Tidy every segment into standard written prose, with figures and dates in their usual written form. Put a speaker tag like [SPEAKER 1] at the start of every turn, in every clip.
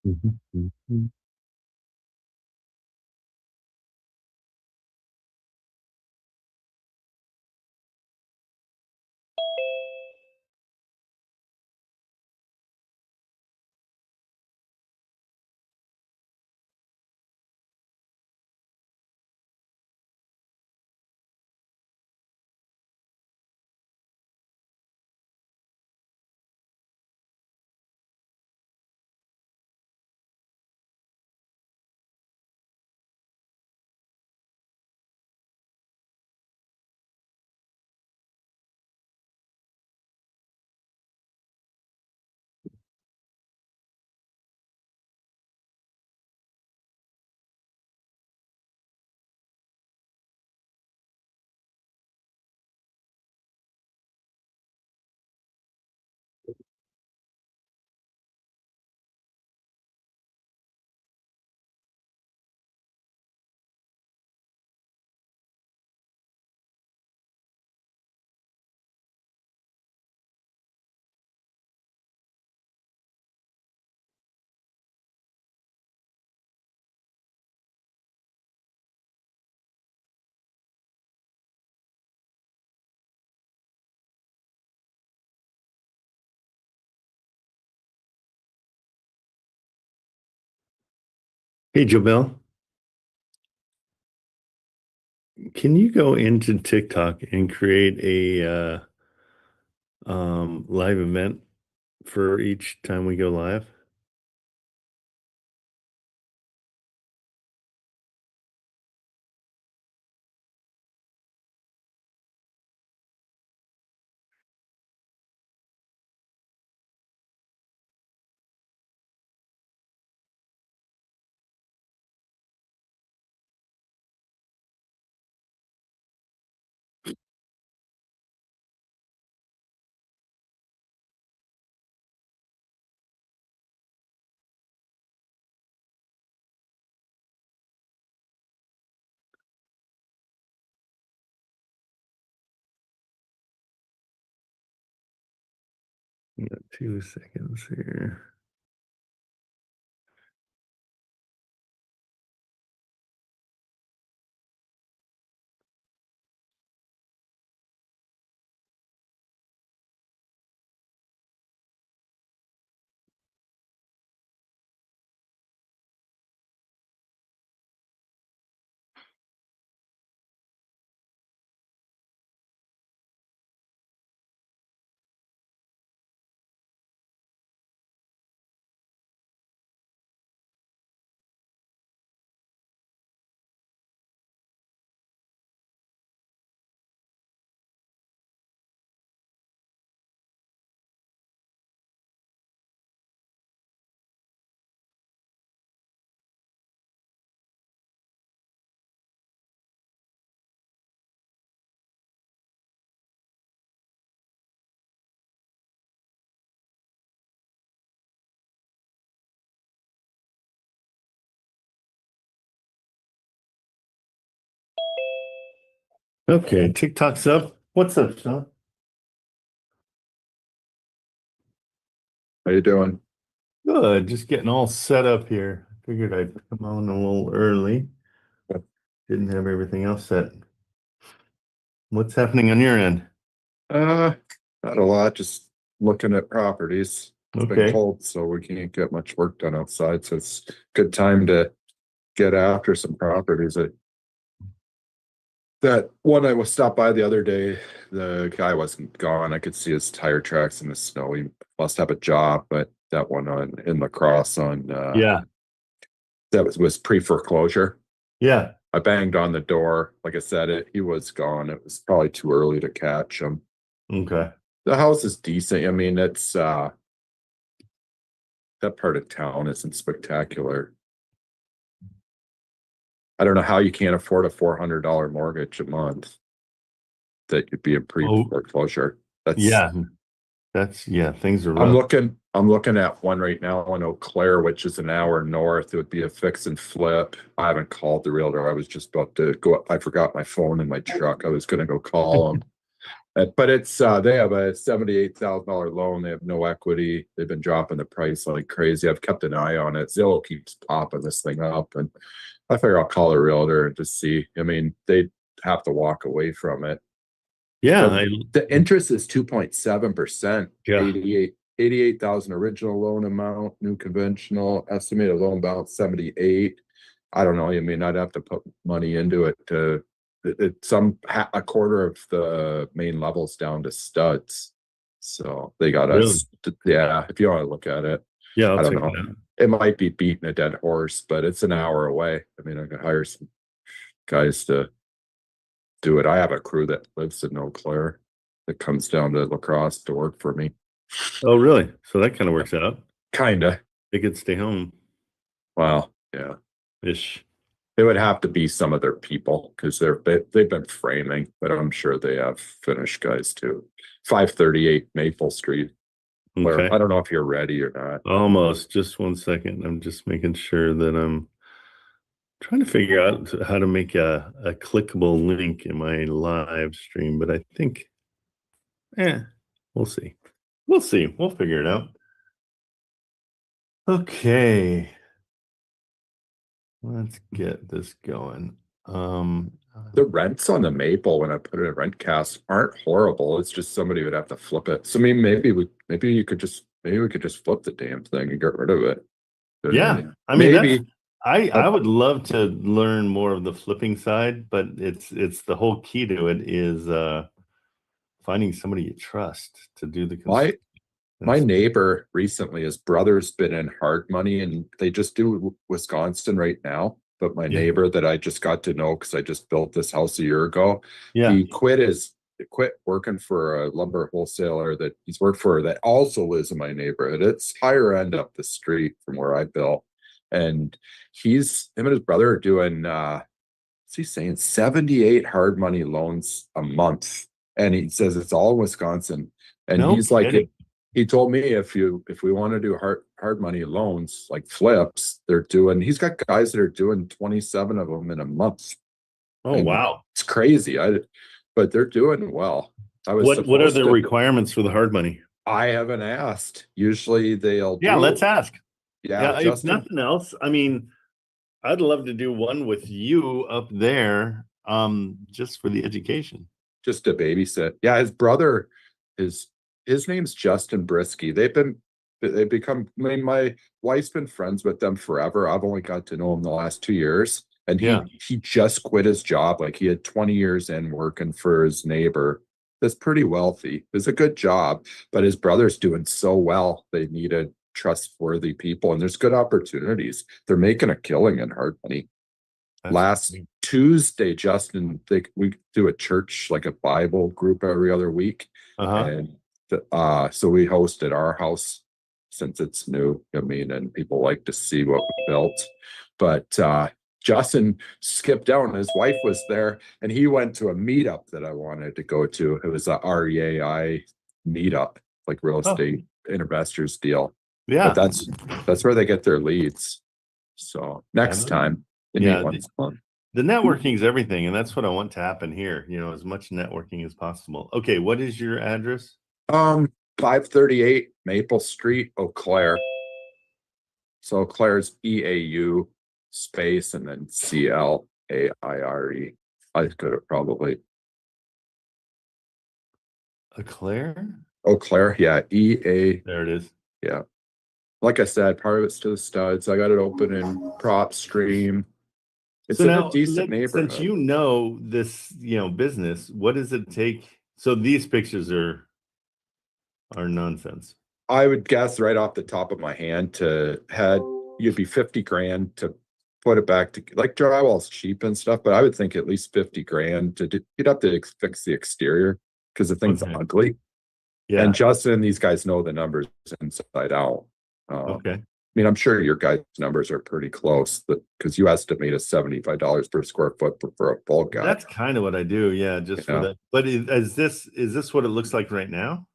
[SPEAKER 1] Mhm, mhm. Hey, Jobel, can you go into TikTok and create a live event for each time we go live? We got 2 seconds here. Okay, TikTok's up. What's up, Sean?
[SPEAKER 2] How you doing?
[SPEAKER 1] Good, just getting all set up here. Figured I'd come on a little early. Didn't have everything else set. What's happening on your end?
[SPEAKER 2] Uh, Not a lot, just looking at properties. It's been
[SPEAKER 1] Okay.
[SPEAKER 2] cold, so we can't get much work done outside, so it's a good time to get after some properties. That one I was stopped by the other day, the guy wasn't gone. I could see his tire tracks in the snow. He must have a job, but that one in La Crosse
[SPEAKER 1] Yeah.
[SPEAKER 2] that was pre-foreclosure.
[SPEAKER 1] Yeah.
[SPEAKER 2] I banged on the door. Like I said, he was gone. It was probably too early to catch him.
[SPEAKER 1] Okay.
[SPEAKER 2] The house is decent. I mean, it's that part of town isn't spectacular. I don't know how you can't afford a $400 mortgage a month that you'd be in
[SPEAKER 1] Oh,
[SPEAKER 2] pre-foreclosure.
[SPEAKER 1] yeah. Things are
[SPEAKER 2] I'm
[SPEAKER 1] rough.
[SPEAKER 2] looking at one right now in Eau Claire, which is an hour north. It would be a fix and flip. I haven't called the realtor. I was just about to go up. I forgot my phone in my truck. I was gonna go call him. But it's they have a $78,000 loan. They have no equity. They've been dropping the price like crazy. I've kept an eye on it. Zillow keeps popping this thing up, and I figure I'll call a realtor and just see. I mean, they'd have to walk away from it.
[SPEAKER 1] Yeah,
[SPEAKER 2] The interest is 2.7%.
[SPEAKER 1] Yeah.
[SPEAKER 2] 88,000 original loan amount, new conventional, estimated loan balance 78. I don't know. I mean, I'd have to put money into it to a quarter of the main levels down to studs. So they got us. Yeah, if you want to look at it.
[SPEAKER 1] Yeah,
[SPEAKER 2] I don't know. It might be beating a dead horse, but it's an hour away. I mean, I could hire some guys to do it. I have a crew that lives in Eau Claire that comes down to La Crosse to work for me.
[SPEAKER 1] Oh, really? So that kind of works out.
[SPEAKER 2] Kinda.
[SPEAKER 1] They could stay home.
[SPEAKER 2] Well, yeah.
[SPEAKER 1] Ish.
[SPEAKER 2] It would have to be some of their people because they've been framing, but I'm sure they have finished guys too. 538 Maple Street.
[SPEAKER 1] Okay.
[SPEAKER 2] I don't know if you're ready or not.
[SPEAKER 1] Almost. Just 1 second. I'm just making sure that I'm trying to figure out how to make a clickable link in my live stream, but I think, we'll see. We'll see. We'll figure it out. Okay. Let's get this going.
[SPEAKER 2] The rents on the Maple when I put it in RentCast aren't horrible. It's just somebody would have to flip it. So I mean, maybe we could just flip the damn thing and get rid of it.
[SPEAKER 1] Yeah, I mean, maybe I would love to learn more of the flipping side, but it's the whole key to it is finding somebody you trust to do the construction.
[SPEAKER 2] My neighbor recently, his brother's been in hard money and they just do Wisconsin right now. But my neighbor that I just got to know because I just built this house a year ago, he quit working for a lumber wholesaler that he's worked for that also lives in my neighborhood. It's higher end up the street from where I built. And him and his brother are doing what's he saying, 78 hard money loans a month. And he says it's all Wisconsin. And he's like, he told me if we want to do hard money loans like flips, he's got guys that are doing 27 of them in a month.
[SPEAKER 1] Oh, and wow.
[SPEAKER 2] It's crazy. But they're doing well.
[SPEAKER 1] What are the requirements for the hard money?
[SPEAKER 2] I haven't asked. Usually they'll
[SPEAKER 1] let's ask.
[SPEAKER 2] Yeah,
[SPEAKER 1] if nothing else, I mean, I'd love to do one with you up there, just for the education.
[SPEAKER 2] Just to babysit. Yeah, his brother his name's Justin Brisky. My wife's been friends with them forever. I've only got to know him the last 2 years. And he just quit his job. Like he had 20 years in working for his neighbor that's pretty wealthy. It's a good job, but his brother's doing so well. They needed trustworthy people and there's good opportunities. They're making a killing in hard money. Last Tuesday, Justin, we do a church, like a Bible group every other week. And so we hosted our house since it's new. I mean, and people like to see what we built. But Justin skipped out and his wife was there and he went to a meetup that I wanted to go to. It was a REAI meetup, like real estate investors deal. Yeah. But that's where they get their leads. So next time.
[SPEAKER 1] The networking is everything, and that's what I want to happen here. As much networking as possible. Okay, what is your address?
[SPEAKER 2] 538 Maple Street, Eau Claire. So Eau Claire's EAU space and then CLAIRE. I could have probably.
[SPEAKER 1] Eau Claire?
[SPEAKER 2] Eau Claire, yeah. EA.
[SPEAKER 1] There it is.
[SPEAKER 2] Yeah. Like I said, part of it's to the studs. I got it open in PropStream. It's a decent neighborhood.
[SPEAKER 1] Since this, business, what does it take? So these pictures are nonsense.
[SPEAKER 2] I would guess right off the top of my hand you'd be 50 grand to put it back to, like, drywall's cheap and stuff, but I would think at least 50 grand you'd have to fix the exterior because the thing's ugly. Yeah. And Justin and these guys know the numbers inside out. Okay. I mean, I'm sure your guys' numbers are pretty close because you estimate $75 per square foot for a bulk guy.
[SPEAKER 1] That's kind of what I do. Yeah. Just for that. But is this what it looks like right now?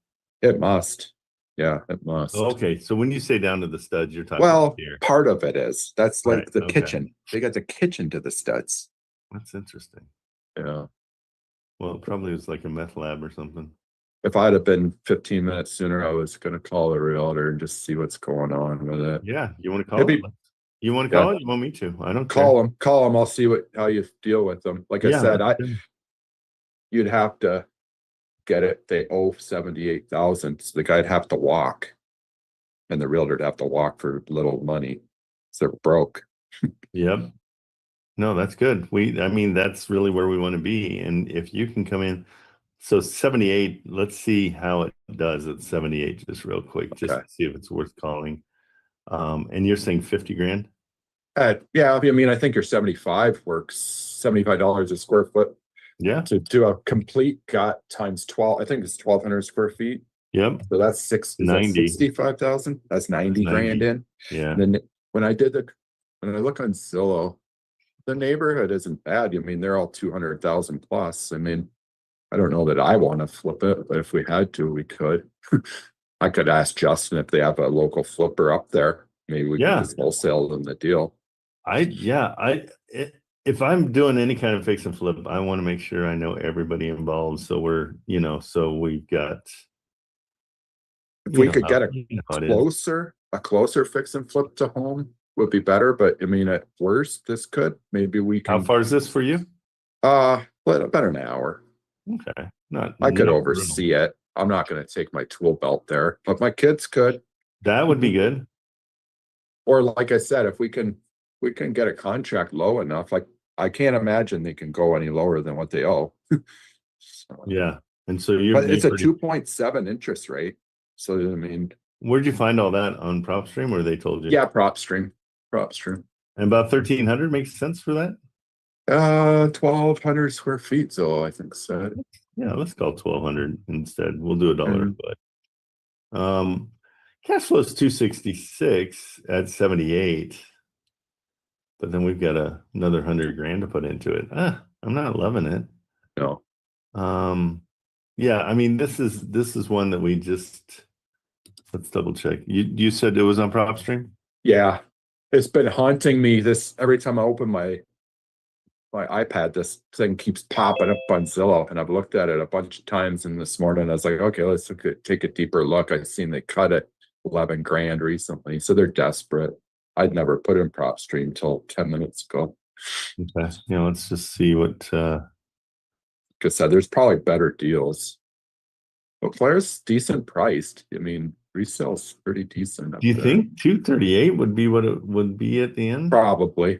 [SPEAKER 2] It must. Yeah, it must.
[SPEAKER 1] Okay. So when you say down to the studs, you're talking here.
[SPEAKER 2] Part of it is. That's like the kitchen. They got the kitchen to the studs.
[SPEAKER 1] That's interesting.
[SPEAKER 2] Yeah.
[SPEAKER 1] Well, it probably was like a meth lab or something.
[SPEAKER 2] If I'd have been 15 minutes sooner, I was going to call the realtor and just see what's going on with it.
[SPEAKER 1] Yeah, you want to call
[SPEAKER 2] Maybe,
[SPEAKER 1] it? You want to
[SPEAKER 2] yeah,
[SPEAKER 1] call it? You want me to? I don't care.
[SPEAKER 2] call them. I'll see how you deal with them. Like I
[SPEAKER 1] Yeah,
[SPEAKER 2] said,
[SPEAKER 1] that's good.
[SPEAKER 2] you'd have to get it. They owe 78,000. So the guy'd have to walk, and the realtor'd have to walk for little money. So they're broke.
[SPEAKER 1] Yep. No, that's good. I mean, that's really where we want to be. And if you can come in, so 78, let's see how it does at 78, just real quick, just
[SPEAKER 2] Okay.
[SPEAKER 1] to see if it's worth calling. And you're saying 50 grand?
[SPEAKER 2] Yeah, I mean, I think your 75 works, $75 a square foot.
[SPEAKER 1] Yeah.
[SPEAKER 2] To do a complete gut times 12, I think it's 1,200 square feet.
[SPEAKER 1] Yep.
[SPEAKER 2] So that's is
[SPEAKER 1] 90.
[SPEAKER 2] that 65,000? That's 90 grand in.
[SPEAKER 1] Yeah.
[SPEAKER 2] And then when I look on Zillow, the neighborhood isn't bad. I mean, they're all 200,000 plus. I mean, I don't know that I want to flip it, but if we had to, we could. I could ask Justin if they have a local flipper up there. Maybe we could just wholesale them the deal.
[SPEAKER 1] If I'm doing any kind of fix and flip, I want to make sure I know everybody involved. So we've got.
[SPEAKER 2] If we could get a closer fix and flip to home would be better. But I mean, at worst, this could. Maybe we can.
[SPEAKER 1] How far is this for you?
[SPEAKER 2] About an hour.
[SPEAKER 1] Okay.
[SPEAKER 2] I could oversee it. I'm not going to take my tool belt there, but my kids could.
[SPEAKER 1] That would be good.
[SPEAKER 2] Or like I said, if we can get a contract low enough, like I can't imagine they can go any lower than what they owe.
[SPEAKER 1] Yeah. And so
[SPEAKER 2] but it's a 2.7 interest rate. So I mean,
[SPEAKER 1] where'd you find all that on PropStream, or they told you?
[SPEAKER 2] Yeah, PropStream.
[SPEAKER 1] And about 1,300 makes sense for that?
[SPEAKER 2] 1,200 square feet, so I think so.
[SPEAKER 1] Yeah, let's call 1,200 instead. We'll do $1 a foot. Cash flow is 266 at 78. But then we've got another 100 grand to put into it. I'm not loving it.
[SPEAKER 2] No.
[SPEAKER 1] Yeah, I mean, this is one that we just, let's double check. You said it was on PropStream?
[SPEAKER 2] Yeah. It's been haunting me every time I open my iPad, this thing keeps popping up on Zillow, and I've looked at it a bunch of times. And this morning I was like, okay, let's take a deeper look. I've seen they cut it 11 grand recently, so they're desperate. I'd never put in PropStream till 10 minutes ago.
[SPEAKER 1] Okay, yeah, let's just see what. Like
[SPEAKER 2] I said, there's probably better deals. But Claire's decent priced. I mean, resale's pretty decent.
[SPEAKER 1] Do you think 238 would be what it would be at the end?
[SPEAKER 2] Probably.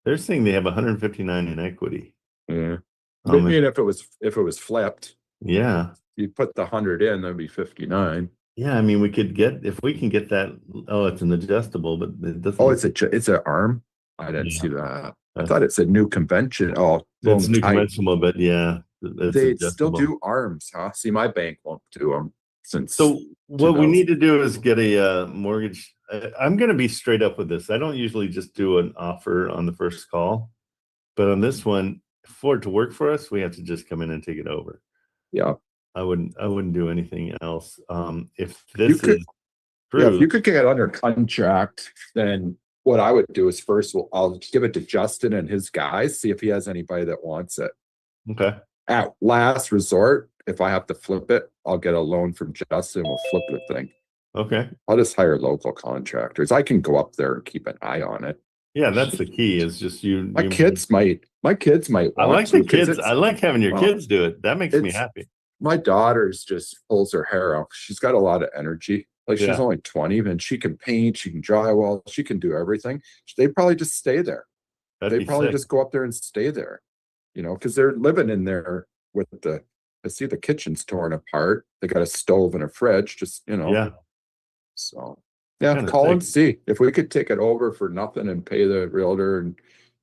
[SPEAKER 1] They're saying they have 159 in equity.
[SPEAKER 2] Yeah. I mean, if it was flipped,
[SPEAKER 1] yeah,
[SPEAKER 2] you put the 100 in, that'd be 59.
[SPEAKER 1] Yeah, I mean, if we can get that. Oh, it's an adjustable, but it doesn't.
[SPEAKER 2] Oh, it's an arm. I didn't see that. I thought it said new convention. Oh,
[SPEAKER 1] it's new conventional, but yeah,
[SPEAKER 2] they still do arms, huh? See, my bank won't do them
[SPEAKER 1] So what we need to do is get a mortgage. I'm going to be straight up with this. I don't usually just do an offer on the first call, but on this one, for it to work for us, we have to just come in and take it over.
[SPEAKER 2] Yeah.
[SPEAKER 1] I wouldn't do anything else. If this
[SPEAKER 2] is true, if you could get under contract, then what I would do is first, I'll give it to Justin and his guys, see if he has anybody that wants it.
[SPEAKER 1] Okay.
[SPEAKER 2] At last resort, if I have to flip it, I'll get a loan from Justin. We'll flip the thing.
[SPEAKER 1] Okay.
[SPEAKER 2] I'll just hire local contractors. I can go up there and keep an eye on it.
[SPEAKER 1] Yeah, that's the key. Is just
[SPEAKER 2] My kids might.
[SPEAKER 1] I like the kids. I like having your kids do it. That makes me happy.
[SPEAKER 2] My daughter's just pulls her hair out. She's got a lot of energy. Like she's only 20, and she can paint, she can drywall, she can do everything. They probably just stay there. They probably just go up there and stay there, because they're living in there with I see the kitchen's torn apart. They got a stove and a fridge,
[SPEAKER 1] Yeah.
[SPEAKER 2] So call and see if we could take it over for nothing and pay the realtor and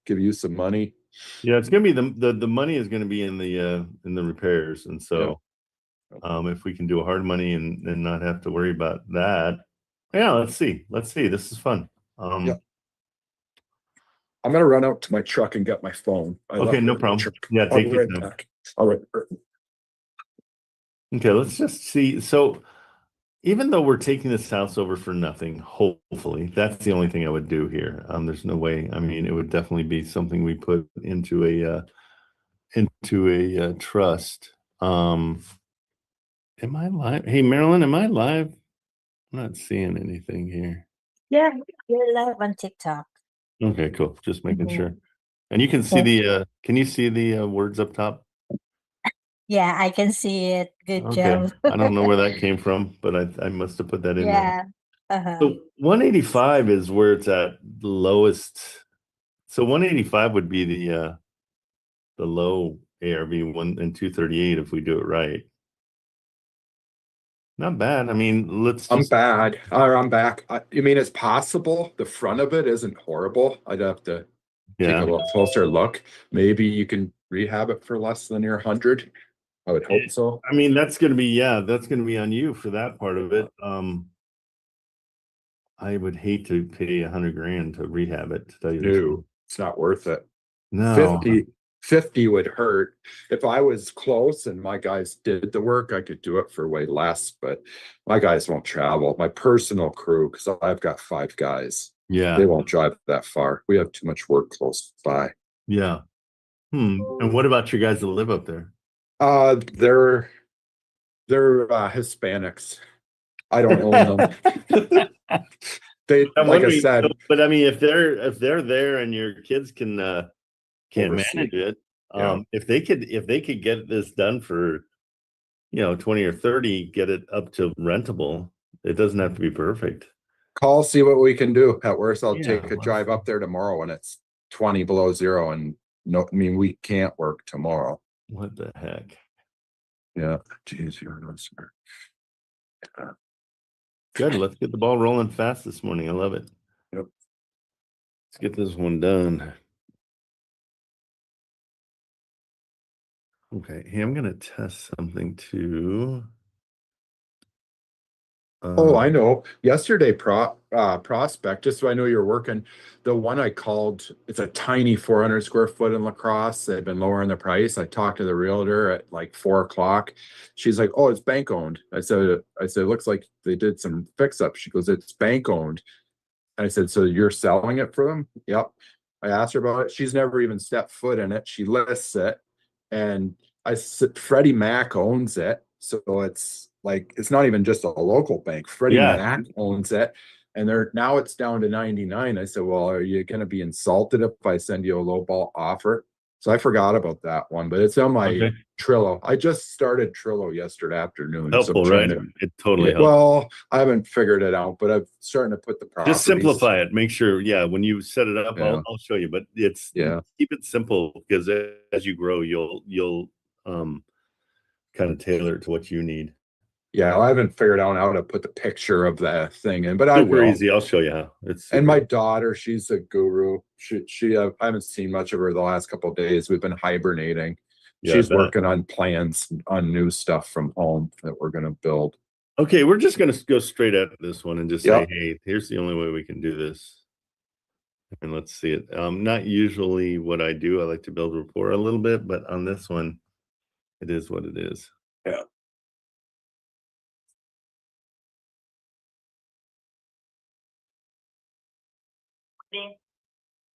[SPEAKER 2] give you some money.
[SPEAKER 1] Yeah, it's gonna be the money is gonna be in the repairs, and so if we can do a hard money and not have to worry about that, let's see. This is fun.
[SPEAKER 2] I'm gonna run out to my truck and get my phone.
[SPEAKER 1] Okay, no problem. Yeah, take your time.
[SPEAKER 2] All right.
[SPEAKER 1] Okay, let's just see. So even though we're taking this house over for nothing, hopefully, that's the only thing I would do here. There's no way. I mean, it would definitely be something we put into a into a trust. Am I live? Hey, Marilyn, am I live? I'm not seeing anything here.
[SPEAKER 3] Yeah, you're live on TikTok.
[SPEAKER 1] Okay, cool. Just making
[SPEAKER 3] Mhm.
[SPEAKER 1] sure. And you can see
[SPEAKER 3] Yeah.
[SPEAKER 1] can you see the words up top?
[SPEAKER 3] Yeah, I can see it. Good
[SPEAKER 1] Okay.
[SPEAKER 3] job.
[SPEAKER 1] I don't know where that came from, but I must have put that in there.
[SPEAKER 3] Yeah. Uh-huh.
[SPEAKER 1] So 185 is where it's at the lowest. So 185 would be the low ARV 1 and 238 if we do it right. Not bad. I mean, let's
[SPEAKER 2] I'm
[SPEAKER 1] just
[SPEAKER 2] bad. I'm back. I mean, it's possible. The front of it isn't horrible. I'd have to take a little closer look. Maybe you can rehab it for less than your 100. I would hope so.
[SPEAKER 1] I mean, that's gonna be that's gonna be on you for that part of it. I would hate to pay 100 grand to rehab it, to tell you the truth.
[SPEAKER 2] No, it's not worth it.
[SPEAKER 1] No.
[SPEAKER 2] 50 would hurt. If I was close and my guys did the work, I could do it for way less, but my guys won't travel. My personal crew, because I've got 5 guys.
[SPEAKER 1] Yeah.
[SPEAKER 2] They won't drive that far. We have too much work close by.
[SPEAKER 1] Yeah. And what about your guys that live up there?
[SPEAKER 2] They're Hispanics. I don't own them. They, like I said,
[SPEAKER 1] but I mean, if they're there and your kids can
[SPEAKER 2] oversee.
[SPEAKER 1] manage it,
[SPEAKER 2] Yeah.
[SPEAKER 1] if they could get this done for 20 or 30, get it up to rentable. It doesn't have to be perfect.
[SPEAKER 2] Call, see what we can do. At worst, I'll
[SPEAKER 1] Yeah,
[SPEAKER 2] take a drive up there tomorrow when it's 20 below zero, and no, I mean, we can't work tomorrow.
[SPEAKER 1] What the heck?
[SPEAKER 2] Yeah, geez, you're no smart.
[SPEAKER 1] Good. Let's get the ball rolling fast this morning. I love it.
[SPEAKER 2] Yep.
[SPEAKER 1] Let's get this one done. Okay. Hey, I'm gonna test something too.
[SPEAKER 2] Oh, I know. Yesterday, prospect, just so I know you're working, the one I called, it's a tiny 400 square foot in La Crosse. They've been lowering the price. I talked to the realtor at like 4 o'clock. She's like, "Oh, it's bank owned." I said, it looks like they did some fix up. She goes, "It's bank owned." I said, "So you're selling it for them?" Yep. I asked her about it. She's never even stepped foot in it. She lists it. And I said, Freddie Mac owns it. So it's like, it's not even just a local bank. Freddie Mac owns it. And now it's down to 99. I said, "Well, are you going to be insulted if I send you a lowball offer?" So I forgot about that one, but it's on my Trillo. I just started Trillo yesterday afternoon.
[SPEAKER 1] Helpful,
[SPEAKER 2] so
[SPEAKER 1] right? It totally helps.
[SPEAKER 2] Well, I haven't figured it out, but I'm starting to put the properties.
[SPEAKER 1] Just simplify it. Make sure, when you set it up, I'll show you. But keep it simple, because as you grow, you'll kind of tailor it to what you need.
[SPEAKER 2] Yeah, I haven't figured out how to put the picture of the thing in, but I will.
[SPEAKER 1] Super easy. I'll show you how.
[SPEAKER 2] And my daughter, she's a guru. I haven't seen much of her the last couple of days. We've been hibernating.
[SPEAKER 1] Yeah,
[SPEAKER 2] she's working on plans on new stuff from home that we're going to build.
[SPEAKER 1] Okay, we're just going to go straight at this one and just say, hey, here's the only way we can do this. And let's see it. Not usually what I do. I like to build rapport a little bit, but on this one, it is what it is.
[SPEAKER 2] Yeah.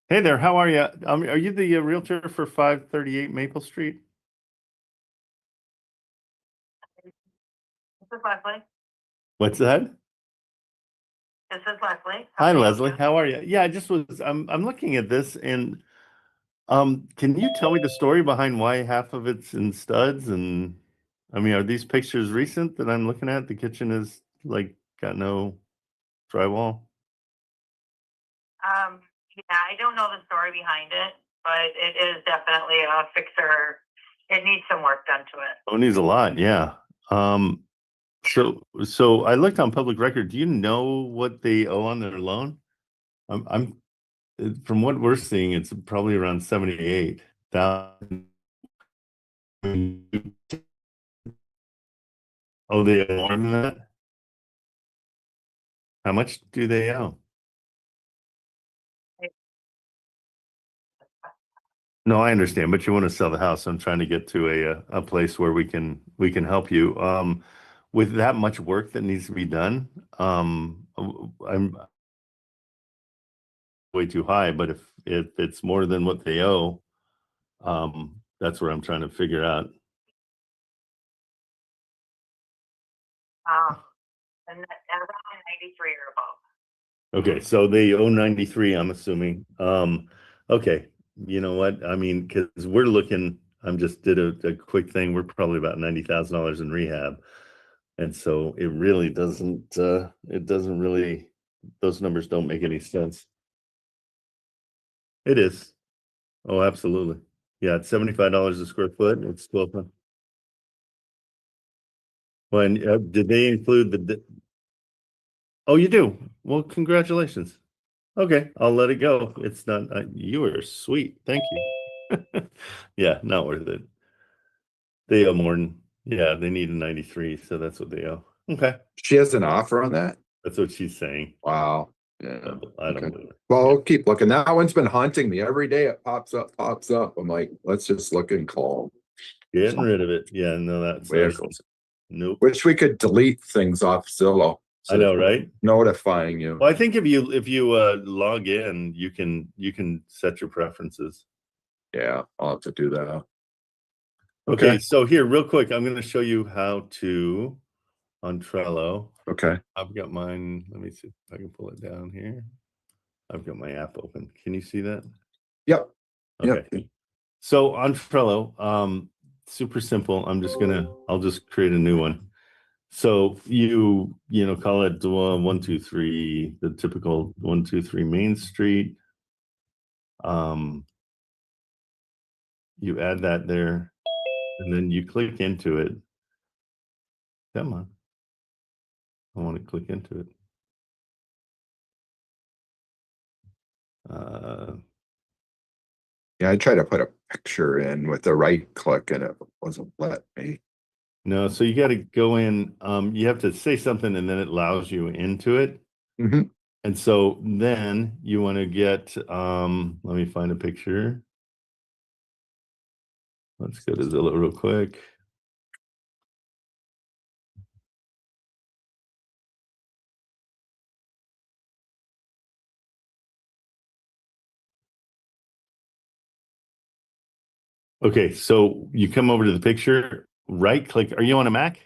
[SPEAKER 1] Hey there, how are you? Are you the realtor for 538 Maple Street?
[SPEAKER 4] This is Leslie.
[SPEAKER 1] What's that?
[SPEAKER 4] This is Leslie.
[SPEAKER 1] Hi, Leslie. How are you? Yeah, I just was. I'm looking at this, and can you tell me the story behind why half of it's in studs? And I mean, are these pictures recent that I'm looking at? The kitchen is like got no drywall.
[SPEAKER 4] Yeah, I don't know the story behind it, but it is definitely a fixer. It needs some work done to it.
[SPEAKER 1] Oh, it needs a lot. Yeah. So I looked on public record. Do you know what they owe on their loan? I'm from what we're seeing, it's probably around 78,000. Oh, they owe more than that? How much do they owe? No, I understand, but you want to sell the house. I'm trying to get to a place where we can help you. With that much work that needs to be done, I'm way too high. But if it's more than what they owe, That's where I'm trying to figure out.
[SPEAKER 4] And around 93 or above.
[SPEAKER 1] Okay, so they owe 93, I'm assuming. Okay, you know what? I mean, because we're looking, just did a quick thing. We're probably about $90,000 in rehab. And so it really doesn't, those numbers don't make any sense. It is. Oh, absolutely. Yeah, it's $75 a square foot. It's 12. Well, and did they include the? Oh, you do. Well, congratulations. Okay, I'll let it go. It's not. You are sweet. Thank you. Yeah, not worth it. They owe more than. Yeah, they need a 93, so that's what they owe. Okay,
[SPEAKER 2] She has an offer on that?
[SPEAKER 1] that's what she's saying.
[SPEAKER 2] Wow. Yeah.
[SPEAKER 1] I don't
[SPEAKER 2] Okay.
[SPEAKER 1] believe it.
[SPEAKER 2] Well, I'll keep looking. That one's been haunting me every day. It pops up. I'm like, let's just look and call.
[SPEAKER 1] Getting rid of it. Yeah, no, that's
[SPEAKER 2] Vehicles.
[SPEAKER 1] nope.
[SPEAKER 2] Wish we could delete things off Zillow.
[SPEAKER 1] I know, right?
[SPEAKER 2] Notifying you.
[SPEAKER 1] Well, I think if you log in, you can set your preferences.
[SPEAKER 2] Yeah, I'll have to do that.
[SPEAKER 1] Okay, so here, real quick, I'm going to show you how to on Trello.
[SPEAKER 2] Okay.
[SPEAKER 1] I've got mine. Let me see if I can pull it down here. I've got my app open. Can you see that?
[SPEAKER 2] Yep.
[SPEAKER 1] Okay.
[SPEAKER 2] Yep.
[SPEAKER 1] So on Trello, super simple. I'll just create a new one. So you call it 123, the typical 123 Main Street. You add that there, and then you click into it. Come on. I want to click into it.
[SPEAKER 2] Yeah, I tried to put a picture in with the right click and it wasn't let me.
[SPEAKER 1] No, so you got to go in. You have to say something, and then it allows you into it.
[SPEAKER 2] Mm-hmm.
[SPEAKER 1] And so then you want to get. Let me find a picture. Let's go to Zillow real quick. Okay, so you come over to the picture, right click. Are you on a Mac?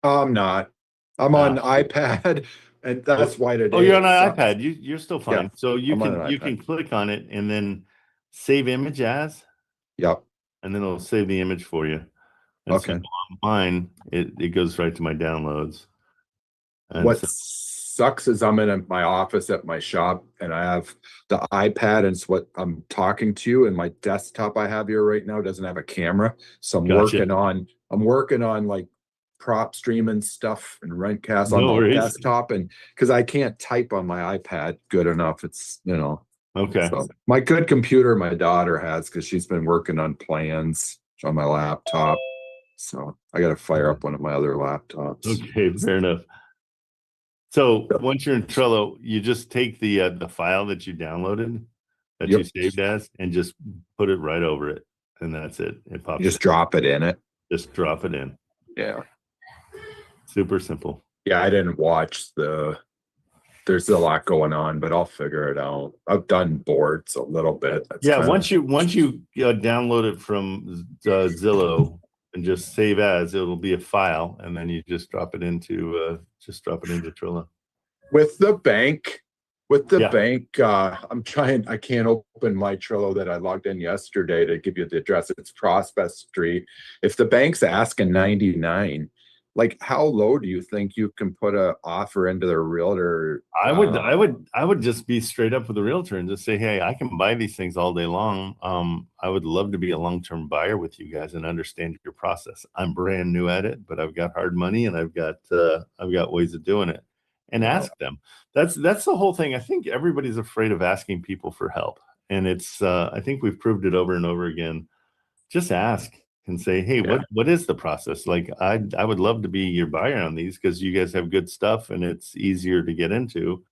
[SPEAKER 2] I'm not. I'm on iPad, and that's why today.
[SPEAKER 1] Oh, you're on
[SPEAKER 2] it
[SPEAKER 1] an
[SPEAKER 2] sucks.
[SPEAKER 1] iPad. You're still fine.
[SPEAKER 2] Yeah,
[SPEAKER 1] So you
[SPEAKER 2] I'm on an
[SPEAKER 1] can
[SPEAKER 2] iPad.
[SPEAKER 1] click on it and then save image as,
[SPEAKER 2] Yep.
[SPEAKER 1] and then it'll save the image for you. And
[SPEAKER 2] Okay.
[SPEAKER 1] so on mine, it goes right to my downloads. And
[SPEAKER 2] What
[SPEAKER 1] so,
[SPEAKER 2] sucks is I'm in my office at my shop and I have the iPad and it's what I'm talking to you, and my desktop I have here right now doesn't have a camera. So I'm
[SPEAKER 1] Gotcha.
[SPEAKER 2] working on like PropStream and stuff and Rentcast
[SPEAKER 1] No
[SPEAKER 2] on my
[SPEAKER 1] worries.
[SPEAKER 2] desktop, and because I can't type on my iPad good enough. It's
[SPEAKER 1] Okay.
[SPEAKER 2] So my good computer my daughter has, because she's been working on plans on my laptop. So I got to fire up one of my other laptops.
[SPEAKER 1] Okay, fair enough. So once you're in Trello, you just take the file that you downloaded, that you saved as, and just put it right over it, and that's it. It pops.
[SPEAKER 2] You just drop it in it.
[SPEAKER 1] Just drop it in.
[SPEAKER 2] Yeah.
[SPEAKER 1] Super simple.
[SPEAKER 2] Yeah, I didn't watch there's a lot going on, but I'll figure it out. I've done boards a little bit.
[SPEAKER 1] Yeah, once you download it from Zillow and just save as, it'll be a file, and then you just drop it into Trello.
[SPEAKER 2] With the bank, I can't open my Trello that I logged in yesterday to give you the address. It's Prospect Street. If the bank's asking 99, like how low do you think you can put a offer into the realtor?
[SPEAKER 1] I would just be straight up with the realtor and just say, hey, I can buy these things all day long. I would love to be a long-term buyer with you guys and understand your process. I'm brand new at it, but I've got hard money and I've got ways of doing it. And ask them. That's the whole thing. I think everybody's afraid of asking people for help, and it's I think we've proved it over and over again. Just ask and say, hey, what is the process? Like, I would love to be your buyer on these because you guys have good stuff and it's easier to get into.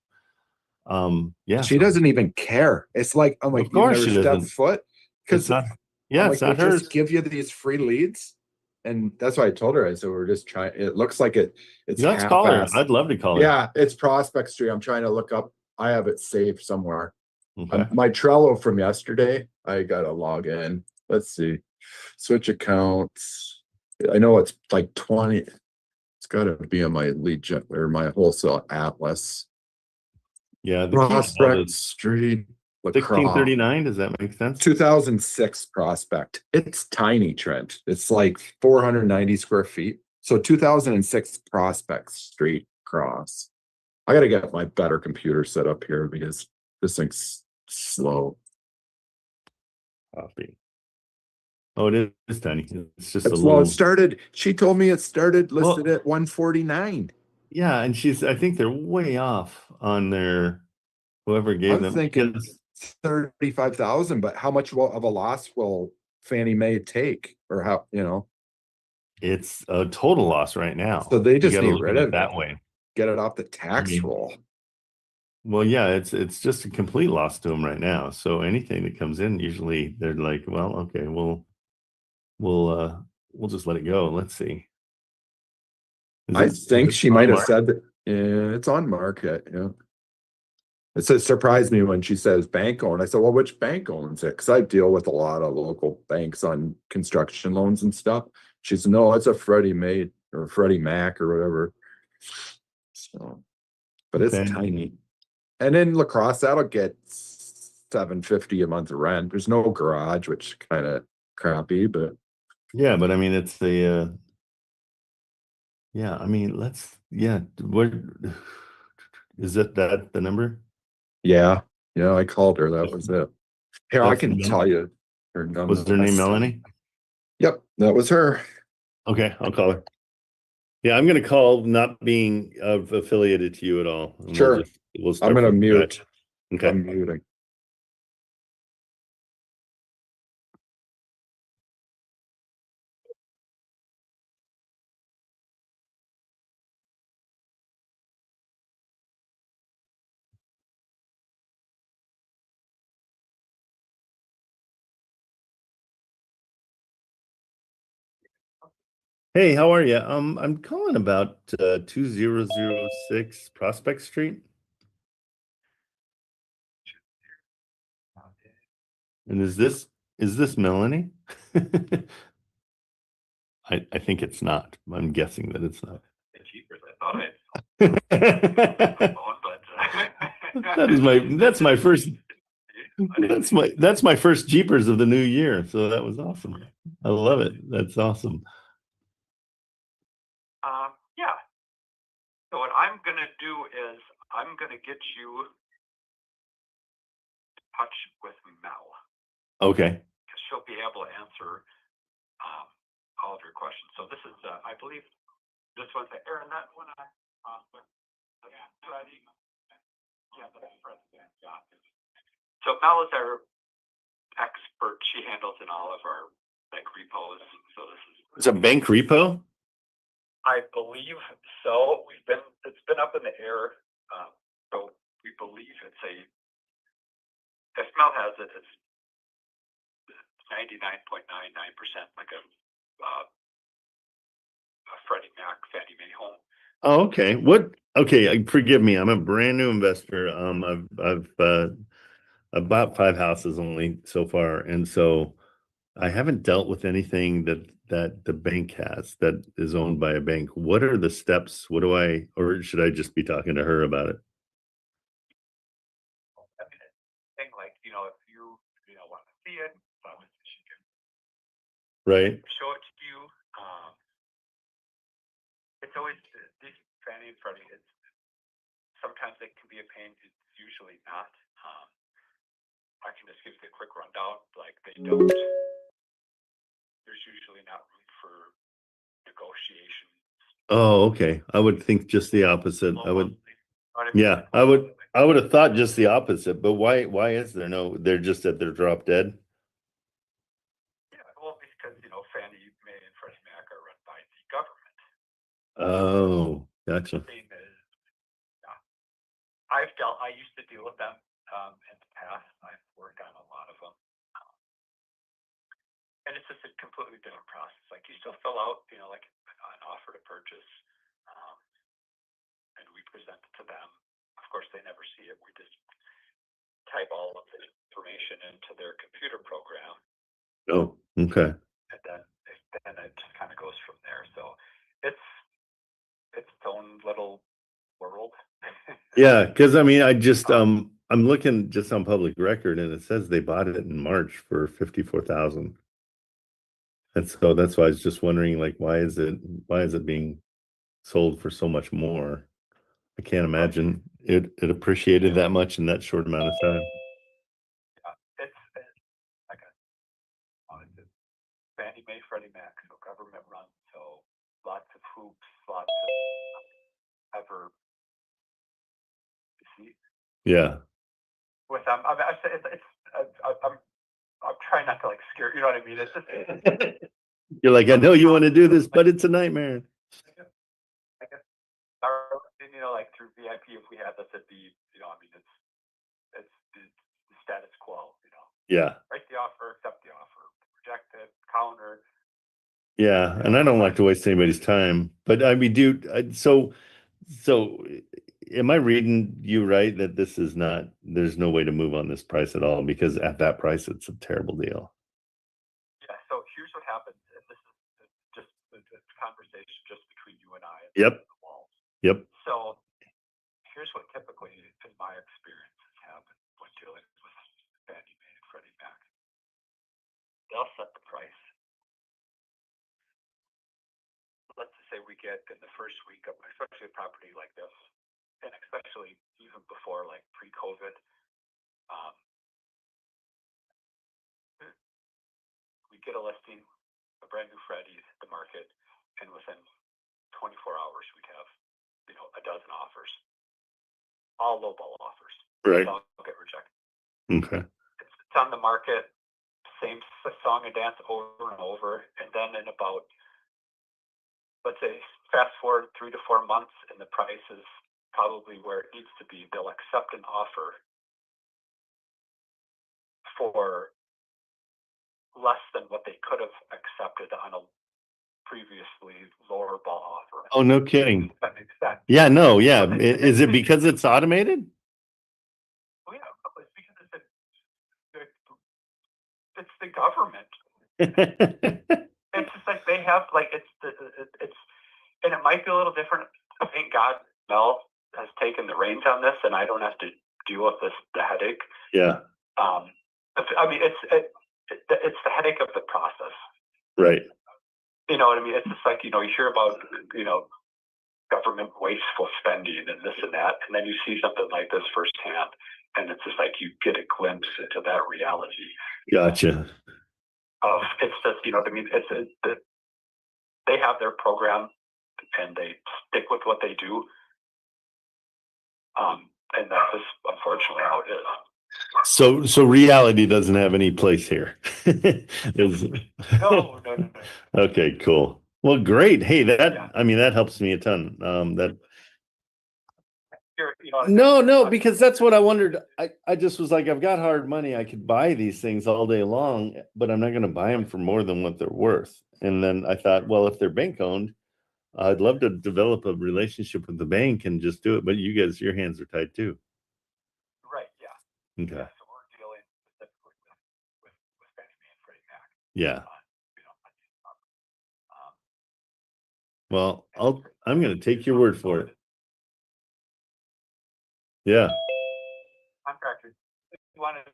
[SPEAKER 2] She doesn't even care. It's like, I'm like,
[SPEAKER 1] of course
[SPEAKER 2] you never step foot, because
[SPEAKER 1] it's not hers.
[SPEAKER 2] Just give you these free leads. And that's why I told her, I said, we're just trying. It looks like it's
[SPEAKER 1] let's call her. I'd love to call her.
[SPEAKER 2] Yeah, it's Prospect Street. I'm trying to look up. I have it saved somewhere.
[SPEAKER 1] Okay.
[SPEAKER 2] My Trello from yesterday, I got to log in. Let's see. Switch accounts. I know it's like 20. It's got to be on my lead gen or my wholesale atlas.
[SPEAKER 1] Yeah, the key
[SPEAKER 2] Prospect
[SPEAKER 1] is
[SPEAKER 2] Street, lacrosse.
[SPEAKER 1] 1639. Does that make sense?
[SPEAKER 2] 2006 prospect. It's tiny, Trent. It's like 490 square feet. So 2006 Prospect Street Cross. I got to get my better computer set up here because this thing's slow.
[SPEAKER 1] Copy. Oh, it is tiny. It's just a
[SPEAKER 2] Well,
[SPEAKER 1] little.
[SPEAKER 2] it started. She told me it started listed
[SPEAKER 1] Well,
[SPEAKER 2] at 149.
[SPEAKER 1] yeah, and I think they're way off on their whoever gave
[SPEAKER 2] I'm
[SPEAKER 1] them.
[SPEAKER 2] thinking
[SPEAKER 1] because
[SPEAKER 2] 35,000, but how much of a loss will Fannie Mae take, or how,
[SPEAKER 1] it's a total loss right now.
[SPEAKER 2] So they
[SPEAKER 1] You
[SPEAKER 2] just
[SPEAKER 1] gotta
[SPEAKER 2] need
[SPEAKER 1] look
[SPEAKER 2] rid
[SPEAKER 1] at
[SPEAKER 2] of
[SPEAKER 1] it that
[SPEAKER 2] it.
[SPEAKER 1] way.
[SPEAKER 2] Get it off the tax
[SPEAKER 1] mean,
[SPEAKER 2] roll.
[SPEAKER 1] Well, yeah, it's just a complete loss to them right now. So anything that comes in, usually they're like, well, okay, we'll just let it go. Let's see.
[SPEAKER 2] I think she
[SPEAKER 1] on
[SPEAKER 2] might have
[SPEAKER 1] market?
[SPEAKER 2] said that. Yeah, it's on market. Yeah. It says surprised me when she says bank owned. I said, well, which bank owns it? Because I deal with a lot of local banks on construction loans and stuff. She said, no, it's a Freddie Mae or Freddie Mac or whatever. So, but
[SPEAKER 1] Okay.
[SPEAKER 2] it's tiny. And in lacrosse, that'll get $750 a month rent. There's no garage, which kind of crappy, but
[SPEAKER 1] Yeah, but I mean, it's the yeah. I mean, What is it? That the number?
[SPEAKER 2] yeah, I called her. That was it. Here, I
[SPEAKER 1] That's
[SPEAKER 2] can tell you her number.
[SPEAKER 1] Was her name Melanie?
[SPEAKER 2] Yep, that was her.
[SPEAKER 1] Okay, I'll call her. Yeah, I'm gonna call, not being affiliated to you at all. And
[SPEAKER 2] Sure.
[SPEAKER 1] We'll start
[SPEAKER 2] I'm gonna
[SPEAKER 1] from
[SPEAKER 2] mute.
[SPEAKER 1] scratch. Okay.
[SPEAKER 2] I'm muting.
[SPEAKER 1] Hey, how are you? I'm calling about 2006 Prospect Street. And is this Melanie? I think it's not. I'm guessing that it's not. That's my first Jeepers of the new year. So that was awesome. I love it. That's awesome.
[SPEAKER 5] Yeah. So what I'm gonna do is I'm gonna get you in touch with Mel,
[SPEAKER 1] Okay.
[SPEAKER 5] because she'll be able to answer all of your questions. So this is, I believe, this one's Aaron. That one, yeah, that's president. Yeah. So Mel is our expert. She handles in all of our bank repos. So this is.
[SPEAKER 1] It's a bank repo?
[SPEAKER 5] I believe so. It's been up in the air. So we believe it's if Mel has it, it's 99.99% like a Freddie Mac, Fannie Mae home.
[SPEAKER 1] Oh, okay. Okay, forgive me. I'm a brand new investor. I've bought 5 houses only so far, and so I haven't dealt with anything that the bank has that is owned by a bank. What are the steps? Or should I just be talking to her about it?
[SPEAKER 5] I mean, thing like, if you want to see it, obviously she can
[SPEAKER 1] Right.
[SPEAKER 5] show it to you. It's always these Fannie and Freddie. Sometimes it can be a pain. It's usually not. I can just give you a quick rundown. Like they don't. There's usually not room for negotiation.
[SPEAKER 1] Oh, okay. I would think just the opposite. I would have thought just the opposite, but why is there no, they're just at their drop dead?
[SPEAKER 5] Yeah, well, because Fannie Mae and Freddie Mac are run by the government.
[SPEAKER 1] Oh, gotcha.
[SPEAKER 5] I used to deal with them in the past. I've worked on a lot of them. And it's just a completely different process. Like you still fill out, like an offer to purchase, and we present it to them. Of course, they never see it. We just type all of the information into their computer program.
[SPEAKER 1] Oh, okay. Yeah, because I mean, I'm looking just on public record, and it says they bought it in March for 54,000. And so that's why I was just wondering, like, why is it being sold for so much more? I can't imagine it appreciated that much in that short amount of time.
[SPEAKER 5] It's like it's Fannie Mae, Freddie Mac, so government run, so lots of hoops, lots of ever. You see,
[SPEAKER 1] Yeah.
[SPEAKER 5] with them, I mean, I say I'm trying not to like scare. You know what I mean? It's just
[SPEAKER 1] You're like, I know you want to do this, but it's a nightmare.
[SPEAKER 5] I guess our, like through VIP, if we had this, it'd be, I mean, it's the status quo,
[SPEAKER 1] Yeah.
[SPEAKER 5] write the offer, accept the offer, reject it, counter.
[SPEAKER 1] Yeah, and I don't like to waste anybody's time, but I mean, so am I reading you right that there's no way to move on this price at all, because at that price it's a terrible deal.
[SPEAKER 5] Yeah, so here's what happens, and this is just a conversation just between you and I.
[SPEAKER 1] Yep.
[SPEAKER 5] The walls.
[SPEAKER 1] Yep.
[SPEAKER 5] So here's what typically, in my experience, has happened when dealing with Fannie Mae and Freddie Mac. They'll set the price. Let's just say we get in the first week of, especially a property like this, and especially even before like pre-COVID, we get a listing, a brand new Freddie hit the market, and within 24 hours we'd have, a dozen offers, all lowball offers.
[SPEAKER 1] Right.
[SPEAKER 5] All get rejected.
[SPEAKER 1] Okay.
[SPEAKER 5] It's on the market, same song and dance over and over, and then in about, let's say, fast forward 3 to 4 months, and the price is probably where it needs to be. They'll accept an offer for less than what they could have accepted on a previously lower ball offer.
[SPEAKER 1] Oh, no kidding.
[SPEAKER 5] If that makes sense.
[SPEAKER 1] Yeah, no, yeah. Is it because it's automated?
[SPEAKER 5] Oh, yeah, it's because it's the government. It's just like they have, like, it's, and it might be a little different. Thank God Mel has taken the reins on this, and I don't have to deal with the headache.
[SPEAKER 1] Yeah.
[SPEAKER 5] I mean, it's the headache of the process.
[SPEAKER 1] Right.
[SPEAKER 5] You know what I mean? It's just like, you hear about, government wasteful spending and this and that, and then you see something like this firsthand, and it's just like you get a glimpse into that reality.
[SPEAKER 1] Gotcha.
[SPEAKER 5] It's just, what I mean? They have their program, and they stick with what they do. And that's just unfortunately how it is.
[SPEAKER 1] So reality doesn't have any place here.
[SPEAKER 5] No.
[SPEAKER 1] Okay, cool. Well, great. Hey, I mean, that helps me a ton. No, because that's what I wondered. I just was like, I've got hard money. I could buy these things all day long, but I'm not going to buy them for more than what they're worth. And then I thought, well, if they're bank owned, I'd love to develop a relationship with the bank and just do it. But you guys, your hands are tied too.
[SPEAKER 5] Right. Yeah.
[SPEAKER 1] Okay.
[SPEAKER 5] Yeah, so we're dealing specifically with Fannie Mae and Freddie Mac.
[SPEAKER 1] Yeah. Well, I'm going to take your word for it. Yeah.
[SPEAKER 5] Contractor, if you want to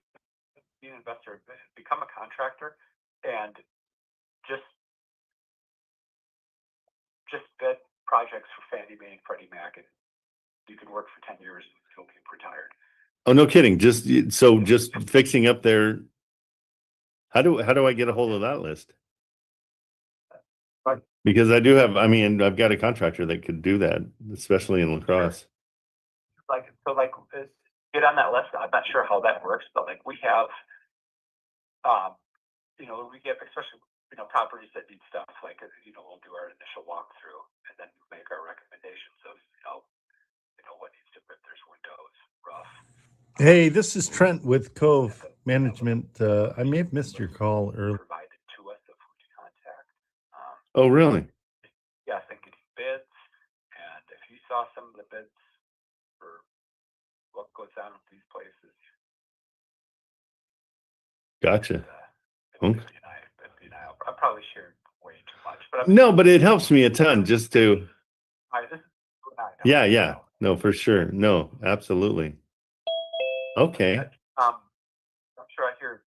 [SPEAKER 5] be an investor, become a contractor, and just bid projects for Fannie Mae and Freddie Mac, and you can work for 10 years and still be retired. Oh,
[SPEAKER 1] no kidding. Just fixing up their. How do I get a hold of that list?
[SPEAKER 5] Right.
[SPEAKER 1] Because I've got a contractor that could do that, especially in La Crosse.
[SPEAKER 5] Get on that list. I'm not sure how that works, but like we have, we get, especially, properties that need stuff, like, we'll do our initial walkthrough and then make our recommendations of, what needs to fit. There's windows, rough.
[SPEAKER 6] Hey, this is Trent with Cove Management. I may have missed your call earlier.
[SPEAKER 5] Provided to us of who to contact.
[SPEAKER 1] Oh, really?
[SPEAKER 5] Yes, and getting bids. And if you saw some of the bids for what goes on with these places.
[SPEAKER 1] Gotcha. Okay.
[SPEAKER 5] I probably shared way too much, but
[SPEAKER 1] no, but it helps me a ton just to.
[SPEAKER 5] This is
[SPEAKER 1] Yeah. No, for sure. No, absolutely. Okay.
[SPEAKER 5] I'm sure I hear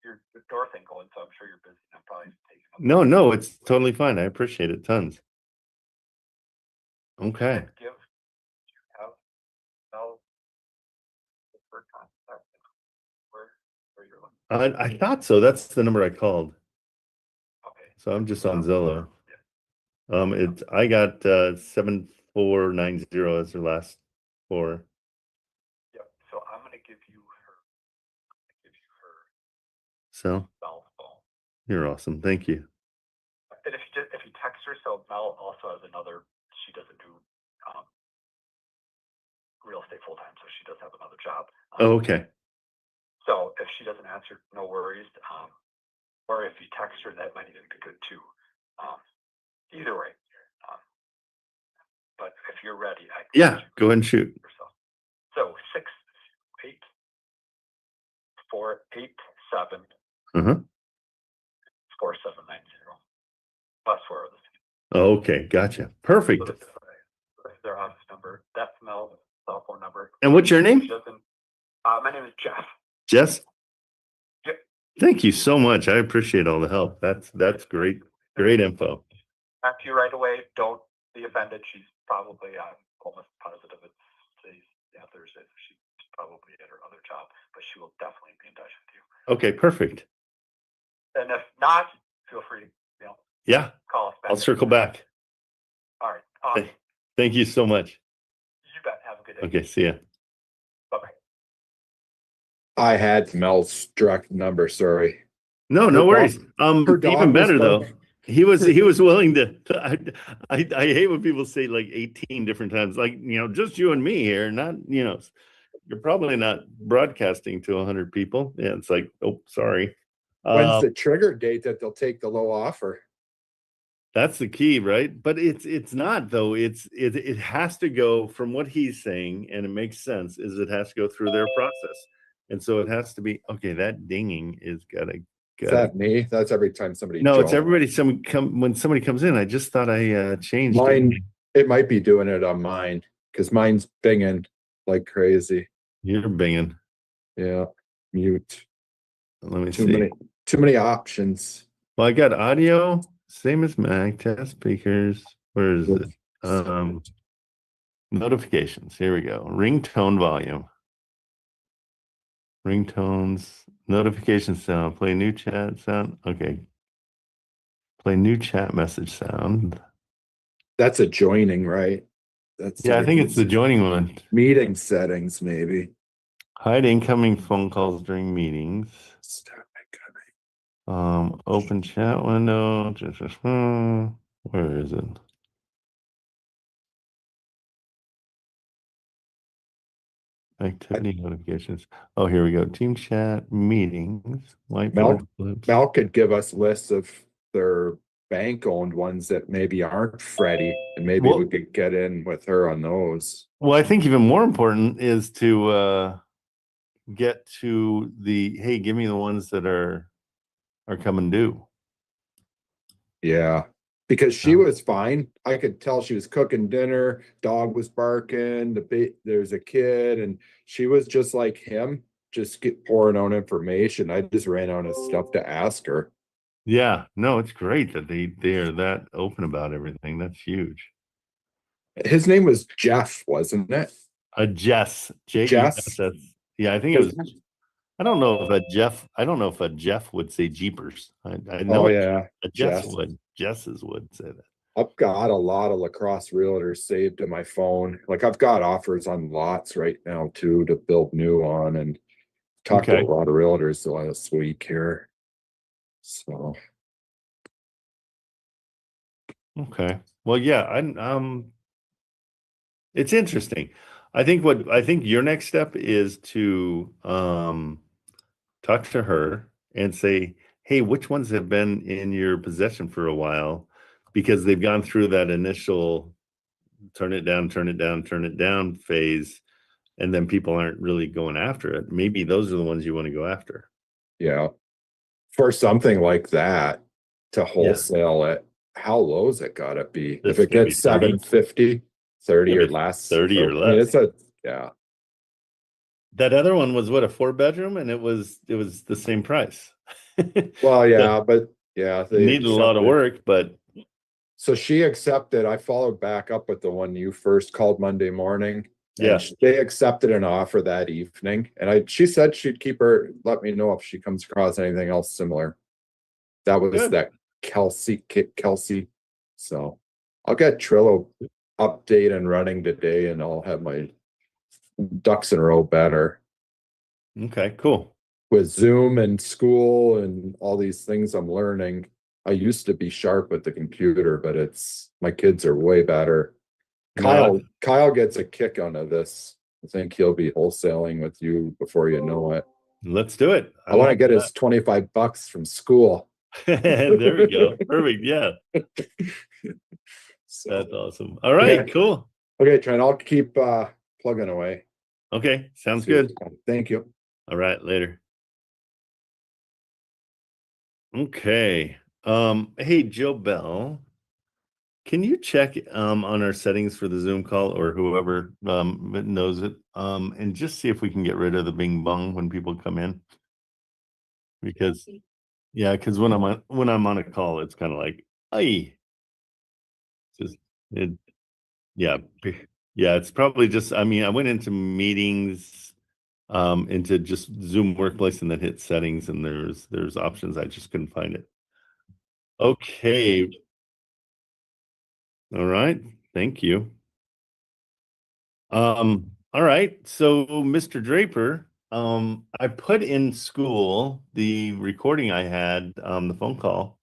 [SPEAKER 5] your door thing going, so I'm sure you're busy. I'm probably taking up.
[SPEAKER 1] No, it's totally fine. I appreciate it tons. Okay.
[SPEAKER 5] And give you have no for contact where you're looking.
[SPEAKER 1] I thought so. That's the number I called.
[SPEAKER 5] Okay.
[SPEAKER 1] So I'm just on Zillow. I got 7490 as the last four.
[SPEAKER 5] Yep. So I'm gonna give you her.
[SPEAKER 1] So
[SPEAKER 5] Cell phone.
[SPEAKER 1] you're awesome. Thank you.
[SPEAKER 5] And if you text her, so Mel also has another. She doesn't do real estate full time, so she does have another job.
[SPEAKER 1] Oh, okay.
[SPEAKER 5] So if she doesn't answer, no worries. Or if you text her, that might even be good too. Either way. But if you're ready, I can
[SPEAKER 1] Yeah, go ahead and shoot.
[SPEAKER 5] yourself. So 68487
[SPEAKER 1] Uh-huh.
[SPEAKER 5] 4790. Plus 4 of the same.
[SPEAKER 1] Oh, okay, gotcha. Perfect.
[SPEAKER 5] So this is their office number. That's Mel's cell phone number.
[SPEAKER 1] And what's your name?
[SPEAKER 5] She doesn't. My name is Jeff.
[SPEAKER 1] Jess?
[SPEAKER 5] Yep.
[SPEAKER 1] Thank you so much. I appreciate all the help. That's great. Great info.
[SPEAKER 5] Back to you right away. Don't be offended. She's probably, I'm almost positive it's Thursday. So she's probably at her other job, but she will definitely be in touch with you.
[SPEAKER 1] Okay, perfect.
[SPEAKER 5] And if not, feel free to
[SPEAKER 1] Yeah,
[SPEAKER 5] call us back.
[SPEAKER 1] I'll circle back.
[SPEAKER 5] All right. Awesome.
[SPEAKER 1] Thank you so much.
[SPEAKER 5] You bet. Have a good day.
[SPEAKER 1] Okay, see ya.
[SPEAKER 5] Bye-bye.
[SPEAKER 2] I had Mel's direct number, sorry.
[SPEAKER 1] No
[SPEAKER 2] Her
[SPEAKER 1] worries.
[SPEAKER 2] her dog
[SPEAKER 1] Even
[SPEAKER 2] was
[SPEAKER 1] better though.
[SPEAKER 2] barking.
[SPEAKER 1] He was willing to. I hate when people say like 18 different times, like just you and me here, not you're probably not broadcasting to 100 people. Yeah, it's like, oh, sorry.
[SPEAKER 2] When's the trigger date that they'll take the low offer?
[SPEAKER 1] That's the key, right? But it's not though. It has to go from what he's saying, and it makes sense. Is it has to go through their process, and so it has to be okay. That dinging is gotta.
[SPEAKER 2] Is that me? That's every time somebody.
[SPEAKER 1] No, it's
[SPEAKER 2] joins.
[SPEAKER 1] everybody. When somebody comes in, I just thought I changed
[SPEAKER 2] Mine. It might be doing it on mine because mine's binging like crazy.
[SPEAKER 1] You're binging.
[SPEAKER 2] Yeah, mute.
[SPEAKER 1] Let me
[SPEAKER 2] Too
[SPEAKER 1] see.
[SPEAKER 2] many options.
[SPEAKER 1] Well, I got audio, same as Mac, test speakers. Where is it? Notifications. Here we go. Ringtone volume. Ringtones, notification sound, play new chat sound. Okay. Play new chat message sound.
[SPEAKER 2] That's a joining, right? That's
[SPEAKER 1] Yeah, I think it's the joining one.
[SPEAKER 2] meeting settings, maybe.
[SPEAKER 1] Hide incoming phone calls during meetings. Open chat window. Where is it? Activity notifications. Oh, here we go. Team chat meetings. Whiteboard clips.
[SPEAKER 2] Mel could give us lists of their bank-owned ones that maybe aren't Freddie, and maybe we could get in with her on those.
[SPEAKER 1] Well, I think even more important is to get to the hey, give me the ones that are coming due.
[SPEAKER 2] Yeah, because she was fine. I could tell she was cooking dinner. Dog was barking. There's a kid, and she was just like him, just pouring out information. I just ran out of stuff to ask her.
[SPEAKER 1] Yeah, no, it's great that they are that open about everything. That's huge.
[SPEAKER 2] His name was Jeff, wasn't it?
[SPEAKER 1] Jess.
[SPEAKER 2] Jess.
[SPEAKER 1] Yeah, I think it was. I don't know if a Jeff would say Jeepers. I know.
[SPEAKER 2] Oh yeah,
[SPEAKER 1] a Jess would. Jesses would say that.
[SPEAKER 2] I've got a lot of lacrosse realtors saved to my phone. Like I've got offers on lots right now too to build new on, and talked to a lot of realtors the last week here. So.
[SPEAKER 1] Okay. Well, yeah, it's interesting. I think your next step is to talk to her and say, hey, which ones have been in your possession for a while? Because they've gone through that initial turn it down phase, and then people aren't really going after it. Maybe those are the ones you want to go after.
[SPEAKER 2] Yeah. For something like that to wholesale it, how low is it gotta be? If it gets 750, 30
[SPEAKER 1] Yeah,
[SPEAKER 2] or
[SPEAKER 1] but
[SPEAKER 2] less.
[SPEAKER 1] 30 or
[SPEAKER 2] So, I mean,
[SPEAKER 1] less.
[SPEAKER 2] yeah.
[SPEAKER 1] That other one was what, a 4-bedroom, and it was the same price.
[SPEAKER 2] Well, yeah, but yeah,
[SPEAKER 1] It needed a lot of work, but
[SPEAKER 2] So she accepted. I followed back up with the one you first called Monday morning.
[SPEAKER 1] yeah,
[SPEAKER 2] They accepted an offer that evening. And she said she'd let me know if she comes across anything else similar. That was
[SPEAKER 1] good.
[SPEAKER 2] that Kelsey. So I'll get Trillo update and running today, and I'll have my ducks in a row better.
[SPEAKER 1] Okay, cool.
[SPEAKER 2] With Zoom and school and all these things I'm learning, I used to be sharp with the computer, but my kids are way better. Kyle gets a kick out of this. I think he'll be wholesaling with you before you know it.
[SPEAKER 1] Let's do it.
[SPEAKER 2] I want to get his $25 from school.
[SPEAKER 1] There we go. Perfect. Yeah.
[SPEAKER 2] So,
[SPEAKER 1] That's awesome. All right,
[SPEAKER 2] okay.
[SPEAKER 1] cool.
[SPEAKER 2] Okay, Trent, I'll keep plugging away.
[SPEAKER 1] Okay, sounds good.
[SPEAKER 2] Thank you.
[SPEAKER 1] All right, later. Okay. Hey, Joe Bell, can you check on our settings for the Zoom call, or whoever knows it, and just see if we can get rid of the bing bong when people come in? Because when I'm on a call, it's kind of like, aye. Just it, yeah, it's probably just, I mean, I went into meetings, into just Zoom Workplace, and then hit settings, and there's options. I just couldn't find it. Okay. All right. Thank you. All right. So, Mr. Draper, I put in school the recording I had, the phone call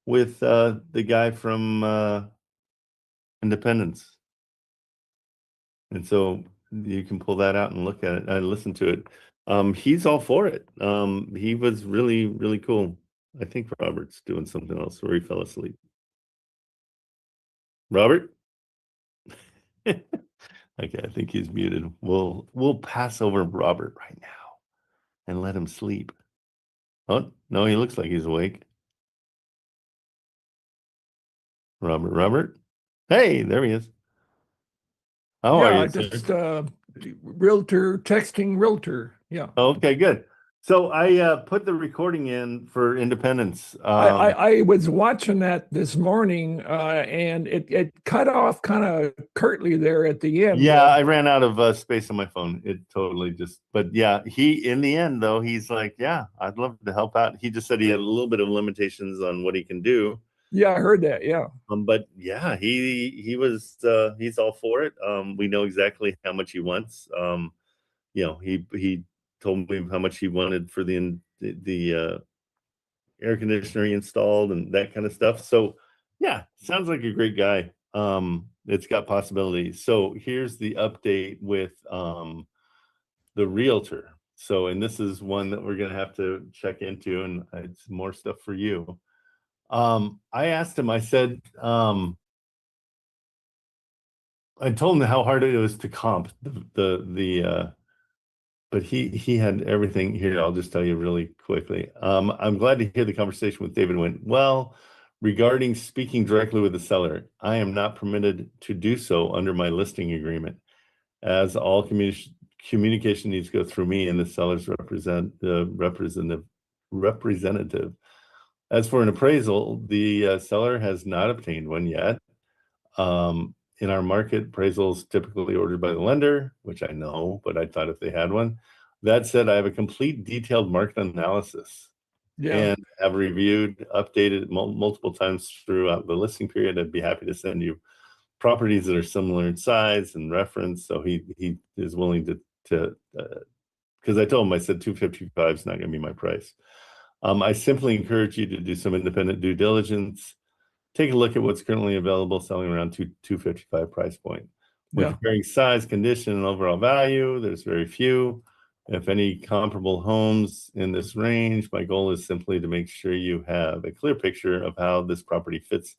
[SPEAKER 1] with the guy from Independence. And so you can pull that out and look at it and listen to it. He's all for it. He was really, really cool. I think Robert's doing something else where he fell asleep. Robert? Okay, I think he's muted. We'll pass over Robert right now and let him sleep. Oh, no, he looks like he's awake. Robert? Hey, there he is. How are you, sir?
[SPEAKER 7] Just realtor texting realtor. Yeah.
[SPEAKER 1] Okay, good. So I put the recording in for Independence.
[SPEAKER 7] I was watching that this morning, and it cut off kind of curtly there at the end.
[SPEAKER 1] Yeah, I ran out of space on my phone. It totally just, but yeah, in the end though, he's like, yeah, I'd love to help out. He just said he had a little bit of limitations on what he can do.
[SPEAKER 7] Yeah, I heard that. Yeah.
[SPEAKER 1] But yeah, he was he's all for it. We know exactly how much he wants. He told me how much he wanted for the air conditioner installed and that kind of stuff. So yeah, sounds like a great guy. It's got possibilities. So here's the update with the realtor. So, and this is one that we're gonna have to check into, and it's more stuff for you. I asked him, I said, I told him how hard it was to comp but he had everything here. I'll just tell you really quickly. I'm glad to hear the conversation with David went well. Regarding speaking directly with the seller, I am not permitted to do so under my listing agreement, as all communication needs to go through me and the seller's representative. As for an appraisal, the seller has not obtained one yet. In our market, appraisals typically ordered by the lender, which I know, but I thought if they had one. That said, I have a complete detailed market analysis and have reviewed, updated multiple times throughout the listing period. I'd be happy to send you properties that are similar in size and reference. So he is willing to because I told him, I said 255 is not going to be my price. I simply encourage you to do some independent due diligence. Take a look at what's currently available, selling around 255 price point. When comparing size, condition, and overall value, there's very few. If any comparable homes in this range, my goal is simply to make sure you have a clear picture of how this property fits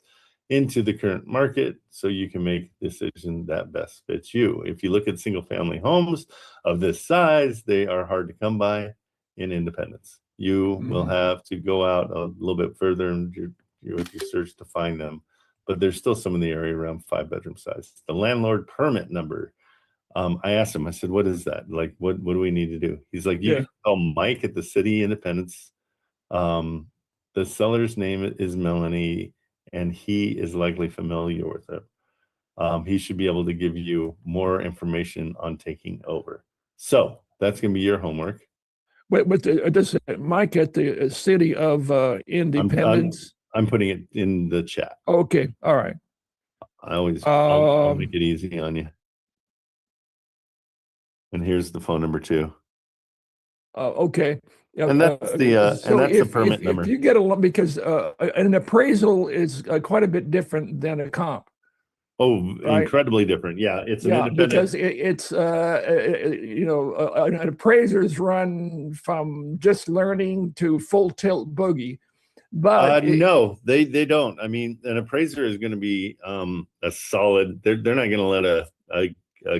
[SPEAKER 1] into the current market so you can make a decision that best fits you. If you look at single family homes of this size, they are hard to come by in Independence. You will have to go out a little bit further and with your search to find them. but there's still some in the area around 5-bedroom size. The landlord permit number. I asked him, I said, what is that? Like, what do we need to do? He's like, you
[SPEAKER 7] Yeah.
[SPEAKER 1] can call Mike at the City Independence. The seller's name is Melanie, and he is likely familiar with it. He should be able to give you more information on taking over. So that's going to be your homework.
[SPEAKER 7] But does Mike at the City of Independence?
[SPEAKER 1] I'm putting it in the chat.
[SPEAKER 7] Okay, all right.
[SPEAKER 1] I'll make it easy on you. And here's the phone number too.
[SPEAKER 7] Okay. Yeah,
[SPEAKER 1] And that's the permit number.
[SPEAKER 7] If you get because an appraisal is quite a bit different than a comp.
[SPEAKER 1] Oh,
[SPEAKER 7] right?
[SPEAKER 1] Incredibly different. Yeah, it's an independent.
[SPEAKER 7] Because it's an appraiser's run from just learning to full tilt boogie. But
[SPEAKER 1] no, they don't. I mean, an appraiser is going to be a solid. They're not going to let a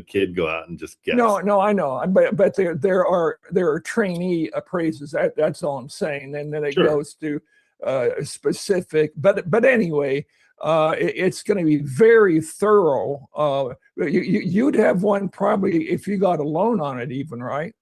[SPEAKER 1] kid go out and just guess.
[SPEAKER 7] No, I know, but there are trainee appraisers. That's all I'm saying, and then it goes to specific. But anyway, it's going to be very thorough. You'd have one probably if you got a loan on it, even, right?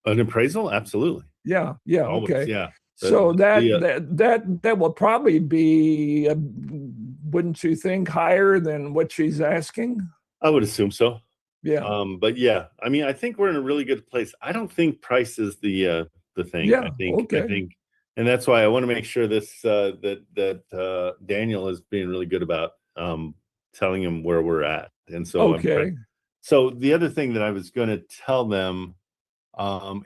[SPEAKER 1] An appraisal, absolutely.
[SPEAKER 7] Yeah,
[SPEAKER 1] Always,
[SPEAKER 7] okay,
[SPEAKER 1] yeah.
[SPEAKER 7] So that will probably be, wouldn't you think, higher than what she's asking?
[SPEAKER 1] I would assume so.
[SPEAKER 7] Yeah.
[SPEAKER 1] But yeah, I mean, I think we're in a really good place. I don't think price is the thing.
[SPEAKER 7] Yeah.
[SPEAKER 1] I think, and that's why I want to make sure this that Daniel is being really good about telling him where we're at. And so so the other thing that I was going to tell them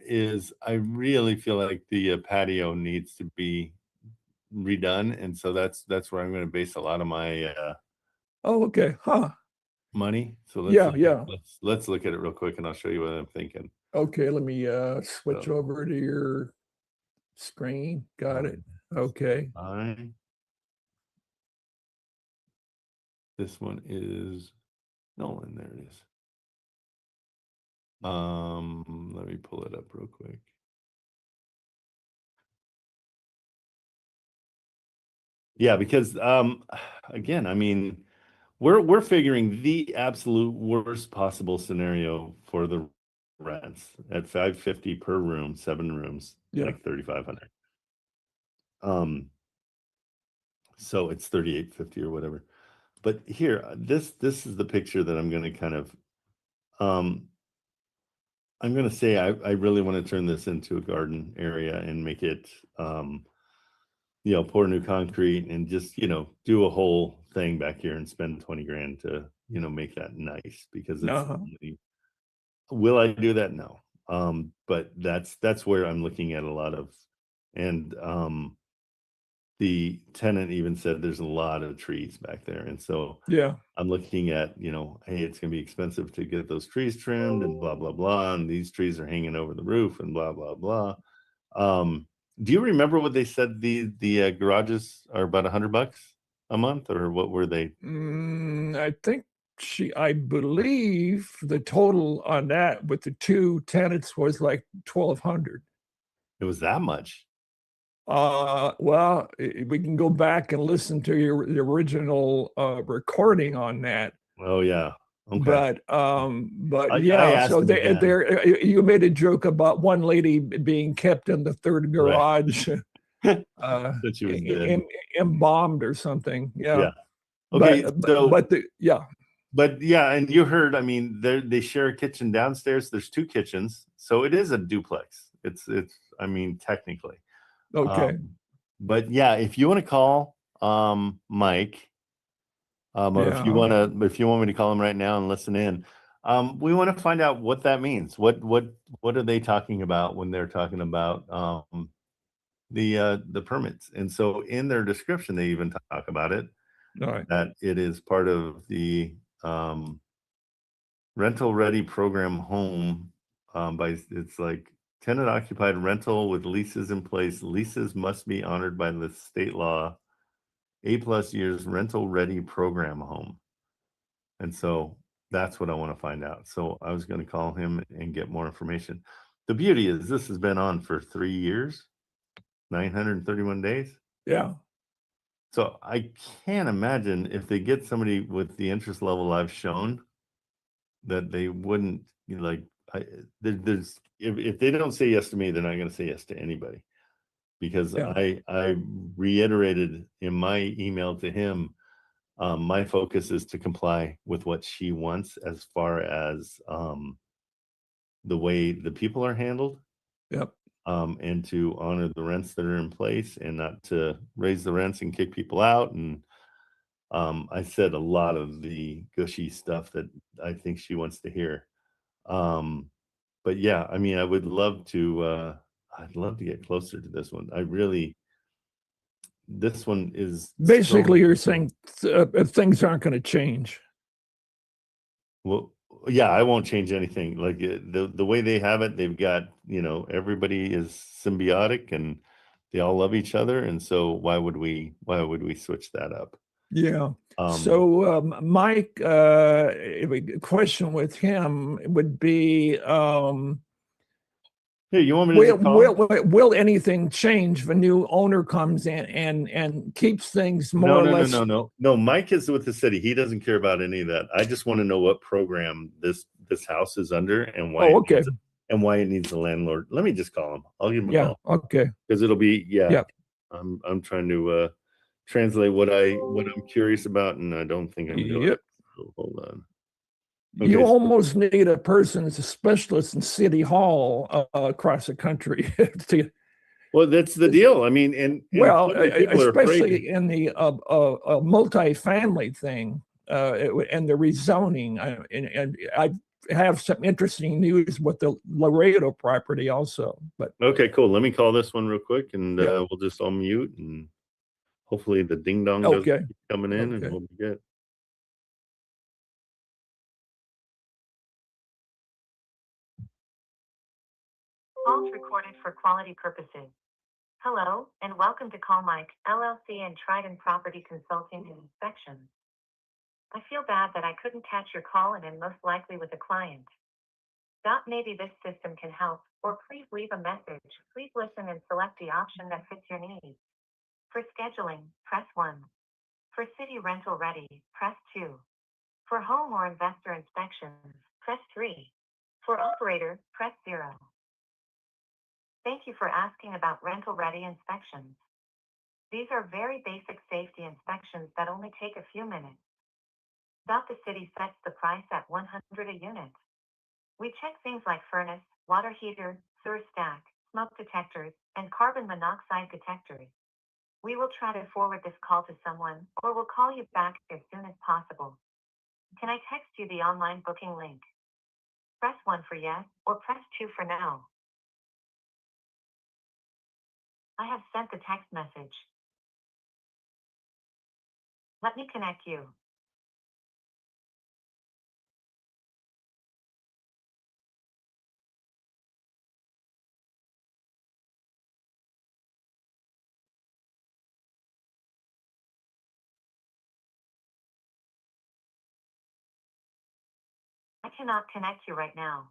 [SPEAKER 1] is I really feel like the patio needs to be redone, and so that's where I'm going to base a lot of my money. So let's look at it real quick, and I'll show you what I'm thinking.
[SPEAKER 7] Okay, let me switch over to your screen. Got it. Okay.
[SPEAKER 1] This one is Nolan. There it is. Let me pull it up real quick. Yeah, because again, I mean, we're figuring the absolute worst possible scenario for the rents at $550 per room, 7 rooms, like $3,500. So it's $3,850 or whatever. But here, this is the picture that I'm going to kind of I'm going to say I really want to turn this into a garden area and make it, pour new concrete and just, do a whole thing back here and spend 20 grand to, make that nice because it's, will I do that? No. But that's where I'm looking at a lot of, and the tenant even said there's a lot of trees back there. And so I'm looking at, hey, it's going to be expensive to get those trees trimmed and blah, blah, blah. And these trees are hanging over the roof and blah, blah, blah. Do you remember what they said the garages are about $100 a month, or what were they?
[SPEAKER 7] I think I believe the total on that with the 2 tenants was like $1,200.
[SPEAKER 1] It was that much?
[SPEAKER 7] Well, we can go back and listen to the original recording on that.
[SPEAKER 1] Oh yeah. Okay.
[SPEAKER 7] But so you made a joke about one lady being kept in the 3rd garage,
[SPEAKER 1] that she was
[SPEAKER 7] embalmed or something. Yeah.
[SPEAKER 1] Okay.
[SPEAKER 7] But
[SPEAKER 1] and you heard, I mean, they share a kitchen downstairs. There's 2 kitchens, so it is a duplex. It's I mean, technically.
[SPEAKER 7] Okay.
[SPEAKER 1] But yeah, if you want to call Mike, or if you want me to call him right now and listen in, we want to find out what that means. What are they talking about when they're talking about the permits? And so in their description, they even talk about it.
[SPEAKER 7] All right.
[SPEAKER 1] That it is part of the rental ready program home it's like tenant occupied rental with leases in place. Leases must be honored by the state law. 8+ years rental ready program home. And so that's what I want to find out. So I was going to call him and get more information. The beauty is this has been on for 3 years, 931 days.
[SPEAKER 7] Yeah.
[SPEAKER 1] So I can't imagine if they get somebody with the interest level I've shown that they wouldn't, you know, like, there's if they don't say yes to me, they're not going to say yes to anybody, because
[SPEAKER 7] Yeah.
[SPEAKER 1] I reiterated in my email to him, my focus is to comply with what she wants as far as the way the people are handled.
[SPEAKER 7] Yep.
[SPEAKER 1] And to honor the rents that are in place and not to raise the rents and kick people out. And I said a lot of the gushy stuff that I think she wants to hear. But yeah, I mean, I would love to, I'd love to get closer to this one. This one is
[SPEAKER 7] Basically,
[SPEAKER 1] so,
[SPEAKER 7] you're saying if things aren't going to change.
[SPEAKER 1] well, yeah, I won't change anything. Like the way they have it, they've got, you know, everybody is symbiotic and they all love each other. And so why would we switch that up?
[SPEAKER 7] Yeah.
[SPEAKER 1] Um,
[SPEAKER 7] So, Mike, a question with him would be,
[SPEAKER 1] Here, you want me to
[SPEAKER 7] will anything change if a new owner comes in and keeps things more or less?
[SPEAKER 1] No. Mike is with the city. He doesn't care about any of that. I just want to know what program this house is under and why.
[SPEAKER 7] Oh, okay.
[SPEAKER 1] And why it needs a landlord. Let me just call him. I'll give him a
[SPEAKER 7] Yeah.
[SPEAKER 1] call
[SPEAKER 7] Okay.
[SPEAKER 1] because it'll be
[SPEAKER 7] Yeah.
[SPEAKER 1] I'm trying to translate what I'm curious about, and I don't think I'm doing
[SPEAKER 7] Yep.
[SPEAKER 1] it. So hold on.
[SPEAKER 7] You
[SPEAKER 1] Okay, so-
[SPEAKER 7] almost need a person as a specialist in City Hall across the country.
[SPEAKER 1] Well, that's the deal. I mean, and
[SPEAKER 7] Well,
[SPEAKER 1] so many people are afraid.
[SPEAKER 7] especially in the multifamily thing and the rezoning. And I have some interesting news with the Laredo property also. But
[SPEAKER 1] Okay, cool. Let me call this one real quick, and
[SPEAKER 7] Yeah.
[SPEAKER 1] we'll just all mute, and hopefully the ding dong
[SPEAKER 7] Okay.
[SPEAKER 1] doesn't keep coming in, and
[SPEAKER 7] Okay.
[SPEAKER 1] we'll be good.
[SPEAKER 4] Calls recorded for quality purposes. Hello, and welcome to Call Mike, LLC and Trident Property Consulting and Inspection. I feel bad that I couldn't catch your call and am most likely with a client. Maybe this system can help, or please leave a message. Please listen and select the option that fits your needs. For scheduling, press 1. For city rental ready, press 2. For home or investor inspections, press 3. For operator, press 0. Thank you for asking about rental ready inspections. These are very basic safety inspections that only take a few minutes. The city sets the price at $100 a unit. We check things like furnace, water heater, sewer stack, smoke detectors, and carbon monoxide detectors. We will try to forward this call to someone, or we'll call you back as soon as possible. Can I text you the online booking link? Press 1 for yes, or press 2 for no. I have sent the text message. Let me connect you. I cannot connect you right now.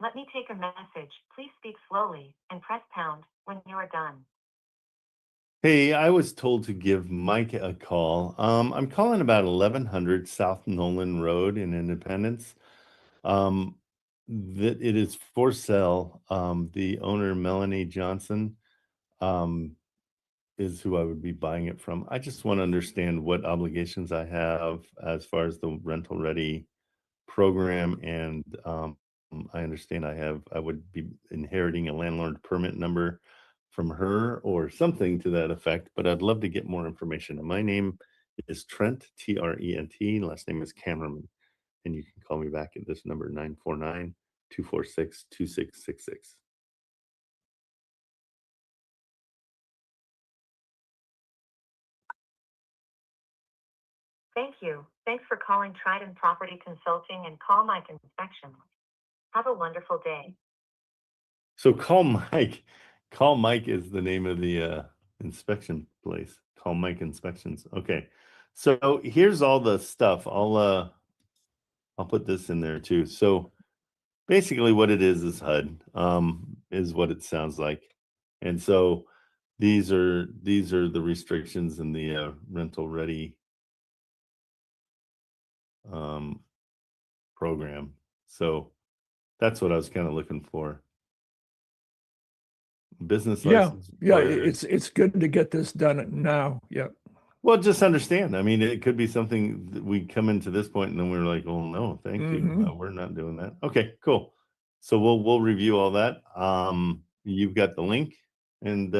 [SPEAKER 4] Let me take a message. Please speak slowly and press pound when you are done.
[SPEAKER 1] Hey, I was told to give Mike a call. I'm calling about 1100 South Nolan Road in Independence. That it is for sale. The owner, Melanie Johnson, is who I would be buying it from. I just want to understand what obligations I have as far as the rental ready program, and I understand I would be inheriting a landlord permit number from her or something to that effect, but I'd love to get more information. And my name is Trent, Trent, last name is Kamerman, and you can call me back at this number, 949-246-2666.
[SPEAKER 4] Thank you. Thanks for calling Trident Property Consulting and Call Mike Inspections. Have a wonderful day.
[SPEAKER 1] So call Mike. Call Mike is the name of the inspection place. Call Mike Inspections. Okay. So here's all the stuff. I'll put this in there too. So basically what it is HUD, is what it sounds like. And so These are the restrictions in the rental ready program. So that's what I was kind of looking for. Business
[SPEAKER 7] Yeah,
[SPEAKER 1] license.
[SPEAKER 7] yeah,
[SPEAKER 1] required.
[SPEAKER 7] it's good to get this done now. Yeah.
[SPEAKER 1] Well, just understand. I mean, it could be something that we come into this point and then we're like, oh no, thank you.
[SPEAKER 7] Mhm.
[SPEAKER 1] We're not doing that. Okay, cool. So we'll review all that. You've got the link, and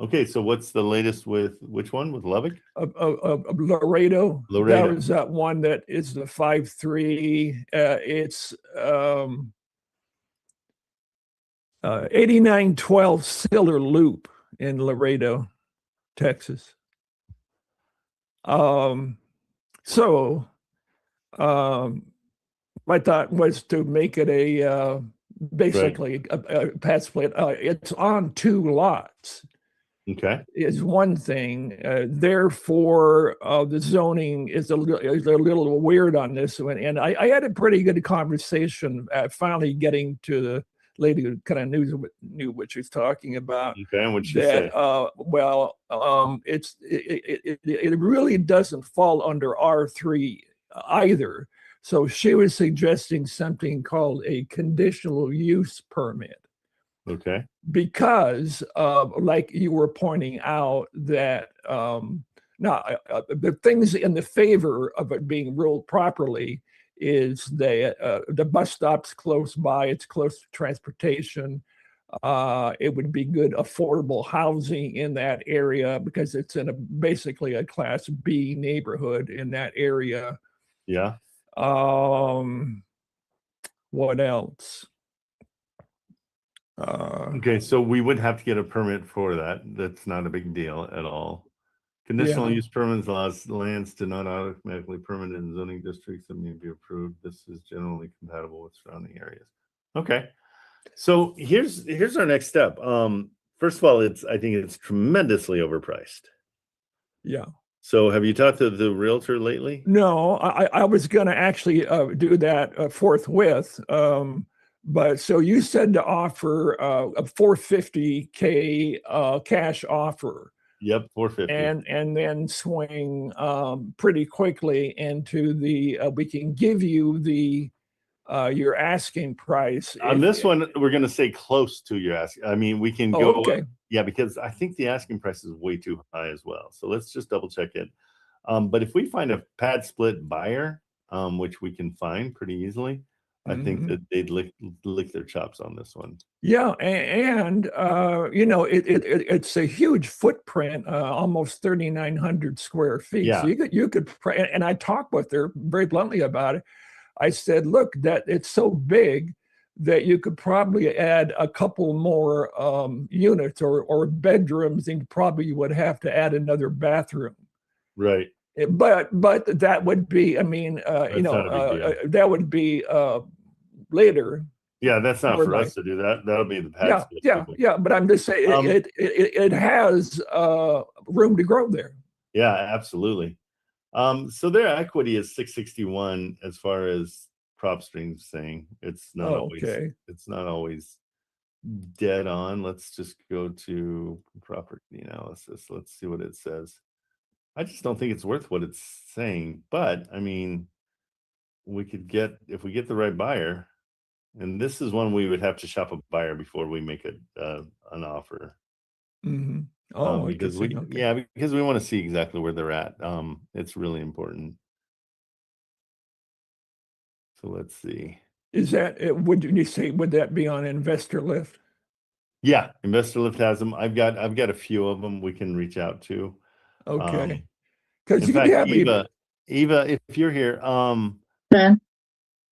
[SPEAKER 1] okay. So what's the latest with which one with Lubbock?
[SPEAKER 7] Laredo. That
[SPEAKER 1] Laredo.
[SPEAKER 7] was that one that is the 5.3. It's 8912 Siller Loop in Laredo, Texas. So my thought was to make it a basically a pad split. It's on 2 lots.
[SPEAKER 1] Okay.
[SPEAKER 7] Is one thing. Therefore, the zoning is a little weird on this one. And I had a pretty good conversation finally getting to the lady who kind of knew what she was talking about.
[SPEAKER 1] Okay. And what'd she
[SPEAKER 7] That
[SPEAKER 1] say?
[SPEAKER 7] it really doesn't fall under R3 either. So she was suggesting something called a conditional use permit.
[SPEAKER 1] Okay.
[SPEAKER 7] Because like you were pointing out that the things in the favor of it being ruled properly is that the bus stop's close by, it's close to transportation. It would be good affordable housing in that area because it's in basically a Class B neighborhood in that area.
[SPEAKER 1] Yeah.
[SPEAKER 7] What else?
[SPEAKER 1] Okay, so we would have to get a permit for that. That's not a big deal at all. Conditional use permits allows lands to not automatically permitted in zoning districts that may be approved. This is generally compatible with surrounding areas. Okay, so here's our next step. First of all, I think it's tremendously overpriced.
[SPEAKER 7] Yeah.
[SPEAKER 1] So have you talked to the realtor lately?
[SPEAKER 7] No, I was going to actually do that forthwith. But so you said to offer a $450K cash offer.
[SPEAKER 1] Yep, 450.
[SPEAKER 7] And then swing pretty quickly into the we can give you the your asking price.
[SPEAKER 1] On this one, we're going to say close to your asking. I mean, we can go.
[SPEAKER 7] Okay.
[SPEAKER 1] Yeah, because I think the asking price is way too high as well. So let's just double check it. But if we find a pad split buyer, which we can find pretty easily, I think that they'd lick their chops on this one.
[SPEAKER 7] Yeah, and it's a huge footprint, almost 3,900 square feet.
[SPEAKER 1] Yeah.
[SPEAKER 7] So you could, and I talked with her very bluntly about it. I said, look, that it's so big that you could probably add a couple more units or bedrooms, and probably you would have to add another bathroom.
[SPEAKER 1] Right.
[SPEAKER 7] But that would be, I mean, that would be later.
[SPEAKER 1] Yeah, that's not for us to do that. That'll be the pad split people.
[SPEAKER 7] Yeah. But I'm just saying it has room to grow there.
[SPEAKER 1] Yeah, absolutely. So their equity is 661 as far as PropStream's saying. It's not always dead on. Let's just go to property analysis. Let's see what it says. I just don't think it's worth what it's saying, but I mean, we could get, if we get the right buyer, and this is one we would have to shop a buyer before we make an offer.
[SPEAKER 7] Mm-hmm.
[SPEAKER 1] Because we want to see exactly where they're at. It's really important. So let's see.
[SPEAKER 7] Is that would that be on Investor Lift?
[SPEAKER 1] Yeah, Investor Lift has them. I've got a few of them we can reach out to.
[SPEAKER 7] Okay. Because
[SPEAKER 1] in fact, Eva, if you're here,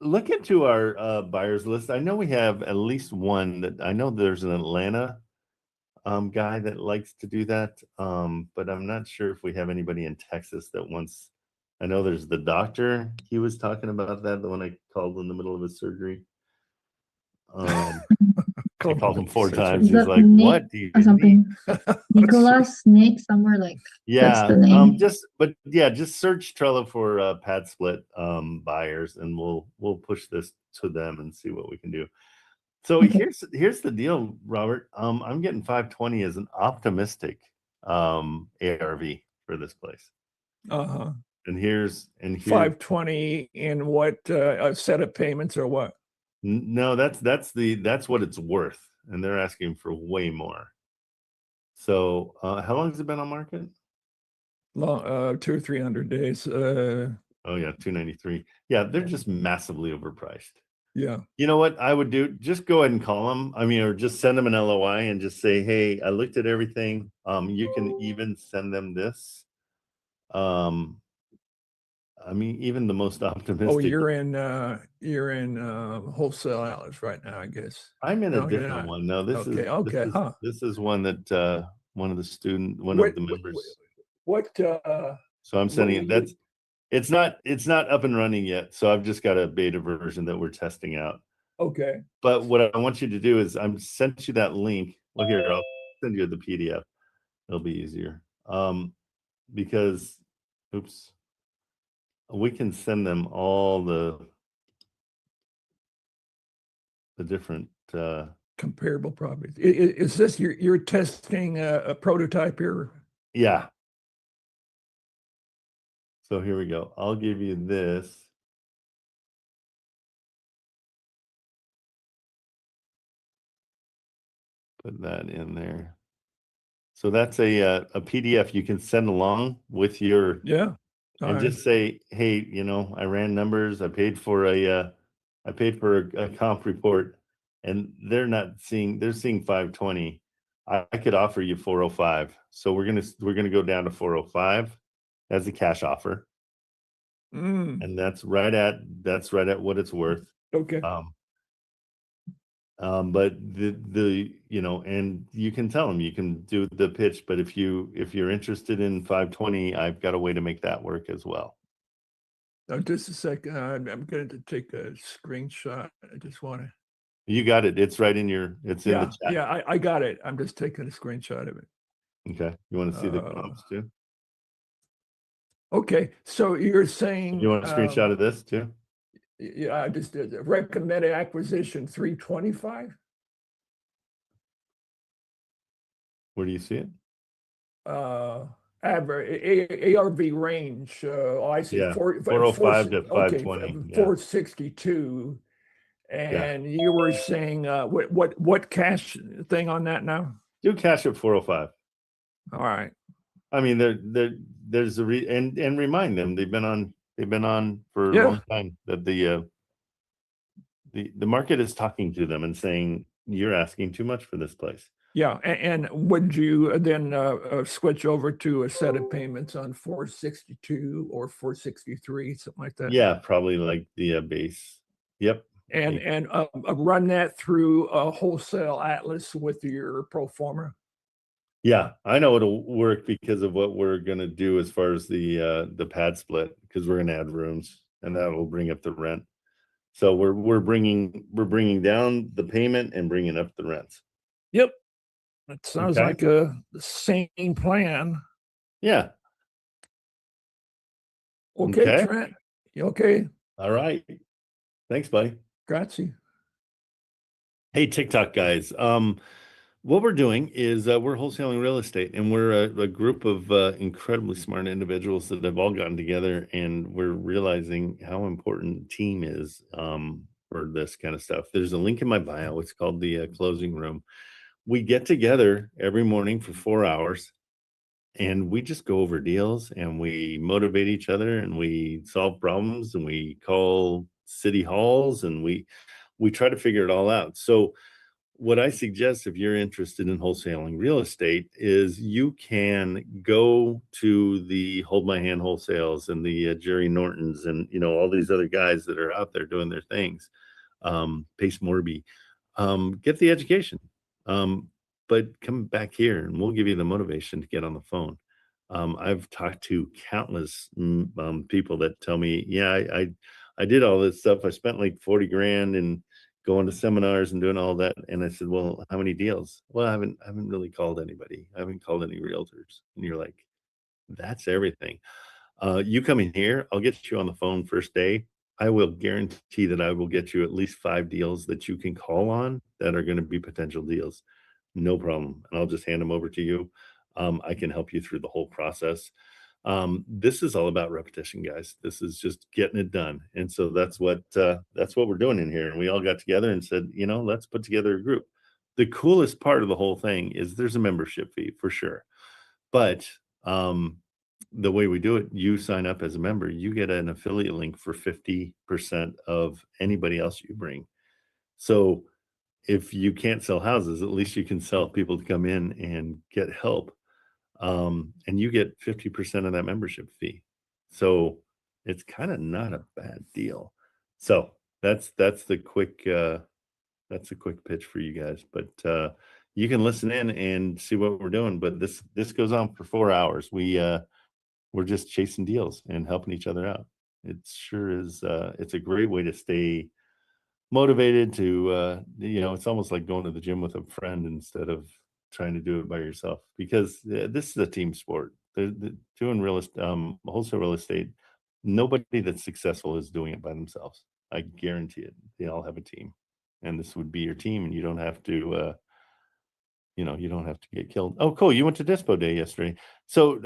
[SPEAKER 1] look into our buyers list. I know we have at least one that I know there's an Atlanta guy that likes to do that. But I'm not sure if we have anybody in Texas that wants. I know there's the doctor. He was talking about that, the one I called in the middle of his surgery. I called him 4 times. He's like,
[SPEAKER 8] Nick,
[SPEAKER 1] what do you
[SPEAKER 8] something? Nicholas, Nick, somewhere like
[SPEAKER 1] yeah.
[SPEAKER 8] That's the name.
[SPEAKER 1] Just search Trello for pad split buyers, and we'll push this to them and see what we can do. So here's the deal, Robert. I'm getting 520 as an optimistic ARV for this place.
[SPEAKER 7] Uh-huh.
[SPEAKER 1] And here's
[SPEAKER 7] 520 in what a set of payments or what?
[SPEAKER 1] no, that's what it's worth, and they're asking for way more. So how long has it been on market?
[SPEAKER 7] Long, 200 or 300 days.
[SPEAKER 1] Oh yeah, 293. Yeah, they're just massively overpriced.
[SPEAKER 7] Yeah.
[SPEAKER 1] You know what I would do? Just go ahead and call them. I mean, or just send them an LOI and just say, hey, I looked at everything. You can even send them this. I mean, even the most optimistic.
[SPEAKER 7] Oh, you're in Wholesale Atlas right now, I guess.
[SPEAKER 1] I'm in
[SPEAKER 7] No,
[SPEAKER 1] a
[SPEAKER 7] you're
[SPEAKER 1] different
[SPEAKER 7] not.
[SPEAKER 1] one. No, this
[SPEAKER 7] Okay,
[SPEAKER 1] is
[SPEAKER 7] okay, huh.
[SPEAKER 1] this is one that one of the
[SPEAKER 7] What-
[SPEAKER 1] members.
[SPEAKER 7] What
[SPEAKER 1] So I'm sending it.
[SPEAKER 7] were you-
[SPEAKER 1] It's not up and running yet. So I've just got a beta version that we're testing out.
[SPEAKER 7] okay.
[SPEAKER 1] But what I want you to do is I'm sent you that link. Well, here, I'll send you the PDF. It'll be easier. Because oops. We can send them all the different
[SPEAKER 7] Comparable properties. Is this you're testing a prototype here?
[SPEAKER 1] yeah. So here we go. I'll give you this. Put that in there. So that's a PDF you can send along with your
[SPEAKER 7] Yeah.
[SPEAKER 1] and just say, hey, you know, I ran numbers. I paid for a comp report, and they're seeing 520. I could offer you 405. So we're gonna go down to 405 as a cash offer, and that's right at what it's worth.
[SPEAKER 7] Okay.
[SPEAKER 1] But the you know, and you can tell them, you can do the pitch, but if you're interested in 520, I've got a way to make that work as well.
[SPEAKER 7] Just a second. I'm going to take a screenshot. I just want to.
[SPEAKER 1] You got it. It's right in it's in the chat.
[SPEAKER 7] Yeah, I got it. I'm just taking a screenshot of it.
[SPEAKER 1] Okay. You want to see the comps too?
[SPEAKER 7] Okay. So you're saying
[SPEAKER 1] You want a screenshot of this too?
[SPEAKER 7] Yeah, I just did recommended acquisition 325.
[SPEAKER 1] Where do you see it?
[SPEAKER 7] Average ARV range. I see.
[SPEAKER 1] Yeah, 405 to 520.
[SPEAKER 7] Okay, 462. And you were saying what cash thing on that now?
[SPEAKER 1] Do cash at 405.
[SPEAKER 7] All right.
[SPEAKER 1] I mean, there's a and remind them they've been on for a long time, that the market is talking to them and saying you're asking too much for this place.
[SPEAKER 7] Yeah, and would you then switch over to a set of payments on 462 or 463, something like that?
[SPEAKER 1] Yeah, probably like the base. Yep.
[SPEAKER 7] And run that through a Wholesale Atlas with your pro forma.
[SPEAKER 1] Yeah, I know it'll work because of what we're gonna do as far as the pad split, because we're gonna add rooms and that will bring up the rent. So we're bringing down the payment and bringing up the rents.
[SPEAKER 7] Yep, that sounds like a sane plan.
[SPEAKER 1] Yeah.
[SPEAKER 7] Okay, Trent. You okay?
[SPEAKER 1] All right. Thanks, buddy.
[SPEAKER 7] Grazie.
[SPEAKER 1] Hey, TikTok guys. What we're doing is we're wholesaling real estate, and we're a group of incredibly smart individuals that have all gotten together, and we're realizing how important team is for this kind of stuff. There's a link in my bio. It's called the Closing Room. We get together every morning for 4 hours, and we just go over deals, and we motivate each other, and we solve problems, and we call city halls, and we try to figure it all out. So what I suggest, if you're interested in wholesaling real estate, is you can go to the Hold My Hand Wholesales and the Jerry Nortons and, you know, all these other guys that are out there doing their things. Pace Morby, get the education, but come back here and we'll give you the motivation to get on the phone. I've talked to countless people that tell me, yeah, I did all this stuff. I spent like 40 grand and going to seminars and doing all that. And I said, well, how many deals? Well, I haven't really called anybody. I haven't called any realtors. And you're like, that's everything. You come in here, I'll get you on the phone first day. I will guarantee that I will get you at least 5 deals that you can call on that are going to be potential deals. No problem. And I'll just hand them over to you. I can help you through the whole process. This is all about repetition, guys. This is just getting it done. And so that's what we're doing in here. And we all got together and said, you know, let's put together a group. The coolest part of the whole thing is there's a membership fee for sure. But the way we do it, you sign up as a member, you get an affiliate link for 50% of anybody else you bring. So if you can't sell houses, at least you can sell people to come in and get help. And you get 50% of that membership fee. So it's kind of not a bad deal. So that's the quick pitch for you guys. But you can listen in and see what we're doing. But this goes on for 4 hours. We're just chasing deals and helping each other out. It sure is. It's a great way to stay motivated to, it's almost like going to the gym with a friend instead of trying to do it by yourself, because this is a team sport. Doing wholesale real estate, nobody that's successful is doing it by themselves. I guarantee it. They all have a team, and this would be your team, and you don't have to, you don't have to get killed. Oh, cool. You went to Dispo Day yesterday. So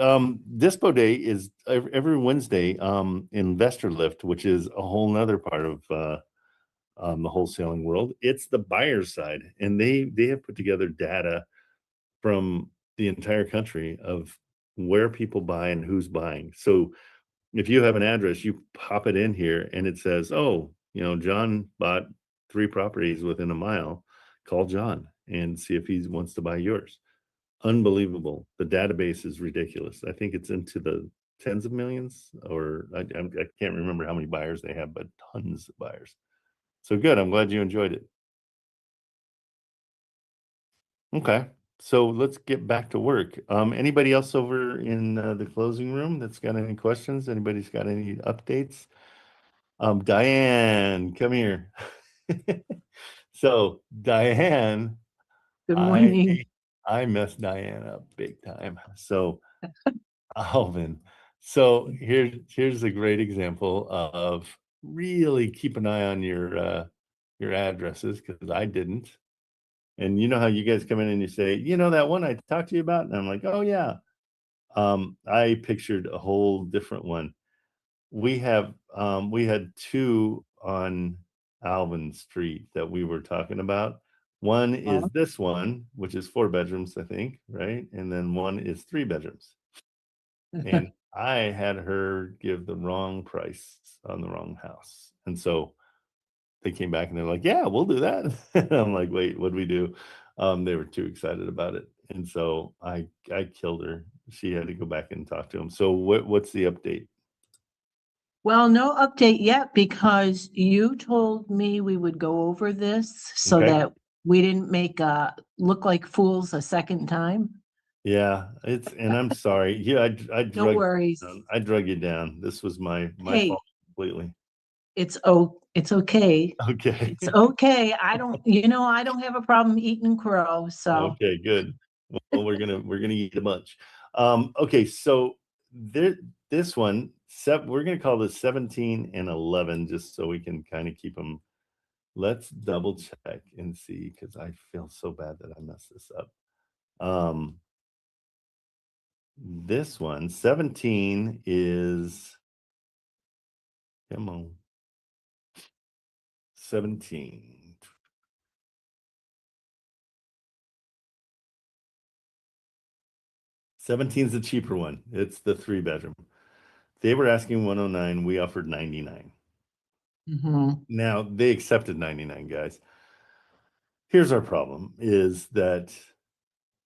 [SPEAKER 1] Dispo Day is every Wednesday, Investor Lift, which is a whole nother part of the wholesaling world. It's the buyer's side, and they have put together data from the entire country of where people buy and who's buying. So if you have an address, you pop it in here and it says, oh, John bought 3 properties within a mile. Call John and see if he wants to buy yours. Unbelievable. The database is ridiculous. I think it's into the tens of millions, or I can't remember how many buyers they have, but tons of buyers. So good. I'm glad you enjoyed it. Okay. So let's get back to work. Anybody else over in the closing room that's got any questions? Anybody's got any updates? Diane, come here. So Diane,
[SPEAKER 9] Good morning.
[SPEAKER 1] I messed Diane up big time. So Alvin, so here's a great example of really keep an eye on your addresses, because I didn't. And you know how you guys come in and you say, that one I talked to you about? And I'm like, oh yeah. I pictured a whole different one. We had 2 on Alvin Street that we were talking about. One is this one, which is 4 bedrooms, I think, right? And then one is 3 bedrooms. And I had her give the wrong price on the wrong house. And so they came back and they're like, yeah, we'll do that. I'm like, wait, what do we do? They were too excited about it. And so I killed her. She had to go back and talk to him. So what's the update?
[SPEAKER 9] Well, no update yet, because you told me we would go over this so
[SPEAKER 1] Okay.
[SPEAKER 9] that we didn't make look like fools a second time.
[SPEAKER 1] Yeah, and I'm sorry. Yeah, I
[SPEAKER 9] No worries.
[SPEAKER 1] I drug you down. This was my
[SPEAKER 9] Hey.
[SPEAKER 1] fault completely.
[SPEAKER 9] It's okay.
[SPEAKER 1] Okay.
[SPEAKER 9] It's okay. I don't have a problem eating crow. So
[SPEAKER 1] Okay, good. Well, we're gonna eat a bunch. Okay, so this one, we're gonna call this 17 and 11, just so we can kind of keep them. Let's double check and see, because I feel so bad that I messed this up. This one, 17 is, come on, 17. Seventeen's the cheaper one. It's the 3 bedroom. They were asking 109. We offered 99. Now they accepted 99, guys. Here's our problem, is that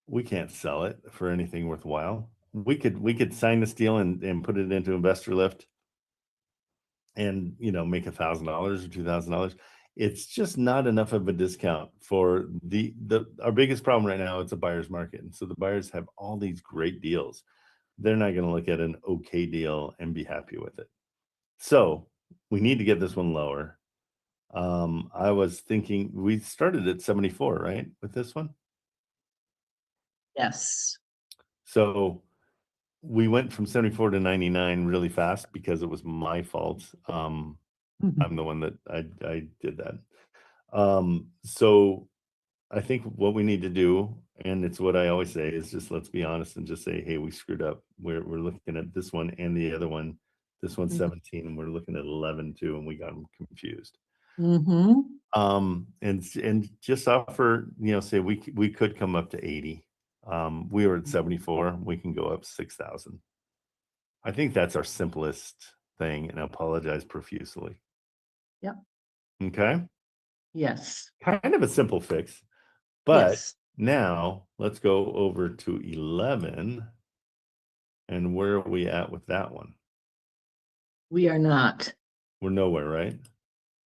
[SPEAKER 1] we can't sell it for anything worthwhile. We could sign this deal and put it into Investor Lift and make $1,000 or $2,000. It's just not enough of a discount for our biggest problem right now. It's a buyer's market, and so the buyers have all these great deals. They're not going to look at an okay deal and be happy with it. So we need to get this one lower. I was thinking we started at 74, right, with this one?
[SPEAKER 9] yes.
[SPEAKER 1] So we went from 74 to 99 really fast because it was my fault. I'm the one that I did that. So I think what we need to do, and it's what I always say, is just let's be honest and just say, hey, we screwed up. We're looking at this one and the other one. This one's 17, and we're looking at 11 too, and we got them confused.
[SPEAKER 9] Mm-hmm.
[SPEAKER 1] And just offer, say we could come up to 80. We were at 74. We can go up 6,000. I think that's our simplest thing, and I apologize profusely.
[SPEAKER 9] Yep.
[SPEAKER 1] Okay.
[SPEAKER 9] Yes.
[SPEAKER 1] Kind of a simple fix, but
[SPEAKER 9] Yes.
[SPEAKER 1] now let's go over to 11. And where are we at with that one?
[SPEAKER 9] We are not.
[SPEAKER 1] We're nowhere, right?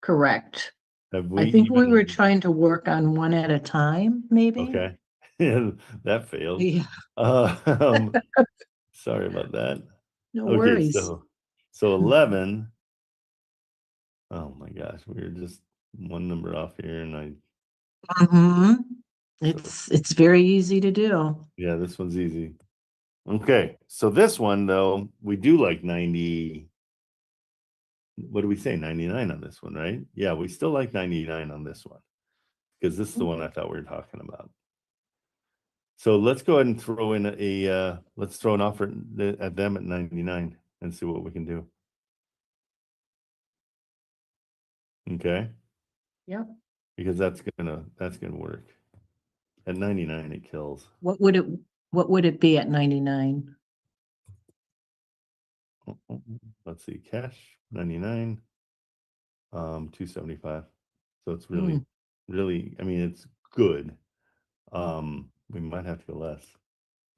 [SPEAKER 9] Correct.
[SPEAKER 1] Have we
[SPEAKER 9] I think we were
[SPEAKER 1] even-
[SPEAKER 9] trying to work on one at a time, maybe.
[SPEAKER 1] Okay. That failed.
[SPEAKER 9] Yeah.
[SPEAKER 1] Sorry about that.
[SPEAKER 9] No
[SPEAKER 1] Okay,
[SPEAKER 9] worries.
[SPEAKER 1] so 11. Oh my gosh, we were just one number off here, and
[SPEAKER 9] Mm-hmm. It's very easy to do.
[SPEAKER 1] yeah, this one's easy. Okay, so this one though, we do like 90. What do we say? 99 on this one, right? Yeah, we still like 99 on this one because this is the one I thought we were talking about. So let's go ahead and throw in let's throw an offer at them at 99 and see what we can do. Okay.
[SPEAKER 9] Yep.
[SPEAKER 1] Because that's gonna work. At 99, it kills.
[SPEAKER 9] What would it be at 99?
[SPEAKER 1] Let's see, cash 99, 275. So it's really, I mean, it's good. We might have to go less.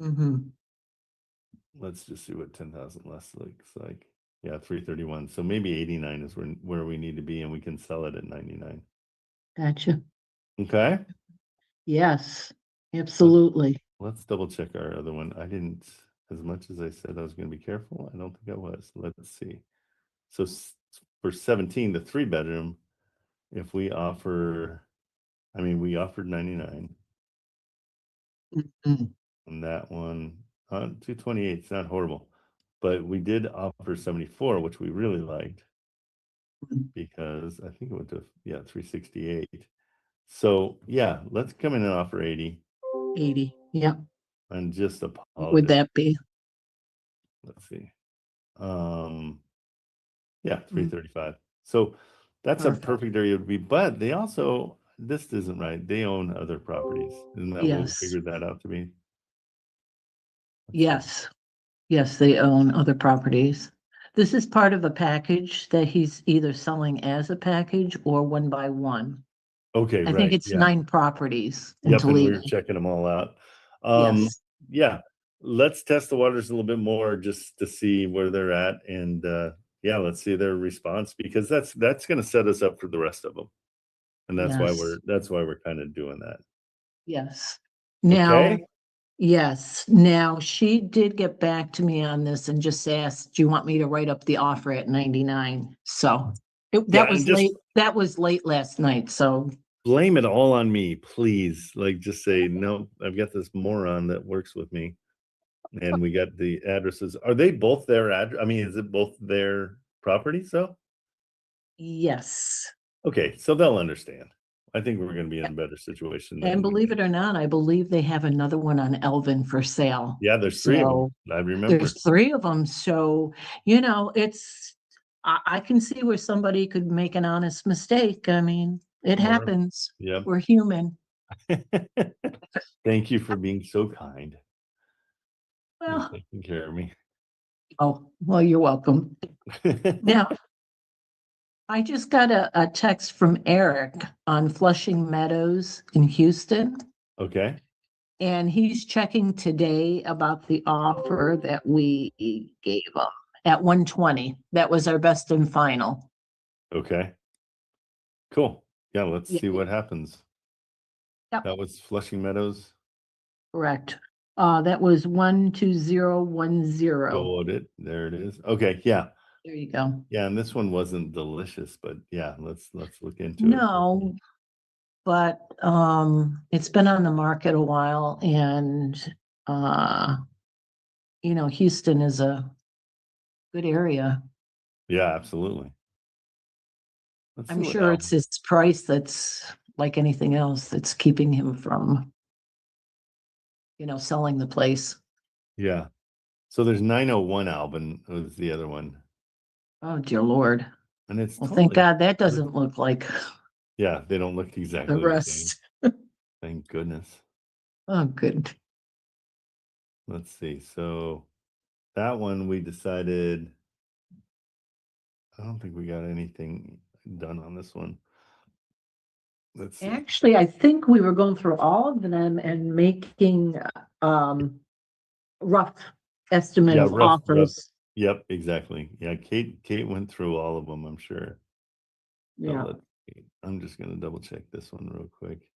[SPEAKER 9] Mm-hmm.
[SPEAKER 1] Let's just see what 10,000 less looks like. Yeah, 331. So maybe 89 is where we need to be, and we can sell it at 99.
[SPEAKER 9] Gotcha.
[SPEAKER 1] Okay.
[SPEAKER 9] Yes, absolutely.
[SPEAKER 1] Let's double check our other one. I didn't, as much as I said I was going to be careful, I don't think I was. Let's see. So for 17, the 3-bedroom, if we offer, we offered 99.
[SPEAKER 9] Mhm.
[SPEAKER 1] And that one, 228, it's not horrible. But we did offer 74, which we really liked, because I think it went to 368. So yeah, let's come in and offer 80.
[SPEAKER 9] 80. Yeah.
[SPEAKER 1] And just
[SPEAKER 9] What
[SPEAKER 1] apologize.
[SPEAKER 9] would that be?
[SPEAKER 1] Let's see. 335. So that's a perfect area to be, but they also, this isn't right. They own other properties. Isn't that what we
[SPEAKER 9] Yes.
[SPEAKER 1] figured that out to be?
[SPEAKER 9] Yes. Yes, they own other properties. This is part of a package that he's either selling as a package or one by one.
[SPEAKER 1] Okay,
[SPEAKER 9] I
[SPEAKER 1] right.
[SPEAKER 9] think it's
[SPEAKER 1] Yeah.
[SPEAKER 9] 9 properties in
[SPEAKER 1] Yep, and we
[SPEAKER 9] Toledo.
[SPEAKER 1] were checking them all out.
[SPEAKER 9] Yes.
[SPEAKER 1] Yeah, let's test the waters a little bit more just to see where they're at, and let's see their response, because that's going to set us up for the rest of them, and that's why we're kind of doing that.
[SPEAKER 9] Yes. Now,
[SPEAKER 1] Okay.
[SPEAKER 9] yes. Now, she did get back to me on this and just asked, do you want me to write up the offer at 99? So that was late. That was late last night. So
[SPEAKER 1] blame it all on me, please. Like, just say, no, I've got this moron that works with me. And we got the addresses. Are they both their address? Is it both their properties though?
[SPEAKER 9] yes.
[SPEAKER 1] Okay, so they'll understand. I think we're going to be in a better situation.
[SPEAKER 9] And believe it or not, I believe they have another one on Elvin for sale.
[SPEAKER 1] Yeah, there's 3 of them. I remember.
[SPEAKER 9] There's 3 of them. So, I can see where somebody could make an honest mistake. It happens.
[SPEAKER 1] Yep.
[SPEAKER 9] We're human.
[SPEAKER 1] Thank you for being so kind.
[SPEAKER 9] Well,
[SPEAKER 1] Taking care of me.
[SPEAKER 9] oh, well, you're welcome. Now, I just got a text from Eric on Flushing Meadows in Houston,
[SPEAKER 1] Okay.
[SPEAKER 9] and he's checking today about the offer that we gave him at 120. That was our best and final.
[SPEAKER 1] Okay. Cool. Yeah, let's
[SPEAKER 9] Yeah.
[SPEAKER 1] see what happens.
[SPEAKER 9] Yep.
[SPEAKER 1] That was Flushing Meadows.
[SPEAKER 9] Correct. That was 12010.
[SPEAKER 1] Got it. There it is. Okay. Yeah.
[SPEAKER 9] There you go.
[SPEAKER 1] Yeah, and this one wasn't delicious, but yeah, let's look into it.
[SPEAKER 9] No, but it's been on the market a while, and Houston is a good area.
[SPEAKER 1] Yeah, absolutely. Let's see
[SPEAKER 9] I'm
[SPEAKER 1] what
[SPEAKER 9] sure
[SPEAKER 1] else.
[SPEAKER 9] it's his price that's like anything else that's keeping him from, selling the place.
[SPEAKER 1] Yeah. So there's 901 Alvin was the other one.
[SPEAKER 9] Oh, dear Lord.
[SPEAKER 1] And it's
[SPEAKER 9] Well, thank
[SPEAKER 1] totally,
[SPEAKER 9] God that doesn't look like
[SPEAKER 1] yeah, they don't look
[SPEAKER 9] the
[SPEAKER 1] exactly the same.
[SPEAKER 9] rest.
[SPEAKER 1] Thank goodness.
[SPEAKER 9] Oh, good.
[SPEAKER 1] Let's see. So that one we decided, I don't think we got anything done on this one. Let's see.
[SPEAKER 9] Actually, I think we were going through all of them and making rough estimate
[SPEAKER 1] Yeah,
[SPEAKER 9] of
[SPEAKER 1] rough.
[SPEAKER 9] offers.
[SPEAKER 1] Yep, exactly. Yeah, Kate went through all of them, I'm sure. So
[SPEAKER 9] Yeah.
[SPEAKER 1] I'm just gonna double check this one real quick.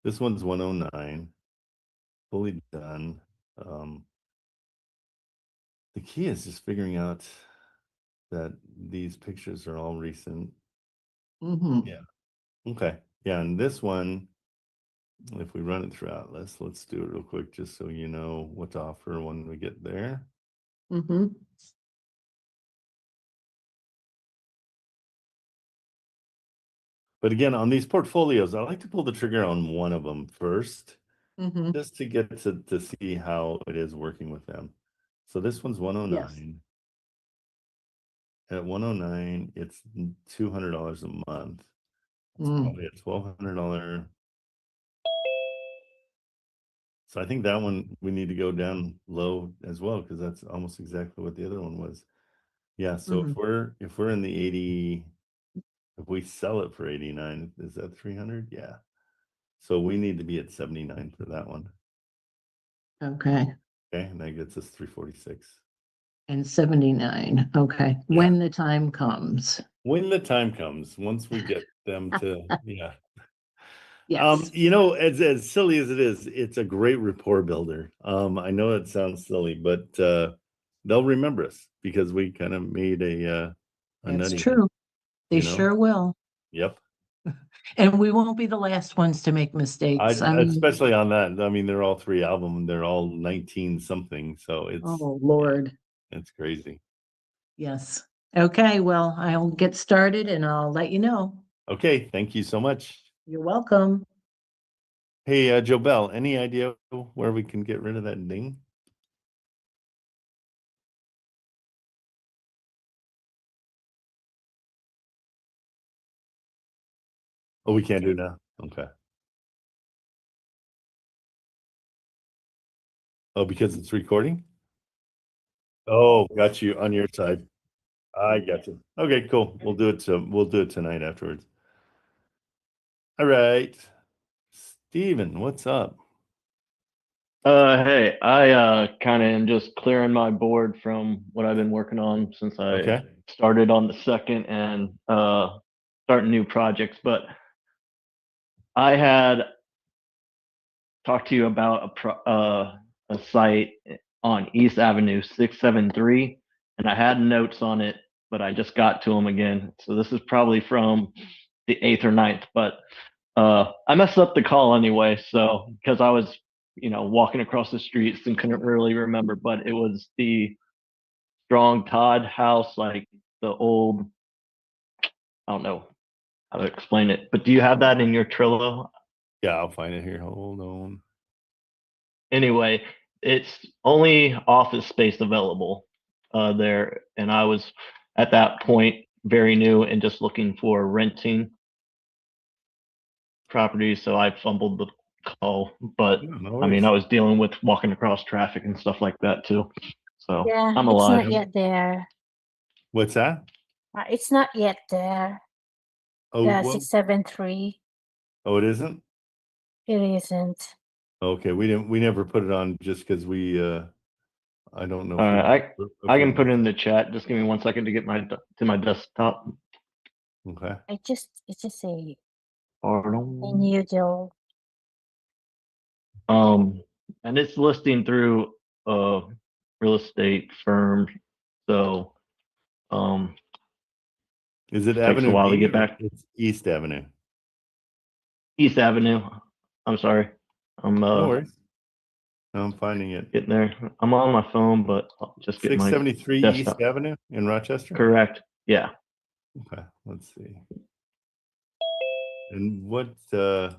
[SPEAKER 1] This one's 109, fully done. The key is just figuring out that these pictures are all recent.
[SPEAKER 9] Mm-hmm.
[SPEAKER 1] Yeah. Okay. Yeah, and this one, if we run it through Atlas, let's do it real quick just so you know what to offer when we get there.
[SPEAKER 9] Mm-hmm.
[SPEAKER 1] But again, on these portfolios, I like to pull the trigger on one of them first,
[SPEAKER 9] Mm-hmm.
[SPEAKER 1] just to get to see how it is working with them. So this one's 109.
[SPEAKER 9] Yes.
[SPEAKER 1] At 109, it's $200 a month. It's probably a $1,200. So I think that one we need to go down low as well, because that's almost exactly what the other one was. Yeah. So if we're in the 80, if we sell it for 89, is that 300? Yeah. So we need to be at 79 for that one.
[SPEAKER 9] Okay.
[SPEAKER 1] Okay, and that gets us 346.
[SPEAKER 9] And 79. Okay.
[SPEAKER 1] Yeah.
[SPEAKER 9] When the time comes.
[SPEAKER 1] When the time comes, once we get them to, yeah.
[SPEAKER 9] Yes.
[SPEAKER 1] As silly as it is, it's a great rapport builder. I know it sounds silly, but they'll remember us because we kind of made a
[SPEAKER 9] That's
[SPEAKER 1] nutty,
[SPEAKER 9] true. They
[SPEAKER 1] you know?
[SPEAKER 9] sure will.
[SPEAKER 1] Yep.
[SPEAKER 9] And we won't be the last ones to make mistakes. I mean,
[SPEAKER 1] especially on that. I mean, they're all 3 albums. They're all 19 something. So it's,
[SPEAKER 9] oh, Lord.
[SPEAKER 1] it's crazy.
[SPEAKER 9] Yes. Okay. Well, I'll get started and I'll let you know.
[SPEAKER 1] Okay. Thank you so much.
[SPEAKER 9] You're welcome.
[SPEAKER 1] Hey, Joe Bell, any idea where we can get rid of that ding? Oh, we can't do it now. Okay. Oh, because it's recording? Oh, got you on your side. I got you. Okay, cool. We'll do it tonight afterwards. All right. Steven, what's up?
[SPEAKER 10] Hey, I kind of am just clearing my board from what I've been working on since I started on the 2nd and starting new projects. But I had talked to you about a site on East Avenue 673, and I had notes on it, but I just got to them again. So this is probably from the 8th or 9th, but I messed up the call anyway. So because I was walking across the streets and couldn't really remember, but it was the Strong Todd house, like the old, I don't know how to explain it, but do you have that in your Trello?
[SPEAKER 1] Yeah, I'll find it here. Hold on.
[SPEAKER 10] Anyway, it's only office space available there. And I was at that point very new and just looking for renting property. So I fumbled the call, but
[SPEAKER 1] Yeah, no
[SPEAKER 10] I mean,
[SPEAKER 1] worries.
[SPEAKER 10] I was dealing with walking across traffic and stuff like that too. So
[SPEAKER 3] Yeah,
[SPEAKER 10] I'm
[SPEAKER 3] it's
[SPEAKER 10] alive.
[SPEAKER 3] not yet there.
[SPEAKER 1] What's that?
[SPEAKER 3] It's not yet there.
[SPEAKER 1] Oh,
[SPEAKER 3] The
[SPEAKER 1] well,
[SPEAKER 3] 673.
[SPEAKER 1] oh, it isn't?
[SPEAKER 3] It isn't.
[SPEAKER 1] Okay, we never put it on just because we I don't know.
[SPEAKER 10] All right, I can put it in the chat. Just give me 1 second to get to my desktop.
[SPEAKER 1] Okay.
[SPEAKER 3] It's just a
[SPEAKER 10] Pardon.
[SPEAKER 3] new deal.
[SPEAKER 10] And it's listing through a real estate firm. So
[SPEAKER 1] Is it
[SPEAKER 10] takes
[SPEAKER 1] Avenue
[SPEAKER 10] a while to
[SPEAKER 1] B
[SPEAKER 10] get
[SPEAKER 1] or
[SPEAKER 10] back.
[SPEAKER 1] it's East Avenue?
[SPEAKER 10] East Avenue. I'm sorry. I'm
[SPEAKER 1] No worries. No, I'm finding it.
[SPEAKER 10] getting there. I'm on my phone, but I'll just get my
[SPEAKER 1] 673
[SPEAKER 10] desktop.
[SPEAKER 1] East Avenue in Rochester?
[SPEAKER 10] Correct. Yeah.
[SPEAKER 1] Okay, let's see. And what, I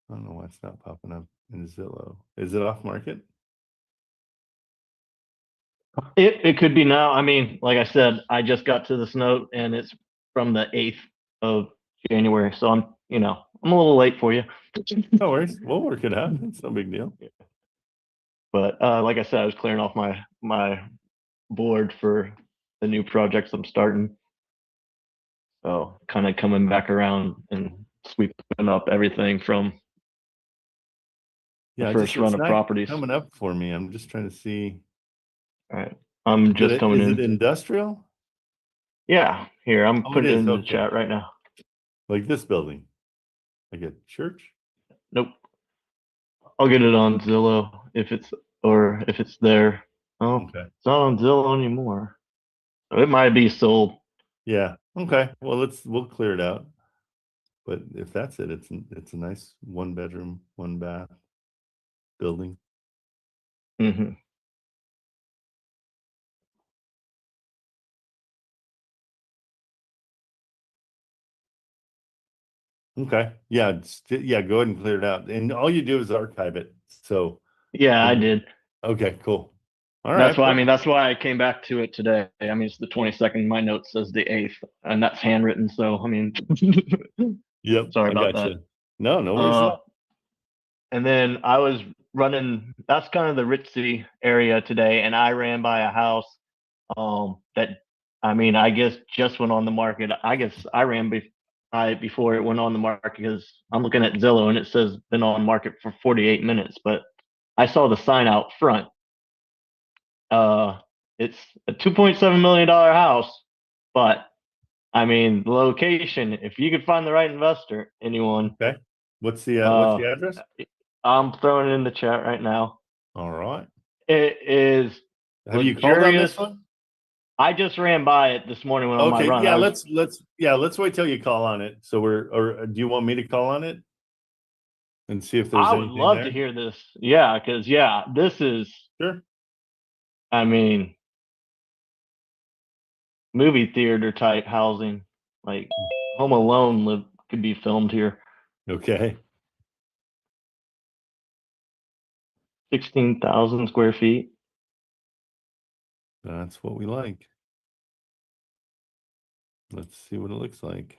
[SPEAKER 1] don't know why it's not popping up in Zillow. Is it off market?
[SPEAKER 10] It could be now. I mean, like I said, I just got to this note and it's from the 8th of January. So I'm a little late for you.
[SPEAKER 1] No worries. We'll work it out. It's no big deal.
[SPEAKER 10] But like I said, I was clearing off my board for the new projects I'm starting. So kind of coming back around and sweeping up everything from the first run of properties.
[SPEAKER 1] Coming up for me. I'm just trying to see.
[SPEAKER 10] All right. I'm just coming in.
[SPEAKER 1] Is it industrial?
[SPEAKER 10] Yeah. Here, I'm putting it in the
[SPEAKER 1] Okay.
[SPEAKER 10] chat right now.
[SPEAKER 1] Like this building? Like a church?
[SPEAKER 10] Nope. I'll get it on Zillow if it's there. Oh,
[SPEAKER 1] Okay.
[SPEAKER 10] it's not on Zillow anymore. It might be sold.
[SPEAKER 1] Yeah. Okay. Well, we'll clear it out. But if that's it, it's a nice 1-bedroom, 1-bath building.
[SPEAKER 10] Mm-hmm.
[SPEAKER 1] Okay. Yeah. Go ahead and clear it out. And all you do is archive it. So
[SPEAKER 10] yeah, I did.
[SPEAKER 1] Okay, cool. All right.
[SPEAKER 10] That's why I came back to it today. I mean, it's the 22nd. My note says the 8th, and that's handwritten. So, I mean,
[SPEAKER 1] yep.
[SPEAKER 10] Sorry about that.
[SPEAKER 1] No worries.
[SPEAKER 10] And then I was running, that's kind of the ritzy area today, and I ran by a house that, I guess just went on the market. I guess I ran before it went on the market because I'm looking at Zillow and it says been on market for 48 minutes, but I saw the sign out front. It's a $2.7 million house, but the location, if you could find the right investor, anyone.
[SPEAKER 1] Okay. What's the address?
[SPEAKER 10] I'm throwing it in the chat right now.
[SPEAKER 1] All right.
[SPEAKER 10] It is.
[SPEAKER 1] Have you called on this one?
[SPEAKER 10] I just ran by it this morning when on my run.
[SPEAKER 1] Yeah, let's wait till you call on it. So or do you want me to call on it and see if there's
[SPEAKER 10] I would love to hear this. Yeah, because this is
[SPEAKER 1] sure.
[SPEAKER 10] Movie theater type housing, like Home Alone could be filmed here.
[SPEAKER 1] Okay.
[SPEAKER 10] 16,000 square feet.
[SPEAKER 1] That's what we like. Let's see what it looks like.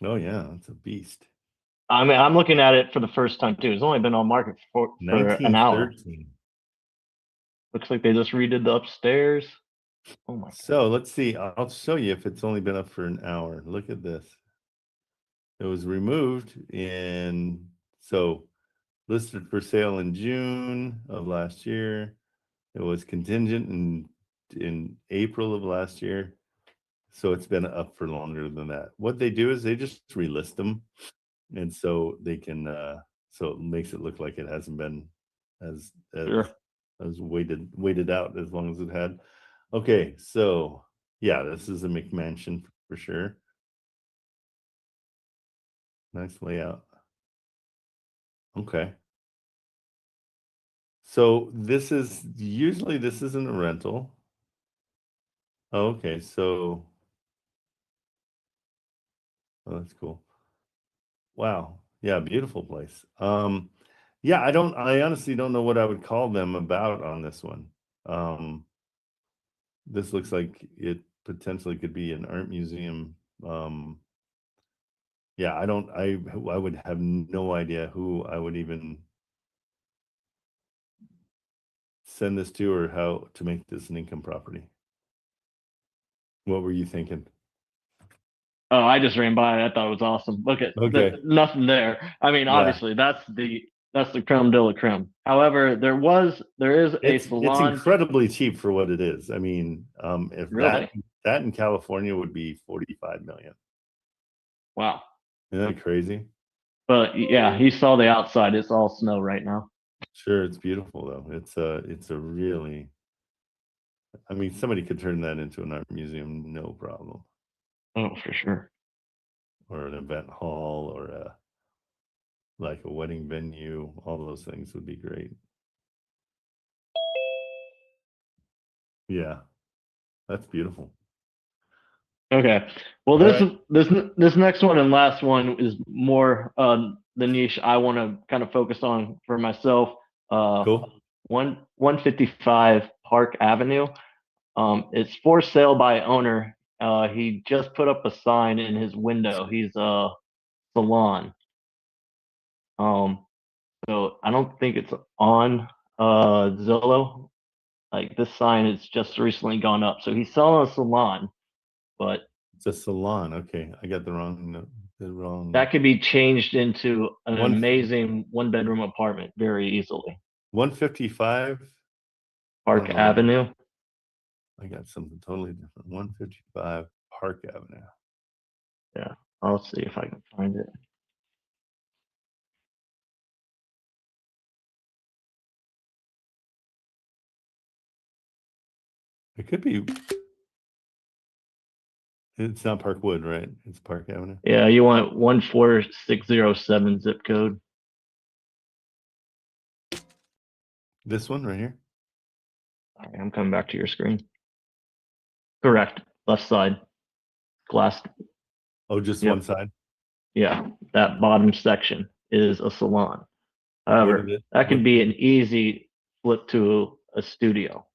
[SPEAKER 1] Oh yeah, it's a beast.
[SPEAKER 10] I'm looking at it for the first time too. It's only been on market for an hour. Looks like they just redid the upstairs. Oh my God.
[SPEAKER 1] So let's see. I'll show you if it's only been up for an hour. Look at this. It was removed listed for sale in June of last year. It was contingent in April of last year. So it's been up for longer than that. What they do is they just relist them. And so they can, so it makes it look like it hasn't been as waited out as long as it had. Okay, so yeah, this is a McMansion for sure. Nice layout. Okay. So this isn't a rental. Oh, okay, so that's cool. Wow. Yeah, beautiful place. Yeah, I honestly don't know what I would call them about on this one. This looks like it potentially could be an art museum. Yeah, I would have no idea who I would even send this to or how to make this an income property. What were you thinking?
[SPEAKER 10] Oh, I just ran by it. I thought it was awesome. Look at nothing there. Obviously that's the creme de la creme. However, there is a salon.
[SPEAKER 1] It's incredibly cheap for what it is. If
[SPEAKER 10] really?
[SPEAKER 1] that in California would be 45 million.
[SPEAKER 10] Wow.
[SPEAKER 1] Isn't that crazy?
[SPEAKER 10] But yeah, he saw the outside. It's all snow right now.
[SPEAKER 1] Sure, it's beautiful though. It's a really, somebody could turn that into an art museum, no problem.
[SPEAKER 10] Oh, for sure.
[SPEAKER 1] Or an event hall or a wedding venue. All those things would be great. Yeah, that's beautiful.
[SPEAKER 10] Okay. Well, this next one and last one is more the niche I want to kind of focus on for myself.
[SPEAKER 1] Cool.
[SPEAKER 10] 155 Park Avenue. It's for sale by owner. He just put up a sign in his window. He's a salon. So I don't think it's on Zillow. Like this sign has just recently gone up. So he's selling a salon, but
[SPEAKER 1] it's a salon. Okay, I got the wrong.
[SPEAKER 10] That could be changed into an amazing one-bedroom apartment very easily.
[SPEAKER 1] 155
[SPEAKER 10] Park Avenue.
[SPEAKER 1] I got something totally different. 155 Park Avenue.
[SPEAKER 10] Yeah, I'll see if I can find it.
[SPEAKER 1] It could be. It's not Parkwood, right? It's Park Avenue.
[SPEAKER 10] Yeah, you want 14607 zip code.
[SPEAKER 1] This one right here?
[SPEAKER 10] All right, I'm coming back to your screen. Correct. Left side. Glass.
[SPEAKER 1] Oh, just one side?
[SPEAKER 10] Yeah, that bottom section is a salon. However, that could be an easy flip to a studio.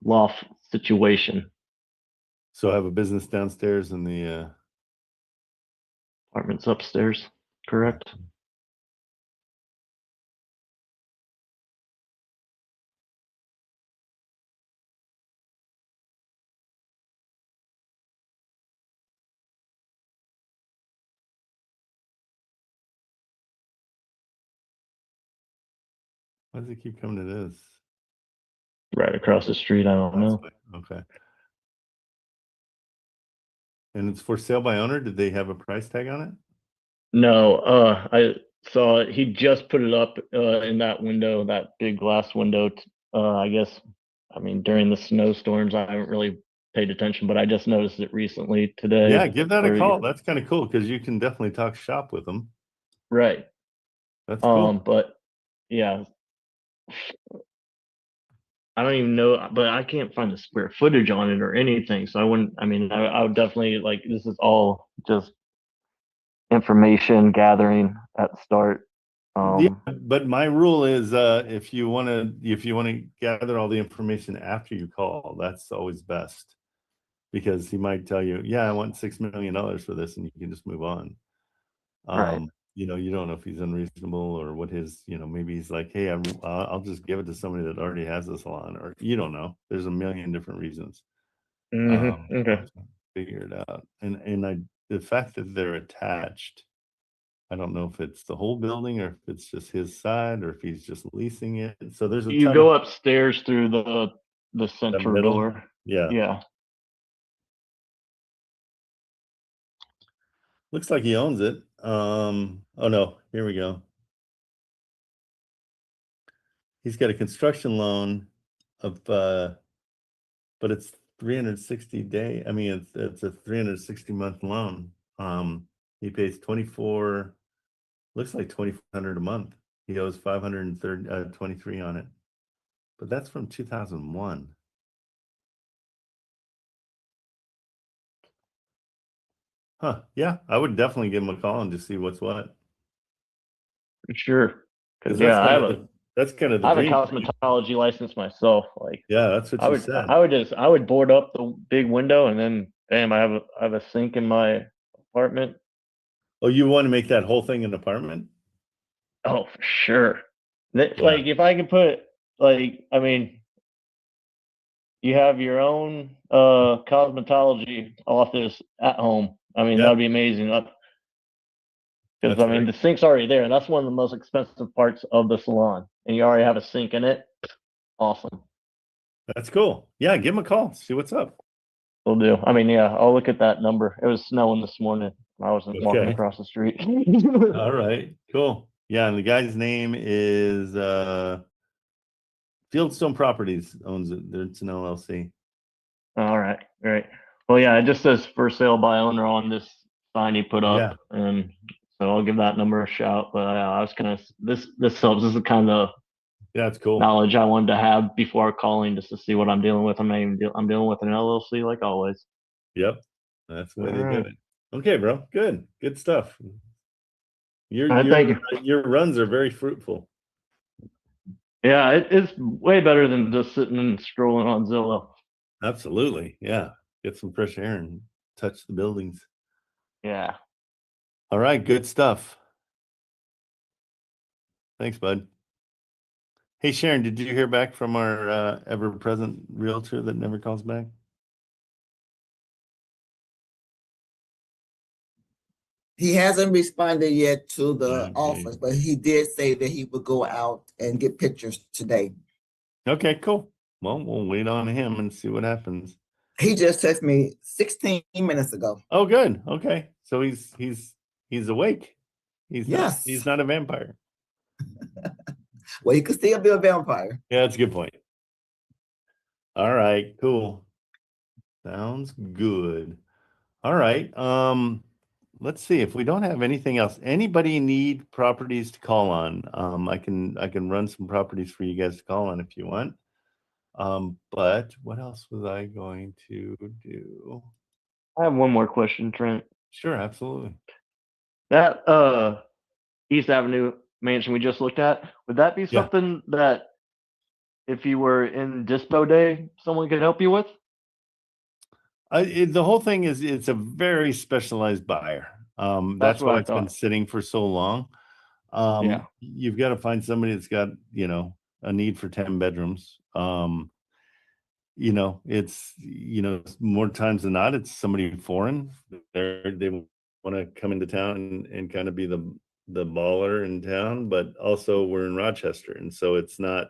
[SPEAKER 10] Loft situation.
[SPEAKER 1] So I have a business downstairs and the
[SPEAKER 10] apartments upstairs, correct?
[SPEAKER 1] Why does it keep coming to this?
[SPEAKER 10] Right across the street, I don't know.
[SPEAKER 1] Okay. And it's for sale by owner? Did they have a price tag on it?
[SPEAKER 10] No, I saw it. He just put it up in that window, that big glass window. I guess, I mean, during the snowstorms, I haven't really paid attention, but I just noticed it recently today.
[SPEAKER 1] Yeah, give that a call. That's kind of cool because you can definitely talk shop with them.
[SPEAKER 10] Right.
[SPEAKER 1] That's cool.
[SPEAKER 10] But yeah, I don't even know, but I can't find the square footage on it or anything. So I wouldn't, I mean, I would definitely like, this is all just information gathering at the start.
[SPEAKER 1] Yeah, but my rule is if you want to gather all the information after you call, that's always best, because he might tell you, yeah, I want $6 million for this, and you can just move on.
[SPEAKER 10] Right.
[SPEAKER 1] You know, you don't know if he's unreasonable or what his, you know, maybe he's like, hey, I'll just give it to somebody that already has a salon, or you don't know. There's a million different reasons.
[SPEAKER 10] Okay.
[SPEAKER 1] Figure it out. And the fact that they're attached, I don't know if it's the whole building or if it's just his side or if he's just leasing it. So there's a
[SPEAKER 10] You go upstairs through the central door.
[SPEAKER 1] Yeah.
[SPEAKER 10] Yeah.
[SPEAKER 1] Looks like he owns it. Oh no, here we go. He's got a construction loan of but it's 360 day. I mean, it's a 360 month loan. He pays 24, looks like 2,400 a month. He owes 523 on it. But that's from 2001. Huh. Yeah, I would definitely give him a call and just see what's what.
[SPEAKER 10] Sure. Because
[SPEAKER 1] That's
[SPEAKER 10] I have
[SPEAKER 1] a
[SPEAKER 10] a cosmetology license myself. Like,
[SPEAKER 1] yeah, that's what you said.
[SPEAKER 10] I would board up the big window and then bam, I have a sink in my apartment.
[SPEAKER 1] Oh, you want to make that whole thing an apartment?
[SPEAKER 10] Oh, for sure. Like if I could put, like, I mean, you have your own cosmetology office at home. I mean, that would be amazing. Because I mean, the sink's already there, and that's one of the most expensive parts of the salon. And you already have a sink in it. Awesome.
[SPEAKER 1] That's cool. Yeah, give him a call. See what's up.
[SPEAKER 10] Will do. I mean, yeah, I'll look at that number. It was snowing this morning. I wasn't walking across the street.
[SPEAKER 1] All right, cool. Yeah, and the guy's name is Fieldstone Properties owns it. It's an LLC.
[SPEAKER 10] All right, great. Well, yeah, it just says for sale by owner on this sign he put up, and so I'll give that number a shout. But I was kind of this helps. This is kind of
[SPEAKER 1] Yeah, it's cool.
[SPEAKER 10] knowledge I wanted to have before calling, just to see what I'm dealing with. I'm dealing with an LLC like always.
[SPEAKER 1] Yep, that's the way
[SPEAKER 10] All
[SPEAKER 1] they
[SPEAKER 10] right.
[SPEAKER 1] do it. Okay, bro. Good stuff.
[SPEAKER 10] Thank you.
[SPEAKER 1] Your runs are very fruitful.
[SPEAKER 10] Yeah, it's way better than just sitting and scrolling on Zillow.
[SPEAKER 1] Absolutely. Yeah. Get some fresh air and touch the buildings.
[SPEAKER 10] Yeah.
[SPEAKER 1] All right. Good stuff. Thanks, bud. Hey, Sharon, did you hear back from our ever-present realtor that never calls back?
[SPEAKER 11] He hasn't responded yet to the
[SPEAKER 1] Okay.
[SPEAKER 11] offers, but he did say that he would go out and get pictures today.
[SPEAKER 1] Okay, cool. Well, we'll wait on him and see what happens.
[SPEAKER 11] He just texted me 16 minutes ago.
[SPEAKER 1] Oh, good. Okay. So he's awake.
[SPEAKER 11] Yes.
[SPEAKER 1] He's not a vampire.
[SPEAKER 11] Well, he could still be a vampire.
[SPEAKER 1] Yeah, that's a good point. All right, cool. Sounds good. All right. Let's see if we don't have anything else. Anybody need properties to call on? I can run some properties for you guys to call on if you want. But what else was I going to do?
[SPEAKER 10] I have one more question, Trent.
[SPEAKER 1] Sure, absolutely.
[SPEAKER 10] That East Avenue mansion we just looked at, would that be something that if you were in Dispo Day, someone could help you with?
[SPEAKER 1] The whole thing is it's a very specialized buyer. That's
[SPEAKER 10] what
[SPEAKER 1] why
[SPEAKER 10] I
[SPEAKER 1] it's been
[SPEAKER 10] thought.
[SPEAKER 1] sitting for so long.
[SPEAKER 10] Yeah.
[SPEAKER 1] You've got to find somebody that's got, a need for 10 bedrooms. It's, more times than not, it's somebody foreign. They want to come into town and kind of be the baller in town, but also we're in Rochester. And so it's not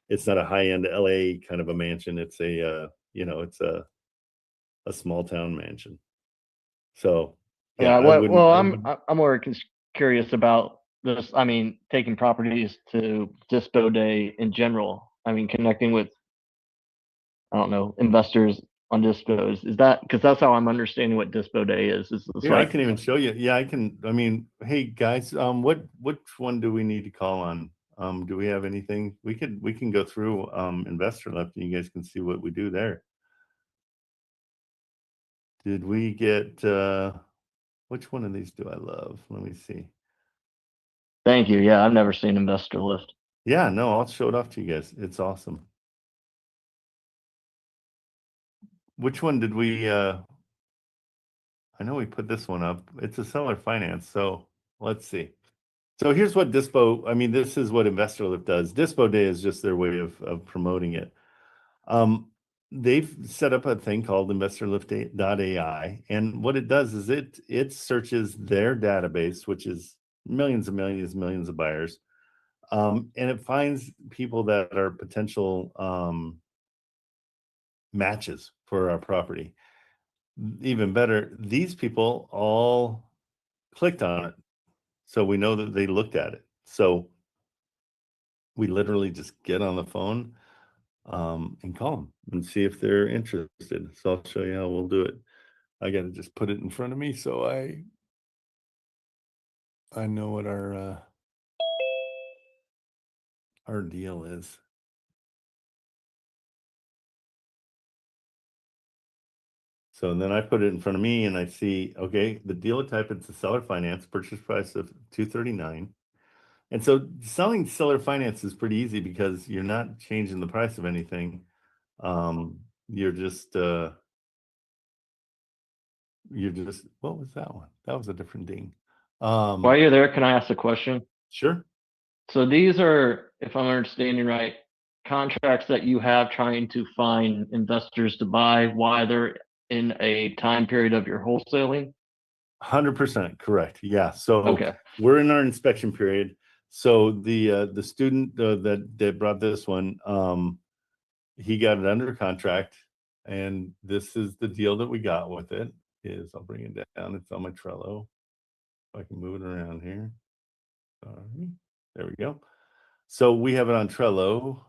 [SPEAKER 1] a high-end LA kind of a mansion. It's it's a small town mansion. So
[SPEAKER 10] yeah, I'm more curious about this. I mean, taking properties to Dispo Day in general. I mean, connecting with, I don't know, investors on Dispos. Is that because that's how I'm understanding what Dispo Day is?
[SPEAKER 1] I can even show you. Yeah, I can. I mean, hey guys, which one do we need to call on? Do we have anything? We can go through investor left and you guys can see what we do there. Did we get which one of these do I love? Let me see.
[SPEAKER 10] Thank you. Yeah, I've never seen investor list.
[SPEAKER 1] Yeah, no, I'll show it off to you guys. It's awesome. Which one did we I know we put this one up. It's a seller finance. So let's see. So here's what Dispo, I mean, this is what Investor Lift does. Dispo Day is just their way of promoting it. They've set up a thing called InvestorLift.ai. And what it does is it searches their database, which is millions and millions of buyers. And it finds people that are potential matches for our property. Even better, these people all clicked on it. So we know that they looked at it. So we literally just get on the phone and call them and see if they're interested. So I'll show you how we'll do it. I got to just put it in front of me so I know what our deal is. So then I put it in front of me and I see, okay, the dealer type, it's a seller finance, purchase price of $239. And so selling seller finance is pretty easy because you're not changing the price of anything. You're just what was that one? That was a different ding.
[SPEAKER 10] While you're there, can I ask a question?
[SPEAKER 1] Sure.
[SPEAKER 10] So these are, if I'm understanding right, contracts that you have trying to find investors to buy while they're in a time period of your wholesaling?
[SPEAKER 1] 100% correct. Yeah. So
[SPEAKER 10] okay,
[SPEAKER 1] we're in our inspection period. So the student that brought this one, he got it under contract, and this is the deal that we got with it. I'll bring it down. It's on my Trello. If I can move it around here. Sorry. There we go. So we have it on Trello.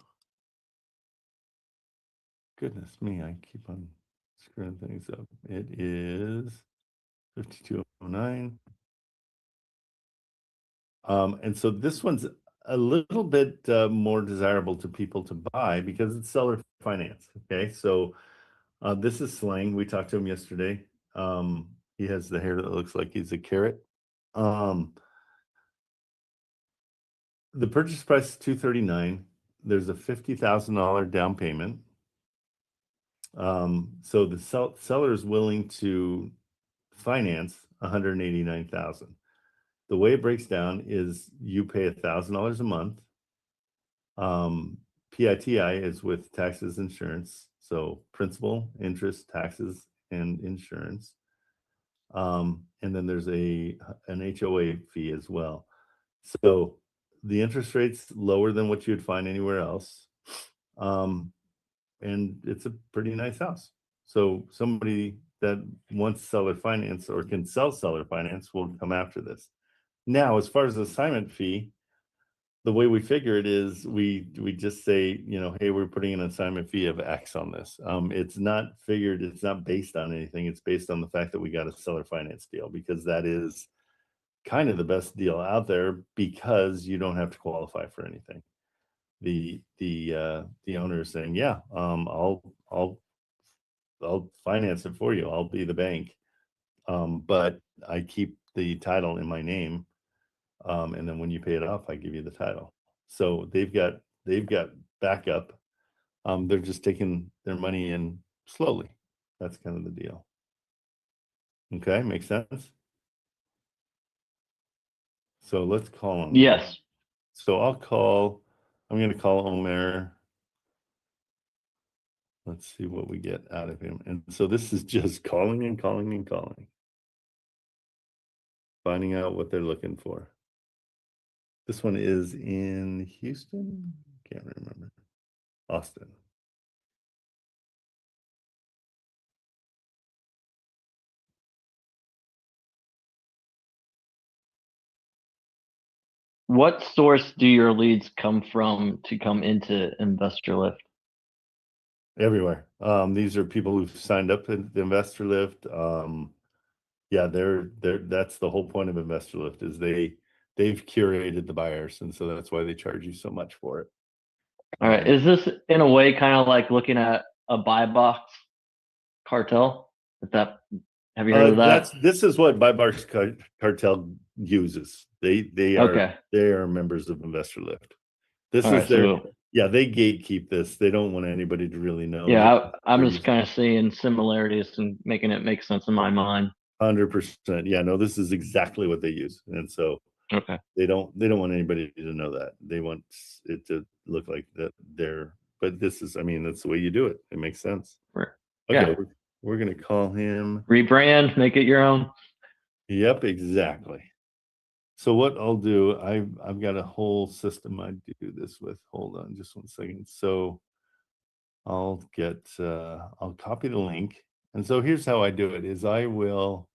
[SPEAKER 1] Goodness me, I keep on screwing things up. It is 5209. And so this one's a little bit more desirable to people to buy because it's seller finance. Okay, so this is Slang. We talked to him yesterday. He has the hair that looks like he's a carrot. The purchase price is $239,000. There's a $50,000 down payment. So the seller is willing to finance $189,000. The way it breaks down is you pay $1,000 a month. PITI is with taxes, insurance, so principal, interest, taxes, and insurance. And then there's an HOA fee as well. So the interest rate's lower than what you'd find anywhere else. And it's a pretty nice house. So somebody that wants seller finance or can sell seller finance will come after this. Now, as far as the assignment fee, the way we figure it is we just say, you know, hey, we're putting an assignment fee of X on this. It's not figured, it's not based on anything. It's based on the fact that we got a seller finance deal, because that is kind of the best deal out there because you don't have to qualify for anything. The owner is saying, yeah, I'll finance it for you. I'll be the bank. But I keep the title in my name. And then when you pay it off, I give you the title. So they've got backup. They're just taking their money in slowly. That's kind of the deal. Okay, makes sense. So let's call him.
[SPEAKER 10] Yes.
[SPEAKER 1] So I'm going to call Omer. Let's see what we get out of him. And so this is just calling and calling and calling, finding out what they're looking for. This one is in Houston. Can't remember. Austin.
[SPEAKER 10] What source do your leads come from to come into Investor Lift?
[SPEAKER 1] Everywhere. These are people who've signed up to the Investor Lift. Yeah, that's the whole point of Investor Lift, is they've curated the buyers, and so that's why they charge you so much for it.
[SPEAKER 10] All right. Is this in a way kind of like looking at a buy box cartel? Have you heard of that?
[SPEAKER 1] This is what Buy Box Cartel uses. They are members of Investor Lift. This is their they gatekeep this. They don't want anybody to really know.
[SPEAKER 10] Yeah, I'm just kind of seeing similarities and making it make sense in my mind.
[SPEAKER 1] 100%. Yeah, no, this is exactly what they use, and so they don't want anybody to know that. They want it to look like that they're. But this is, I mean, that's the way you do it. It makes sense.
[SPEAKER 10] Right.
[SPEAKER 1] Okay,
[SPEAKER 10] Yeah.
[SPEAKER 1] We're gonna call him.
[SPEAKER 10] Rebrand, make it your own.
[SPEAKER 1] Yep, exactly. So what I'll do, I've got a whole system I do this with. Hold on just one second. So I'll copy the link. And so here's how I do it is I will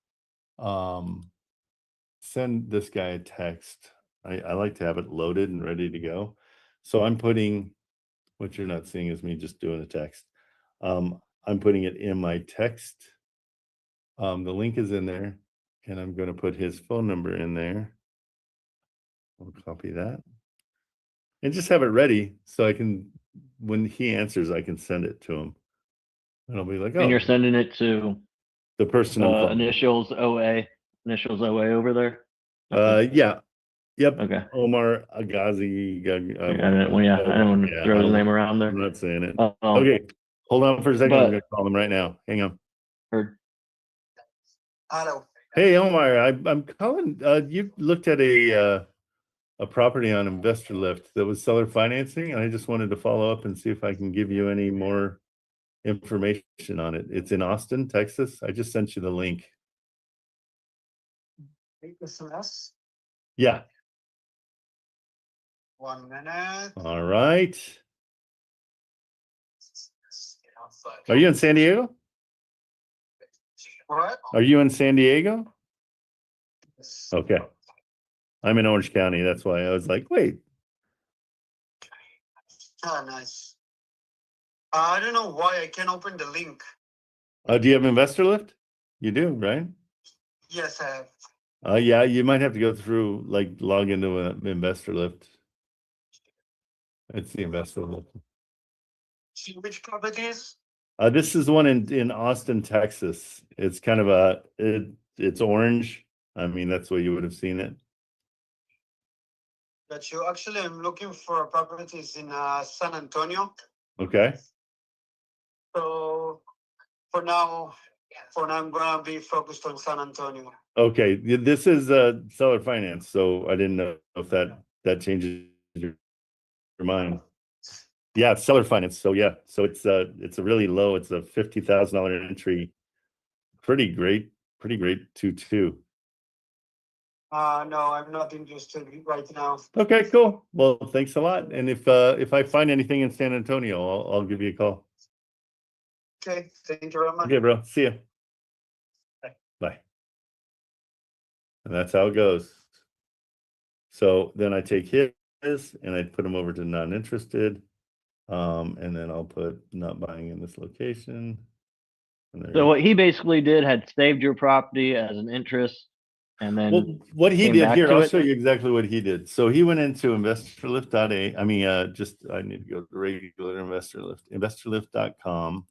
[SPEAKER 1] send this guy a text. I like to have it loaded and ready to go. So I'm putting, what you're not seeing is me just doing a text. I'm putting it in my text. The link is in there, and I'm going to put his phone number in there. I'll copy that and just have it ready so I can, when he answers, I can send it to him. And I'll be like, oh.
[SPEAKER 10] And you're sending it to
[SPEAKER 1] the person
[SPEAKER 10] initials OA over there?
[SPEAKER 1] Yeah. Yep.
[SPEAKER 10] Okay.
[SPEAKER 1] Omar Agazi.
[SPEAKER 10] I don't want to throw his name around there.
[SPEAKER 1] I'm not saying it. Okay. Hold on for a second. I'm going to call him right now. Hang on.
[SPEAKER 10] Heard.
[SPEAKER 12] Hello.
[SPEAKER 1] Hey, Omar. I'm calling. You looked at a property on Investor Lift that was seller financing, and I just wanted to follow up and see if I can give you any more information on it. It's in Austin, Texas. I just sent you the link.
[SPEAKER 12] SMS?
[SPEAKER 1] Yeah.
[SPEAKER 12] 1 minute.
[SPEAKER 1] All right. Are you in San Diego?
[SPEAKER 12] What?
[SPEAKER 1] Are you in San Diego? Okay. I'm in Orange County. That's why I was like, wait.
[SPEAKER 12] Oh, nice. I don't know why I can't open the link.
[SPEAKER 1] Do you have Investor Lift? You do, right?
[SPEAKER 12] Yes, I have.
[SPEAKER 1] Yeah, you might have to go through, like, log into an Investor Lift. It's the investor lift.
[SPEAKER 12] See which properties?
[SPEAKER 1] This is the one in Austin, Texas. It's kind of it's orange. I mean, that's where you would have seen it.
[SPEAKER 12] That you actually, I'm looking for properties in San Antonio.
[SPEAKER 1] Okay.
[SPEAKER 12] So for now, I'm gonna be focused on San Antonio.
[SPEAKER 1] Okay. This is seller finance, so I didn't know if that changes your mind. Yeah, it's seller finance. So yeah, so it's a really low. It's a $50,000 entry. Pretty great 2-2.
[SPEAKER 12] No, I'm not interested right now.
[SPEAKER 1] Okay, cool. Well, thanks a lot. And if I find anything in San Antonio, I'll give you a call.
[SPEAKER 12] Okay, thank you very much.
[SPEAKER 1] Okay, bro. See ya.
[SPEAKER 12] Bye.
[SPEAKER 1] Bye. And that's how it goes. So then I take his and I put him over to not interested. And then I'll put not buying in this location.
[SPEAKER 10] So what he basically did had saved your property as an interest, and then
[SPEAKER 1] well, what he
[SPEAKER 10] came
[SPEAKER 1] did
[SPEAKER 10] back
[SPEAKER 1] here,
[SPEAKER 10] to
[SPEAKER 1] I'll
[SPEAKER 10] it?
[SPEAKER 1] show you exactly what he did. So he went into investorlift.a. I mean, I need to go to the regular investorlift, investorlift.com.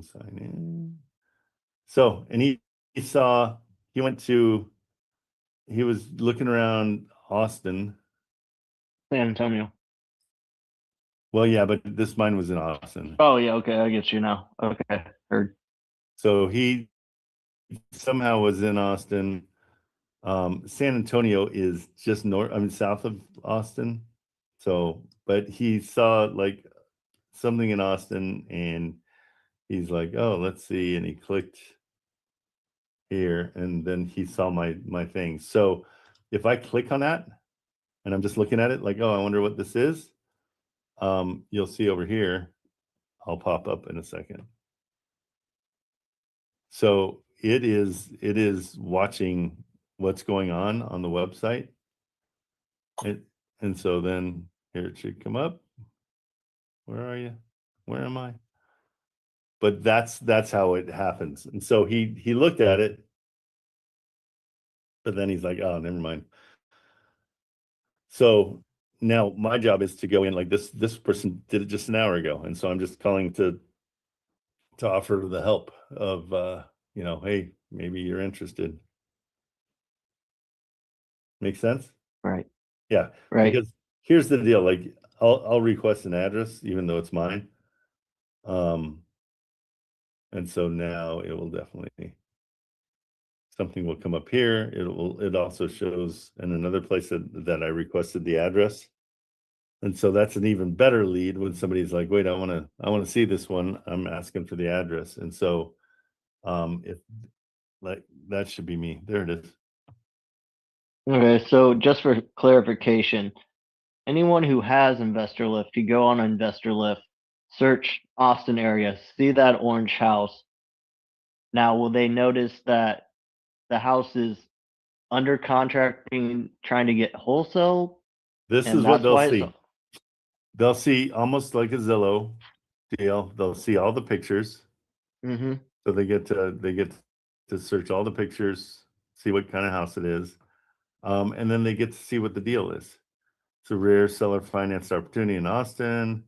[SPEAKER 1] Sign in. So, and he was looking around Austin.
[SPEAKER 10] San Antonio.
[SPEAKER 1] Well, yeah, but this mine was in Austin.
[SPEAKER 10] Oh yeah, okay, I get you now. Okay, heard.
[SPEAKER 1] So he somehow was in Austin. San Antonio is just south of Austin. So, but he saw like something in Austin and he's like, oh, let's see. And he clicked here and then he saw my thing. So if I click on that and I'm just looking at it like, oh, I wonder what this is. You'll see over here, I'll pop up in a second. So it is watching what's going on the website. And so then here it should come up. Where are you? Where am I? But that's how it happens. And so he looked at it, but then he's like, oh, never mind. So now my job is to go in like this person did it just an hour ago. And so I'm just calling to offer the help of hey, maybe you're interested. Make sense?
[SPEAKER 10] Right.
[SPEAKER 1] Yeah.
[SPEAKER 10] Right.
[SPEAKER 1] Because here's the deal. Like I'll request an address, even though it's mine. And so now it will definitely, something will come up here. It also shows in another place that I requested the address. And so that's an even better lead when somebody's like, wait, I want to see this one. I'm asking for the address. And so if like that should be me. There it is.
[SPEAKER 10] Okay, so just for clarification, anyone who has Investor Lift, you go on Investor Lift, search Austin area, see that orange house. Now, will they notice that the house is under contract trying to get wholesale?
[SPEAKER 1] This is what they'll see. They'll see almost like a Zillow deal. They'll see all the pictures.
[SPEAKER 10] Mm-hmm.
[SPEAKER 1] So they get to search all the pictures, see what kind of house it is. And then they get to see what the deal is. It's a rare seller financed opportunity in Austin.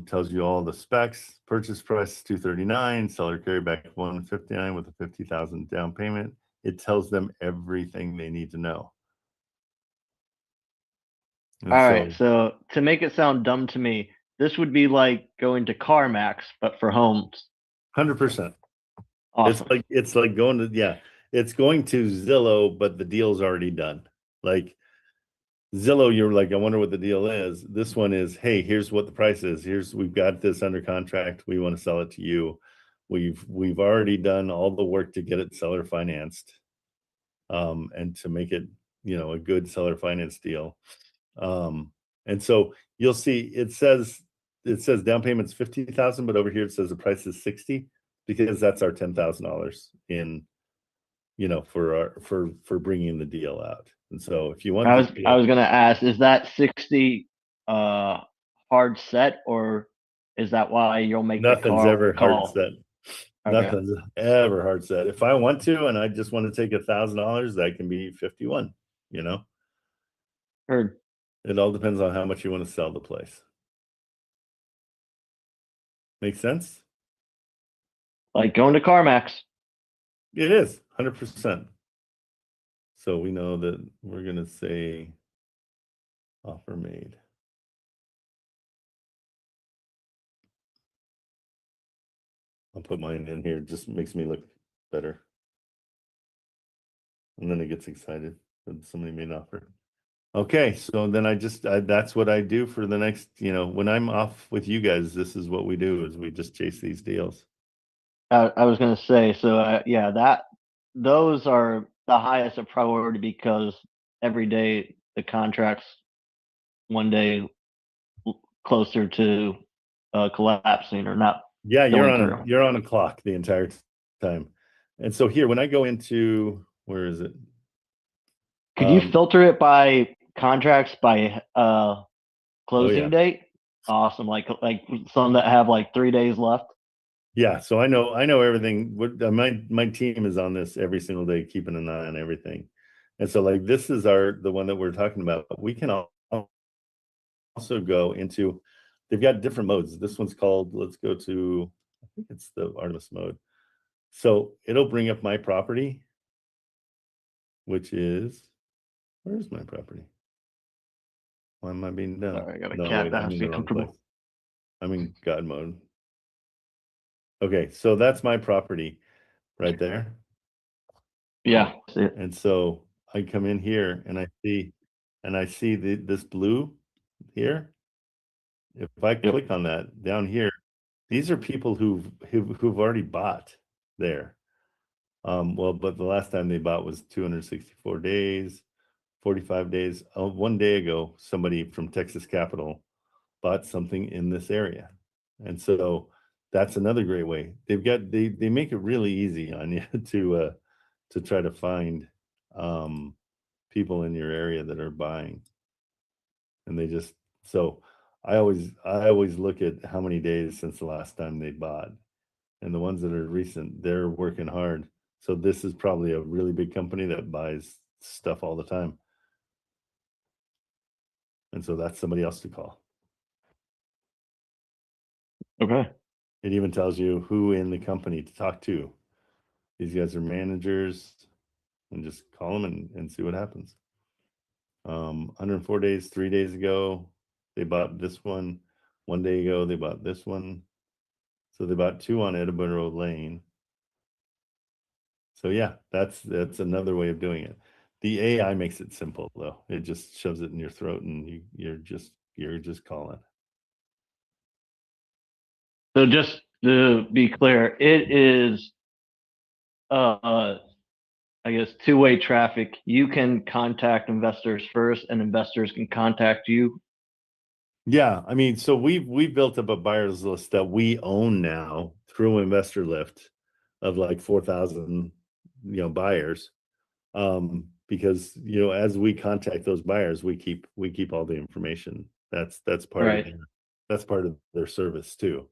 [SPEAKER 1] Tells you all the specs. Purchase price $239. Seller carryback $159 with a $50,000 down payment. It tells them everything they need to know. And
[SPEAKER 10] all right. So to make it sound dumb to me, this would be like going to CarMax, but for homes.
[SPEAKER 1] 100%.
[SPEAKER 10] Awesome.
[SPEAKER 1] It's like going to it's going to Zillow, but the deal's already done. Like Zillow, you're like, I wonder what the deal is. This one is, hey, here's what the price is. We've got this under contract. We want to sell it to you. We've already done all the work to get it seller financed, and to make it, a good seller finance deal. And so you'll see it says down payment's $50,000, but over here it says the price is $60,000 because that's our $10,000 in, for bringing the deal out. And so if you want,
[SPEAKER 10] I was going to ask, is that 60 hard set, or is that why you'll make
[SPEAKER 1] nothing's
[SPEAKER 10] the
[SPEAKER 1] ever
[SPEAKER 10] call?
[SPEAKER 1] hard set? Nothing's ever hard set. If I want to, and I just want to take $1,000, that can be 51, you know?
[SPEAKER 10] Heard.
[SPEAKER 1] It all depends on how much you want to sell the place. Make sense?
[SPEAKER 10] Like going to CarMax.
[SPEAKER 1] It is 100%. So we know that we're going to say offer made. I'll put mine in here. It just makes me look better. And then it gets excited that somebody made an offer. Okay, so then that's what I do for the next, when I'm off with you guys, this is what we do, is we just chase these deals.
[SPEAKER 10] I was going to say, so yeah, those are the highest of priority because every day the contract's one day closer to collapsing or not.
[SPEAKER 1] Yeah, you're on a clock the entire time. And so here, when I go into, where is it?
[SPEAKER 10] Could you filter it by contracts by closing date? Awesome. Like some that have like 3 days left.
[SPEAKER 1] Yeah, so I know everything. My team is on this every single day, keeping an eye on everything. And so like this is the one that we're talking about. We can also go into, they've got different modes. This one's called, let's go to, I think it's the Artemis mode. So it'll bring up my property, which is, where's my property? Why am I being done?
[SPEAKER 10] Sorry, I got a cat that has to be comfortable.
[SPEAKER 1] I'm in God mode. Okay, so that's my property right there.
[SPEAKER 10] Yeah.
[SPEAKER 1] And so I come in here and I see this blue here. If I click on that down here, these are people who've already bought there. But the last time they bought was 264 days, 45 days. 1 day ago, somebody from Texas Capital bought something in this area. And so that's another great way. They make it really easy on you to try to find people in your area that are buying. And I always look at how many days since the last time they bought. And the ones that are recent, they're working hard. So this is probably a really big company that buys stuff all the time. And so that's somebody else to call.
[SPEAKER 10] Okay.
[SPEAKER 1] It even tells you who in the company to talk to. These guys are managers, and just call them and see what happens. 104 days, 3 days ago, they bought this one. 1 day ago, they bought this one. So they bought 2 on Edinburgh Lane. So yeah, that's another way of doing it. The AI makes it simple though. It just shoves it in your throat and you're just calling.
[SPEAKER 10] So just to be clear, it is I guess two-way traffic. You can contact investors first and investors can contact you.
[SPEAKER 1] Yeah, I mean, so we've built up a buyers list that we own now through Investor Lift of like 4,000 buyers. Because as we contact those buyers, we keep all the information. That's part of their service too.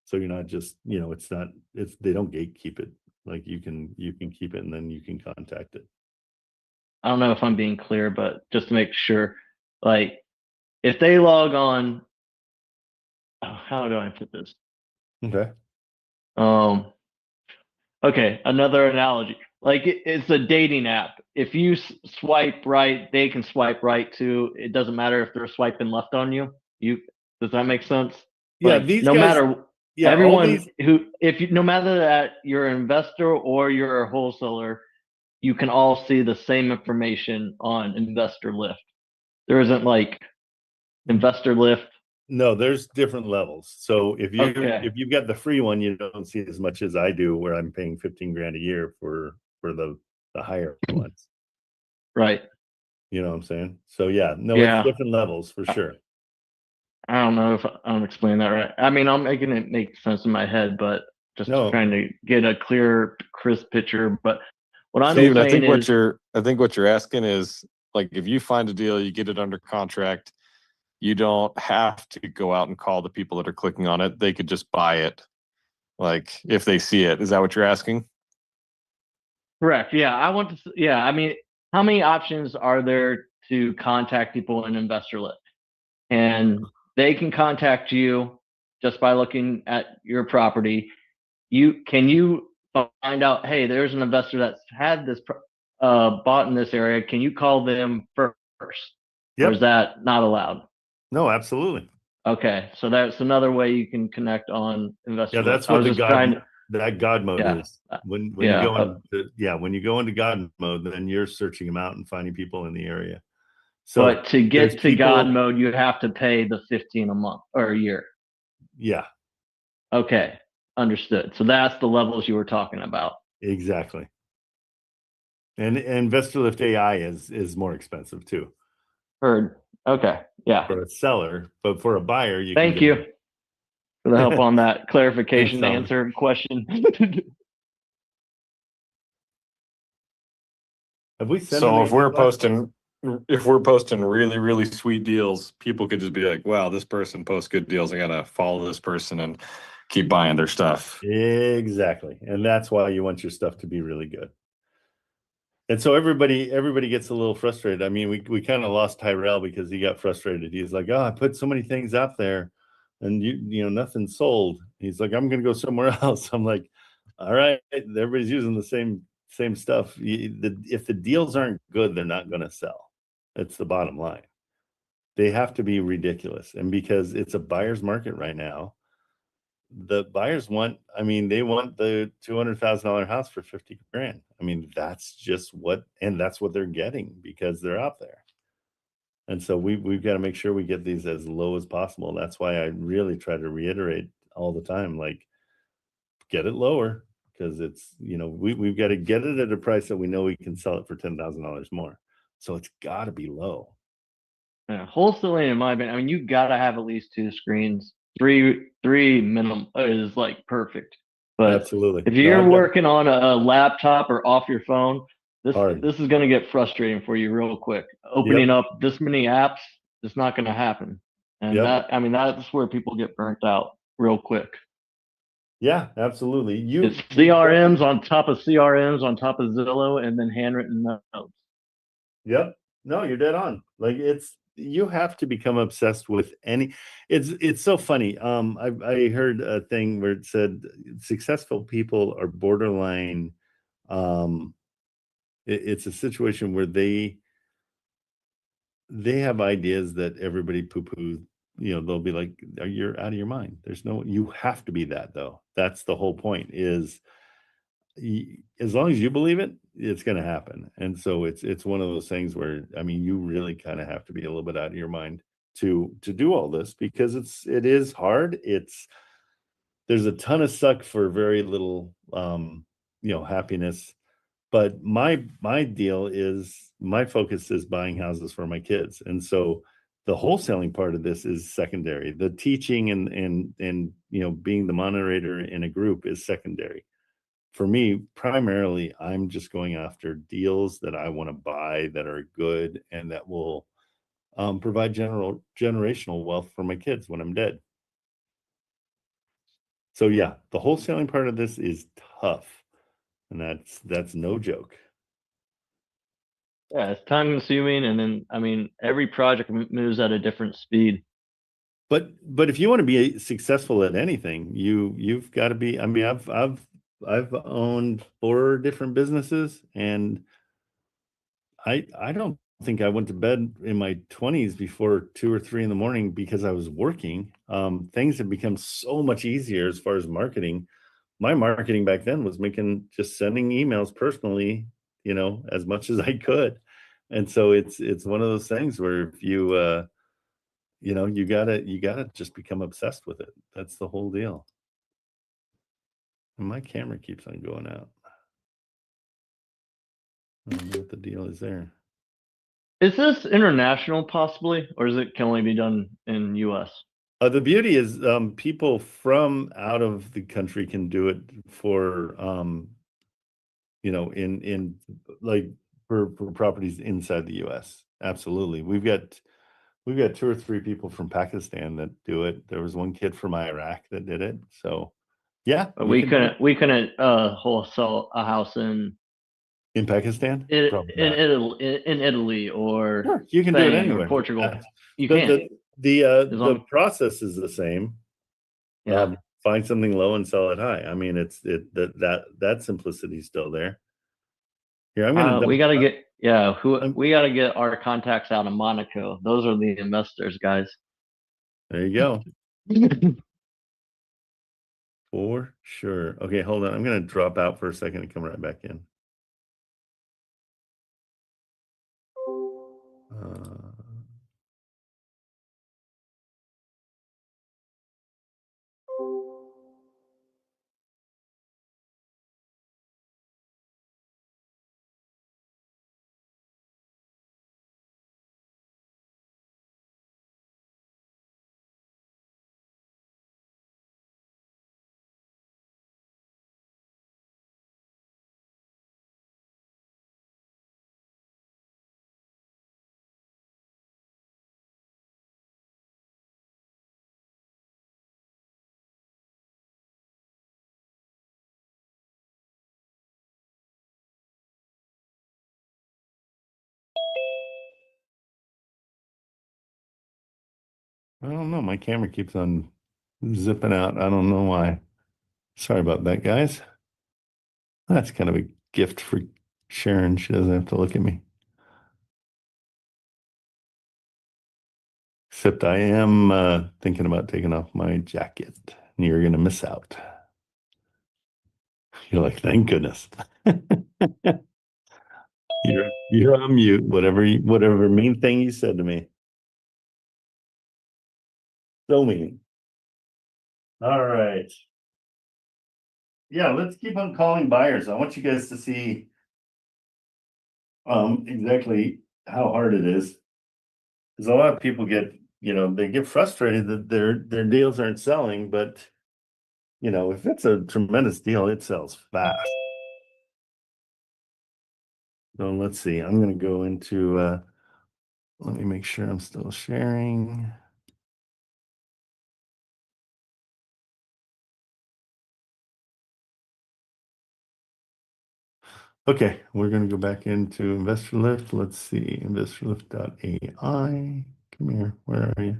[SPEAKER 1] So you're not just, they don't gatekeep it. Like you can keep it and then you can contact it.
[SPEAKER 10] I don't know if I'm being clear, but just to make sure, like if they log on, how do I put this?
[SPEAKER 1] Okay.
[SPEAKER 10] Okay, another analogy. Like it's a dating app. If you swipe right, they can swipe right too. It doesn't matter if they're swiping left on you. Does that make sense?
[SPEAKER 1] Yeah,
[SPEAKER 10] like,
[SPEAKER 1] these
[SPEAKER 10] no
[SPEAKER 1] guys,
[SPEAKER 10] matter
[SPEAKER 1] yeah,
[SPEAKER 10] everyone no matter that you're an investor or you're a wholesaler, you can all see the same information on Investor Lift. There isn't like Investor Lift.
[SPEAKER 1] No, there's different levels. So if you've got the free one, you don't see as much as I do, where I'm paying 15 grand a year for the higher ones.
[SPEAKER 10] Right.
[SPEAKER 1] You know what I'm saying? So yeah, it's different levels for sure.
[SPEAKER 10] I don't know if I'm explaining that right. I mean, I'm making it make sense in my head, but just trying to get a clear, crisp picture. But what I'm saying
[SPEAKER 13] I think what you're asking is, like, if you find a deal, you get it under contract, you don't have to go out and call the people that are clicking on it. They could just buy it Like if they see it, is that what you're asking?
[SPEAKER 10] Correct. Yeah. I want to, yeah. I mean, how many options are there to contact people in Investor Lift? And they can contact you just by looking at your property. Can you find out, hey, there's an investor that's had this bought in this area. Can you call them first? Or is that not allowed?
[SPEAKER 1] No, absolutely.
[SPEAKER 10] Okay, so that's another way you can connect on Investor
[SPEAKER 1] Yeah,
[SPEAKER 10] Lift.
[SPEAKER 1] that's what that God mode is. When you go into when you go into God mode, then you're searching them out and finding people in the area. So,
[SPEAKER 10] but to get to God mode, you have to pay the 15 a month or a year.
[SPEAKER 1] Yeah.
[SPEAKER 10] Okay, understood. So that's the levels you were talking about.
[SPEAKER 1] Exactly. And Investor Lift AI is more expensive too.
[SPEAKER 10] Heard. Okay. Yeah.
[SPEAKER 1] For a seller, but for a buyer, you
[SPEAKER 10] Thank
[SPEAKER 1] can
[SPEAKER 10] you for the help on that clarification
[SPEAKER 1] Thanks,
[SPEAKER 10] answer question.
[SPEAKER 1] Have we sent
[SPEAKER 13] So
[SPEAKER 1] any
[SPEAKER 13] if we're
[SPEAKER 1] advice?
[SPEAKER 13] posting really sweet deals, people could just be like, wow, this person posts good deals. I gotta follow this person and keep buying their stuff.
[SPEAKER 1] Exactly. And that's why you want your stuff to be really good. And so everybody gets a little frustrated. I mean, we kind of lost Tyrell because he got frustrated. He's like, oh, I put so many things out there and you know, nothing sold. He's like, I'm gonna go somewhere else. I'm like, all right, everybody's using the same stuff. If the deals aren't good, they're not gonna sell. That's the bottom line. They have to be ridiculous. And because it's a buyer's market right now, the buyers want, I mean, they want the $200,000 house for 50 grand. I mean, that's just that's what they're getting because they're out there. And so we've got to make sure we get these as low as possible. That's why I really try to reiterate all the time, like, get it lower because it's, you know, we've got to get it at a price that we know we can sell it for $10,000 more. So it's got to be low.
[SPEAKER 10] Yeah, wholesaling, in my opinion, I mean, you got to have at least 2 screens. Three minimum is like perfect. But
[SPEAKER 1] absolutely,
[SPEAKER 10] if you're working on a laptop or off your phone, this is going to get frustrating for you real quick. Opening up this many apps, it's not going to happen. And that's where people get burnt out real quick.
[SPEAKER 1] Yeah, absolutely.
[SPEAKER 10] It's CRMs on top of CRMs on top of Zillow and then handwritten notes.
[SPEAKER 1] Yep. No, you're dead on. Like you have to become obsessed with it's so funny. I heard a thing where it said successful people are borderline. It's a situation where they have ideas that everybody poo-poo. You know, they'll be like, you're out of your mind. You have to be that though. That's the whole point is as long as you believe it, it's going to happen. And so it's one of those things where, I mean, you really kind of have to be a little bit out of your mind to do all this because it is hard. There's a ton of suck for very little, happiness. But my deal is my focus is buying houses for my kids. And so the wholesaling part of this is secondary. The teaching and being the moderator in a group is secondary. For me, primarily, I'm just going after deals that I want to buy that are good and that will provide generational wealth for my kids when I'm dead. So yeah, the wholesaling part of this is tough, and that's no joke.
[SPEAKER 10] Yeah, it's time consuming, and then I mean every project moves at a different speed.
[SPEAKER 1] But if you want to be successful at anything, you've got to be. I mean, I've owned 4 different businesses, and I don't think I went to bed in my 20s before 2 or 3 in the morning because I was working. Things have become so much easier as far as marketing. My marketing back then was just sending emails personally, as much as I could. And so it's one of those things where if you you gotta just become obsessed with it. That's the whole deal. And my camera keeps on going out. I don't know what the deal is there.
[SPEAKER 10] Is this international possibly, or is it can only be done in US?
[SPEAKER 1] The beauty is people from out of the country can do it for in like for properties inside the US. Absolutely. We've got 2 or 3 people from Pakistan that do it. There was one kid from Iraq that did it. So Yeah.
[SPEAKER 10] But
[SPEAKER 1] you
[SPEAKER 10] we
[SPEAKER 1] can-
[SPEAKER 10] couldn't wholesale a house in
[SPEAKER 1] Pakistan? Probably
[SPEAKER 10] in
[SPEAKER 1] not.
[SPEAKER 10] Italy or
[SPEAKER 1] Sure, you can do it
[SPEAKER 10] Spain or
[SPEAKER 1] anywhere.
[SPEAKER 10] Portugal. You
[SPEAKER 1] The,
[SPEAKER 10] can't.
[SPEAKER 1] the
[SPEAKER 10] long-
[SPEAKER 1] process is the same.
[SPEAKER 10] Yeah.
[SPEAKER 1] Find something low and sell it high. I mean, that simplicity is still there. Here, I'm gonna.
[SPEAKER 10] We gotta get our contacts out of Monaco. Those are the investors, guys.
[SPEAKER 1] There you go. For sure. Okay, hold on. I'm gonna drop out for a second and come right back in. I don't know. My camera keeps on zipping out. I don't know why. Sorry about that, guys. That's kind of a gift for Sharon. She doesn't have to look at me. Except I am thinking about taking off my jacket, and you're going to miss out. You're like, thank goodness. You're on mute. Whatever mean thing you said to me. So mean. All right. Yeah, let's keep on calling buyers. I want you guys to see exactly how hard it is. Because a lot of people they get frustrated that their deals aren't selling, but if it's a tremendous deal, it sells fast. So let's see. I'm going to go into let me make sure I'm still sharing. Okay, we're going to go back into InvestorLift. Let's see, InvestorLift.ai. Come here, where are you?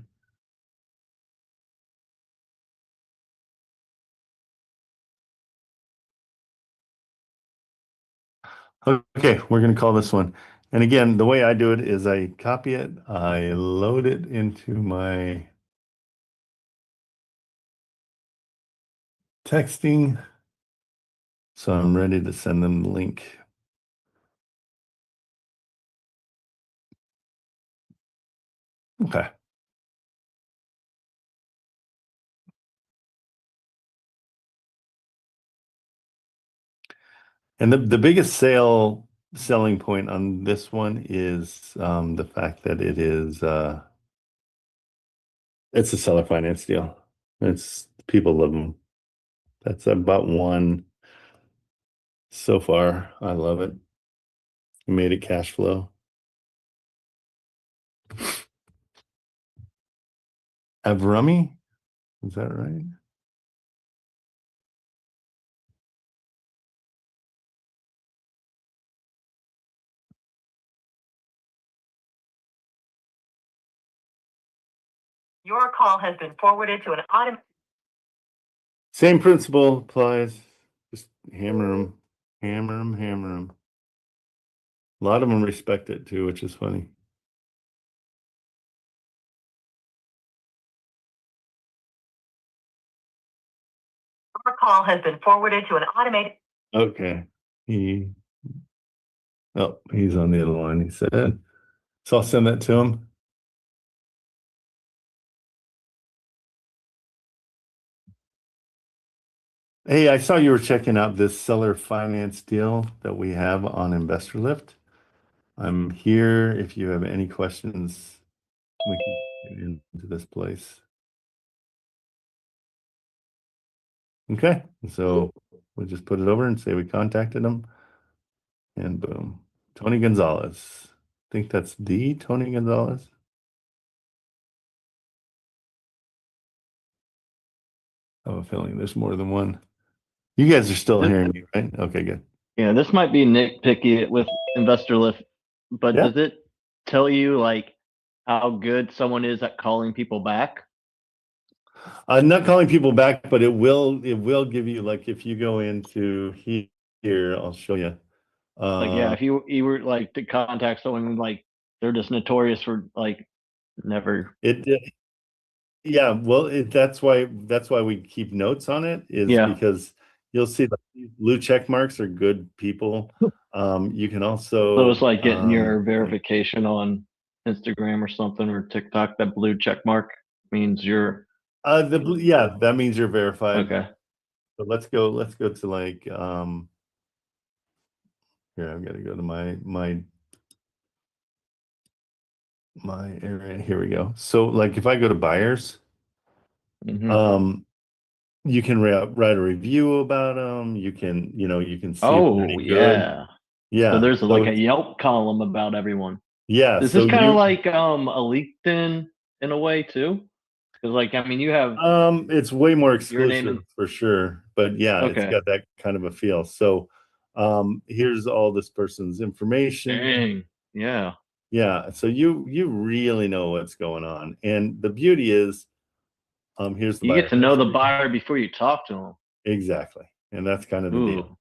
[SPEAKER 1] Okay, we're going to call this one. And again, the way I do it is I copy it, I load it into my texting. So I'm ready to send them the link. Okay. And the biggest selling point on this one is the fact that it's a seller finance deal. People love them. That's about one so far. I love it. We made it cash flow. Avrami, is that right?
[SPEAKER 4] Your call has been forwarded to an automated.
[SPEAKER 1] Same principle applies. Just hammer them, hammer them, hammer them. A lot of them respect it too, which is funny.
[SPEAKER 4] Your call has been forwarded to an automated.
[SPEAKER 1] Okay. He's on the other line, he said. So I'll send that to him. Hey, I saw you were checking out this seller finance deal that we have on InvestorLift. I'm here if you have any questions. We can get into this place. Okay, so we'll just put it over and say we contacted him. And boom, Tony Gonzalez. I think that's the Tony Gonzalez. I have a feeling there's more than one. You guys are still hearing me, right? Okay, good.
[SPEAKER 10] Yeah, this might be nitpicky with Investor Lift, but
[SPEAKER 1] Yeah.
[SPEAKER 10] does it tell you like how good someone is at calling people back?
[SPEAKER 1] I'm not calling people back, but it will give you, like, if you go into here, I'll show you.
[SPEAKER 10] Like, yeah, if you were like to contact someone, like they're just notorious for like never.
[SPEAKER 1] Yeah, well, that's why we keep notes on it, is because you'll see that these blue check marks are good people. You can also,
[SPEAKER 10] So it's like getting your verification on Instagram or something or TikTok. That blue check mark means you're.
[SPEAKER 1] that means you're verified.
[SPEAKER 10] Okay.
[SPEAKER 1] So let's go to like here. I've got to go to my area. Here we go. So like if I go to buyers, you can write a review about them. You can see.
[SPEAKER 10] Oh yeah.
[SPEAKER 1] Yeah.
[SPEAKER 10] So there's like a Yelp column about everyone.
[SPEAKER 1] Yeah.
[SPEAKER 10] Is this kind of like a LinkedIn in a way too? Because like, I mean, you have
[SPEAKER 1] it's way more exclusive for sure, but yeah, it's got that kind of a feel. So here's all this person's information.
[SPEAKER 10] Dang. Yeah.
[SPEAKER 1] Yeah. So you really know what's going on. And the beauty is, here's the
[SPEAKER 10] you
[SPEAKER 1] buyer
[SPEAKER 10] get to know the buyer before you talk to them.
[SPEAKER 1] Exactly. And that's kind of the deal.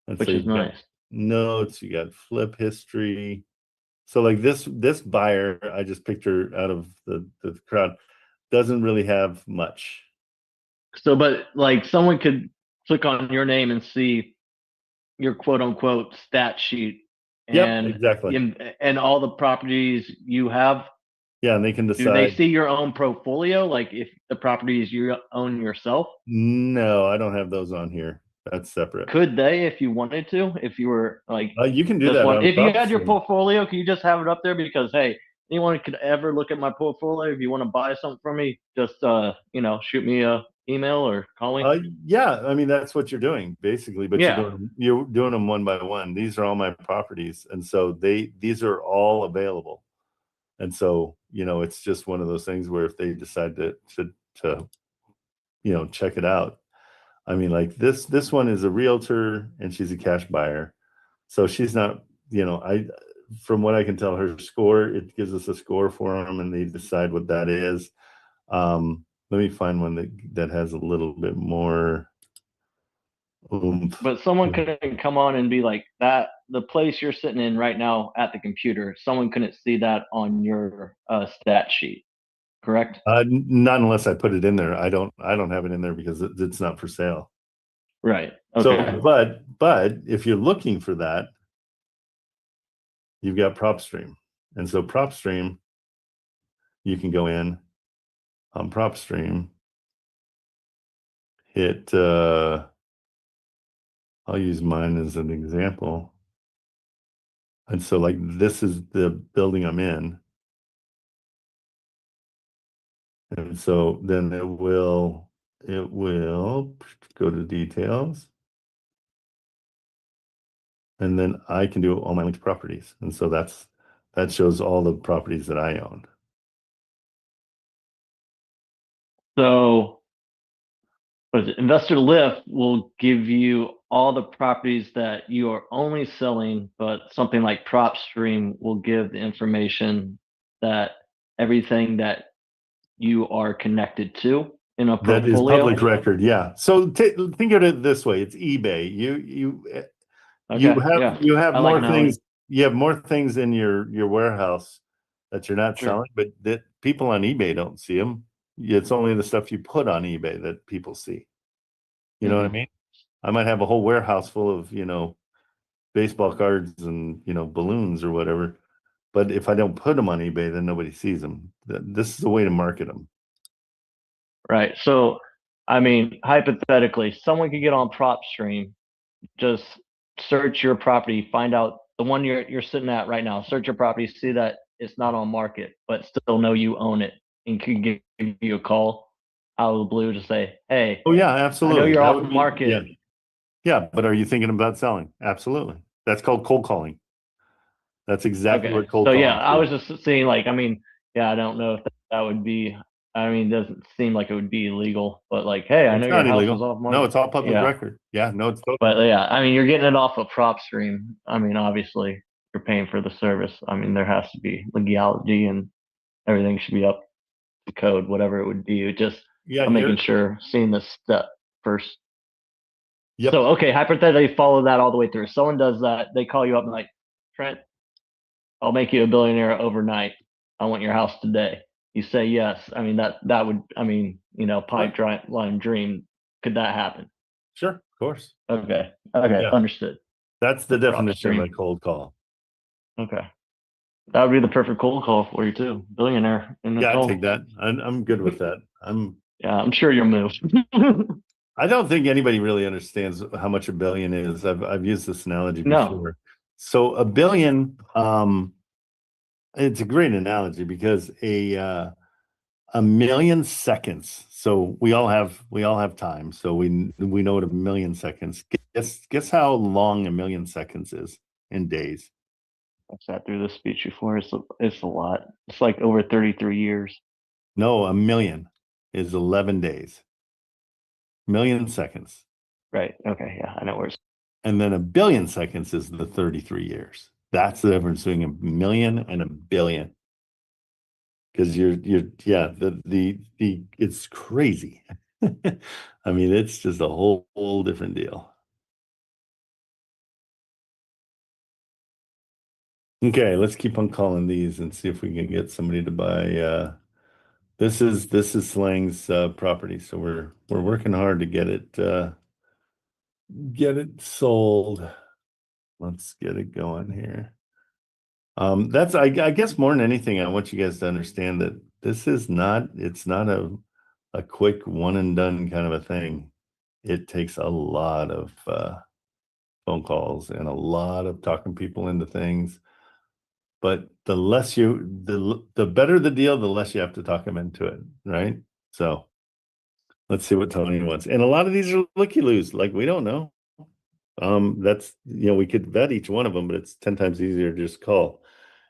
[SPEAKER 1] And
[SPEAKER 10] which
[SPEAKER 1] so
[SPEAKER 10] is nice.
[SPEAKER 1] Notes, you got flip history. So like this buyer, I just picked her out of the crowd, doesn't really have much.
[SPEAKER 10] So, but like someone could click on your name and see your quote unquote stat sheet. And
[SPEAKER 1] exactly.
[SPEAKER 10] And all the properties you have.
[SPEAKER 1] Yeah, and they can decide.
[SPEAKER 10] Do they see your own portfolio? Like if the properties you own yourself?
[SPEAKER 1] No, I don't have those on here. That's separate.
[SPEAKER 10] Could they, if you wanted to, if you were like,
[SPEAKER 1] you can do that.
[SPEAKER 10] If you had your portfolio, can you just have it up there? Because hey, anyone could ever look at my portfolio. If you want to buy something from me, just shoot me a email or call me.
[SPEAKER 1] Yeah, I mean that's what you're doing basically, but you're doing them one by one. These are all my properties, and so these are all available, and so it's just one of those things where if they decide to check it out. I mean, like this one is a realtor and she's a cash buyer. So she's not, from what I can tell, her score, it gives us a score for them and they decide what that is. Let me find one that has a little bit more oomph.
[SPEAKER 10] But someone couldn't come on and be like that. The place you're sitting in right now at the computer, someone couldn't see that on your stat sheet. Correct?
[SPEAKER 1] Not unless I put it in there. I don't have it in there because it's not for sale.
[SPEAKER 10] Right. Okay.
[SPEAKER 1] So, but if you're looking for that, you've got PropStream. And so PropStream, you can go in on PropStream, hit, I'll use mine as an example. And so like this is the building I'm in. And so then it will go to details. And then I can do all my linked properties. And so that shows all the properties that I own.
[SPEAKER 10] So Investor Lift will give you all the properties that you are only selling, but something like PropStream will give the information that everything that you are connected to in a portfolio.
[SPEAKER 1] That is public record, yeah. So think of it this way: it's eBay. You have more things. You have more things in your warehouse that you're not selling, but that people on eBay don't see them. It's only the stuff you put on eBay that people see. You know what I mean? I might have a whole warehouse full of baseball cards and balloons or whatever, but if I don't put them on eBay, then nobody sees them. This is a way to market them.
[SPEAKER 10] Right. So, I mean, hypothetically, someone could get on PropStream, just search your property, find out the one you're sitting at right now, search your property, see that it's not on market, but still know you own it, and could give you a call out of the blue to say, hey.
[SPEAKER 1] Oh yeah, absolutely.
[SPEAKER 10] I know you're off the market.
[SPEAKER 1] Yeah, but are you thinking about selling? Absolutely. That's called cold calling. That's exactly what cold calling is.
[SPEAKER 10] I was just saying, like, I mean, I don't know if that would be I mean, it doesn't seem like it would be illegal, but like, hey, I
[SPEAKER 1] It's
[SPEAKER 10] know
[SPEAKER 1] not
[SPEAKER 10] your house
[SPEAKER 1] illegal.
[SPEAKER 10] is off market.
[SPEAKER 1] No, it's all public
[SPEAKER 10] Yeah.
[SPEAKER 1] record. Yeah, no, it's totally.
[SPEAKER 10] But yeah, I mean, you're getting it off of PropStream. I mean, obviously, you're paying for the service. I mean, there has to be legality and everything should be up to code, whatever it would be. It just,
[SPEAKER 1] Yeah,
[SPEAKER 10] I'm making sure, seeing this step first.
[SPEAKER 1] Yep.
[SPEAKER 10] So, okay, hypothetically, follow that all the way through. Someone does that, they call you up and like, Trent, I'll make you a billionaire overnight. I want your house today. You say yes. I mean, that would, I mean, you know, pipe line dream. Could that happen?
[SPEAKER 1] Sure, of course.
[SPEAKER 10] Okay. Okay.
[SPEAKER 1] Yeah.
[SPEAKER 10] Understood.
[SPEAKER 1] That's the definition of
[SPEAKER 10] PropStream.
[SPEAKER 1] a cold call.
[SPEAKER 10] Okay. That would be the perfect cold call for you too. Billionaire in the
[SPEAKER 1] Yeah, I
[SPEAKER 10] call.
[SPEAKER 1] take that. I'm good with that.
[SPEAKER 10] Yeah, I'm sure you'll move.
[SPEAKER 1] I don't think anybody really understands how much a billion is. I've used this analogy
[SPEAKER 10] No.
[SPEAKER 1] before. So a billion, it's a great analogy because a million seconds. So we all have time. So we know what a million seconds. Guess how long a million seconds is in days.
[SPEAKER 10] I sat through this speech before. It's a lot. It's like over 33 years.
[SPEAKER 1] No, a million is 11 days. Million seconds.
[SPEAKER 10] Right. Okay. Yeah, I know where it's.
[SPEAKER 1] And then a billion seconds is the 33 years. That's the difference between a million and a billion. Because it's crazy. I mean, it's just a whole different deal. Okay, let's keep on calling these and see if we can get somebody to buy. This is Slang's property, so we're working hard to get it sold. Let's get it going here. That's I guess more than anything, I want you guys to understand that it's not a quick one and done kind of a thing. It takes a lot of phone calls and a lot of talking people into things. But the better the deal, the less you have to talk them into it, right? So let's see what Tony wants. And a lot of these are looky-loos, like we don't know. That's, we could vet each one of them, but it's 10 times easier to just call.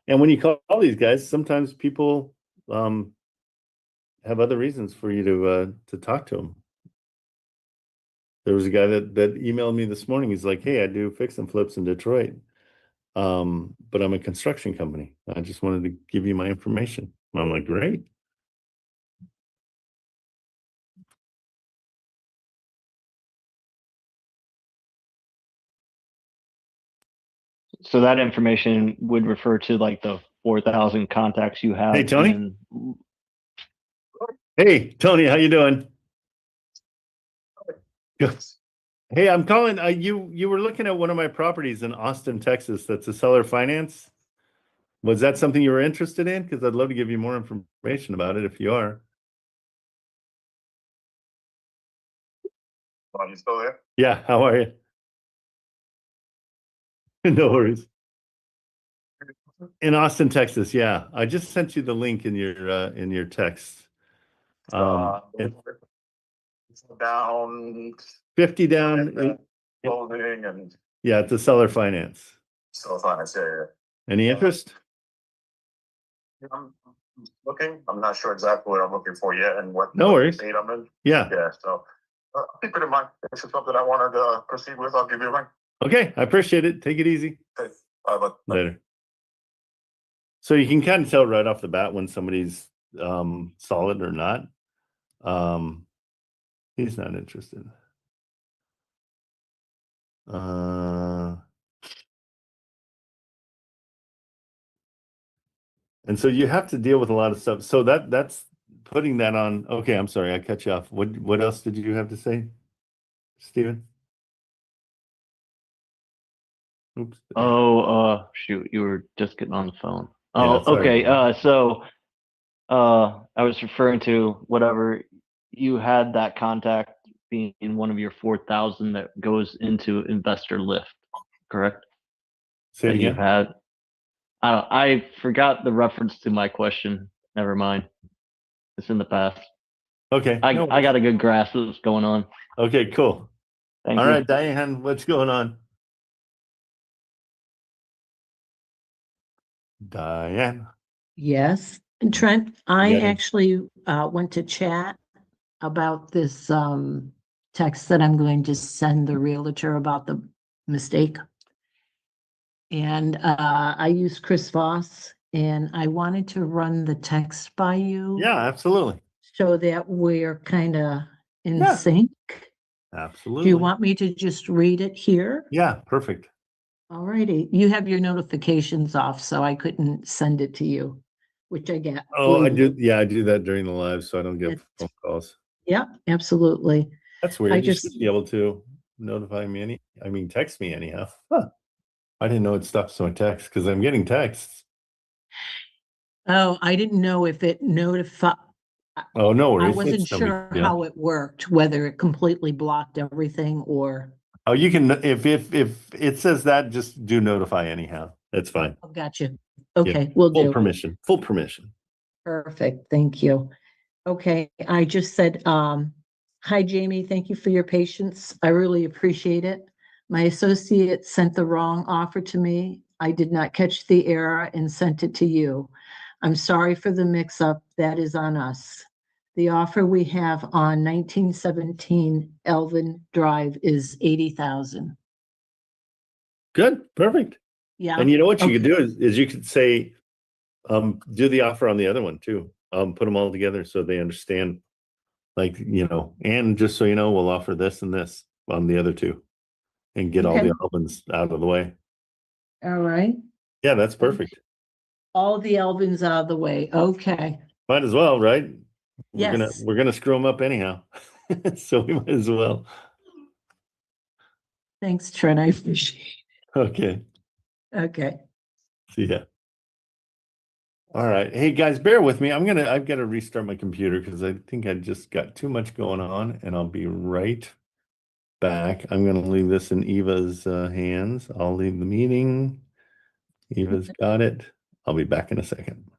[SPEAKER 1] And when you call these guys, sometimes people have other reasons for you to talk to them. There was a guy that emailed me this morning. He's like, hey, I do fix and flips in Detroit. But I'm a construction company. I just wanted to give you my information. I'm like, great.
[SPEAKER 10] So that information would refer to like the 4,000 contacts you have.
[SPEAKER 1] Hey, Tony. Hey, Tony, how you doing? Good. Hey, I'm calling. You were looking at one of my properties in Austin, Texas. That's a seller finance. Was that something you were interested in? Because I'd love to give you more information about it if you are.
[SPEAKER 14] Are you still there?
[SPEAKER 1] Yeah, how are you? No worries. In Austin, Texas, yeah. I just sent you the link in your text.
[SPEAKER 14] It's down
[SPEAKER 1] 50 down.
[SPEAKER 14] clothing and
[SPEAKER 1] Yeah, it's a seller finance.
[SPEAKER 14] so finance area.
[SPEAKER 1] Any interest?
[SPEAKER 14] I'm looking. I'm not sure exactly what I'm looking for yet and what
[SPEAKER 1] No worries.
[SPEAKER 14] state I'm in.
[SPEAKER 1] Yeah.
[SPEAKER 14] Yeah. So keep it in mind. If it's something I wanted to proceed with, I'll give you a ring.
[SPEAKER 1] Okay, I appreciate it. Take it easy.
[SPEAKER 14] Okay. Bye.
[SPEAKER 1] Later. So you can kind of tell right off the bat when somebody's solid or not. He's not interested. And so you have to deal with a lot of stuff. So that's putting that on. Okay, I'm sorry, I cut you off. What else did you have to say, Steven? Oops.
[SPEAKER 10] Oh, shoot, you were just getting on the phone.
[SPEAKER 1] Yeah,
[SPEAKER 10] Oh, okay. So I was referring to whatever you had that contact being one of your 4,000 that goes into investor lift, correct?
[SPEAKER 1] Say it
[SPEAKER 10] That you've
[SPEAKER 1] again.
[SPEAKER 10] had. I forgot the reference to my question. Never mind. It's in the past.
[SPEAKER 1] Okay.
[SPEAKER 10] I got a good grasp of what's going on.
[SPEAKER 1] Okay, cool.
[SPEAKER 10] Thank
[SPEAKER 1] All
[SPEAKER 10] you.
[SPEAKER 1] right, Diane, what's going on? Diane.
[SPEAKER 9] Yes. And Trent, I
[SPEAKER 1] Yeah.
[SPEAKER 9] actually went to chat about this text that I'm going to send the realtor about the mistake. And I used Chris Voss, and I wanted to run the text by you.
[SPEAKER 1] Yeah, absolutely.
[SPEAKER 9] So that we're kind of in
[SPEAKER 1] Yeah.
[SPEAKER 9] sync.
[SPEAKER 1] Absolutely.
[SPEAKER 9] Do you want me to just read it here?
[SPEAKER 1] Yeah, perfect.
[SPEAKER 9] All righty. You have your notifications off, so I couldn't send it to you, which I get.
[SPEAKER 1] Oh, I do. Yeah, I do that during the live, so I don't get phone calls.
[SPEAKER 9] Yeah, absolutely.
[SPEAKER 1] That's weird.
[SPEAKER 9] I
[SPEAKER 1] You
[SPEAKER 9] just,
[SPEAKER 1] should be able to notify me text me anyhow. Huh. I didn't know it stops my text because I'm getting texts.
[SPEAKER 9] oh, I didn't know if it notified.
[SPEAKER 1] Oh, no
[SPEAKER 9] I
[SPEAKER 1] worries.
[SPEAKER 9] wasn't
[SPEAKER 1] It's no big
[SPEAKER 9] sure
[SPEAKER 1] deal.
[SPEAKER 9] how it worked, whether it completely blocked everything or.
[SPEAKER 1] Oh, you can, if it says that, just do notify anyhow. That's fine.
[SPEAKER 9] Oh, gotcha.
[SPEAKER 1] Yeah.
[SPEAKER 9] Okay, we'll
[SPEAKER 1] Full
[SPEAKER 9] do.
[SPEAKER 1] permission, full permission.
[SPEAKER 9] Perfect. Thank you. Okay, I just said, hi, Jamie. Thank you for your patience. I really appreciate it. My associate sent the wrong offer to me. I did not catch the error and sent it to you. I'm sorry for the mix-up. That is on us. The offer we have on 1917 Elvin Drive is 80,000.
[SPEAKER 1] Good, perfect.
[SPEAKER 9] Yeah.
[SPEAKER 1] And you know what you
[SPEAKER 9] okay.
[SPEAKER 1] could do is you could say, do the offer on the other one too. Put them all together so they understand, like, and just so you know, we'll offer this and this on the other two and get all
[SPEAKER 9] Okay.
[SPEAKER 1] the Elvins out of the way.
[SPEAKER 9] All right.
[SPEAKER 1] Yeah, that's perfect.
[SPEAKER 9] All the Elvins out of the way. Okay.
[SPEAKER 1] Might as well, right?
[SPEAKER 9] Yes.
[SPEAKER 1] We're gonna screw them up anyhow. So we might as well.
[SPEAKER 9] Thanks, Trent. I appreciate
[SPEAKER 1] Okay.
[SPEAKER 9] it. Okay.
[SPEAKER 1] See ya. All right. Hey guys, bear with me. I've got to restart my computer because I think I just got too much going on, and I'll be right back. I'm going to leave this in Eva's hands. I'll leave the meeting. Eva's got it. I'll be back in a second.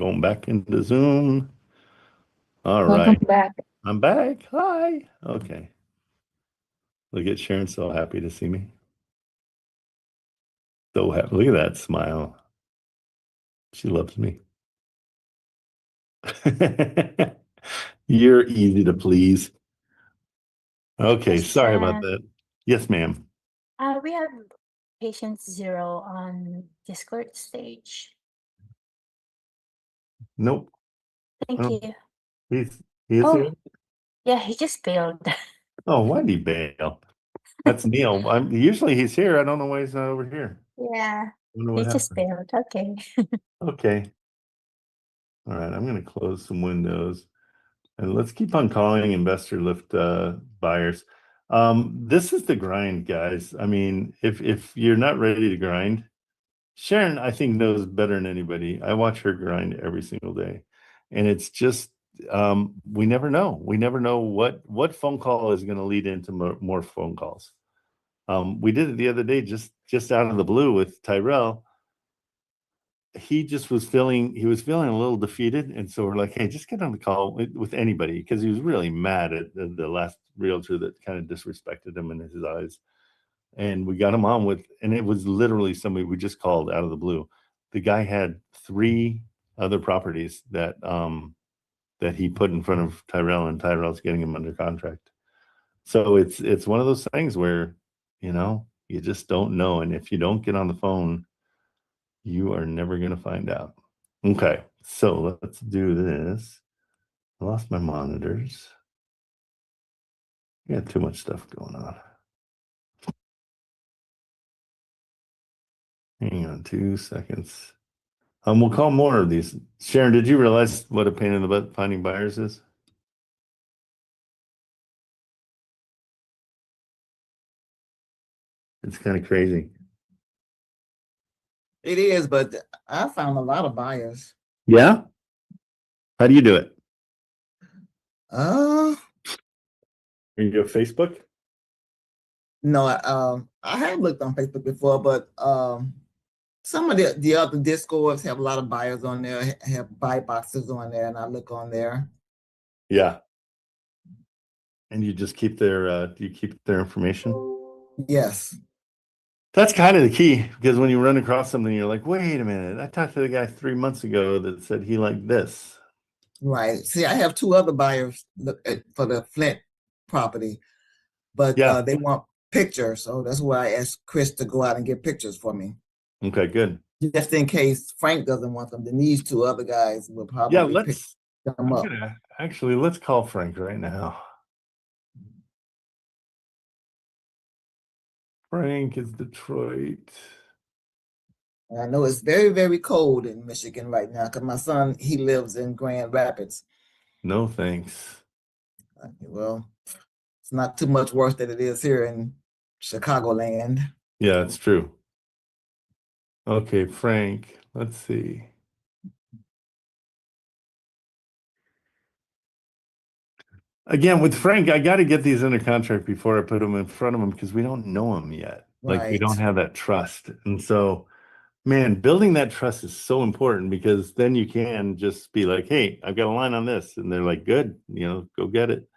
[SPEAKER 1] Going back into Zoom. All
[SPEAKER 8] Welcome
[SPEAKER 1] right.
[SPEAKER 8] back.
[SPEAKER 1] I'm back. Hi. Okay. Look at Sharon, so happy to see me. So happy. Look at that smile. She loves me. You're easy to please. Okay, sorry about that. Yes, ma'am.
[SPEAKER 3] We have patient 0 on Discord stage.
[SPEAKER 1] Nope.
[SPEAKER 3] Thank
[SPEAKER 1] Oh,
[SPEAKER 3] you.
[SPEAKER 1] he is
[SPEAKER 3] Oh,
[SPEAKER 1] here.
[SPEAKER 3] yeah, he just bailed.
[SPEAKER 1] Oh, why'd he bail? That's Neil. Usually he's here. I don't know why he's not over here.
[SPEAKER 3] Yeah,
[SPEAKER 1] Wonder
[SPEAKER 3] he
[SPEAKER 1] what
[SPEAKER 3] just
[SPEAKER 1] happened.
[SPEAKER 3] bailed. Okay.
[SPEAKER 1] Okay. All right. I'm going to close some windows and let's keep on calling investor lift buyers. This is the grind, guys. I mean, if you're not ready to grind, Sharon, I think, knows better than anybody. I watch her grind every single day. And it's just we never know. We never know what phone call is going to lead into more phone calls. We did it the other day, just out of the blue with Tyrell. He was feeling a little defeated, and so we're like, hey, just get on the call with anybody, because he was really mad at the last realtor that kind of disrespected him in his eyes. And we got him on and it was literally somebody we just called out of the blue. The guy had 3 other properties that he put in front of Tyrell, and Tyrell's getting him under contract. So it's one of those things where, you just don't know. And if you don't get on the phone, you are never going to find out. Okay, so let's do this. I lost my monitors. I got too much stuff going on. Hang on 2 seconds. We'll call more of these. Sharon, did you realize what a pain in the butt finding buyers is? It's kind of crazy.
[SPEAKER 11] It is, but I found a lot of buyers.
[SPEAKER 1] Yeah? How do you do it? You go Facebook?
[SPEAKER 11] No, I have looked on Facebook before, but some of the other Discords have a lot of buyers on there, have buy boxes on there, and I look on there.
[SPEAKER 1] Yeah. And you just keep their information?
[SPEAKER 11] Yes.
[SPEAKER 1] That's kind of the key, because when you run across something, you're like, wait a minute, I talked to the guy 3 months ago that said he liked this.
[SPEAKER 11] Right. See, I have 2 other buyers for the Flint property, but
[SPEAKER 1] Yeah.
[SPEAKER 11] they want pictures. So that's why I asked Chris to go out and get pictures for me.
[SPEAKER 1] Okay, good.
[SPEAKER 11] Just in case Frank doesn't want them, then these 2 other guys will probably pick them up.
[SPEAKER 1] Let's call Frank right now. Frank is Detroit.
[SPEAKER 11] I know it's very, very cold in Michigan right now because my son, he lives in Grand Rapids.
[SPEAKER 1] No thanks.
[SPEAKER 11] Well, it's not too much worse than it is here in Chicagoland.
[SPEAKER 1] Yeah, it's true. Okay, Frank, let's see. Again, with Frank, I got to get these under contract before I put them in front of him, because we don't know him yet. Like, we don't have that trust. And so, man, building that trust is so important, because then you can just be like, hey, I've got a line on this. And they're like, good, go get it.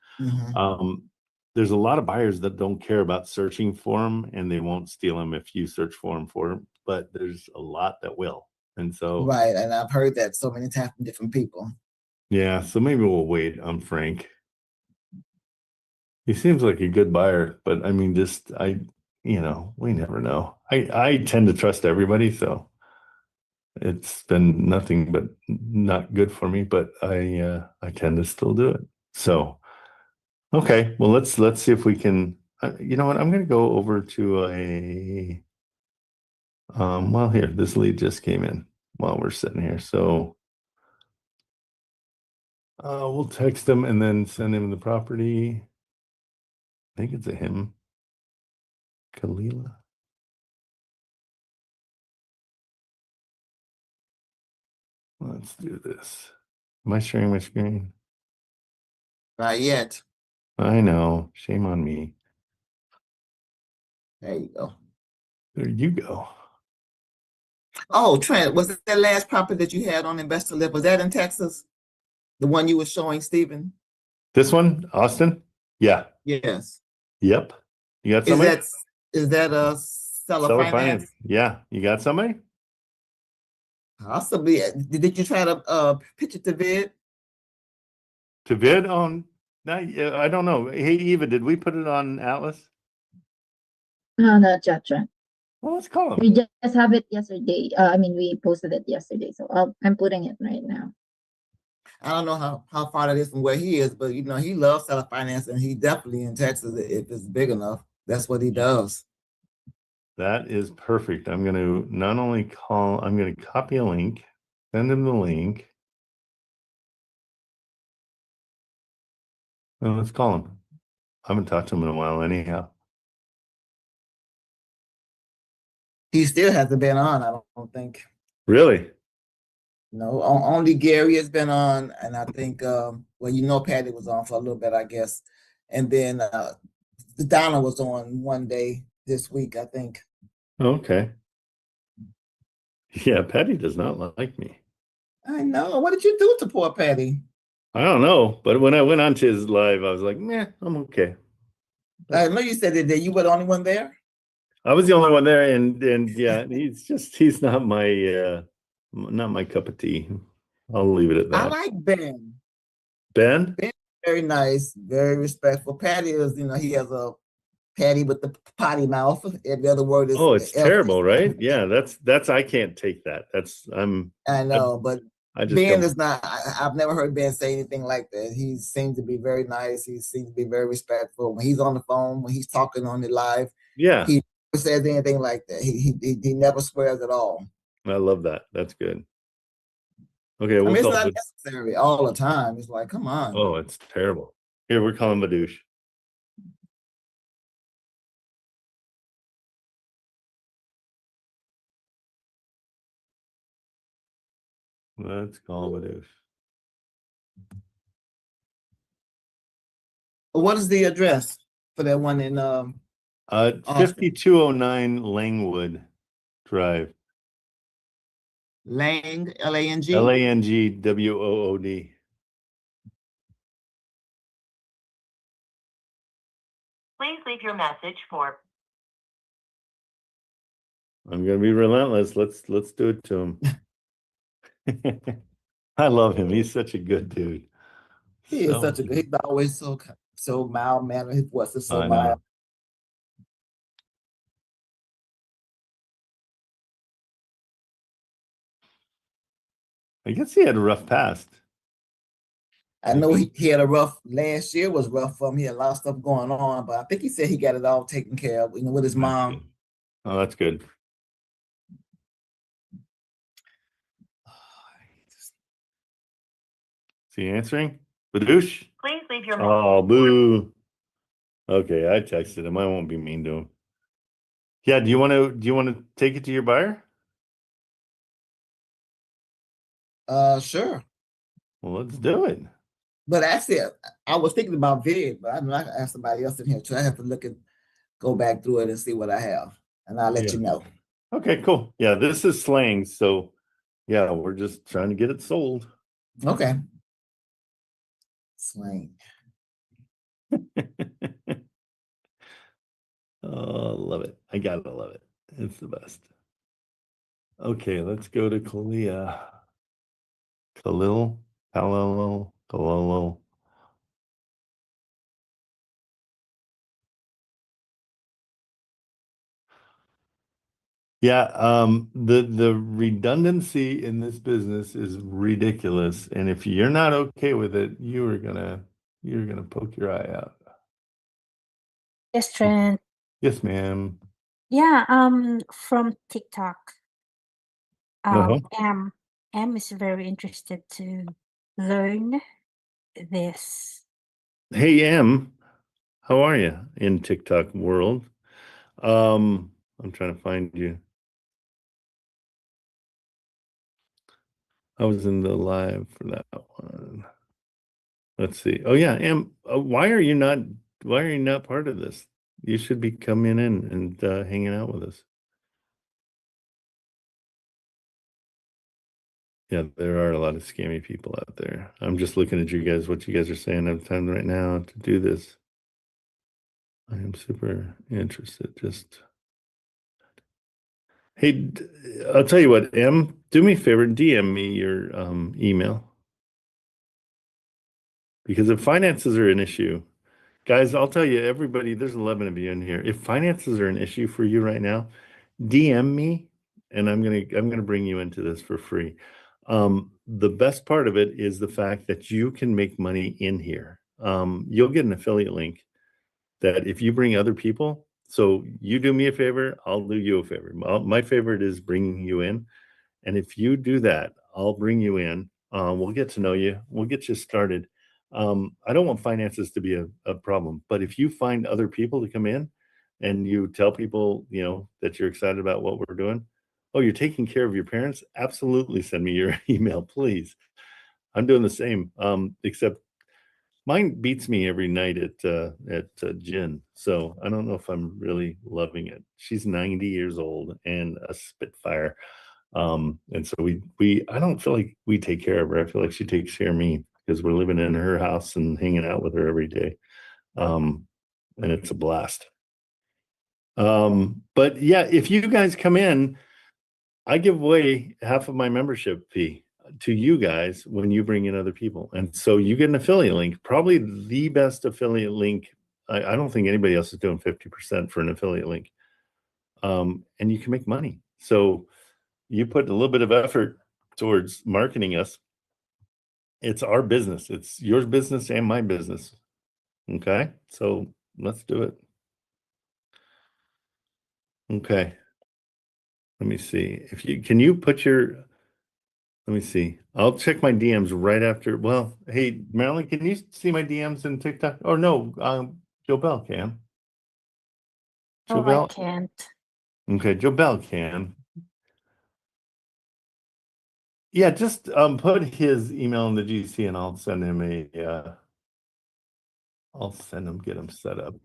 [SPEAKER 1] There's a lot of buyers that don't care about searching for them, and they won't steal them if you search for them, but there's a lot that will. And so,
[SPEAKER 11] right. And I've heard that so many times from different people.
[SPEAKER 1] Yeah, so maybe we'll wait on Frank. He seems like a good buyer, but I mean, we never know. I tend to trust everybody, so it's been nothing but not good for me, but I tend to still do it. So, okay, well, let's see if we can, you know what, I'm going to go over to well, here, this lead just came in while we're sitting here. So we'll text him and then send him the property. I think it's a him. Kalila. Let's do this. Am I sharing my screen?
[SPEAKER 11] Not yet.
[SPEAKER 1] I know. Shame on me.
[SPEAKER 11] There you go.
[SPEAKER 1] There you go.
[SPEAKER 11] Oh, Trent, was it that last property that you had on Investor List? Was that in Texas? The one you were showing, Stephen?
[SPEAKER 1] This one, Austin? Yeah.
[SPEAKER 11] Yes.
[SPEAKER 1] Yep. You got
[SPEAKER 11] Is
[SPEAKER 1] somebody?
[SPEAKER 11] that a seller
[SPEAKER 1] Seller
[SPEAKER 11] finance?
[SPEAKER 1] Yeah. You got somebody?
[SPEAKER 11] Possibly. Did you try to pitch it to vid?
[SPEAKER 1] To vid on? No, I don't know. Hey, Eva, did we put it on Atlas?
[SPEAKER 8] No, not yet, Trent.
[SPEAKER 1] Well, let's call him.
[SPEAKER 8] We just have it yesterday. I mean, we posted it yesterday, so I'm putting it right now.
[SPEAKER 11] I don't know how far that is from where he is, but he loves seller finance, and he definitely in Texas if it's big enough. That's what he does.
[SPEAKER 1] That is perfect. I'm going to not only call, I'm going to copy a link, send him the link. Well, let's call him. I haven't talked to him in a while anyhow.
[SPEAKER 11] He still hasn't been on, I don't think.
[SPEAKER 1] Really?
[SPEAKER 11] No, only Gary has been on, and I think Patty was on for a little bit, I guess. And then Donna was on one day this week, I think.
[SPEAKER 1] Okay. Yeah, Patty does not like me.
[SPEAKER 11] I know. What did you do to poor Patty?
[SPEAKER 1] I don't know, but when I went on to his live, I was like, meh, I'm okay.
[SPEAKER 11] I know you said that you were the only one there.
[SPEAKER 1] I was the only one there, and yeah, he's not my cup of tea. I'll leave it at that.
[SPEAKER 11] I like Ben.
[SPEAKER 1] Ben?
[SPEAKER 11] Ben, very nice, very respectful. Patty is, he has a Patty with the potty mouth. Every other word is.
[SPEAKER 1] Oh, it's terrible, right? Yeah, that's I can't take that.
[SPEAKER 11] I know, but
[SPEAKER 1] I just
[SPEAKER 11] Ben
[SPEAKER 1] don't.
[SPEAKER 11] is not. I've never heard Ben say anything like that. He seems to be very nice. He seems to be very respectful when he's on the phone, when he's talking on the live.
[SPEAKER 1] Yeah,
[SPEAKER 11] he never says anything like that. He never swears at all.
[SPEAKER 1] I love that. That's good. Okay,
[SPEAKER 11] I
[SPEAKER 1] we'll
[SPEAKER 11] mean, it's
[SPEAKER 1] call
[SPEAKER 11] not
[SPEAKER 1] it.
[SPEAKER 11] necessary all the time. It's like, come on.
[SPEAKER 1] Oh, it's terrible. Here, we're calling Badouche. Let's call Badouche.
[SPEAKER 11] What is the address for that one in
[SPEAKER 1] 5209 Langwood Drive.
[SPEAKER 11] Lang, L-A-N-G?
[SPEAKER 1] Langwood.
[SPEAKER 4] Please leave your message for.
[SPEAKER 1] I'm gonna be relentless. Let's do it to him. I love him. He's such a good dude.
[SPEAKER 11] He is such a good. He's always so mild mannered. His voice is so mild.
[SPEAKER 1] I guess he had a rough past.
[SPEAKER 11] I know he had a rough last year was rough for him. He had a lot of stuff going on, but I think he said he got it all taken care of, with his mom.
[SPEAKER 1] Good. Oh, that's good. Is he answering? Badouche?
[SPEAKER 4] Please leave your
[SPEAKER 1] Oh, boo. Okay, I texted him. I won't be mean to him. Yeah, do you want to take it to your buyer?
[SPEAKER 11] Sure.
[SPEAKER 1] Well, let's do it.
[SPEAKER 11] But actually, I was thinking about vid, but I'm not gonna ask somebody else in here too. I have to go back through it and see what I have, and I'll let you know.
[SPEAKER 1] Okay, cool. Yeah, this is slang, so yeah, we're just trying to get it sold.
[SPEAKER 11] Okay. Slang.
[SPEAKER 1] Oh, love it. I gotta love it. It's the best. Okay, let's go to Khalil. Yeah, the redundancy in this business is ridiculous, and if you're not okay with it, you're gonna poke your eye out.
[SPEAKER 3] Yes, Trent.
[SPEAKER 1] Yes, ma'am.
[SPEAKER 3] Yeah, from TikTok. M is very interested to learn this.
[SPEAKER 1] Hey, M, how are you in TikTok world? I'm trying to find you. I was in the live for that one. Let's see. Oh yeah, M, why are you not part of this? You should be coming in and hanging out with us. Yeah, there are a lot of scammy people out there. I'm just looking at you guys, what you guys are saying. I have time right now to do this. I am super interested. Just, hey, I'll tell you what, M, do me a favor, DM me your email. Because if finances are an issue, guys, I'll tell you, everybody, there's 11 of you in here. If finances are an issue for you right now, DM me, and I'm gonna bring you into this for free. The best part of it is the fact that you can make money in here. You'll get an affiliate link that if you bring other people, so you do me a favor, I'll do you a favor. My favorite is bringing you in. And if you do that, I'll bring you in. We'll get to know you. We'll get you started. I don't want finances to be a problem, but if you find other people to come in and you tell people, you know, that you're excited about what we're doing, oh, you're taking care of your parents, absolutely send me your email, please. I'm doing the same, except mine beats me every night at gin. So I don't know if I'm really loving it. She's 90 years old and a Spitfire. And so I don't feel like we take care of her. I feel like she takes care of me because we're living in her house and hanging out with her every day. And it's a blast. But yeah, if you guys come in, I give away half of my membership fee to you guys when you bring in other people. And so you get an affiliate link, probably the best affiliate link. I don't think anybody else is doing 50% for an affiliate link. And you can make money. So you put a little bit of effort towards marketing us. It's our business. It's your business and my business. Okay. So let's do it. Okay. Let me see if can you put your, let me see. I'll check my DMs right after. Well, hey, Marilyn, can you see my DMs in TikTok? Or no, Joe Bell can. Joe
[SPEAKER 3] Oh,
[SPEAKER 1] Bell?
[SPEAKER 3] I can't.
[SPEAKER 1] Okay, Joe Bell can. Yeah, just put his email in the GC and I'll send him get him set up.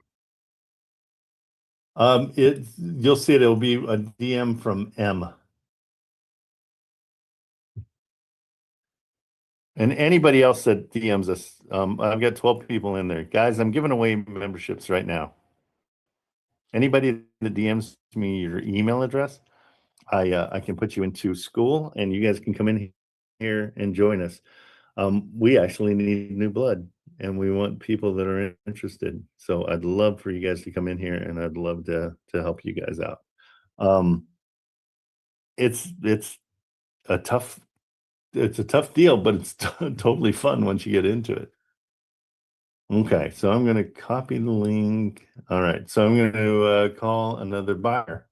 [SPEAKER 1] You'll see it'll be a DM from M. And anybody else that DMs us, I've got 12 people in there. Guys, I'm giving away memberships right now. Anybody that DMs me your email address, I can put you into school and you guys can come in here and join us. We actually need new blood and we want people that are interested. So I'd love for you guys to come in here and I'd love to help you guys out. It's a tough deal, but it's totally fun once you get into it. Okay, so I'm going to copy the link. All right, so I'm going to call another buyer.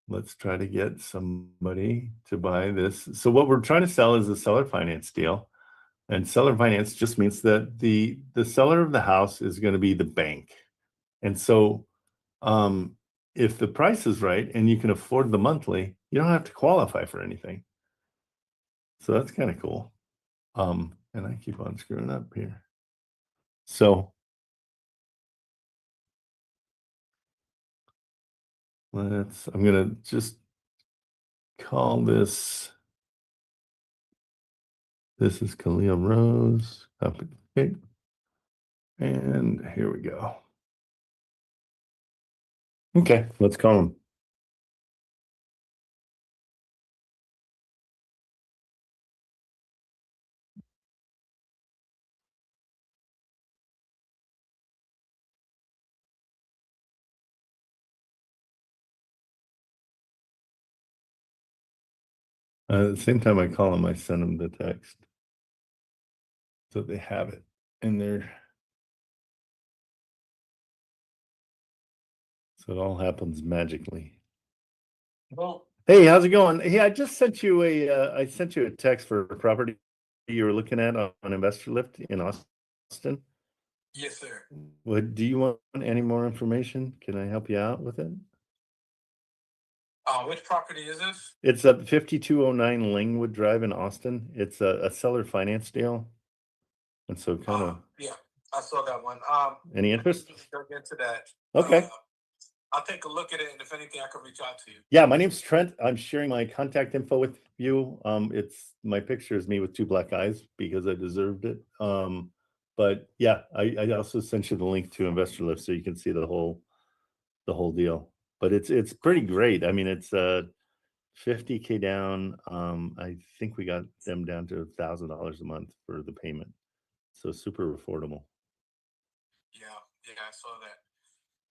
[SPEAKER 1] Let's try to get somebody to buy this. So what we're trying to sell is a seller finance deal. And seller finance just means that the seller of the house is going to be the bank. And so if the price is right and you can afford the monthly, you don't have to qualify for anything. So that's kind of cool. And I keep on screwing up here. So I'm gonna just call this. This is Khalil Rose. Okay. And here we go. Okay, let's call him. At the same time I call them, I send them the text. So they have it in there. So it all happens magically. Well, hey, how's it going? Hey, I just sent you I sent you a text for a property you were looking at on Investor Lift in Austin.
[SPEAKER 15] Yes, sir.
[SPEAKER 1] Do you want any more information? Can I help you out with it?
[SPEAKER 15] Which property is this?
[SPEAKER 1] It's at 5209 Langwood Drive in Austin. It's a seller finance deal. And so kind of
[SPEAKER 15] Yeah, I saw that one.
[SPEAKER 1] any interest?
[SPEAKER 15] Go into that.
[SPEAKER 1] Okay.
[SPEAKER 15] I'll take a look at it, and if anything, I can reach out to you.
[SPEAKER 6] Yeah, my name's Trent. I'm sharing my contact info with you. It's my picture is me with 2 black eyes because I deserved it. But yeah, I also sent you the link to Investor Lift so you can see the whole deal. But it's pretty great. I mean, it's 50K down. I think we got them down to $1,000 a month for the payment, so super affordable.
[SPEAKER 15] Yeah, I saw that.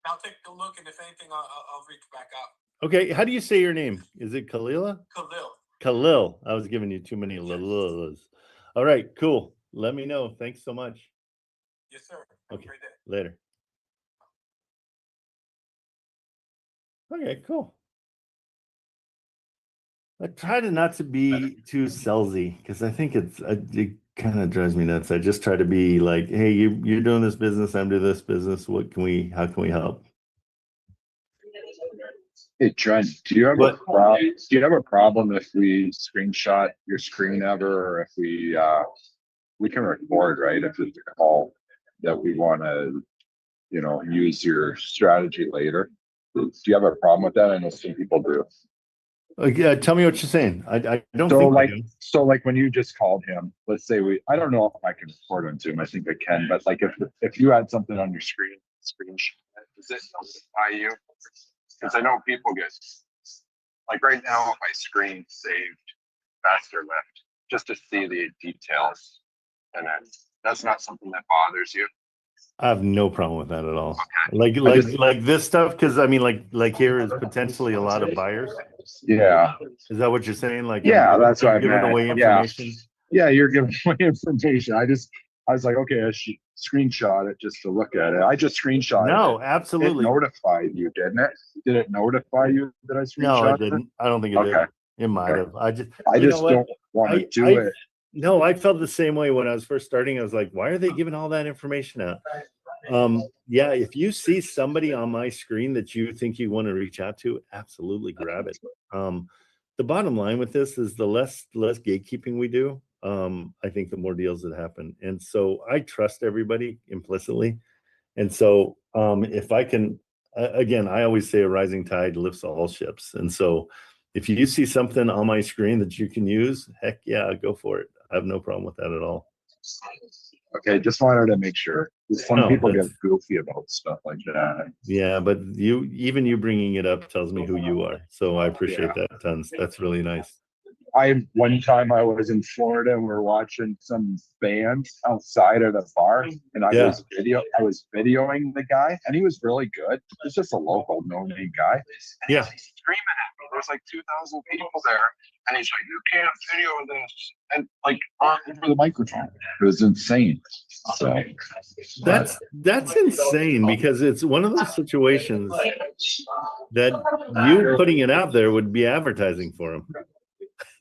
[SPEAKER 15] I'll take a look, and if anything, I'll reach back out.
[SPEAKER 6] Okay, how do you say your name? Is it Khalila?
[SPEAKER 15] Khalil.
[SPEAKER 6] Khalil. I was giving you too many Lilas. All right, cool. Let me know. Thanks so much.
[SPEAKER 15] Yes, sir. Have
[SPEAKER 6] Okay,
[SPEAKER 15] a great day.
[SPEAKER 6] later. Okay, cool. I try to not to be too salesy because I think it kind of drives me nuts. I just try to be like, hey, you're doing this business, I'm doing this business. How can we help?
[SPEAKER 2] Hey Trent, do you have a problem if we screenshot your screen ever, or if we can record, right? If it's a call that we want to, use your strategy later. Do you have a problem with that? I know some people do.
[SPEAKER 6] Yeah, tell me what you're saying. I don't
[SPEAKER 2] So
[SPEAKER 6] think
[SPEAKER 2] like,
[SPEAKER 6] I do.
[SPEAKER 2] so like when you just called him, let's say I don't know if I can record on Zoom. I think I can, but like if you had something on your screen, does it notify you? Because I know people get, like right now, if I screen saved faster lift just to see the details, and that's not something that bothers you.
[SPEAKER 6] I have no problem with that at all.
[SPEAKER 2] Okay.
[SPEAKER 6] Like this stuff, because I mean, like here is potentially a lot of buyers.
[SPEAKER 2] Yeah.
[SPEAKER 6] Is that what you're saying? Like,
[SPEAKER 2] Yeah, that's what I
[SPEAKER 6] giving
[SPEAKER 2] meant.
[SPEAKER 6] away information.
[SPEAKER 2] Yeah, you're giving away information. I was like, okay, I should screenshot it just to look at it. I just screenshot it.
[SPEAKER 6] No, absolutely.
[SPEAKER 2] It notified you, didn't it? Did it notify you that I screenshot?
[SPEAKER 6] No, it didn't. I don't think it did. It might have. I just
[SPEAKER 2] don't want to do it.
[SPEAKER 6] No, I felt the same way when I was first starting. I was like, why are they giving all that information out? Yeah, if you see somebody on my screen that you think you want to reach out to, absolutely grab it. The bottom line with this is the less gatekeeping we do, I think the more deals that happen. And so I trust everybody implicitly. And so if I can, again, I always say a rising tide lifts all ships. And so if you see something on my screen that you can use, heck yeah, go for it. I have no problem with that at all.
[SPEAKER 2] Okay, just wanted to make sure. Some people get goofy about stuff like that.
[SPEAKER 6] Yeah, but you bringing it up tells me who you are. So I appreciate that tons. That's really nice.
[SPEAKER 2] One time I was in Florida and we were watching some bands outside of the bar, and I was videoing the guy, and he was really good. It's just a local no-name guy. And
[SPEAKER 6] yeah.
[SPEAKER 2] He's screaming at me. There's like 2,000 people there, and he's like, "You can't video this," and like over the microphone. It was insane. So
[SPEAKER 6] that's insane because it's one of those situations that you putting it out there would be advertising for him.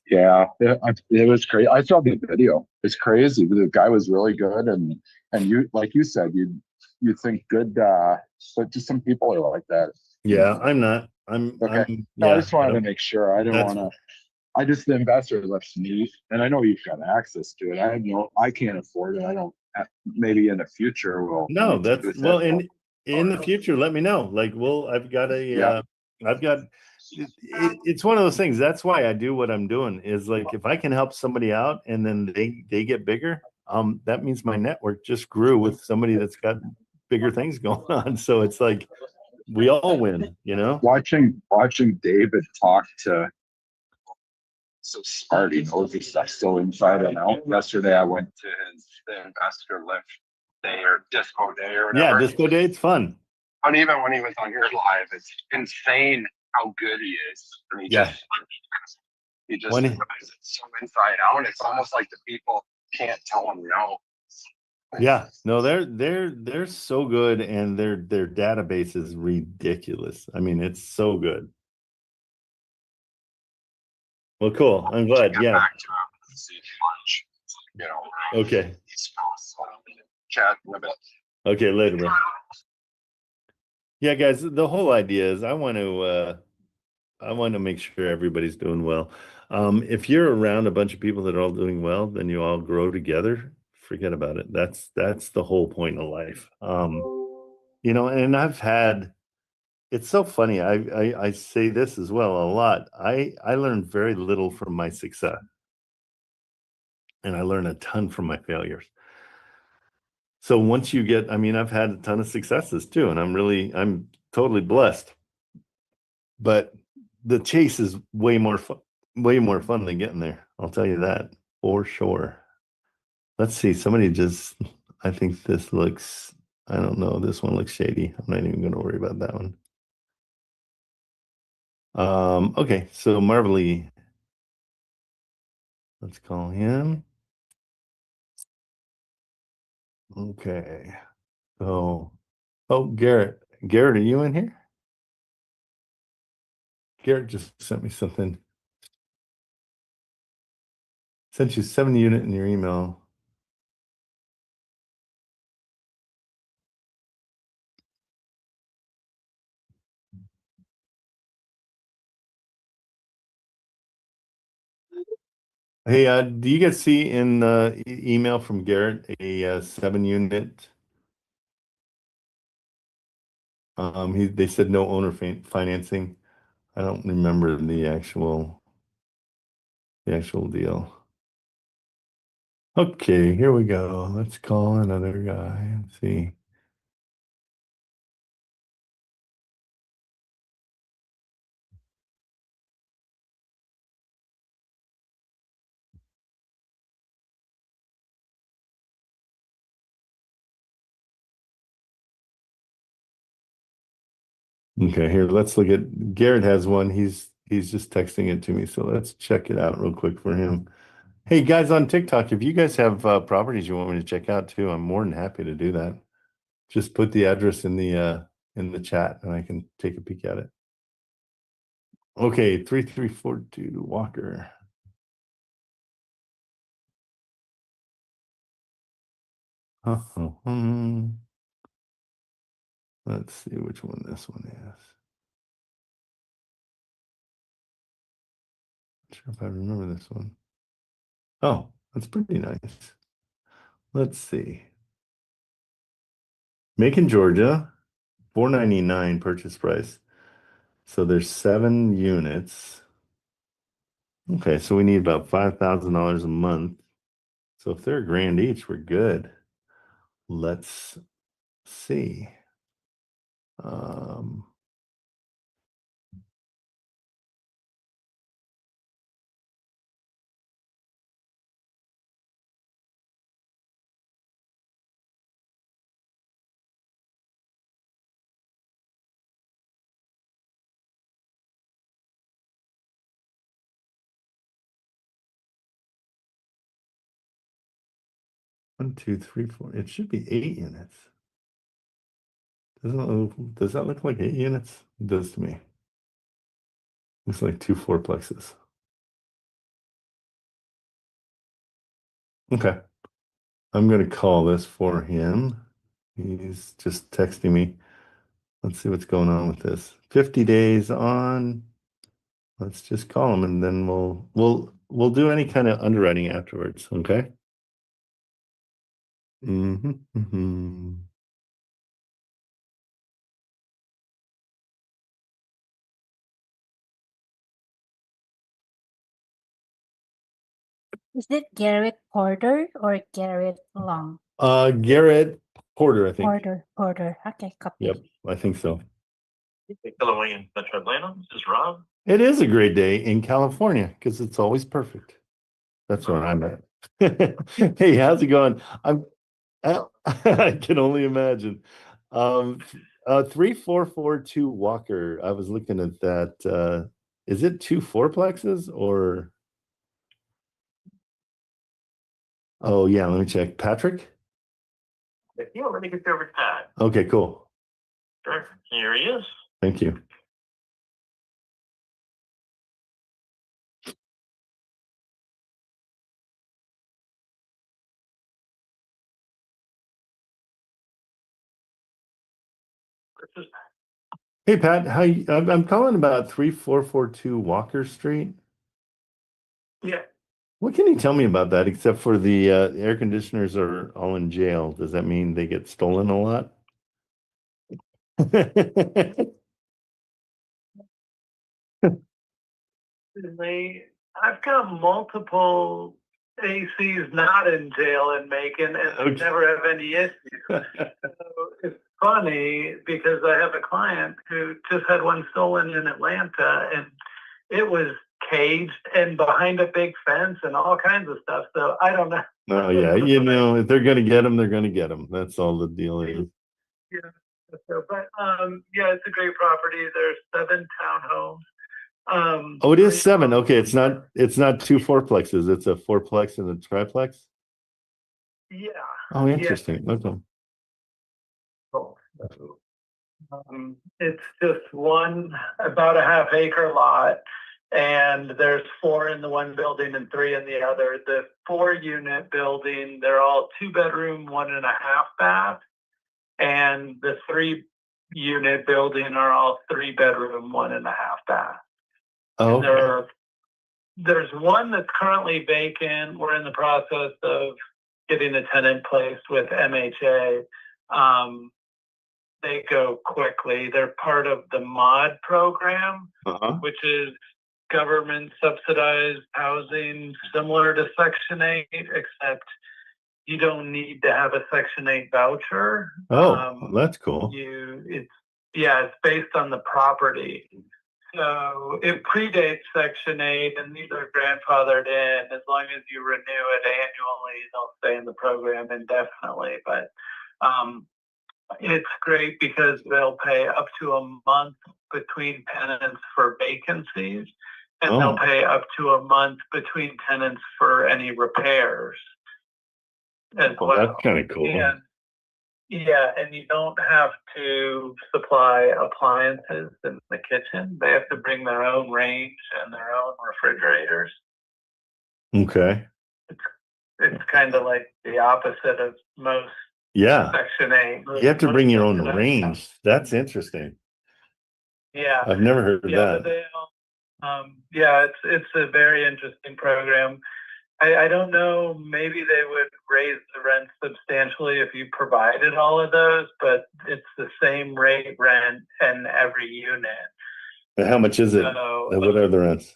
[SPEAKER 2] Yeah, it was crazy. I saw the video. It's crazy. The guy was really good, and you, like you said, you think good, but just some people are like that.
[SPEAKER 6] Yeah, I'm not. I'm okay.
[SPEAKER 2] I just wanted to make sure. I didn't want to. I just the investor left me, and I know you've got access to it. I can't afford it. I don't. Maybe in the future we'll.
[SPEAKER 6] No, that's well. In the future, let me know. Like, I've got a. I've got. It's one of those things. That's why I do what I'm doing. Is like if I can help somebody out and then they get bigger, that means my network just grew with somebody that's got bigger things going on. So it's like we all win, you know.
[SPEAKER 2] Watching David talk to so smart, he knows his stuff so inside and out. Yesterday I went to the investor lift day or disco day or whatever.
[SPEAKER 6] Yeah, disco day, it's fun.
[SPEAKER 2] But even when he was on your live, it's insane how good he is. And he just knows it so inside out. It's almost like the people can't tell him no.
[SPEAKER 6] Yeah, no, they're so good, and their database is ridiculous. I mean, it's so good. Well, cool. I'm glad. Yeah. Okay.
[SPEAKER 2] Chat in a bit.
[SPEAKER 6] Okay, later, bro. Yeah, guys, the whole idea is I want to make sure everybody's doing well. If you're around a bunch of people that are all doing well, then you all grow together. Forget about it. That's the whole point of life. You know, and I've had it's so funny. I say this as well a lot. I learn very little from my success, and I learn a ton from my failures. So once you get, I mean, I've had a ton of successes too, and I'm totally blessed. But the chase is way more fun than getting there. I'll tell you that for sure. Let's see. I think this looks, I don't know. This one looks shady. I'm not even going to worry about that one. Okay. So Marvelly, let's call him. Okay. So, oh, Garrett, are you in here? Garrett just sent me something. Sent you 7 unit in your email. Hey, do you guys see in the email from Garrett a 7 unit? They said no owner financing. I don't remember the actual deal. Okay, here we go. Let's call another guy. Let's see. Okay, here, let's look at Garrett has one. He's just texting it to me, so let's check it out real quick for him. Hey guys on TikTok, if you guys have properties you want me to check out too, I'm more than happy to do that. Just put the address in the chat and I can take a peek at it. Okay, 3342 Walker. Let's see which one this one is. Not sure if I remember this one. Oh, that's pretty nice. Let's see. Macon, Georgia, $499 purchase price. So there's 7 units. Okay, so we need about $5,000 a month. So if they're $1,000 each, we're good. Let's see. 1, 2, 3, 4. It should be 8 units. Does that look like 8 units? It does to me. Looks like 2 fourplexes. Okay. I'm going to call this for him. He's just texting me. Let's see what's going on with this. 50 days on. Let's just call him and then we'll do any kind of underwriting afterwards, okay?
[SPEAKER 3] Is it Garrett Porter or Garrett Long?
[SPEAKER 6] Garrett Porter, I think.
[SPEAKER 3] Porter. Okay, copy.
[SPEAKER 6] Yep, I think so.
[SPEAKER 14] Hello, in Metro Atlanta. This is Rob.
[SPEAKER 6] It is a great day in California because it's always perfect. That's where I'm at. Hey, how's it going? I can only imagine. 3442 Walker. I was looking at that. Is it 2 fourplexes or? Oh yeah, let me check. Patrick?
[SPEAKER 14] You already get there with Pat.
[SPEAKER 6] Okay, cool.
[SPEAKER 14] Sure. Here he is.
[SPEAKER 6] Thank you. Hey Pat, I'm calling about 3442 Walker Street.
[SPEAKER 14] Yeah.
[SPEAKER 6] What can you tell me about that except for the air conditioners are all in jail? Does that mean they get stolen a lot?
[SPEAKER 16] I've got multiple ACs not in jail in Macon and never have any issues. So it's funny because I have a client who just had one stolen in Atlanta, and it was caged and behind a big fence and all kinds of stuff. So I don't know.
[SPEAKER 6] Oh yeah, you know, if they're gonna get them, they're gonna get them. That's all the deal is.
[SPEAKER 16] Yeah. So, but yeah, it's a great property. There's 7 townhomes.
[SPEAKER 6] Oh, it is 7. Okay, it's not 2 fourplexes. It's a 4plex and a triplex.
[SPEAKER 16] Yeah.
[SPEAKER 6] Oh, interesting. Okay.
[SPEAKER 16] Cool. It's just one about a half-acre lot, and there's 4 in the one building and 3 in the other. The 4-unit building, they're all 2-bedroom, 1.5 bath, and the 3-unit building are all 3-bedroom, 1.5 bath.
[SPEAKER 6] Oh, okay.
[SPEAKER 16] There's one that's currently vacant. We're in the process of getting a tenant placed with MHA. They go quickly. They're part of the MOD program, which is government subsidized housing similar to Section 8, except you don't need to have a Section 8 voucher.
[SPEAKER 6] Oh, that's cool.
[SPEAKER 16] It's based on the property. So it predates Section 8, and these are grandfathered in. As long as you renew it annually, they'll stay in the program indefinitely. But it's great because they'll pay up to a month between tenants for vacancies, and they'll pay up to a month between tenants for any repairs as well.
[SPEAKER 6] That's kind of cool.
[SPEAKER 16] And you don't have to supply appliances in the kitchen. They have to bring their own range and their own refrigerators.
[SPEAKER 6] Okay.
[SPEAKER 16] It's kind of like the opposite of most Section 8.
[SPEAKER 6] You have to bring your own range. That's interesting.
[SPEAKER 16] Yeah.
[SPEAKER 6] I've never heard of that.
[SPEAKER 16] But they, it's a very interesting program. I don't know, maybe they would raise the rent substantially if you provided all of those, but it's the same rate rent in every unit.
[SPEAKER 6] And how much is it?
[SPEAKER 16] So,
[SPEAKER 6] What are the rents?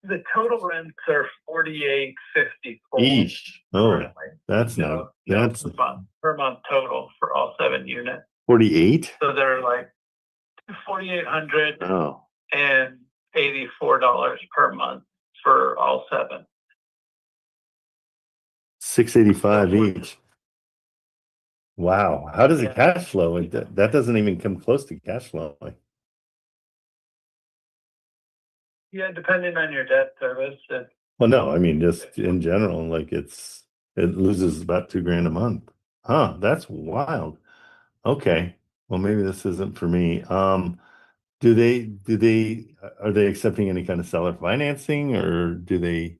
[SPEAKER 16] The total rents are $48.54.
[SPEAKER 6] Each. Oh, that's not. That's
[SPEAKER 16] per month total for all 7 units.
[SPEAKER 6] 48.
[SPEAKER 16] So they're like $4,800
[SPEAKER 6] Oh,
[SPEAKER 16] and $84 per month for all 7.
[SPEAKER 6] $685 each. Wow. How does it cash flow? That doesn't even come close to cash flow.
[SPEAKER 16] Yeah, depending on your debt service.
[SPEAKER 6] Well, no, I mean, just in general, like it loses about $2,000 a month. Huh, that's wild. Okay. Well, maybe this isn't for me. Are they accepting any kind of seller financing, or do they?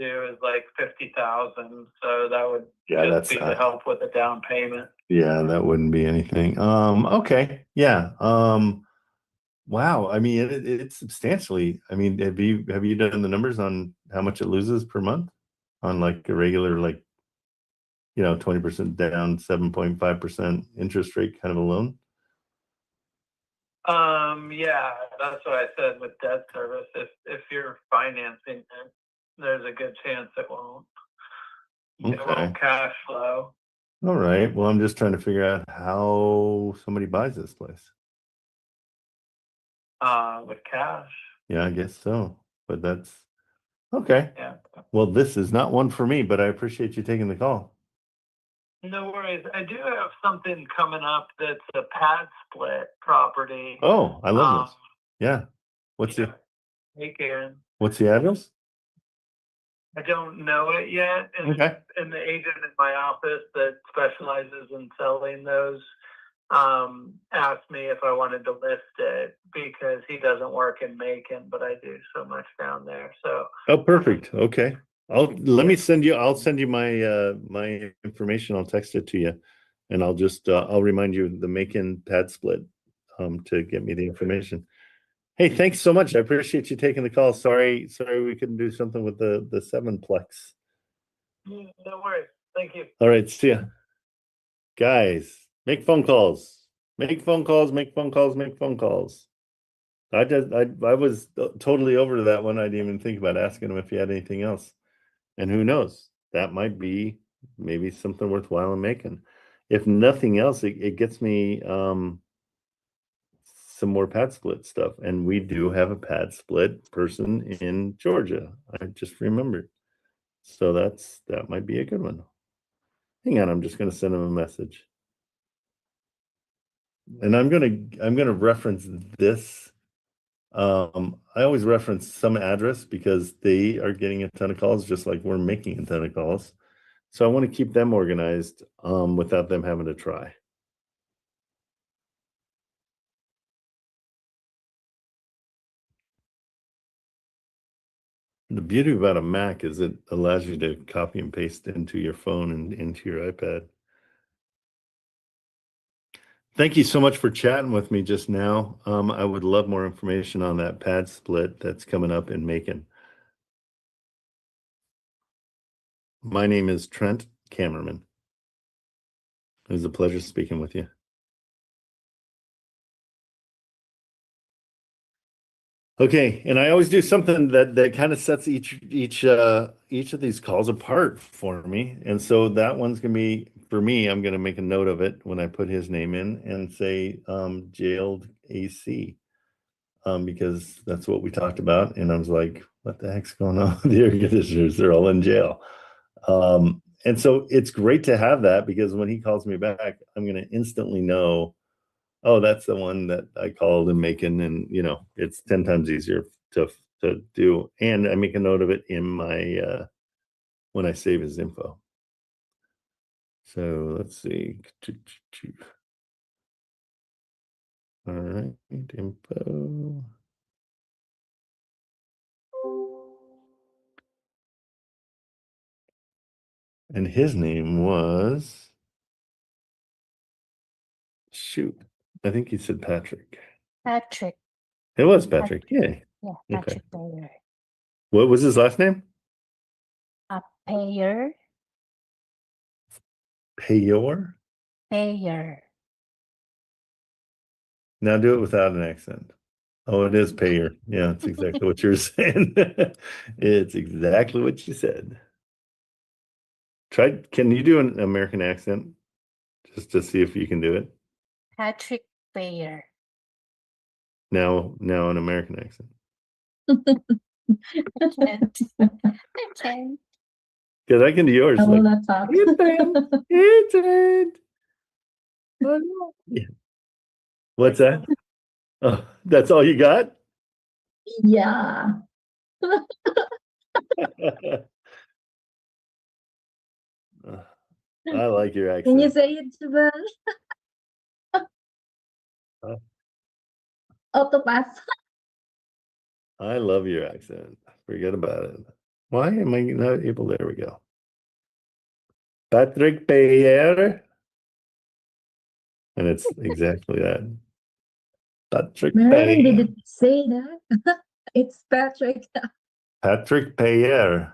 [SPEAKER 16] Is like $50,000, so that would
[SPEAKER 6] that's
[SPEAKER 16] be to help with the down payment.
[SPEAKER 6] Yeah, that wouldn't be anything. Okay. Yeah. Wow. I mean, it's substantially. I mean, have you done the numbers on how much it loses per month on like a regular, like, 20% down, 7.5% interest rate kind of a loan?
[SPEAKER 16] Yeah, that's what I said with debt service. If you're financing it, there's a good chance it won't.
[SPEAKER 6] Okay.
[SPEAKER 16] It won't cash flow.
[SPEAKER 6] All right. Well, I'm just trying to figure out how somebody buys this place.
[SPEAKER 16] With cash.
[SPEAKER 6] Yeah, I guess so. But that's okay.
[SPEAKER 16] Yeah.
[SPEAKER 6] Well, this is not one for me, but I appreciate you taking the call.
[SPEAKER 16] No worries. I do have something coming up that's a pad split property.
[SPEAKER 6] Oh, I love this. Yeah.
[SPEAKER 16] Hey, Karen.
[SPEAKER 6] What's the address?
[SPEAKER 16] I don't know it yet. And the agent in my office that specializes in selling those asked me if I wanted to list it because he doesn't work in Macon, but I do so much down there. So.
[SPEAKER 6] Oh, perfect. Okay. I'll send you my my information. I'll text it to you, and I'll remind you the Macon pad split to get me the information. Hey, thanks so much. I appreciate you taking the call. Sorry we couldn't do something with the 7plex.
[SPEAKER 16] No worries. Thank you.
[SPEAKER 6] All right, see ya. Guys, make phone calls. Make phone calls, make phone calls, make phone calls. I was totally over to that one. I didn't even think about asking him if he had anything else. And who knows? That might be maybe something worthwhile in making. If nothing else, it gets me some more pad split stuff. And we do have a pad split person in Georgia. I just remembered. So that might be a good one. Hang on, I'm just gonna send him a message. And I'm gonna reference this. I always reference some address because they are getting a ton of calls, just like we're making a ton of calls. So I want to keep them organized without them having to try. The beauty about a Mac is it allows you to copy and paste into your phone and into your iPad. Thank you so much for chatting with me just now. I would love more information on that pad split that's coming up in Macon. My name is Trent Kamerman. It was a pleasure speaking with you. Okay, and I always do something that kind of sets each of these calls apart for me. And so that one's gonna be, for me, I'm gonna make a note of it when I put his name in and say jailed AC. Because that's what we talked about. And I was like, what the heck's going on with the air conditioners? They're all in jail. And so it's great to have that because when he calls me back, I'm gonna instantly know, oh, that's the one that I called in Macon, and it's 10 times easier to do. And I make a note of it in my when I save his info. So let's see. All right, info. And his name was, shoot, I think he said Patrick.
[SPEAKER 3] Patrick.
[SPEAKER 6] It was Patrick. Yeah.
[SPEAKER 3] Yeah,
[SPEAKER 6] Okay.
[SPEAKER 3] Patrick Payer.
[SPEAKER 6] What was his last name?
[SPEAKER 3] Payer.
[SPEAKER 6] Payor?
[SPEAKER 3] Payer.
[SPEAKER 6] Now do it without an accent. Oh, it is Payer. Yeah, it's exactly what you were saying. It's exactly what you said. Can you do an American accent just to see if you can do it?
[SPEAKER 3] Patrick Payer.
[SPEAKER 6] Now an American accent.
[SPEAKER 3] I can't. I can't.
[SPEAKER 6] Because I can do yours.
[SPEAKER 8] I will
[SPEAKER 6] Like,
[SPEAKER 8] not talk.
[SPEAKER 6] it's it. Oh, no. Yeah. What's that? Oh, that's all you got?
[SPEAKER 8] Yeah.
[SPEAKER 6] I like your accent.
[SPEAKER 8] Can you say it, Jabal? Autopass.
[SPEAKER 6] I love your accent. Forget about it. Why am I not able? There we go. Patrick Payer. And it's exactly that. Patrick
[SPEAKER 8] Marilyn, did
[SPEAKER 6] Payer.
[SPEAKER 8] it say that? It's Patrick.
[SPEAKER 6] Patrick Payer.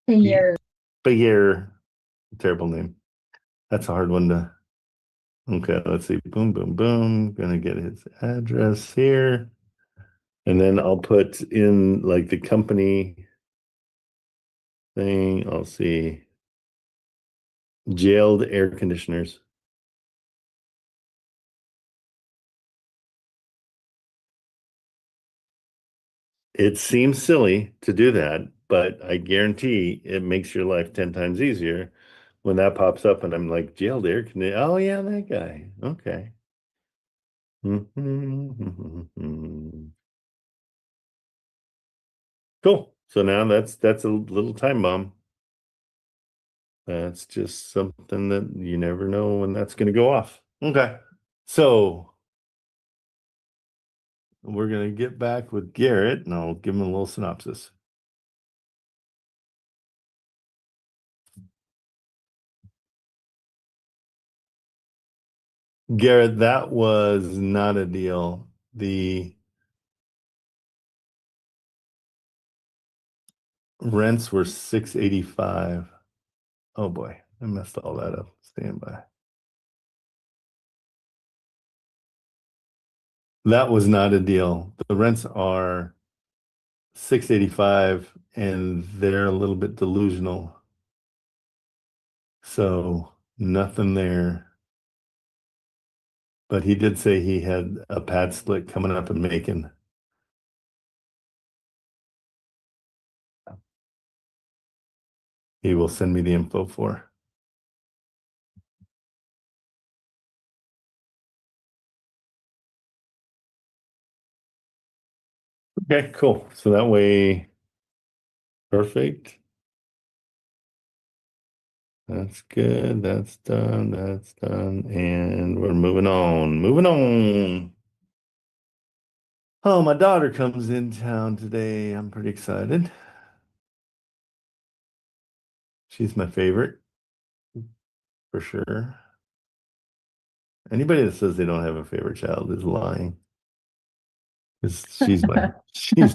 [SPEAKER 8] Payer.
[SPEAKER 6] Payer. Terrible name. That's a hard one to. Okay, let's see. Boom, boom, boom. Gonna get his address here. And then I'll put in like the company thing. I'll see. Jailed air conditioners. It seems silly to do that, but I guarantee it makes your life 10 times easier when that pops up and I'm like, jailed air conditioner. Oh, yeah, that guy. Okay. Cool. So now that's a little time bomb. That's just something that you never know when that's going to go off. Okay. So we're going to get back with Garrett and I'll give him a little synopsis. Garrett, that was not a deal. The rents were $685. Oh boy, I messed all that up. Stand by. That was not a deal. The rents are $685 and they're a little bit delusional. So nothing there. But he did say he had a pad split coming up in Macon. He will send me the info for. Okay, cool. So that way, perfect. That's good. That's done. That's done. And we're moving on. Moving on. Oh, my daughter comes in town today. I'm pretty excited. She's my favorite, for sure. Anybody that says they don't have a favorite child is lying. She's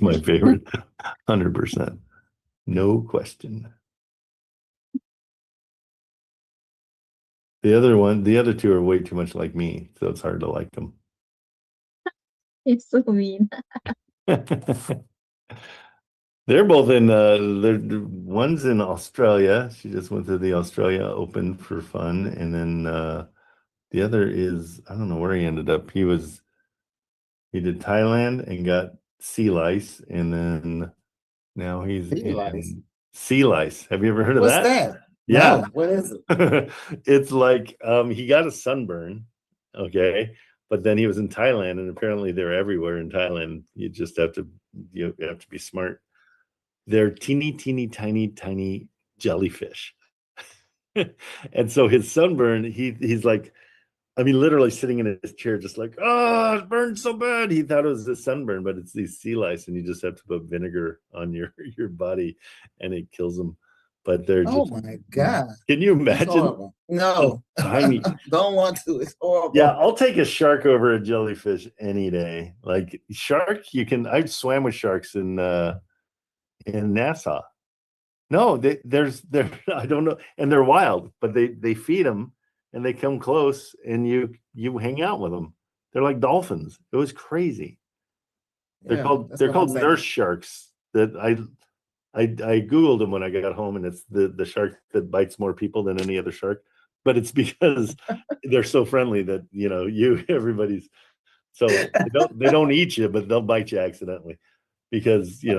[SPEAKER 6] my favorite, 100%. No question. The other two are way too much like me, so it's hard to like them.
[SPEAKER 8] It's so mean.
[SPEAKER 6] They're both in one's in Australia. She just went to the Australia Open for fun. And then the other is, I don't know where he ended up. He did Thailand and got sea lice, and then now he's
[SPEAKER 11] Sea lice?
[SPEAKER 6] Sea lice. Have you ever heard of
[SPEAKER 11] What's
[SPEAKER 6] that?
[SPEAKER 11] that?
[SPEAKER 6] Yeah.
[SPEAKER 11] No, what is it?
[SPEAKER 6] It's like he got a sunburn, okay, but then he was in Thailand, and apparently they're everywhere in Thailand. You have to be smart. They're teeny, teeny, tiny jellyfish. And so his sunburn, he's like, I mean, literally sitting in his chair, just like, oh, it burned so bad. He thought it was a sunburn, but it's these sea lice, and you just have to put vinegar on your body, and it kills them. But they're
[SPEAKER 11] Oh
[SPEAKER 6] just,
[SPEAKER 11] my God.
[SPEAKER 6] can you
[SPEAKER 11] That's
[SPEAKER 6] imagine?
[SPEAKER 11] horrible. No.
[SPEAKER 6] Tiny.
[SPEAKER 11] Don't want to. It's horrible.
[SPEAKER 6] Yeah, I'll take a shark over a jellyfish any day. Like shark, I swam with sharks in Nassau. No, they're I don't know, and they're wild, but they feed them and they come close and you hang out with them. They're like dolphins. It was crazy. They're
[SPEAKER 11] Yeah,
[SPEAKER 6] called
[SPEAKER 11] that's what I'm saying.
[SPEAKER 6] nurse sharks. That I googled them when I got home, and it's the shark that bites more people than any other shark. But it's because they're so friendly that everybody's so they don't eat you, but they'll bite you accidentally because they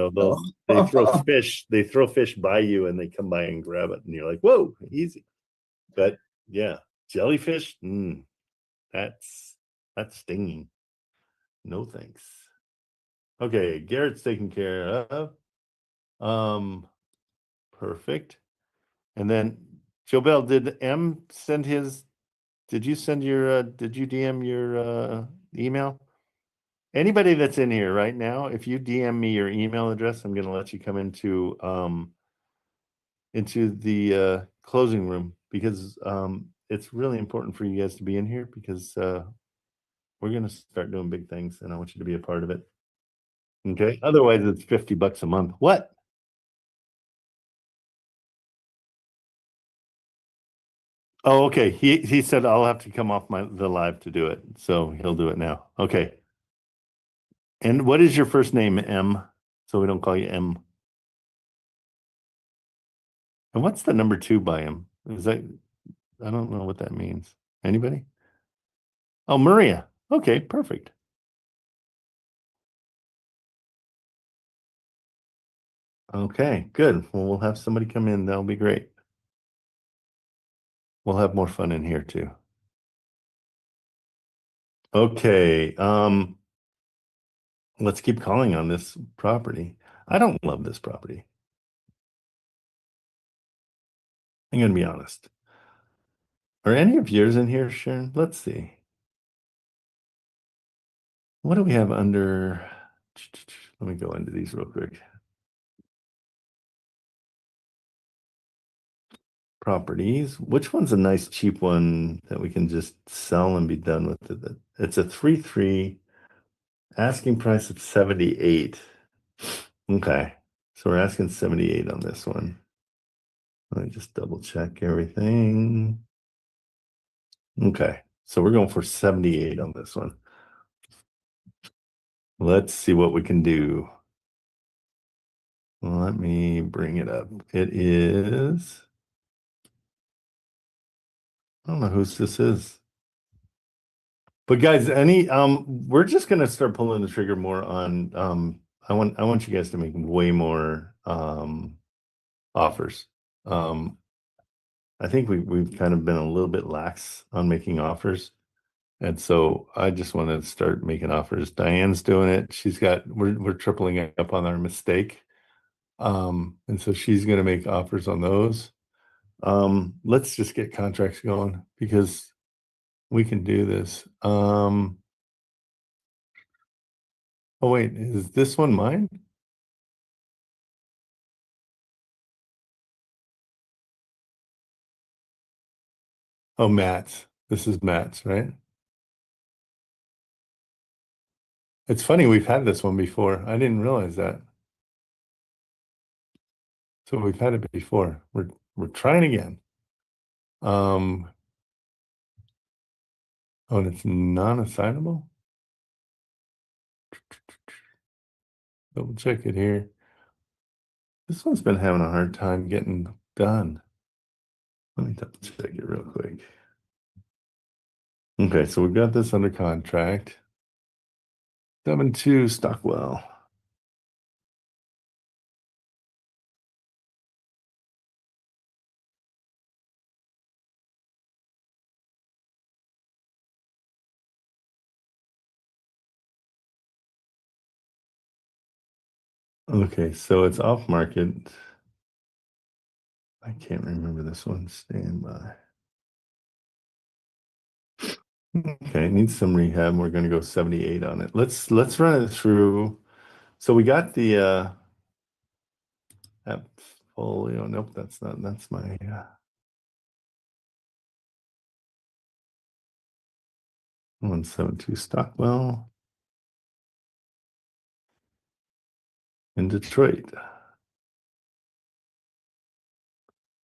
[SPEAKER 6] throw fish by you and they come by and grab it, and you're like, whoa, easy. But yeah, jellyfish, that's stinging. No thanks. Okay, Garrett's taken care of. Perfect. And then Joe Bell, did you DM your email? Anybody that's in here right now, if you DM me your email address, I'm going to let you come into the closing room, because it's really important for you guys to be in here, because we're going to start doing big things, and I want you to be a part of it. Okay. Otherwise, it's $50 a month. What? Oh, okay. He said I'll have to come off the live to do it, so he'll do it now. Okay. And what is your first name, M? So we don't call you M. And what's the number 2 by him? Is that, I don't know what that means. Anybody? Oh, Maria. Okay, perfect. Okay, good. Well, we'll have somebody come in. That'll be great. We'll have more fun in here too. Okay. Let's keep calling on this property. I don't love this property. I'm going to be honest. Are any of yours in here, Sharon? Let's see. What do we have under? Let me go into these real quick. Properties. Which one's a nice cheap one that we can just sell and be done with it? It's a 3-3, asking price of 78. Okay, so we're asking 78 on this one. Let me just double check everything. Okay, so we're going for 78 on this one. Let's see what we can do. Let me bring it up. It is, I don't know whose this is. But guys, we're just gonna start pulling the trigger more on I want you guys to make way more offers. I think we've kind of been a little bit lax on making offers. And so I just want to start making offers. Diane's doing it. We're tripling up on our mistake. And so she's going to make offers on those. Let's just get contracts going because we can do this. Oh wait, is this one mine? Oh, Matt's. This is Matt's, right? It's funny, we've had this one before. I didn't realize that. So we've had it before. We're trying again. Oh, and it's non-assignable? Double check it here. This one's been having a hard time getting done. Let me double check it real quick. Okay, so we've got this under contract. 7-2 Stockwell. Okay, so it's off market. I can't remember this one. Stand by. Okay, it needs some rehab. We're going to go 78 on it. Let's run it through. So we got the portfolio. Nope, that's my 172 Stockwell in Detroit.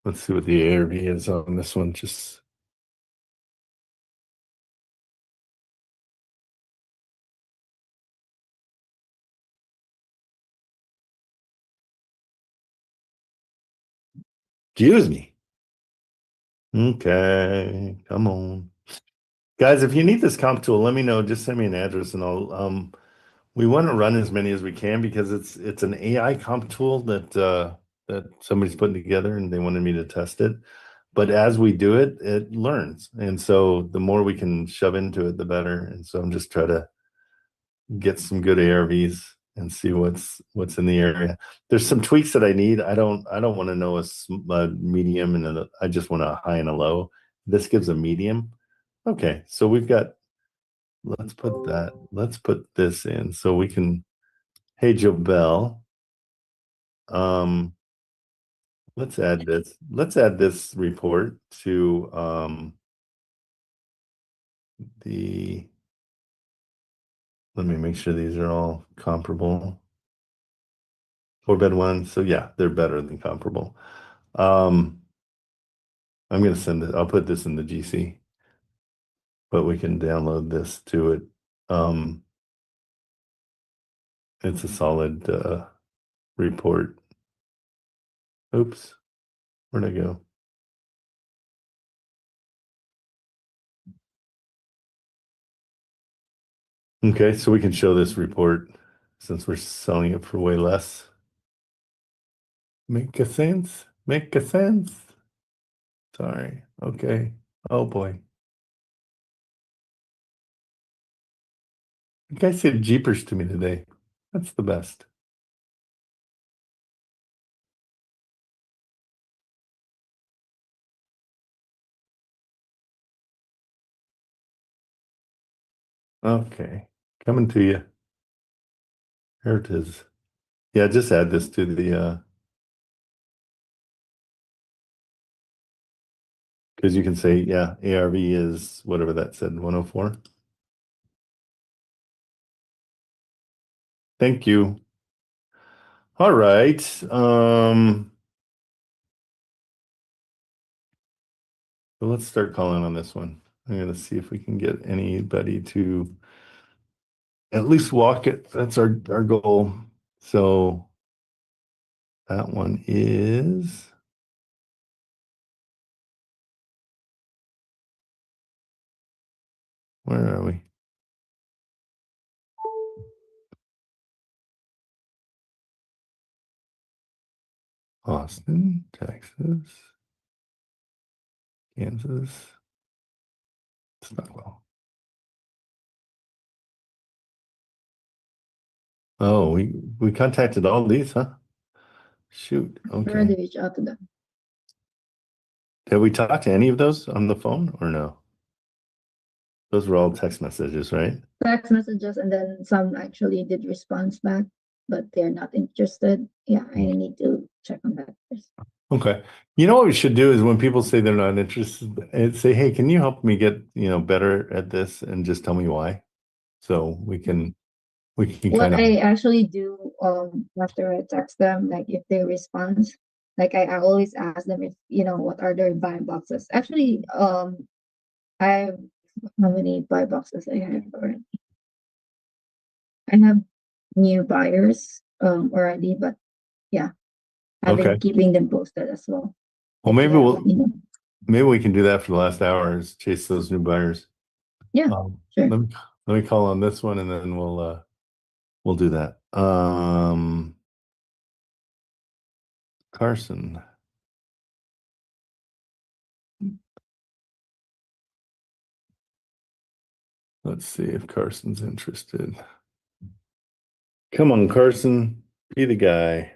[SPEAKER 6] Let's see what the ARV is on this one. Just excuse me. Okay, come on. Guys, if you need this comp tool, let me know. Just send me an address and I'll we want to run as many as we can because it's an AI comp tool that somebody's putting together and they wanted me to test it. But as we do it, it learns. And so the more we can shove into it, the better. And so I'm just trying to get some good ARVs and see what's in the area. There's some tweaks that I need. I don't want to know a medium and I just want a high and a low. This gives a medium. Okay, so we've got, let's put this in so we can, hey, Joe Bell, let's add this report to let me make sure these are all comparable. 4-bed ones, so yeah, they're better than comparable. I'm going to send it, I'll put this in the GC, but we can download this to it. It's a solid report. Oops, where'd I go? Okay, so we can show this report since we're selling it for way less. Make a sense? Make a sense? Sorry. Okay. Oh boy. You guys said jeepers to me today. That's the best. Okay. Coming to you. Here it is. Yeah, just add this to the because you can say, yeah, ARV is whatever that said, 104. Thank you. All right. So let's start calling on this one. I'm going to see if we can get anybody to at least walk it. That's our goal. So that one is where are we? Austin, Texas, Kansas, Stockwell. Oh, we contacted all these, huh? Shoot.
[SPEAKER 8] Already
[SPEAKER 6] Okay.
[SPEAKER 8] reach out to them.
[SPEAKER 6] Did we talk to any of those on the phone or no? Those were all text messages, right?
[SPEAKER 8] Text messages, and then some actually did response back, but they're not interested. Yeah, I need to check on that first.
[SPEAKER 6] Okay. You know what we should do is when people say they're not interested, say, hey, can you help me get, better at this, and just tell me why? So we can
[SPEAKER 8] What
[SPEAKER 6] kind of.
[SPEAKER 8] I actually do after I text them, like if they respond, like I always ask them if what are their buy boxes. Actually, I have how many buy boxes I have already. I have new buyers already, but yeah, I've been keeping them posted as well.
[SPEAKER 6] Well, maybe we can do that for the last hour, is chase those new buyers.
[SPEAKER 8] Yeah, sure.
[SPEAKER 6] Let me call on this one, and then we'll do that. Carson. Let's see if Carson's interested. Come on, Carson, be the guy.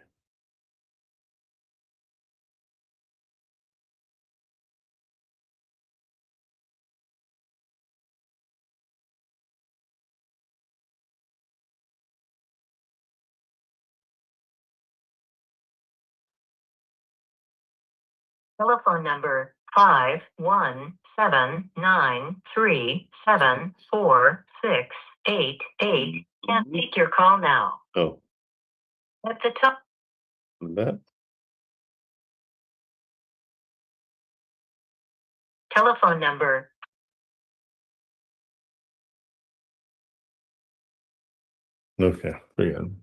[SPEAKER 4] Telephone number 51793746888. Can't take your call now.
[SPEAKER 6] Oh.
[SPEAKER 4] At the top.
[SPEAKER 6] That.
[SPEAKER 4] Telephone number.
[SPEAKER 6] Okay, very good.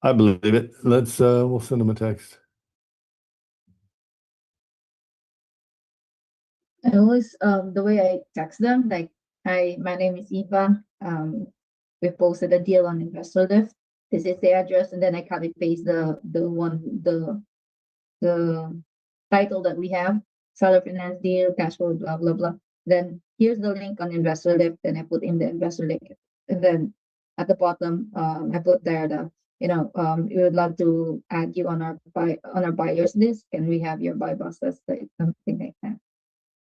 [SPEAKER 6] I believe it. Let's we'll send them a text.
[SPEAKER 8] I always the way I text them, like, hi, my name is Eva. We posted a deal on Investor Lift. This is the address, and then I copy paste the title that we have, seller finance deal, cash flow, blah blah blah. Then here's the link on Investor Lift, and I put in the investor link, and then at the bottom, I put there we would love to add you on our buyers list. Can we have your buy boxes? Something like that.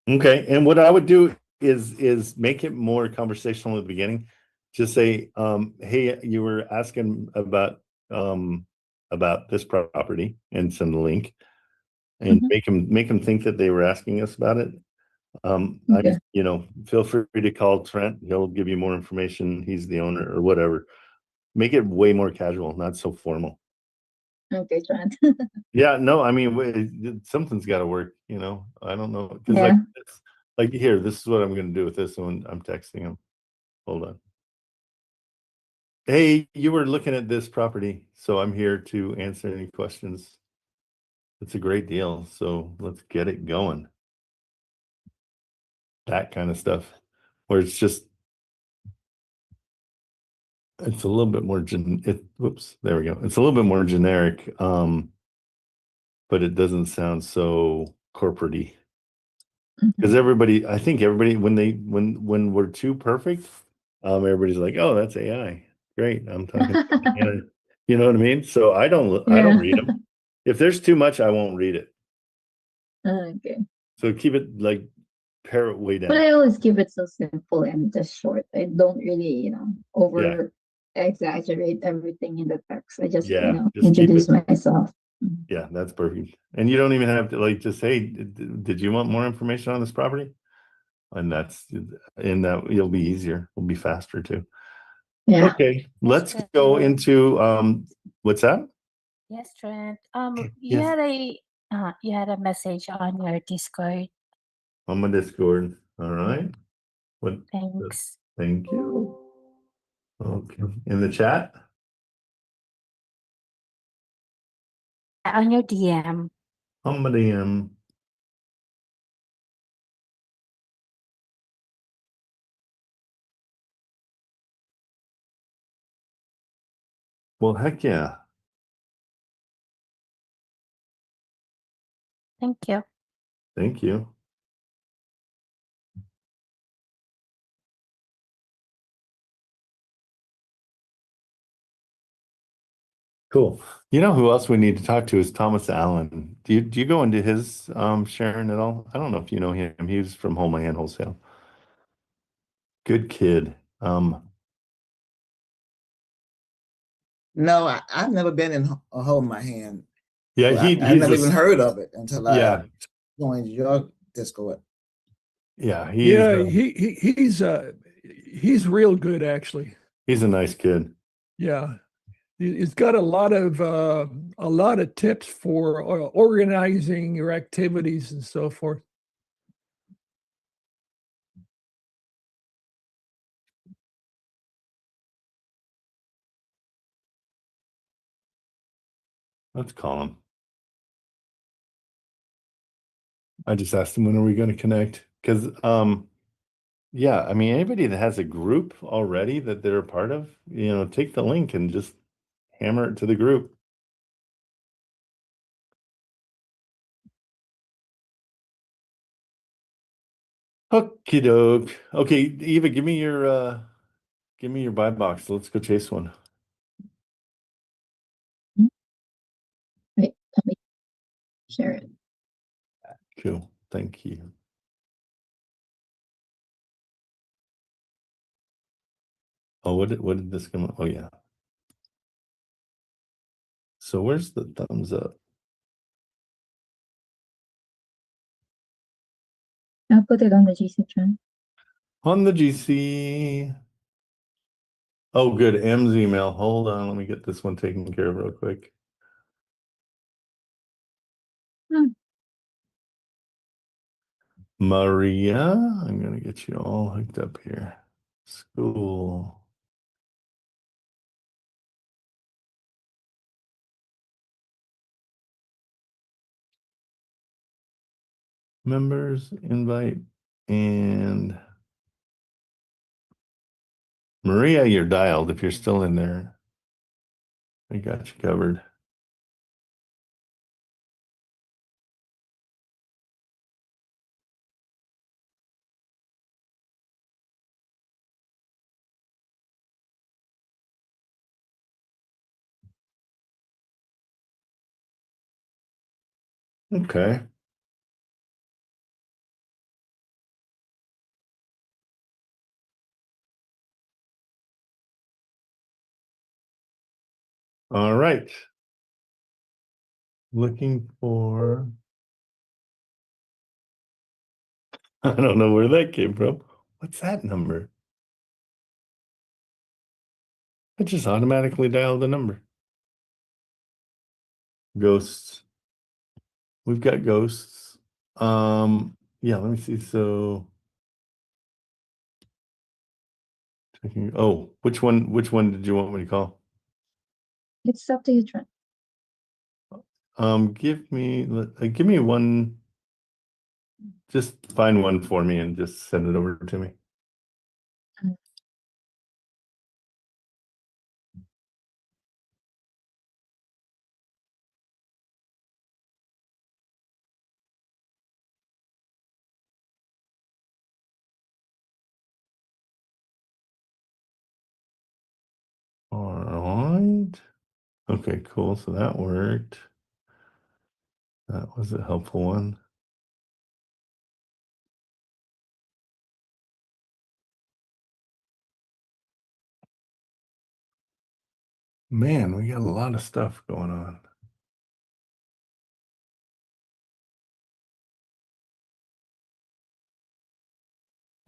[SPEAKER 6] Okay, and what I would do is make it more conversational at the beginning. Just say, hey, you were asking about this property, and send the link, and make them think that they were asking us about it.
[SPEAKER 8] Okay.
[SPEAKER 6] Feel free to call Trent. He'll give you more information. He's the owner or whatever. Make it way more casual, not so formal.
[SPEAKER 8] Okay, Trent.
[SPEAKER 6] Yeah, no, I mean, something's got to work. I don't know, because
[SPEAKER 8] Yeah.
[SPEAKER 6] like here, this is what I'm going to do with this one. I'm texting him. Hold on. Hey, you were looking at this property, so I'm here to answer any questions. It's a great deal, so let's get it going. That kind of stuff, where it's a little bit more whoops, there we go. It's a little bit more generic, but it doesn't sound so corporate-y. Because I think everybody, when we're too perfect, everybody's like, oh, that's AI. Great. I'm talking, you know what I mean? So I don't read them. If there's too much, I won't read it.
[SPEAKER 8] Okay.
[SPEAKER 6] So keep it like parrot way down.
[SPEAKER 8] But I always keep it so simple and just short. I don't really, over exaggerate everything in the text. I just,
[SPEAKER 6] just
[SPEAKER 8] introduce myself.
[SPEAKER 6] Yeah, that's perfect. And you don't even have to just, hey, did you want more information on this property? And that it'll be easier. It'll be faster too.
[SPEAKER 8] Yeah.
[SPEAKER 6] Okay, let's go into what's that?
[SPEAKER 3] Yes, Trent. You had a message on your Discord.
[SPEAKER 6] On my Discord. All right.
[SPEAKER 3] Thanks.
[SPEAKER 6] Thank you. Okay. In the chat?
[SPEAKER 3] On your DM.
[SPEAKER 6] On my DM. Well, heck yeah.
[SPEAKER 3] Thank you.
[SPEAKER 6] Thank you. Cool. You know who else we need to talk to is Thomas Allen. Do you go into his Sharon at all? I don't know if you know him. He's from Home My Hand Wholesale. Good kid.
[SPEAKER 11] No, I've never been in Hold My Hand.
[SPEAKER 6] Yeah,
[SPEAKER 11] I never even heard of it until I joined your Discord.
[SPEAKER 6] Yeah,
[SPEAKER 7] he's real good actually.
[SPEAKER 6] He's a nice kid.
[SPEAKER 7] Yeah. He's got a lot of tips for organizing your activities and so forth.
[SPEAKER 6] Let's call him. I just asked him when are we going to connect? Because yeah, I mean anybody that has a group already that they're a part of, take the link and just hammer it to the group. Okie doke. Okay, Eva, give me your buy box. Let's go chase one.
[SPEAKER 8] Wait, let me share it.
[SPEAKER 6] Cool. Thank you. Oh, what did this come up? Oh yeah. So where's the thumbs up?
[SPEAKER 8] I'll put it on the GC trend.
[SPEAKER 6] On the GC. Oh, good. M's email. Hold on. Let me get this one taken care of real quick. Maria, I'm going to get you all hooked up here. School. Members, invite, and Maria, you're dialed if you're still in there. I got you covered. Okay. All right. Looking for, I don't know where that came from. What's that number? I just automatically dialed the number. Ghosts. We've got ghosts. Yeah, let me see. So oh, which one did you want me to call?
[SPEAKER 8] It's up to you, Trent.
[SPEAKER 6] Give me one. Just find one for me and just send it over to me. All right. Okay, cool. So that worked. That was a helpful one. Man, we got a lot of stuff going on.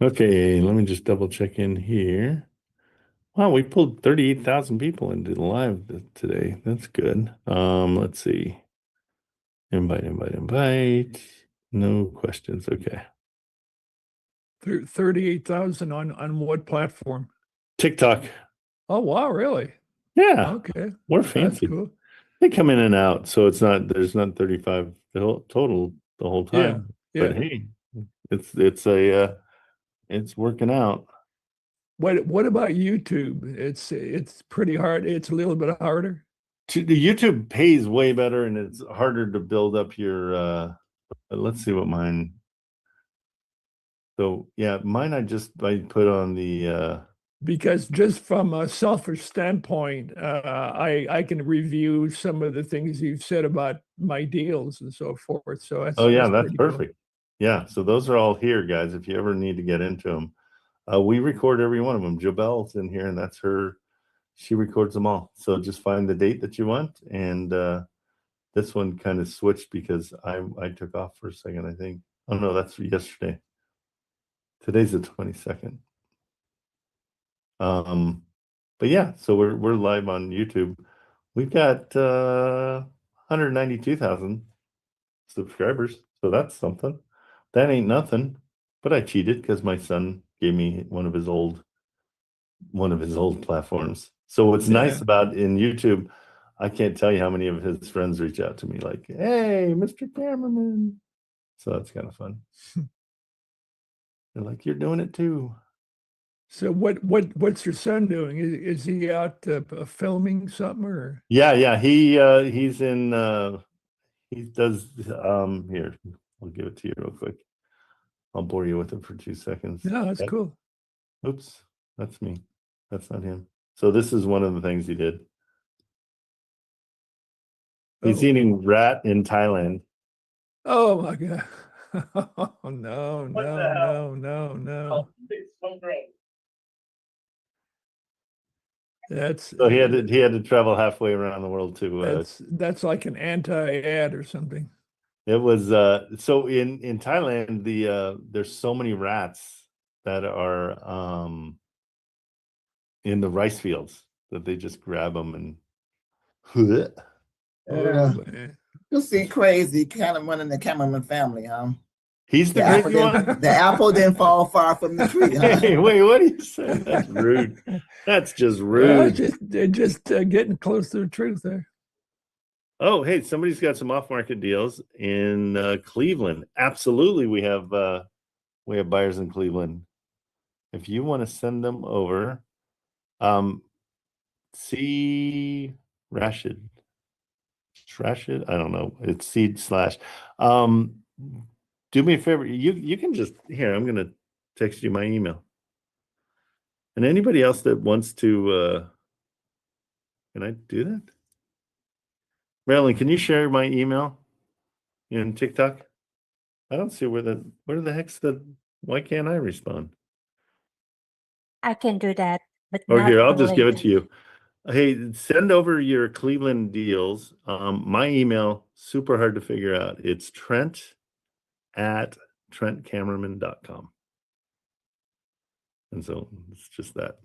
[SPEAKER 6] Okay, let me just double check in here. Wow, we pulled 38,000 people into the live today. That's good. Let's see. Invite. No questions. Okay.
[SPEAKER 7] 38,000 on what platform?
[SPEAKER 6] TikTok.
[SPEAKER 7] Oh, wow, really?
[SPEAKER 6] Yeah,
[SPEAKER 7] Okay.
[SPEAKER 6] we're
[SPEAKER 7] That's
[SPEAKER 6] fancy.
[SPEAKER 7] cool.
[SPEAKER 6] They come in and out, so there's not 35 total the whole
[SPEAKER 7] Yeah,
[SPEAKER 6] time.
[SPEAKER 7] yeah.
[SPEAKER 6] But hey, it's working out.
[SPEAKER 7] What about YouTube? It's pretty hard. It's a little bit harder.
[SPEAKER 6] The YouTube pays way better, and it's harder to build up your let's see what mine. So yeah, mine I put on the
[SPEAKER 7] because just from a selfish standpoint, I can review some of the things you've said about my deals and so forth. So
[SPEAKER 6] oh yeah, that's
[SPEAKER 7] pretty cool.
[SPEAKER 6] perfect. Yeah, so those are all here, guys. If you ever need to get into them, we record every one of them. Jobel's in here, and that's her. She records them all. So just find the date that you want, and this one kind of switched because I took off for a second, I think. Oh no, that's yesterday. Today's the 22nd. But yeah, so we're live on YouTube. We've got 192,000 subscribers, so that's something. That ain't nothing. But I cheated because my son gave me one of his old platforms. So what's nice about in YouTube, I can't tell you how many of his friends reach out to me like, "Hey, Mr. Kamerman." So that's kind of fun. They're like, "You're doing it too."
[SPEAKER 7] So what's your son doing? Is he out filming something or?
[SPEAKER 6] Yeah, he's in he does here, I'll give it to you real quick. I'll bore you with it for 2 seconds.
[SPEAKER 7] No, that's cool.
[SPEAKER 6] Oops, that's me. That's not him. So this is one of the things he did. He's eating rat in Thailand.
[SPEAKER 7] Oh my God. Oh no. That's
[SPEAKER 6] So he had to travel halfway around the world to
[SPEAKER 7] that's like an anti-ad or something.
[SPEAKER 6] it was so in Thailand there's so many rats that are in the rice fields that they just grab them and
[SPEAKER 11] You seem crazy, kind of running the Kamerman family, huh?
[SPEAKER 6] He's the crazy one.
[SPEAKER 11] The apple didn't fall far from the tree. Huh?
[SPEAKER 6] Hey, wait, what are you saying? That's rude. That's just rude.
[SPEAKER 7] Just getting close to the truth there.
[SPEAKER 6] Oh, hey, somebody's got some off-market deals in Cleveland. Absolutely, we have buyers in Cleveland. If you want to send them over, see Rashid. Rashid, I don't know. It's seed slash. Do me a favor. You can just here. I'm gonna text you my email. And anybody else that wants to, can I do that? Marilyn, can you share my email in TikTok? I don't see where the heck's why can't I respond?
[SPEAKER 3] I can do that, but
[SPEAKER 6] Or
[SPEAKER 3] not
[SPEAKER 6] here, I'll
[SPEAKER 3] on
[SPEAKER 6] just give it
[SPEAKER 3] LinkedIn.
[SPEAKER 6] to you. Hey, send over your Cleveland deals. My email, super hard to figure out. It's Trent@TrentKamerman.com. And so it's just that.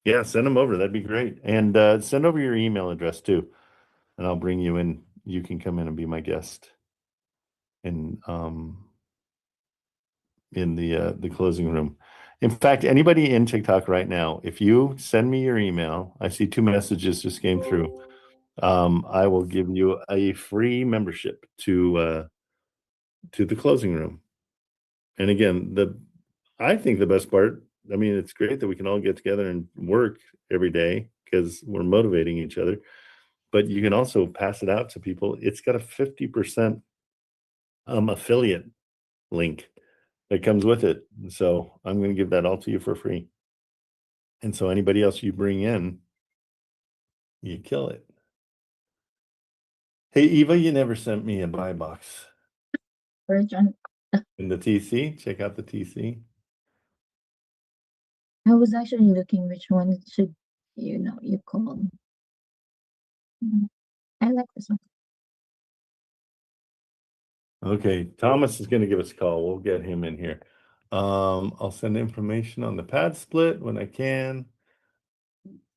[SPEAKER 6] Yeah, send them over. That'd be great. And send over your email address too. And I'll bring you in. You can come in and be my guest in the closing room. In fact, anybody in TikTok right now, if you send me your email, I see 2 messages just came through. I will give you a free membership to the closing room. And again, I think the best part, I mean, it's great that we can all get together and work every day because we're motivating each other. But you can also pass it out to people. It's got a 50% affiliate link that comes with it. So I'm going to give that all to you for free. And so anybody else you bring in, you kill it. Hey, Eva, you never sent me a buy box.
[SPEAKER 8] Version.
[SPEAKER 6] In the TC, check out the TC.
[SPEAKER 8] I was actually looking which one should you call. I like this one.
[SPEAKER 6] Okay, Thomas is going to give us a call. We'll get him in here. I'll send information on the pad split when I can.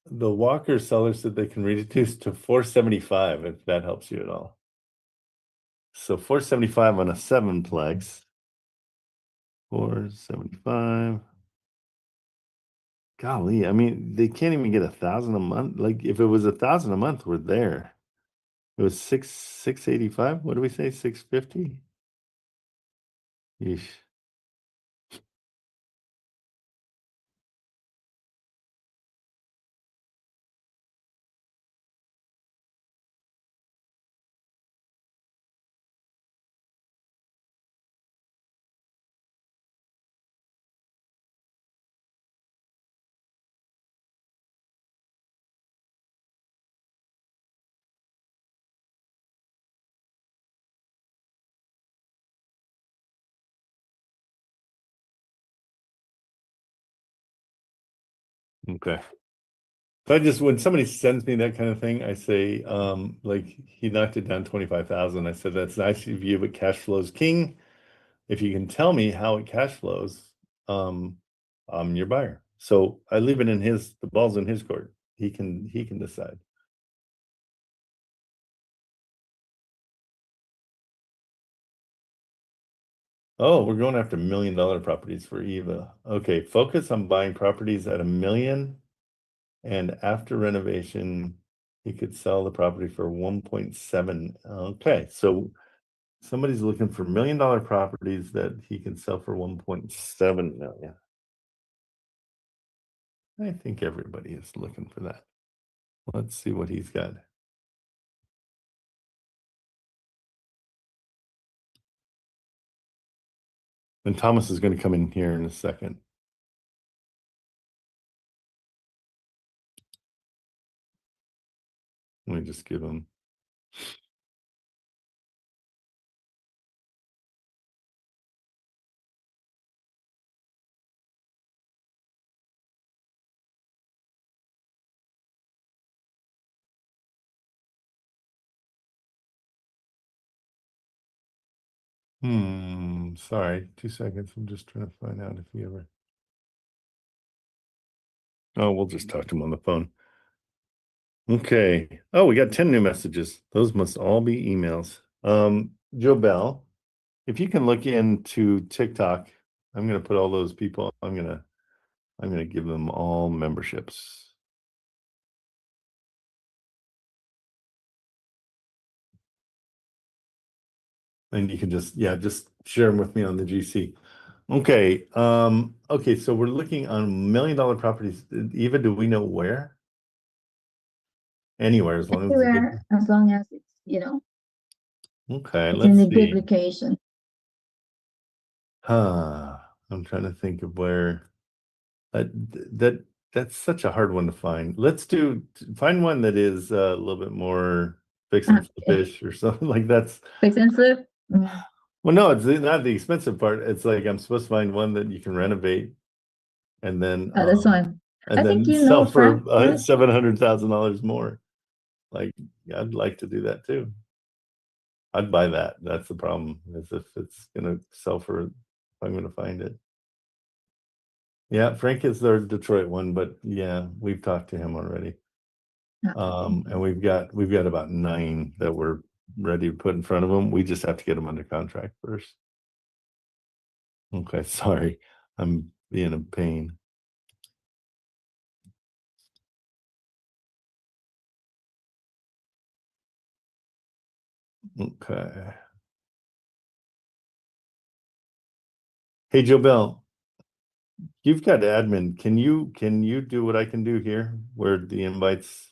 [SPEAKER 6] The Walker seller said they can reduce to 475 if that helps you at all. So 475 on a 7-plex. 475. golly, I mean, they can't even get 1,000 a month. Like if it was 1,000 a month, we're there. It was 685. What do we say? 650? Yeesh. Okay. So I just, when somebody sends me that kind of thing, I say, like he knocked it down 25,000. I said, that's nice of you, but cash flow's king. If you can tell me how it cash flows, I'm your buyer. So I leave it in the ball's in his court. He can decide. Oh, we're going after $1 million properties for Eva. Okay, focus on buying properties at $1 million, and after renovation, he could sell the property for 1.7. Okay, so somebody's looking for $1 million properties that he can sell for 1.7 million. I think everybody is looking for that. Let's see what he's got. And Thomas is going to come in here in a second. Let me just give him. Sorry, 2 seconds. I'm just trying to find out if he ever. Oh, we'll just talk to him on the phone. Okay. Oh, we got 10 new messages. Those must all be emails. Joe Bell, if you can look into TikTok, I'm gonna put all those people, I'm gonna give them all memberships. And you can just share them with me on the GC. Okay. Okay, so we're looking on $1 million properties. Eva, do we know where? Anywhere, as long as it's
[SPEAKER 8] Anywhere, as long as it's,
[SPEAKER 6] okay,
[SPEAKER 8] it's
[SPEAKER 6] let's
[SPEAKER 8] in a
[SPEAKER 6] see.
[SPEAKER 8] good location.
[SPEAKER 6] I'm trying to think of where that's such a hard one to find. Let's find one that is a little bit more fix and flip-ish or something like that's
[SPEAKER 8] Fix and flip.
[SPEAKER 6] Well, no, it's not the expensive part. It's like I'm supposed to find one that you can renovate and then
[SPEAKER 8] That's one.
[SPEAKER 6] and
[SPEAKER 8] I
[SPEAKER 6] then
[SPEAKER 8] think
[SPEAKER 6] sell for
[SPEAKER 8] Frank, right?
[SPEAKER 6] $700,000 more. Like, I'd like to do that too. I'd buy that. That's the problem, is if it's gonna sell for, if I'm gonna find it. Yeah, Frank is their Detroit one, but yeah, we've talked to him already. And we've got about 9 that we're ready to put in front of him. We just have to get them under contract first. Okay, sorry, I'm being a pain. Okay. Hey, Joe Bell, you've got admin. Can you do what I can do here, where the invites,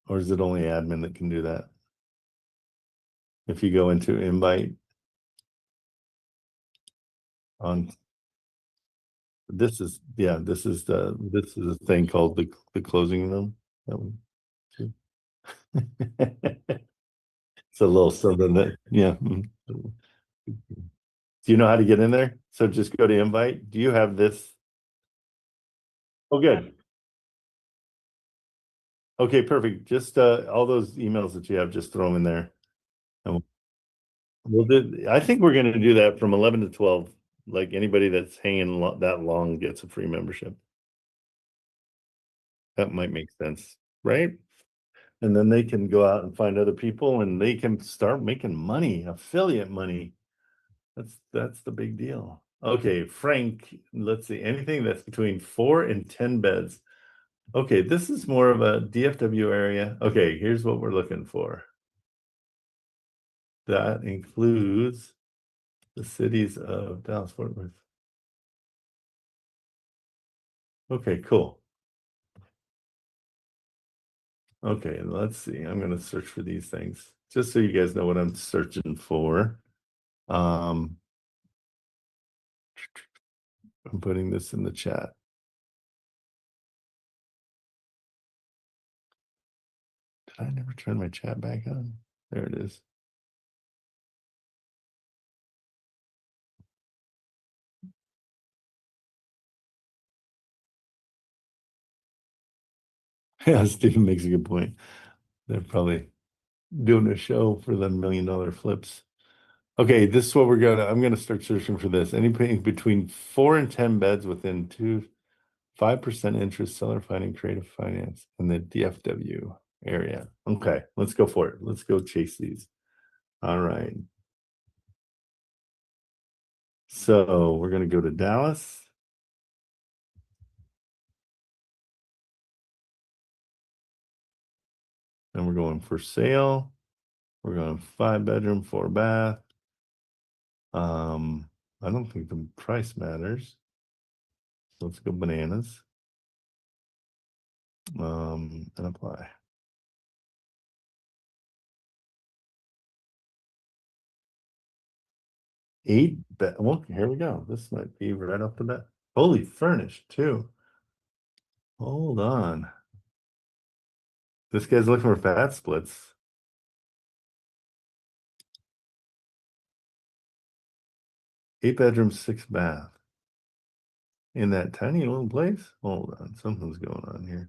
[SPEAKER 6] or is it only admin that can do that? If you go into invite on this is a thing called the closing room. That one too. It's a little something that, yeah. Do you know how to get in there? So just go to invite. Do you have this? Oh, good. Okay, perfect. Just all those emails that you have, just throw them in there. And I think we're going to do that from 11 to 12. Like anybody that's hanging that long gets a free membership. That might make sense, right? And then they can go out and find other people and they can start making money, affiliate money. That's the big deal. Okay, Frank, let's see, anything that's between 4 and 10 beds. Okay, this is more of a DFW area. Okay, here's what we're looking for. That includes the cities of Dallas, Fort Worth. Okay, cool. Okay, let's see. I'm going to search for these things just so you guys know what I'm searching for. I'm putting this in the chat. Did I never turn my chat back on? There it is. Yeah, Stephen makes a good point. They're probably doing a show for the $1 million flips. Okay, this is what I'm gonna start searching for this. Anything between 4 and 10 beds within 5% interest, seller finding creative finance in the DFW area. Okay, let's go for it. Let's go chase these. All right. So we're gonna go to Dallas. And we're going for sale. We're going 5 bedroom, 4 bath. I don't think the price matters. So let's go bananas. And apply. 8 bed. Well, here we go. This might be right off the bat. Fully furnished too. Hold on. This guy's looking for fat splits. Eight bedroom, 6 bath. In that tiny little place? Hold on. Something's going on here.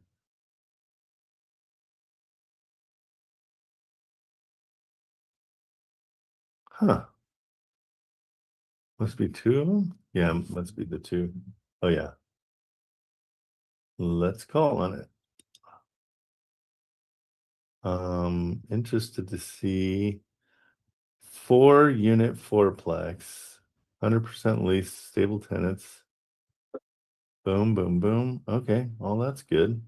[SPEAKER 6] Huh. Must be 2 of them? Yeah, must be the 2. Oh, yeah. Let's call on it. Interested to see 4-unit fourplex, 100% lease, stable tenants. Boom, boom, boom. Okay, well, that's good.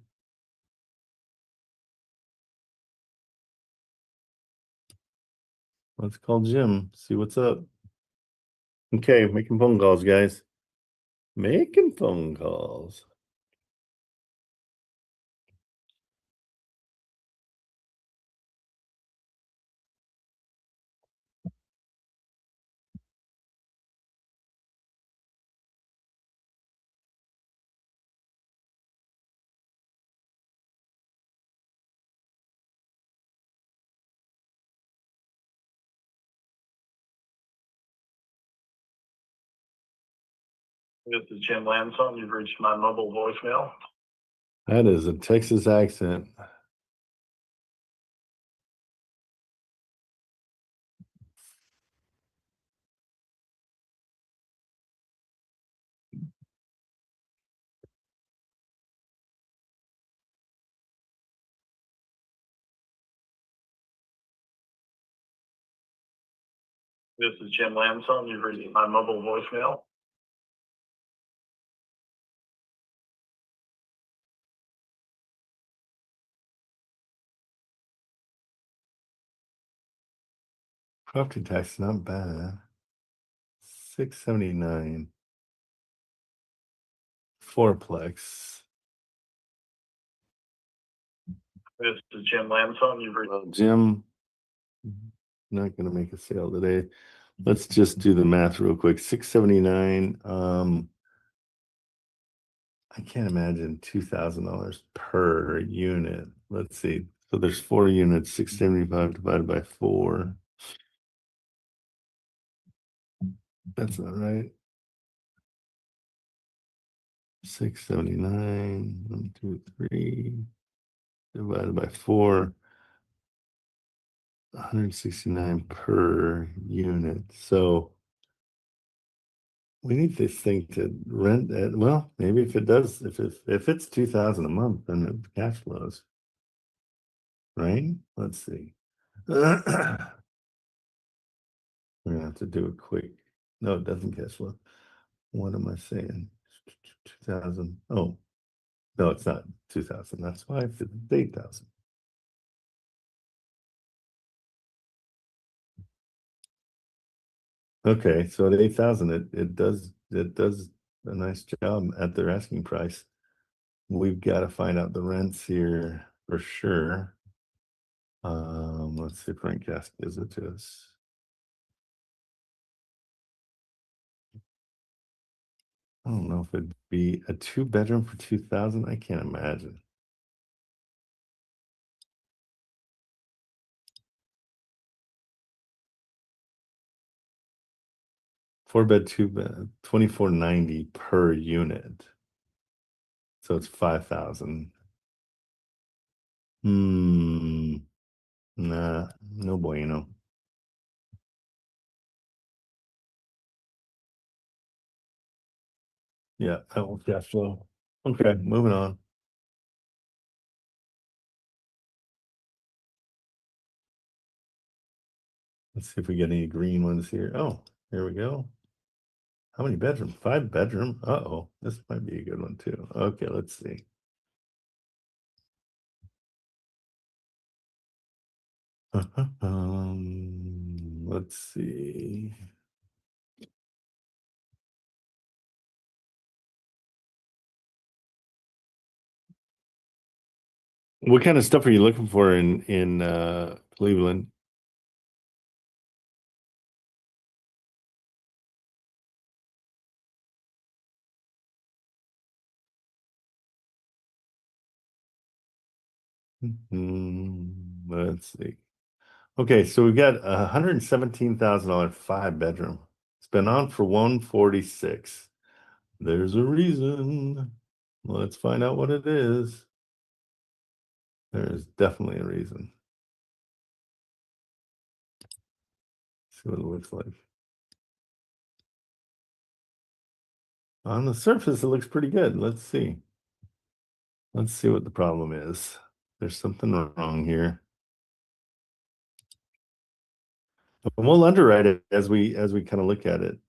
[SPEAKER 6] Let's call Jim, see what's up. Okay, making phone calls, guys. Making phone calls.
[SPEAKER 17] This is Jim Lamson. You've reached my mobile voicemail.
[SPEAKER 6] That is a Texas accent.
[SPEAKER 17] This is Jim Lamson. You've reached my mobile voicemail.
[SPEAKER 6] Property tax, not bad. 679. Fourplex.
[SPEAKER 17] This is Jim Lamson. You've reached.
[SPEAKER 6] Well, Jim, not going to make a sale today. Let's just do the math real quick. 679. I can't imagine $2,000 per unit. Let's see. So there's 4 units, 675 divided by 4. That's not right. 679, 1, 2, 3, divided by 4. 169 per unit. So we need this thing to rent at, well, maybe if it does, if it's 2,000 a month, then it cash flows. Right? Let's see. We're gonna have to do a quick. No, it doesn't cash flow. What am I saying? 2000. Oh, no, it's not 2000. That's why it's 8,000. Okay, so at 8,000, it does a nice job at their asking price. We've got to find out the rents here for sure. Let's see if Rentcast gives it to us. I don't know if it'd be a 2-bedroom for 2,000. I can't imagine. Four-bed, 2-bed, 2490 per unit. So it's 5,000. Nah, no bueno. Yeah, that will cash flow. Okay, moving on. Let's see if we get any green ones here. Oh, here we go. How many bedrooms? 5-bedroom. Uh-oh, this might be a good one too. Okay, let's see. Let's see. What kind of stuff are you looking for in Cleveland? Let's see. Okay, so we've got $117,000 5-bedroom. It's been on for 146. There's a reason. Let's find out what it is. There is definitely a reason. See what it looks like. On the surface, it looks pretty good. Let's see. Let's see what the problem is. There's something wrong here. And we'll underwrite it as we kind of look at it.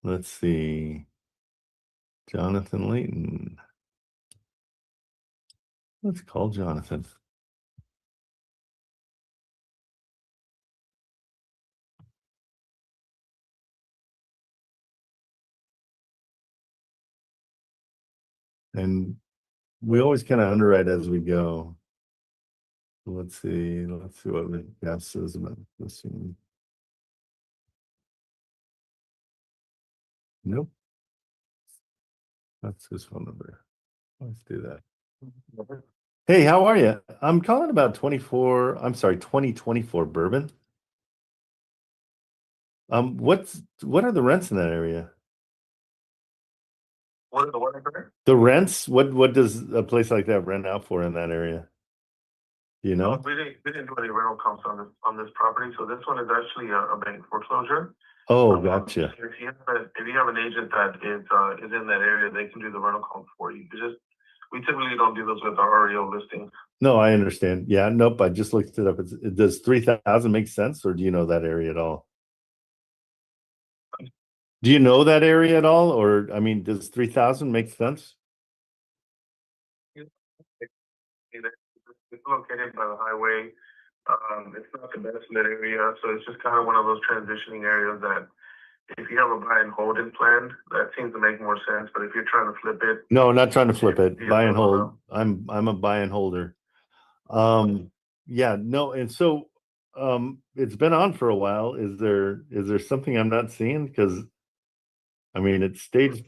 [SPEAKER 6] Let's see. Jonathan Layton. Let's call Jonathan. And we always kind of underwrite as we go. Let's see what the guest says about this one. Nope. That's his phone number. Let's do that. Hey, how are you? I'm calling about 2024 bourbon. What are the rents in that area?
[SPEAKER 14] What are the what number?
[SPEAKER 6] The rents, what does a place like that rent out for in that area? You know?
[SPEAKER 14] We didn't do any rental comps on this property, so this one is actually a bank foreclosure.
[SPEAKER 6] Oh, gotcha.
[SPEAKER 14] If you have an agent that is in that area, they can do the rental comp for you. We typically don't do those with our REO listings.
[SPEAKER 6] No, I understand. Yeah, nope. I just looked it up. Does 3,000 make sense, or do you know that area at all? Do you know that area at all, or I mean, does 3,000 make sense?
[SPEAKER 14] It's located by the highway. It's not the best lit area, so it's just kind of one of those transitioning areas that if you have a buy and hold in plan, that seems to make more sense. But if you're trying to flip it,
[SPEAKER 6] No, not trying to flip it. Buy and hold. I'm a buy and holder. Yeah, no, and so it's been on for a while. Is there something I'm not seeing? Because I mean, it staged.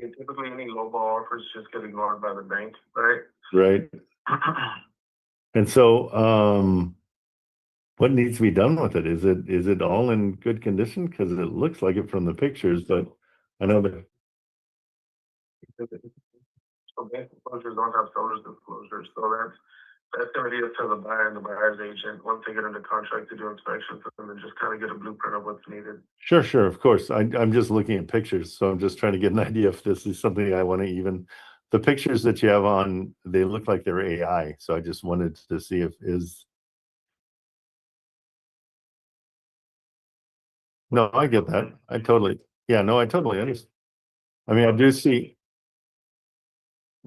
[SPEAKER 14] Typically any lowball offers just get ignored by the bank, right?
[SPEAKER 6] Right. And so what needs to be done with it? Is it all in good condition? Because it looks like it from the pictures, but I know that.
[SPEAKER 14] So bank disclosures don't have seller's disclosures, so that's gonna be up to the buyer and the buyer's agent once they get into contract to do inspections for them and just kind of get a blueprint of what's needed.
[SPEAKER 6] Sure, of course. I'm just looking at pictures, so I'm just trying to get an idea if this is something I want to even the pictures that you have on, they look like they're AI. So I just wanted to see if no, I get that. I totally understand. I mean, I do see.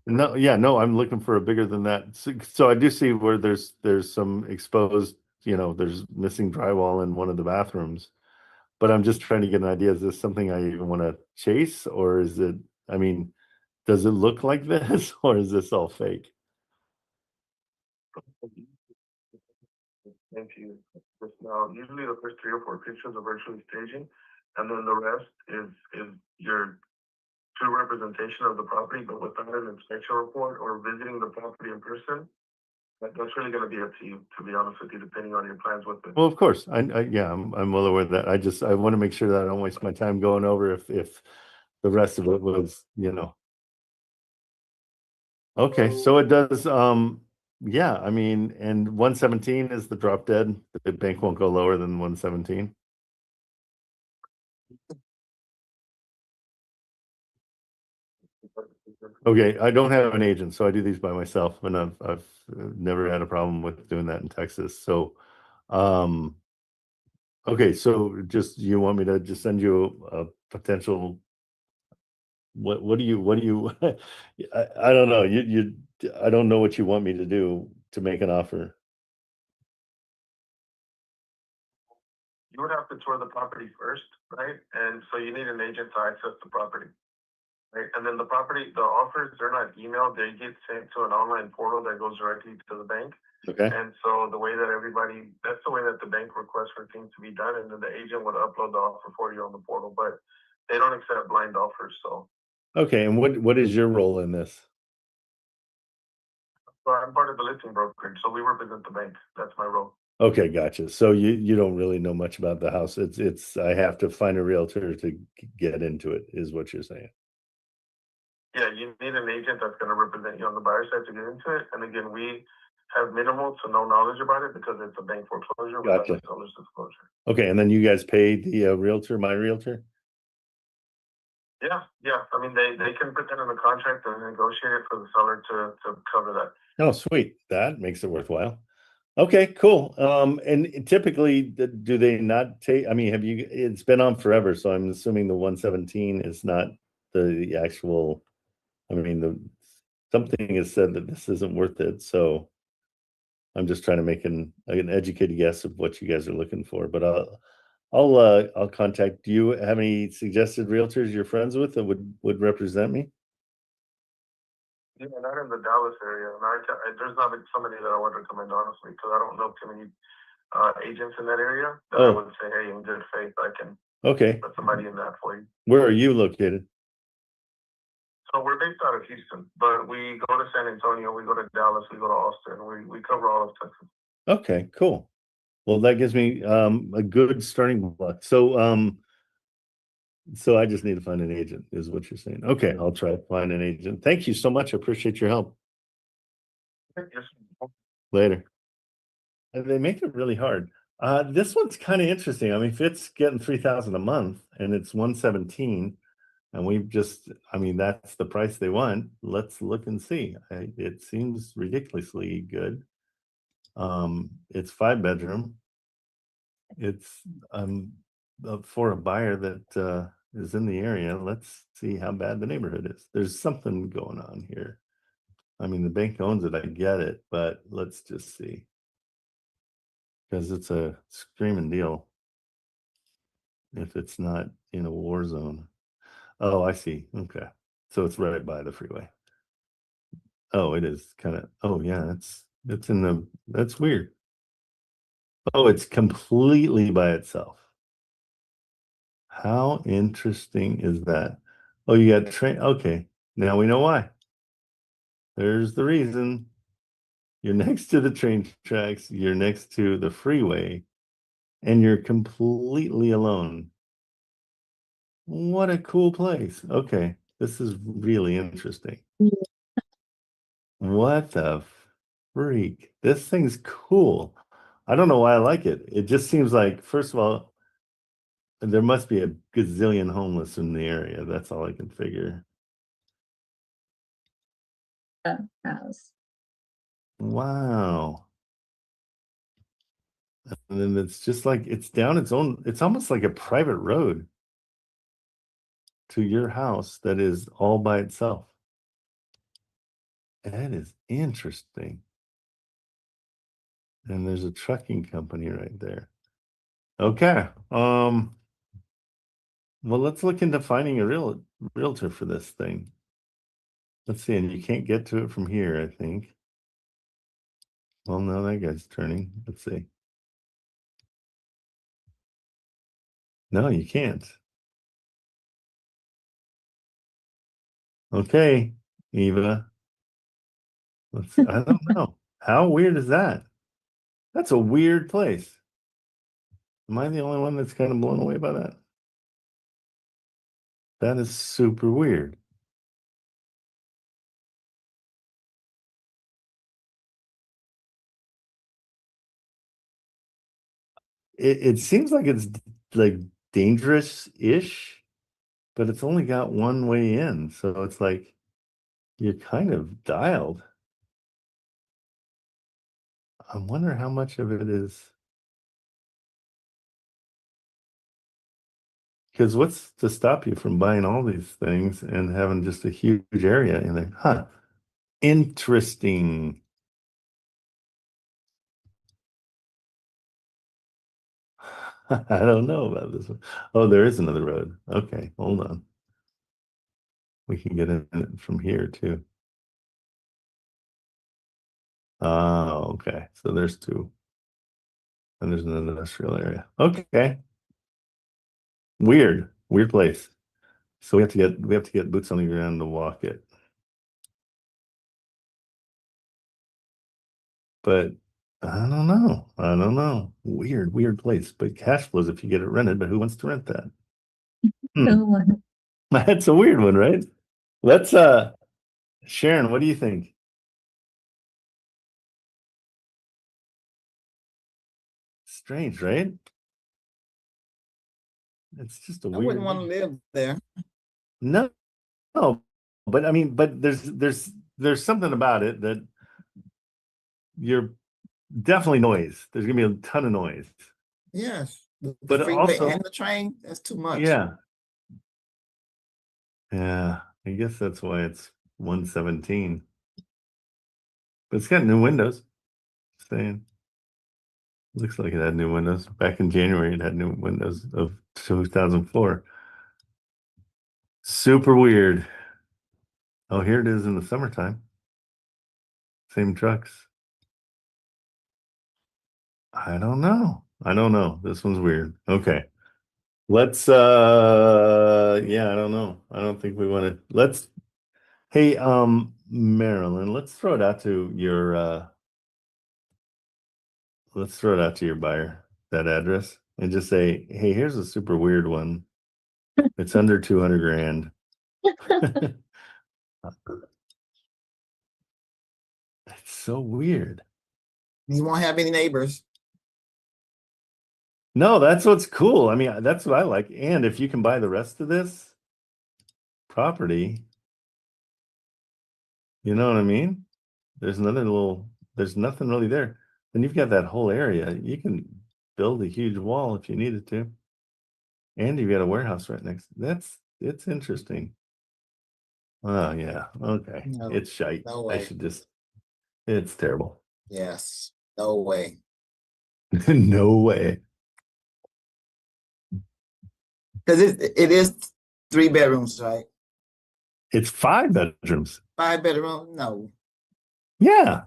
[SPEAKER 6] No, yeah, no, I'm looking for a bigger than that. So I do see where there's some exposed, there's missing drywall in one of the bathrooms. But I'm just trying to get an idea. Is this something I even want to chase, or is it, I mean, does it look like this, or is this all fake?
[SPEAKER 14] Thank you. Just now, usually the first 3 or 4 pictures are virtually staging, and then the rest is your true representation of the property, but without an inspection report or visiting the property in person. That's really going to be up to you, to be honest with you, depending on your plans with it.
[SPEAKER 6] Well, of course, I'm well aware of that. I want to make sure that I don't waste my time going over if the rest of it was, Okay, so it does. Yeah, I mean, and 117 is the drop dead. The bank won't go lower than 117. Okay, I don't have an agent, so I do these by myself, and I've never had a problem with doing that in Texas. So, okay, so just you want me to just send you a potential? What do you? I don't know. I don't know what you want me to do to make an offer.
[SPEAKER 14] You would have to tour the property first, right? And so you need an agent to access the property, right? And then the offers, they're not emailed. They get sent to an online portal that goes directly to the bank.
[SPEAKER 6] Okay.
[SPEAKER 14] And so that's the way that the bank requests for things to be done. And then the agent would upload the offer for you on the portal, but they don't accept blind offers. So.
[SPEAKER 6] Okay, and what is your role in this?
[SPEAKER 14] So I'm part of the listing brokerage, so we represent the bank. That's my role.
[SPEAKER 6] Okay, gotcha. So you don't really know much about the house. It's I have to find a realtor to get into it, is what you're saying.
[SPEAKER 14] Yeah, you need an agent that's going to represent you on the buyer side to get into it. And again, we have minimal to no knowledge about it because it's a bank foreclosure without
[SPEAKER 6] Gotcha.
[SPEAKER 14] the seller's disclosure.
[SPEAKER 6] Okay, and then you guys pay the realtor, my realtor?
[SPEAKER 14] Yeah. I mean, they can put that in the contract and negotiate it for the seller to cover that.
[SPEAKER 6] Oh, sweet. That makes it worthwhile. Okay, cool. And typically, do they not take? I mean, it's been on forever, so I'm assuming the 117 is not the actual. I mean, something has said that this isn't worth it, so I'm just trying to make an educated guess of what you guys are looking for. But I'll contact. Do you have any suggested realtors you're friends with that would represent me?
[SPEAKER 14] Yeah, not in the Dallas area. There's not somebody that I would recommend, honestly, because I don't know too many agents in that area that I would say, hey, in good faith, I can put somebody in that for you.
[SPEAKER 6] Where are you located?
[SPEAKER 14] So we're based out of Houston, but we go to San Antonio, we go to Dallas, we go to Austin, we cover all of Texas.
[SPEAKER 6] Okay, cool. Well, that gives me a good starting block. So I just need to find an agent, is what you're saying. Okay, I'll try to find an agent. Thank you so much. I appreciate your help.
[SPEAKER 14] Yes.
[SPEAKER 6] Later. They make it really hard. This one's kind of interesting. I mean, if it's getting $3,000 a month and it's 117, and that's the price they want. Let's look and see. It seems ridiculously good. It's 5-bedroom. It's for a buyer that is in the area. Let's see how bad the neighborhood is. There's something going on here. I mean, the bank owns it, I get it, but let's just see. Because it's a screaming deal if it's not in a war zone. Oh, I see. Okay. So it's right by the freeway. Oh, it is kind of, oh yeah, that's weird. Oh, it's completely by itself. How interesting is that? Oh, you got train. Okay, now we know why. There's the reason. You're next to the train tracks, you're next to the freeway, and you're completely alone. What a cool place. Okay, this is really interesting. What the freak? This thing's cool. I don't know why I like it. It just seems like, first of all, there must be a gazillion homeless in the area. That's all I can figure.
[SPEAKER 8] house.
[SPEAKER 6] Wow. And then it's just like it's down its own, it's almost like a private road to your house that is all by itself. That is interesting. And there's a trucking company right there. Okay. Well, let's look into finding a realtor for this thing. Let's see, and you can't get to it from here, I think. Well, no, that guy's turning. Let's see. No, you can't. Okay, Eva. Let's see. I don't know. How weird is that? That's a weird place. Am I the only one that's kind of blown away by that? That is super weird. It seems like it's like dangerous-ish, but it's only got one way in. So it's like you're kind of dialed. I wonder how much of it is. Because what's to stop you from buying all these things and having just a huge area in there? Huh. Interesting. I don't know about this one. Oh, there is another road. Okay, hold on. We can get in it from here too. Oh, okay. So there's two. And there's an industrial area. Okay. Weird place. So we have to get boots on the ground to walk it. But I don't know. Weird place. But cash flows if you get it rented, but who wants to rent that?
[SPEAKER 8] No one.
[SPEAKER 6] That's a weird one, right? Let's Sharon, what do you think? Strange, right? It's just a
[SPEAKER 11] I
[SPEAKER 6] weird.
[SPEAKER 11] wouldn't want to live there.
[SPEAKER 6] No, but I mean, but there's something about it that you're definitely noise. There's gonna be a ton of noise.
[SPEAKER 11] Yes. The
[SPEAKER 6] But
[SPEAKER 11] freeway
[SPEAKER 6] also,
[SPEAKER 11] and the train, that's too much.
[SPEAKER 6] yeah. Yeah, I guess that's why it's 117. But it's got new windows. Saying looks like it had new windows. Back in January, it had new windows of 2004. Super weird. Oh, here it is in the summertime. Same trucks. I don't know. This one's weird. Okay. Let's yeah, I don't know. I don't think we want to. Hey, Marilyn, let's throw it out to your buyer, that address, and just say, hey, here's a super weird one. It's under 200 grand. It's so weird.
[SPEAKER 11] You won't have any neighbors.
[SPEAKER 6] No, that's what's cool. I mean, that's what I like. And if you can buy the rest of this property, you know what I mean? There's nothing really there. Then you've got that whole area. You can build a huge wall if you needed to. And you've got a warehouse right next. It's interesting. Oh yeah. Okay.
[SPEAKER 11] No,
[SPEAKER 6] It's shite.
[SPEAKER 11] no
[SPEAKER 6] I
[SPEAKER 11] way.
[SPEAKER 6] should just, it's terrible.
[SPEAKER 11] Yes. No way.
[SPEAKER 6] No way.
[SPEAKER 11] Because it is 3 bedrooms, right?
[SPEAKER 6] It's 5 bedrooms.
[SPEAKER 11] 5 bedroom? No.
[SPEAKER 6] Yeah.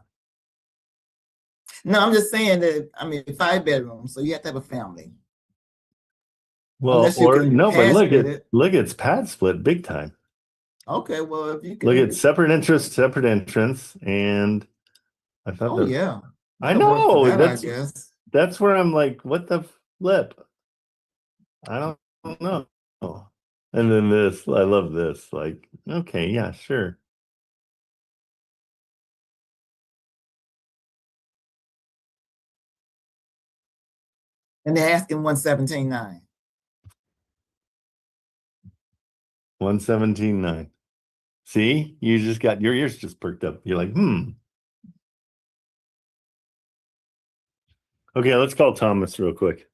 [SPEAKER 11] No, I'm just saying that, I mean, 5 bedrooms, so you have to have a family.
[SPEAKER 6] Well,
[SPEAKER 11] Unless you
[SPEAKER 6] or
[SPEAKER 11] can
[SPEAKER 6] no, but
[SPEAKER 11] pass with it.
[SPEAKER 6] look, it's pad split big time.
[SPEAKER 11] Okay, well, if you can.
[SPEAKER 6] Look at separate interest, separate entrance, and I thought
[SPEAKER 11] Oh,
[SPEAKER 6] that,
[SPEAKER 11] yeah.
[SPEAKER 6] I
[SPEAKER 11] That'll work for
[SPEAKER 6] know
[SPEAKER 11] that, I
[SPEAKER 6] that's
[SPEAKER 11] guess.
[SPEAKER 6] that's where I'm like, what the flip? I don't know. And then this, I love this. Like, okay, yeah, sure.
[SPEAKER 11] And they're asking 117.9.
[SPEAKER 6] 117.9. See, you just got your ears just perked up. You're like, Okay, let's call Thomas real quick.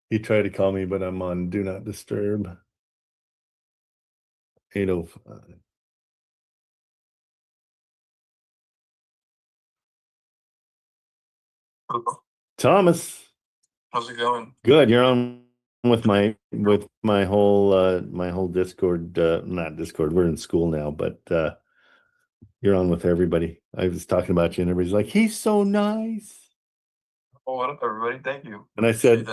[SPEAKER 6] He tried to call me, but I'm on Do Not Disturb. 805. Thomas.
[SPEAKER 18] How's it going?
[SPEAKER 6] Good. You're on with my whole Discord, not Discord. We're in school now, but you're on with everybody. I was talking about you and everybody's like, he's so nice.
[SPEAKER 18] Oh, what up, everybody? Thank you.
[SPEAKER 6] And I said,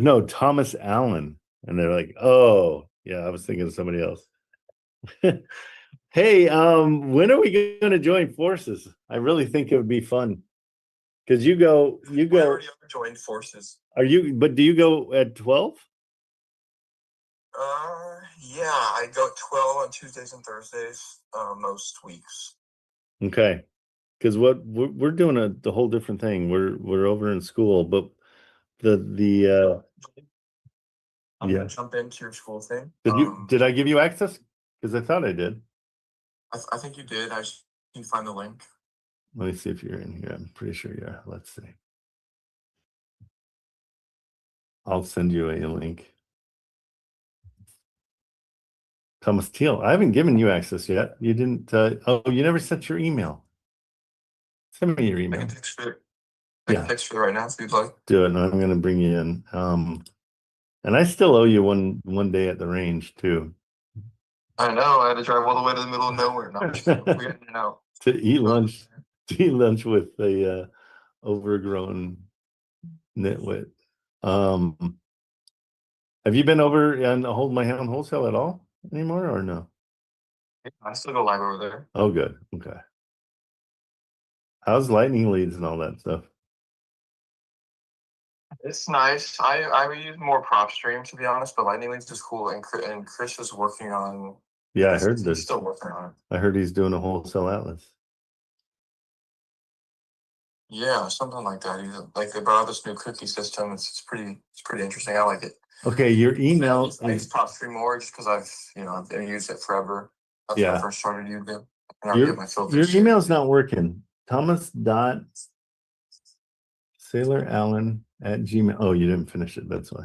[SPEAKER 6] no, Thomas Allen. And they're like, oh, yeah, I was thinking of somebody else. Hey, when are we going to join forces? I really think it would be fun. Because you go.
[SPEAKER 18] We already joined forces.
[SPEAKER 6] But do you go at 12?
[SPEAKER 18] Yeah, I go 12 on Tuesdays and Thursdays, most weeks.
[SPEAKER 6] Okay. Because what we're doing the whole different thing. We're over in school, but the
[SPEAKER 18] I'm gonna jump into your school thing.
[SPEAKER 6] Did I give you access? Because I thought I did.
[SPEAKER 18] I think you did. I just can you find the link.
[SPEAKER 6] Let me see if you're in here. I'm pretty sure you are. Let's see. I'll send you a link. Thomas Teal. I haven't given you access yet. You didn't. You never sent your email. Send me your email.
[SPEAKER 18] I can text for it right now if you'd like.
[SPEAKER 6] Do it, and I'm going to bring you in. And I still owe you one day at the range too.
[SPEAKER 18] I know. I had to drive all the way to the middle of nowhere. No, we're getting it out.
[SPEAKER 6] To eat lunch with a overgrown nitwit. Have you been over and Hold My Hand Wholesale at all anymore, or no?
[SPEAKER 18] I still go live over there.
[SPEAKER 6] Oh, good. Okay. How's lightning leads and all that stuff?
[SPEAKER 18] It's nice. I use more PropStream to be honest, but lightning leads is cool. And Chris is working on.
[SPEAKER 6] Yeah, I heard
[SPEAKER 18] he's
[SPEAKER 6] this.
[SPEAKER 18] still working on it.
[SPEAKER 6] I heard he's doing a wholesale atlas.
[SPEAKER 18] Yeah, something like that. Like they brought out this new cookie system. It's pretty interesting. I like it.
[SPEAKER 6] Okay, your email
[SPEAKER 18] I use PropStream more just because I've used it forever. That's when I first started using it. And I get my filters.
[SPEAKER 6] Your email's not working. Thomas.SailorAllen@gmail. Oh, you didn't finish it. That's why.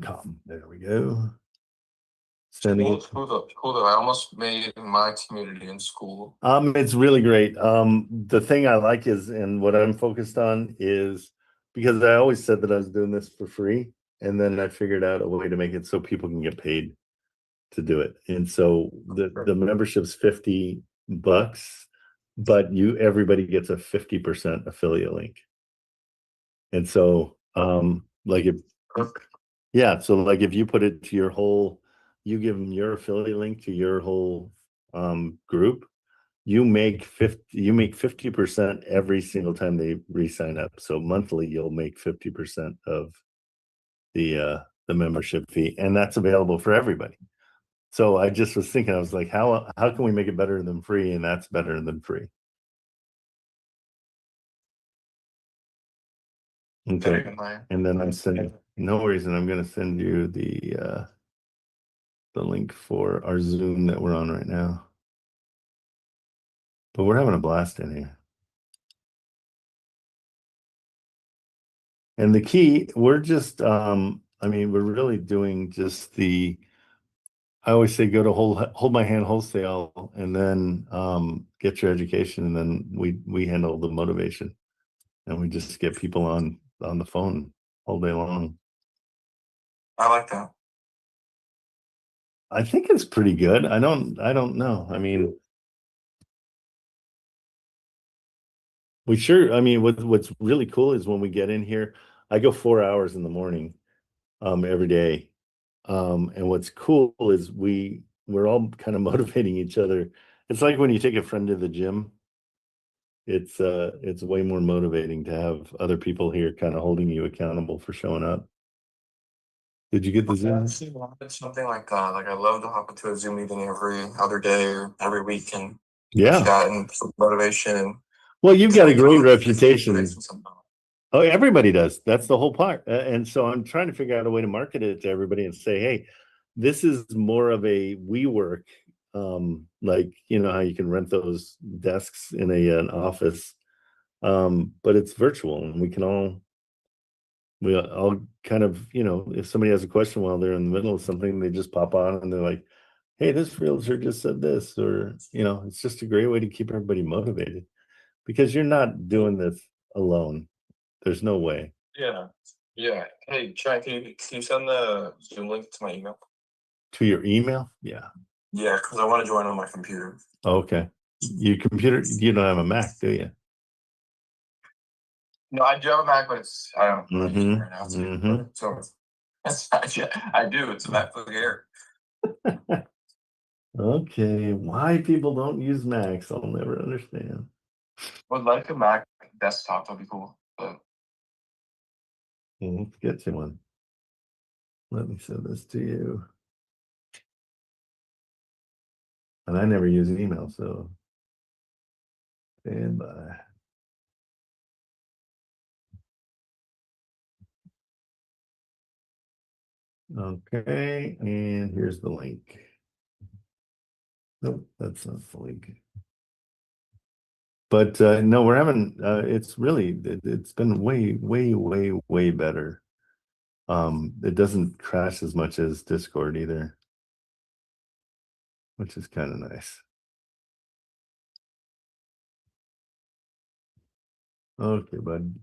[SPEAKER 6] .com. There we go.
[SPEAKER 18] Cool though. I almost made my community in school.
[SPEAKER 6] It's really great. The thing I like is, and what I'm focused on is, because I always said that I was doing this for free, and then I figured out a way to make it so people can get paid to do it. And so the membership's $50, but everybody gets a 50% affiliate link. And so so like if you put it to your whole, you give them your affiliate link to your whole group, you make 50% every single time they re-sign up. So monthly you'll make 50% of the membership fee, and that's available for everybody. So I just was thinking, I was like, how can we make it better than free? And that's better than free. Okay. And then I'm sending, no worries, and I'm going to send you the link for our Zoom that we're on right now. But we're having a blast in here. And the key, we're just, we're really doing just I always say go to Hold My Hand Wholesale, and then get your education, and then we handle the motivation, and we just get people on the phone all day long.
[SPEAKER 18] I like that.
[SPEAKER 6] I think it's pretty good. I don't know. What's really cool is when we get in here, I go 4 hours in the morning every day. And what's cool is we're all kind of motivating each other. It's like when you take a friend to the gym, it's way more motivating to have other people here kind of holding you accountable for showing up. Did you get the Zoom?
[SPEAKER 18] It's something like that. Like I love to hop into a Zoom meeting every other day or every week and chat and motivation.
[SPEAKER 6] Well, you've got a great reputation. Oh, everybody does. That's the whole part. And so I'm trying to figure out a way to market it to everybody and say, hey, This is more of a WeWork, like, you know, how you can rent those desks in an office, but it's virtual, and we all kind of, you know, if somebody has a question while they're in the middle of something, they just pop on and they're like, hey, this realtor just said this, or, you know, it's just a great way to keep everybody motivated, because you're not doing this alone. There's no way.
[SPEAKER 18] Yeah. Yeah. Hey, Trent, can you send the Zoom link to my email?
[SPEAKER 6] To your email? Yeah.
[SPEAKER 18] Yeah, because I want to join on my computer.
[SPEAKER 6] Okay. Your computer, you don't have a Mac, do you?
[SPEAKER 18] No, I do have a Mac, but I don't use it right now. So I do. It's a MacBook Air.
[SPEAKER 6] Okay. Why people don't use Macs, I'll never understand.
[SPEAKER 18] Would like a Mac desktop, that'd be cool. But
[SPEAKER 6] Let's get you one. Let me send this to you. And I never use email, so stand by. Okay, and here's the link. Nope, that's not the link. But no, we're having, it's really, it's been way better. It doesn't crash as much as Discord either, which is kind of nice. Okay, bud.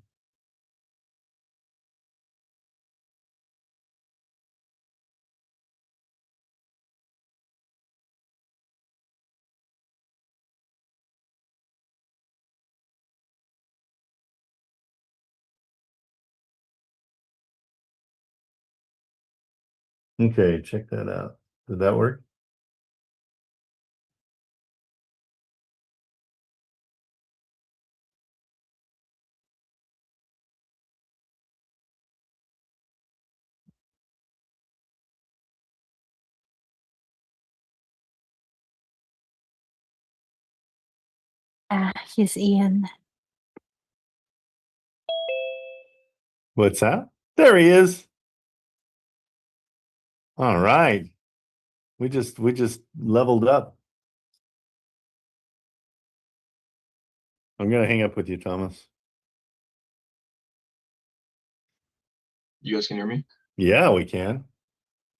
[SPEAKER 6] Okay, check that out. Did that work?
[SPEAKER 3] He's Ian.
[SPEAKER 6] What's that? There he is. All right. We just leveled up. I'm gonna hang up with you, Thomas.
[SPEAKER 18] you guys can hear me?
[SPEAKER 6] Yeah, we can.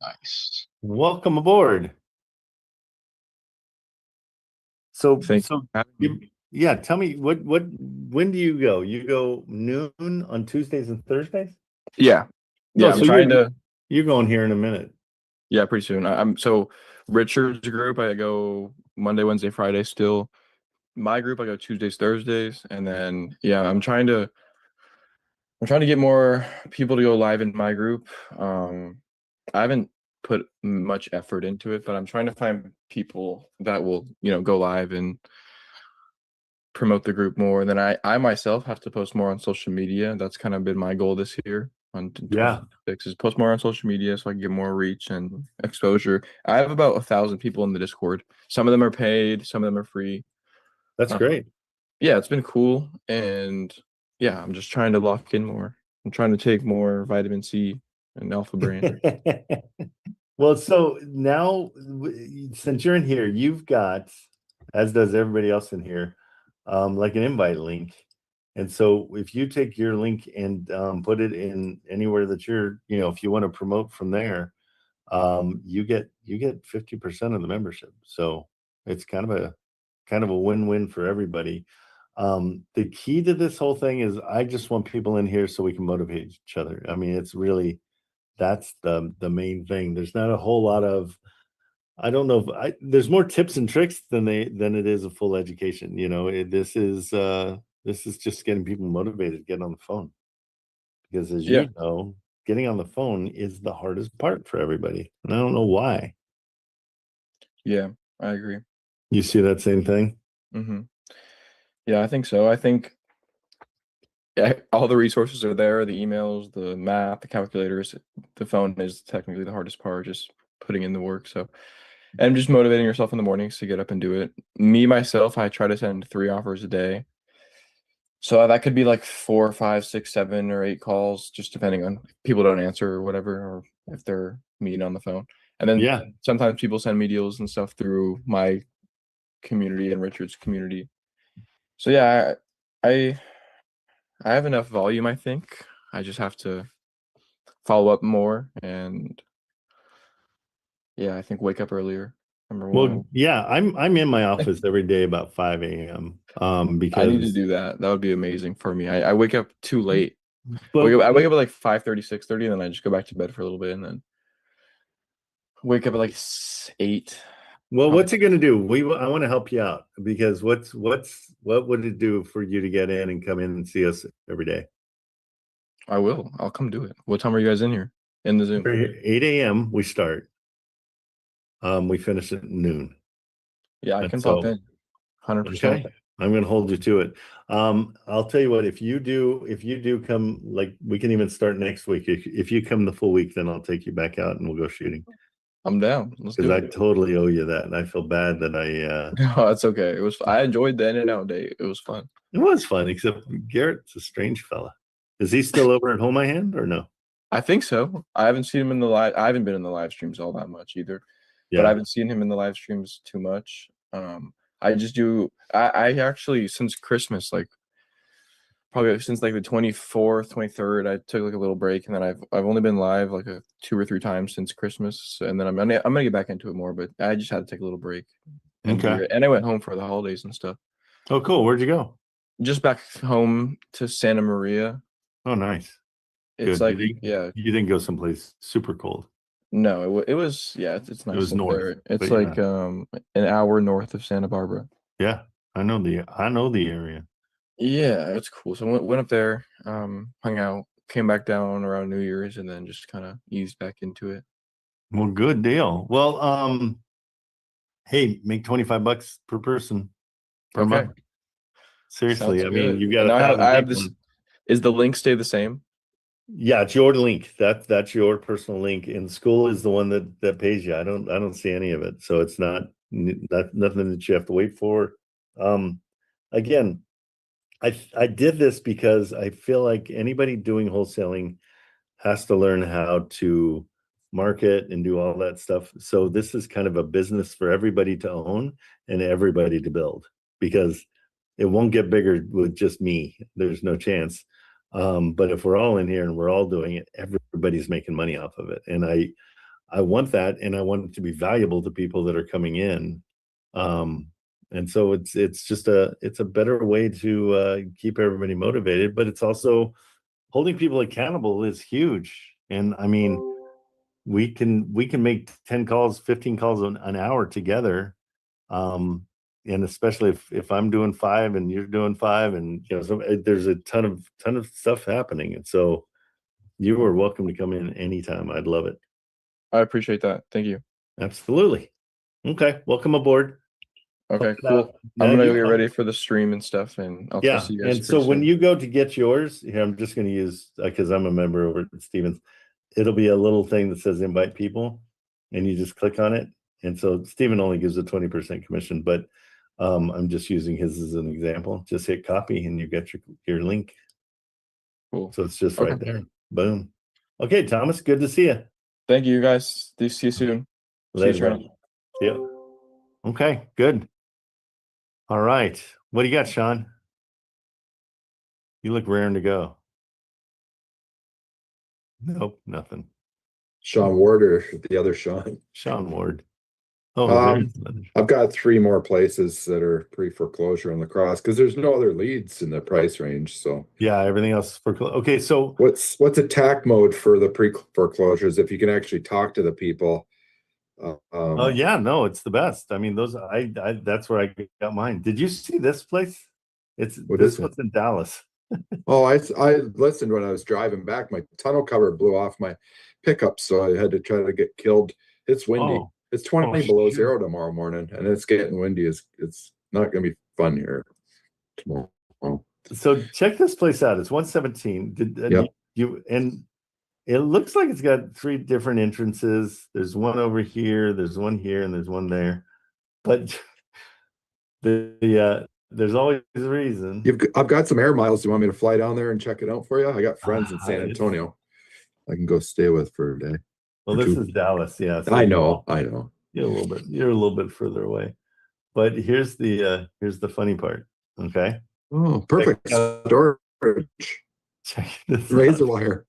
[SPEAKER 18] Nice.
[SPEAKER 6] Welcome aboard. So yeah, tell me when do you go? You go noon on Tuesdays and Thursdays?
[SPEAKER 19] Yeah.
[SPEAKER 6] Oh,
[SPEAKER 19] I'm
[SPEAKER 6] so
[SPEAKER 19] trying
[SPEAKER 6] you're going here in a minute.
[SPEAKER 19] Yeah, pretty soon. I'm so Richard's group, I go Monday, Wednesday, Friday still. My group, I go Tuesdays, Thursdays, and then I'm trying to get more people to go live in my group. I haven't put much effort into it, but I'm trying to find people that will, go live and promote the group more. And then I myself have to post more on social media. That's kind of been my goal this year on 2026 is post more on social media so I can get more reach and exposure. I have about 1,000 people in the Discord. Some of them are paid, some of them are free.
[SPEAKER 6] That's great.
[SPEAKER 19] Yeah, it's been cool. And I'm just trying to lock in more. I'm trying to take more vitamin C and alpha brain.
[SPEAKER 6] Well, so now since you're in here, you've got, as does everybody else in here, like an invite link. And so if you take your link and put it in anywhere that you're, if you want to promote from there, you get 50% of the membership. So it's kind of a win-win for everybody. The key to this whole thing is I just want people in here so we can motivate each other. I mean, it's really, that's the main thing. There's not a whole lot of, I don't know if there's more tips and tricks than it is a full education. This is just getting people motivated, getting on the phone. Because as you know, getting on the phone is the hardest part for everybody. And I don't know why.
[SPEAKER 19] Yeah, I agree.
[SPEAKER 6] You see that same thing?
[SPEAKER 19] Mm-hmm. Yeah, I think so. I think all the resources are there, the emails, the math, the calculators. The phone is technically the hardest part, just putting in the work. So, and just motivating yourself in the mornings to get up and do it. Me, myself, I try to send 3 offers a day. So that could be like 4, 5, 6, 7, or 8 calls, just depending on if people don't answer or whatever, or if they're meeting on the phone. And then sometimes people send me deals and stuff through my community and Richard's community. So yeah, I have enough volume, I think. I just have to follow up more and I think wake up earlier. Number one.
[SPEAKER 6] Well, yeah, I'm in my office every day about 5 a.m. Because
[SPEAKER 19] I need to do that. That would be amazing for me. I wake up too late.
[SPEAKER 6] But
[SPEAKER 19] I wake up at like 5:30, 6:30, and then I just go back to bed for a little bit and then wake up at like 8.
[SPEAKER 6] Well, what's it going to do? I want to help you out, because what would it do for you to get in and come in and see us every day?
[SPEAKER 19] I will. I'll come do it. What time are you guys in here? In the Zoom?
[SPEAKER 6] 8 a.m. we start. We finish at noon.
[SPEAKER 19] Yeah, I can pop in. 100%.
[SPEAKER 6] Okay. I'm going to hold you to it. I'll tell you what, if you do come, like, we can even start next week. If you come the full week, then I'll take you back out and we'll go shooting.
[SPEAKER 19] I'm down. Let's do
[SPEAKER 6] Because
[SPEAKER 19] it.
[SPEAKER 6] I totally owe you that, and I feel bad that I.
[SPEAKER 19] No, that's okay. I enjoyed the in and out day. It was fun.
[SPEAKER 6] It was fun, except Garrett's a strange fella. Is he still over at Hold My Hand or no?
[SPEAKER 19] I think so. I haven't seen him in the live. I haven't been in the live streams all that much either.
[SPEAKER 6] Yeah.
[SPEAKER 19] But I haven't seen him in the live streams too much. I just do. I actually, since Christmas, like probably since like the 24th, 23rd, I took like a little break, and then I've only been live like 2 or 3 times since Christmas, and then I'm gonna get back into it more. But I just had to take a little break.
[SPEAKER 6] Okay.
[SPEAKER 19] And I went home for the holidays and stuff.
[SPEAKER 6] Oh, cool. Where'd you go?
[SPEAKER 19] Just back home to Santa Maria.
[SPEAKER 6] Oh, nice.
[SPEAKER 19] It's
[SPEAKER 6] Good.
[SPEAKER 19] like
[SPEAKER 6] You didn't go someplace super cold.
[SPEAKER 19] No, it was it's nice.
[SPEAKER 6] was
[SPEAKER 19] up
[SPEAKER 6] north,
[SPEAKER 19] there. It's
[SPEAKER 6] but
[SPEAKER 19] like an hour north of Santa Barbara.
[SPEAKER 6] Yeah, I know the area.
[SPEAKER 19] Yeah, it's cool. So went up there, hung out, came back down around New Year's, and then just kind of eased back into it.
[SPEAKER 6] Well, good deal. Well, hey, make $25 per person per month. Seriously,
[SPEAKER 19] Sounds
[SPEAKER 6] I mean,
[SPEAKER 19] good.
[SPEAKER 6] you got.
[SPEAKER 19] And I have this. Is the link stay the same?
[SPEAKER 6] Yeah, it's your link. That's your personal link. And school is the one that pays you. I don't see any of it, so it's not nothing that you have to wait for. Again, I did this because I feel like anybody doing wholesaling has to learn how to market and do all that stuff. So this is kind of a business for everybody to own and everybody to build, because it won't get bigger with just me. There's no chance. But if we're all in here and we're all doing it, everybody's making money off of it. And I want that, and I want it to be valuable to people that are coming in. And so it's just a better way to keep everybody motivated, but it's also holding people accountable is huge. And I mean, we can make 10 calls, 15 calls an hour together. And especially if I'm doing 5 and you're doing 5, and so there's a ton of stuff happening. And so you are welcome to come in anytime. I'd love it.
[SPEAKER 19] I appreciate that. Thank you.
[SPEAKER 6] Absolutely. Okay. Welcome aboard.
[SPEAKER 19] Okay, cool. I'm gonna get ready for the stream and stuff, and I'll see you guys.
[SPEAKER 6] And so when you go to get yours, here, I'm just going to use, because I'm a member over at Stevens, it'll be a little thing that says invite people, and you just click on it. And so Steven only gives a 20% commission, but I'm just using his as an example. Just hit copy and you get your link.
[SPEAKER 19] Cool.
[SPEAKER 6] So it's just right there. Boom. Okay, Thomas, good to see you.
[SPEAKER 19] Thank you, guys. See you soon.
[SPEAKER 6] Later. See you. Okay, good. All right. What do you got, Sean? You look raring to go. Nope, nothing.
[SPEAKER 2] Sean Ward or the other Sean?
[SPEAKER 6] Sean Ward. Oh,
[SPEAKER 2] I've got 3 more places that are pre-foreclosure on the cross because there's no other leads in the price range. So
[SPEAKER 6] yeah, everything else for okay. So
[SPEAKER 2] what's attack mode for the pre-foreclosures if you can actually talk to the people?
[SPEAKER 6] Oh yeah, no, it's the best. I mean, those I that's where I got mine. Did you see this place? This one's in Dallas.
[SPEAKER 2] Oh, I listened when I was driving back. My tunnel cover blew off my pickup, so I had to try to get killed. It's windy.
[SPEAKER 6] Oh.
[SPEAKER 2] It's 20 below zero tomorrow morning, and it's getting windy. It's not going to be fun here tomorrow.
[SPEAKER 6] So check this place out. It's 117.
[SPEAKER 2] Yep.
[SPEAKER 6] And it looks like it's got 3 different entrances. There's one over here, there's one here, and there's one there. But there's always a reason.
[SPEAKER 2] I've got some air miles. Do you want me to fly down there and check it out for you? I got friends in San Antonio I can go stay with for a day.
[SPEAKER 6] Well, this is Dallas. Yeah. So
[SPEAKER 2] I know.
[SPEAKER 6] You're a little bit further away. But here's the funny part. Okay.
[SPEAKER 2] Oh, perfect storage.
[SPEAKER 6] Check this
[SPEAKER 2] Razor
[SPEAKER 6] out.
[SPEAKER 2] wire.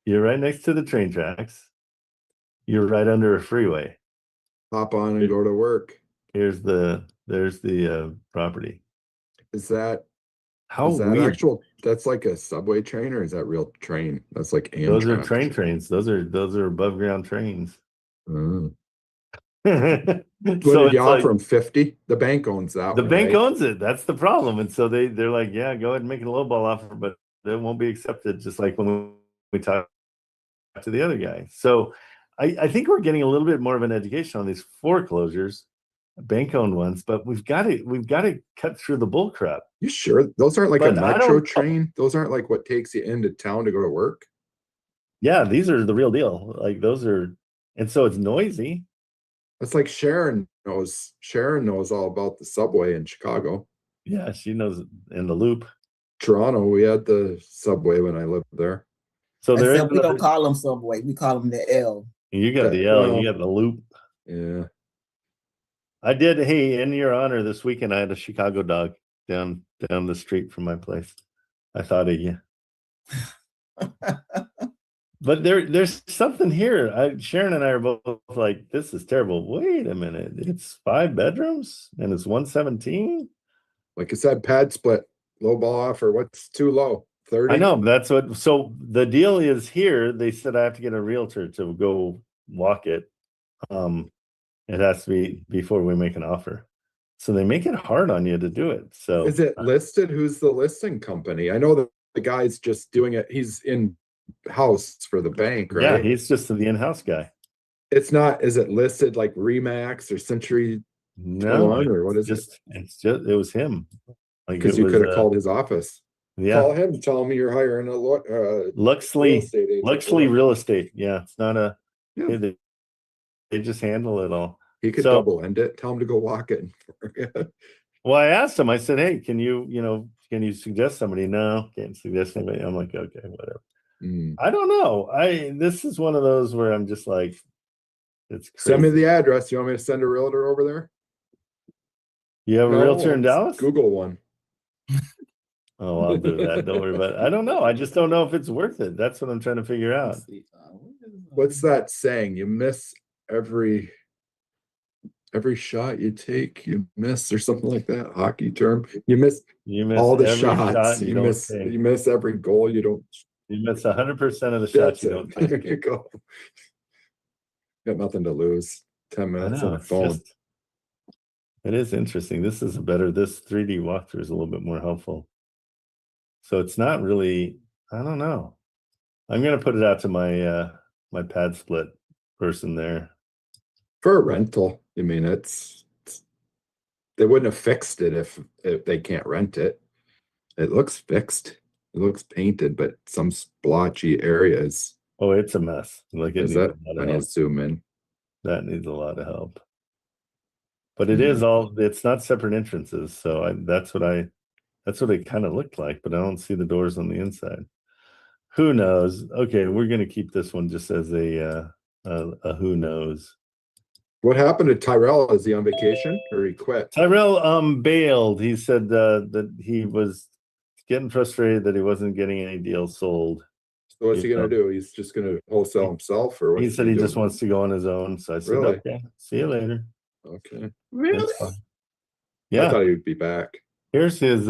[SPEAKER 6] You're right next to the train tracks. You're right under a freeway.
[SPEAKER 2] Hop on and go to work.
[SPEAKER 6] There's the property.
[SPEAKER 2] Is that
[SPEAKER 6] weird?
[SPEAKER 2] That's like a subway train, or is that real train? That's like Amtrak.
[SPEAKER 6] Those are trains. Those are above ground trains.
[SPEAKER 2] What
[SPEAKER 6] So
[SPEAKER 2] did you offer them? 50? The bank owns that.
[SPEAKER 6] The
[SPEAKER 2] one,
[SPEAKER 6] bank
[SPEAKER 2] right?
[SPEAKER 6] owns it. That's the problem. And so they're like, yeah, go ahead and make a lowball offer, but it won't be accepted. Just like when we talked to the other guy. So I think we're getting a little bit more of an education on these foreclosures, bank owned ones, but we've got to cut through the bull crap.
[SPEAKER 2] You sure those aren't like a
[SPEAKER 6] But I
[SPEAKER 2] metro
[SPEAKER 6] don't-
[SPEAKER 2] train? Those aren't like what takes you into town to go to work?
[SPEAKER 6] Yeah, these are the real deal. Like those are, and so it's noisy.
[SPEAKER 2] That's like Sharon knows all about the subway in Chicago.
[SPEAKER 6] Yeah, she knows in the loop.
[SPEAKER 2] Toronto, we had the subway when I lived there.
[SPEAKER 6] So there is
[SPEAKER 11] Except we don't call them subway. We call them the L.
[SPEAKER 6] You got the L,
[SPEAKER 2] well,
[SPEAKER 6] you got the loop.
[SPEAKER 2] Yeah.
[SPEAKER 6] I did. Hey, in your honor, this weekend I had a Chicago dog down the street from my place. I thought of you. But there's something here. Sharon and I are both like, this is terrible. Wait a minute. It's 5 bedrooms and it's 117.
[SPEAKER 2] Like I said, pad split, low ball offer. What's too low? 30?
[SPEAKER 6] I know. That's what. So the deal is here. They said I have to get a realtor to go walk it. It has to be before we make an offer. So they make it hard on you to do it. So
[SPEAKER 2] Is it listed? Who's the listing company? I know that the guy's just doing it. He's in house for the bank, right?
[SPEAKER 6] yeah, he's just the in-house guy.
[SPEAKER 2] It's not, is it listed like Remax or Century
[SPEAKER 6] No,
[SPEAKER 2] 21 or what is
[SPEAKER 6] it was him. Like
[SPEAKER 2] Because
[SPEAKER 6] it
[SPEAKER 2] you
[SPEAKER 6] was,
[SPEAKER 2] could have called his office.
[SPEAKER 6] Yeah.
[SPEAKER 2] Call him, tell me you're hiring a
[SPEAKER 6] Luxley
[SPEAKER 2] real estate agent.
[SPEAKER 6] Real Estate. Yeah, it's not a.
[SPEAKER 2] Yeah.
[SPEAKER 6] They just handle it all.
[SPEAKER 2] He could double end it. Tell him to go walk it.
[SPEAKER 6] Well, I asked him. I said, "Hey, can you suggest somebody?" No, can't suggest anybody. I'm like, okay, whatever. I don't know. This is one of those where I'm just like, it's crazy.
[SPEAKER 2] Send me the address. You want me to send a realtor over there?
[SPEAKER 6] You have a realtor in Dallas?
[SPEAKER 2] Google one.
[SPEAKER 6] Oh, I'll do that. Don't worry about it. I don't know. I just don't know if it's worth it. That's what I'm trying to figure out.
[SPEAKER 2] What's that saying? You miss every shot you take, you miss, or something like that. Hockey term. You miss all the
[SPEAKER 6] every
[SPEAKER 2] shots.
[SPEAKER 6] shot
[SPEAKER 2] You
[SPEAKER 6] don't
[SPEAKER 2] miss
[SPEAKER 6] take.
[SPEAKER 2] you miss every goal you don't.
[SPEAKER 6] You miss 100% of the shots you don't take.
[SPEAKER 2] There you go. Got nothing to lose. 10 minutes on the
[SPEAKER 6] it's
[SPEAKER 2] phone.
[SPEAKER 6] just- it is interesting. This 3D walkthrough is a little bit more helpful. So it's not really, I don't know. I'm going to put it out to my my pad split person there.
[SPEAKER 2] For a rental, I mean, it's they wouldn't have fixed it if they can't rent it. It looks fixed. It looks painted, but some splotchy areas.
[SPEAKER 6] Oh, it's a mess. Like it
[SPEAKER 2] Is
[SPEAKER 6] needs
[SPEAKER 2] that?
[SPEAKER 6] a lot
[SPEAKER 2] I
[SPEAKER 6] of
[SPEAKER 2] need to
[SPEAKER 6] help.
[SPEAKER 2] zoom in.
[SPEAKER 6] That needs a lot of help. But it is it's not separate entrances. So that's what it kind of looked like, but I don't see the doors on the inside. Who knows? Okay, we're going to keep this one just as a who knows.
[SPEAKER 2] What happened to Tyrell? Is he on vacation or he quit?
[SPEAKER 6] Tyrell bailed. He said that he was getting frustrated that he wasn't getting any deals sold.
[SPEAKER 2] So what's he gonna do? He's just gonna wholesale himself, or what's
[SPEAKER 6] He said he just
[SPEAKER 2] doing?
[SPEAKER 6] wants to go on his own. So I said,
[SPEAKER 2] Really?
[SPEAKER 6] okay, see you later.
[SPEAKER 2] Okay.
[SPEAKER 11] Really?
[SPEAKER 6] That's fine.
[SPEAKER 2] I
[SPEAKER 6] Yeah.
[SPEAKER 2] thought he would be back.
[SPEAKER 6] Here's his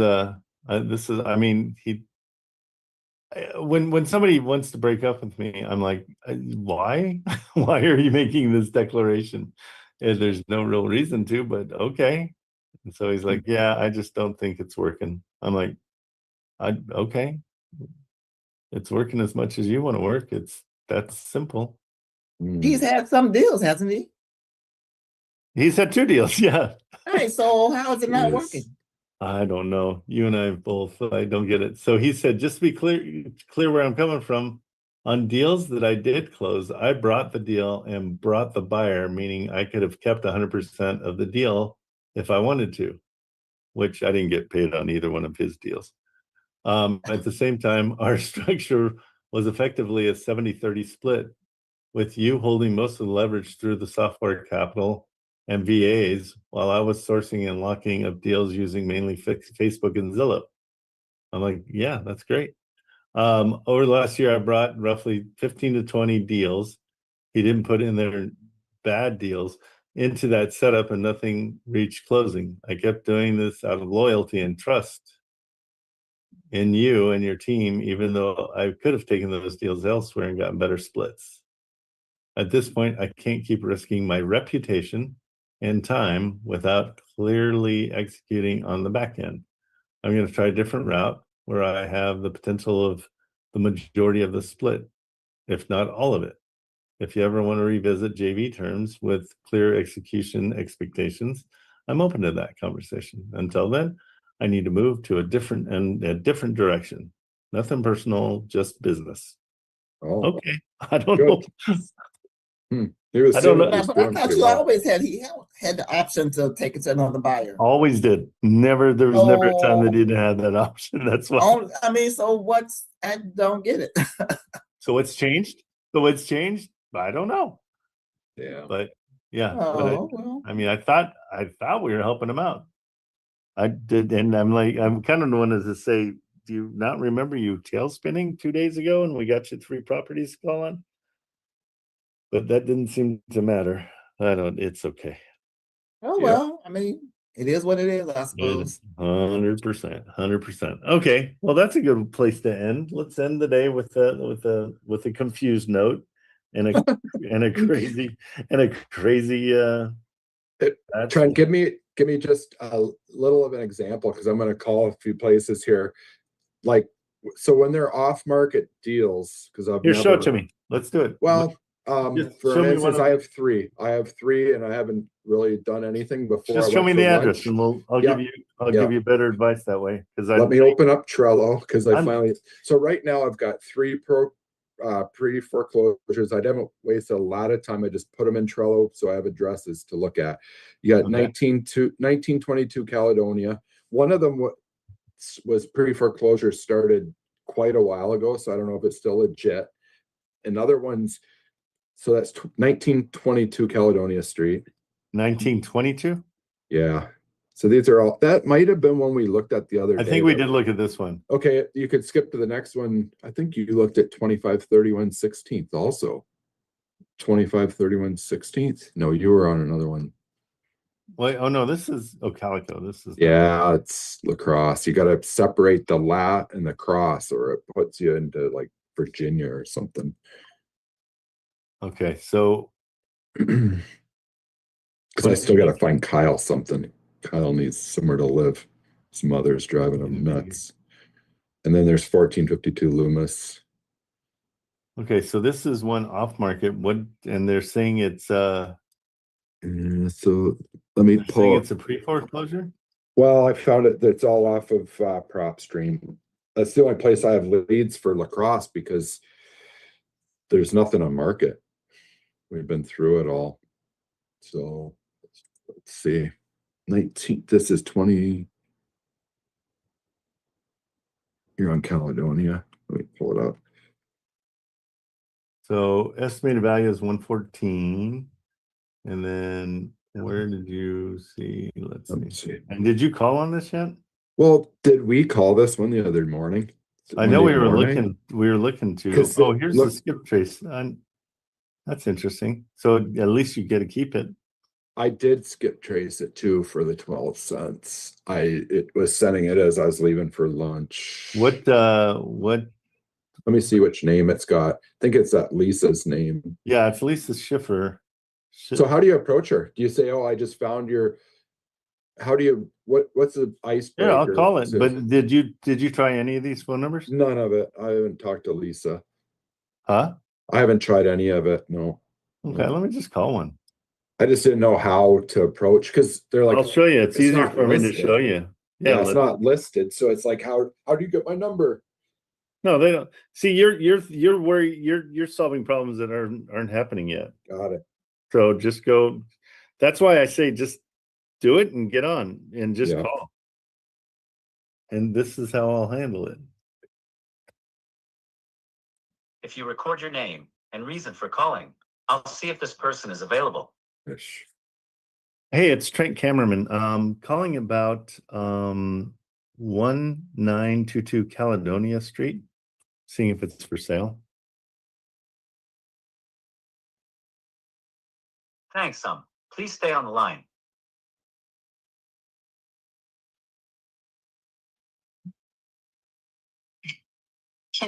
[SPEAKER 6] when somebody wants to break up with me, I'm like, why? Why are you making this declaration? And there's no real reason to, but okay. And so he's like, yeah, I just don't think it's working. I'm like, okay. It's working as much as you want to work. That's simple.
[SPEAKER 11] He's had some deals, hasn't he?
[SPEAKER 6] He's had 2 deals, yeah.
[SPEAKER 11] All right, so how is it not working?
[SPEAKER 6] I don't know. You and I both, I don't get it. So he said, just to be clear where I'm coming from, on deals that I did close, I brought the deal and brought the buyer, meaning I could have kept 100% of the deal if I wanted to, which I didn't get paid on either one of his deals. At the same time, our structure was effectively a 70-30 split, with you holding most of the leverage through the software capital and VAs, while I was sourcing and locking up deals using mainly Facebook and Zillow. I'm like, yeah, that's great. Over the last year, I brought roughly 15 to 20 deals. He didn't put in there bad deals into that setup, and nothing reached closing. I kept doing this out of loyalty and trust in you and your team, even though I could have taken those deals elsewhere and gotten better splits. At this point, I can't keep risking my reputation and time without clearly executing on the back end. I'm going to try a different route where I have the potential of the majority of the split, if not all of it. If you ever want to revisit JV terms with clear execution expectations, I'm open to that conversation. Until then, I need to move to a different direction. Nothing personal, just business.
[SPEAKER 2] Oh,
[SPEAKER 6] okay. I don't
[SPEAKER 2] good.
[SPEAKER 6] know.
[SPEAKER 2] He was
[SPEAKER 6] I don't know.
[SPEAKER 11] Yeah, but I thought you always had the option to take it to another buyer.
[SPEAKER 6] Always did. Never. There was never a time that he didn't have that option. That's why.
[SPEAKER 11] I mean, so what's? I don't get it.
[SPEAKER 6] So what's changed? I don't know.
[SPEAKER 2] Yeah.
[SPEAKER 6] But yeah.
[SPEAKER 11] Oh, well.
[SPEAKER 6] I mean, I thought we were helping him out. I did, and I'm kind of the one to say, do you not remember you tail spinning 2 days ago and we got you 3 properties to call on? But that didn't seem to matter. It's okay.
[SPEAKER 11] Oh, well, I mean, it is what it is, I suppose.
[SPEAKER 6] 100%. Okay. Well, that's a good place to end. Let's end the day with a confused note and a crazy
[SPEAKER 2] Trent, give me just a little of an example, because I'm going to call a few places here. Like, so when they're off market deals, because
[SPEAKER 6] show it to me. Let's do it.
[SPEAKER 2] Well, for instance, I have three, and I haven't really done anything before.
[SPEAKER 6] Just show me the address, and I'll give you better advice that way. Because
[SPEAKER 2] let me open up Trello, because so right now I've got 3 pre-foreclosures. I didn't waste a lot of time. I just put them in Trello, so I have addresses to look at. You got 1922 Caledonia. One of them was pre-foreclosure started quite a while ago, so I don't know if it's still legit. Another one's, so that's 1922 Caledonia Street.
[SPEAKER 6] 1922?
[SPEAKER 2] Yeah. So these are all, that might have been one we looked at the other day.
[SPEAKER 6] I think we did look at this one.
[SPEAKER 2] Okay, you could skip to the next one. I think you looked at 2531 16th also. 2531 16th. No, you were on another one.
[SPEAKER 6] Wait, oh no, this is Calico. This is
[SPEAKER 2] it's lacrosse. You got to separate the lat and the cross, or it puts you into like Virginia or something.
[SPEAKER 6] Okay, so
[SPEAKER 2] because I still got to find Kyle something. Kyle needs somewhere to live. His mother's driving him nuts. And then there's 1452 Loomis.
[SPEAKER 6] Okay, so this is one off market. And they're saying it's
[SPEAKER 2] so let me pull.
[SPEAKER 6] It's a pre-foreclosure?
[SPEAKER 2] Well, I found it that's all off of PropStream. That's the only place I have leads for lacrosse, because there's nothing on market. We've been through it all. So let's see. 19, this is 20. You're on Caledonia. Let me pull it up.
[SPEAKER 6] So estimated value is 114. And then where did you see? Let's see. And did you call on this yet?
[SPEAKER 2] Well, did we call this one the other morning?
[SPEAKER 6] I know we were looking to. Oh, here's the skip trace. That's interesting. So at least you get to keep it.
[SPEAKER 2] I did skip trace it too for the 12 cents. It was sending it as I was leaving for lunch.
[SPEAKER 6] What
[SPEAKER 2] let me see which name it's got. I think it's that Lisa's name.
[SPEAKER 6] Yeah, it's Lisa Schiffer.
[SPEAKER 2] So how do you approach her? Do you say, "Oh, I just found your," how do you, what's the icebreaker?
[SPEAKER 6] Yeah, I'll call it. But did you try any of these phone numbers?
[SPEAKER 2] None of it. I haven't talked to Lisa.
[SPEAKER 6] Huh?
[SPEAKER 2] I haven't tried any of it. No.
[SPEAKER 6] Okay, let me just call one.
[SPEAKER 2] I just didn't know how to approach, because they're like,
[SPEAKER 6] I'll show you. It's easier for me to show you.
[SPEAKER 2] Yeah, it's not listed. So it's like, how do you get my number?
[SPEAKER 6] No, they don't. See, you're worried. You're solving problems that aren't happening yet.
[SPEAKER 2] Got it.
[SPEAKER 6] So just go. That's why I say just do it and get on and just call. And this is how I'll handle it.
[SPEAKER 20] If you record your name and reason for calling, I'll see if this person is available.
[SPEAKER 6] Hey, it's Trent Kamerman. Calling about 1922 Caledonia Street, seeing if it's for sale.
[SPEAKER 20] Thanks, please stay on the line.
[SPEAKER 3] How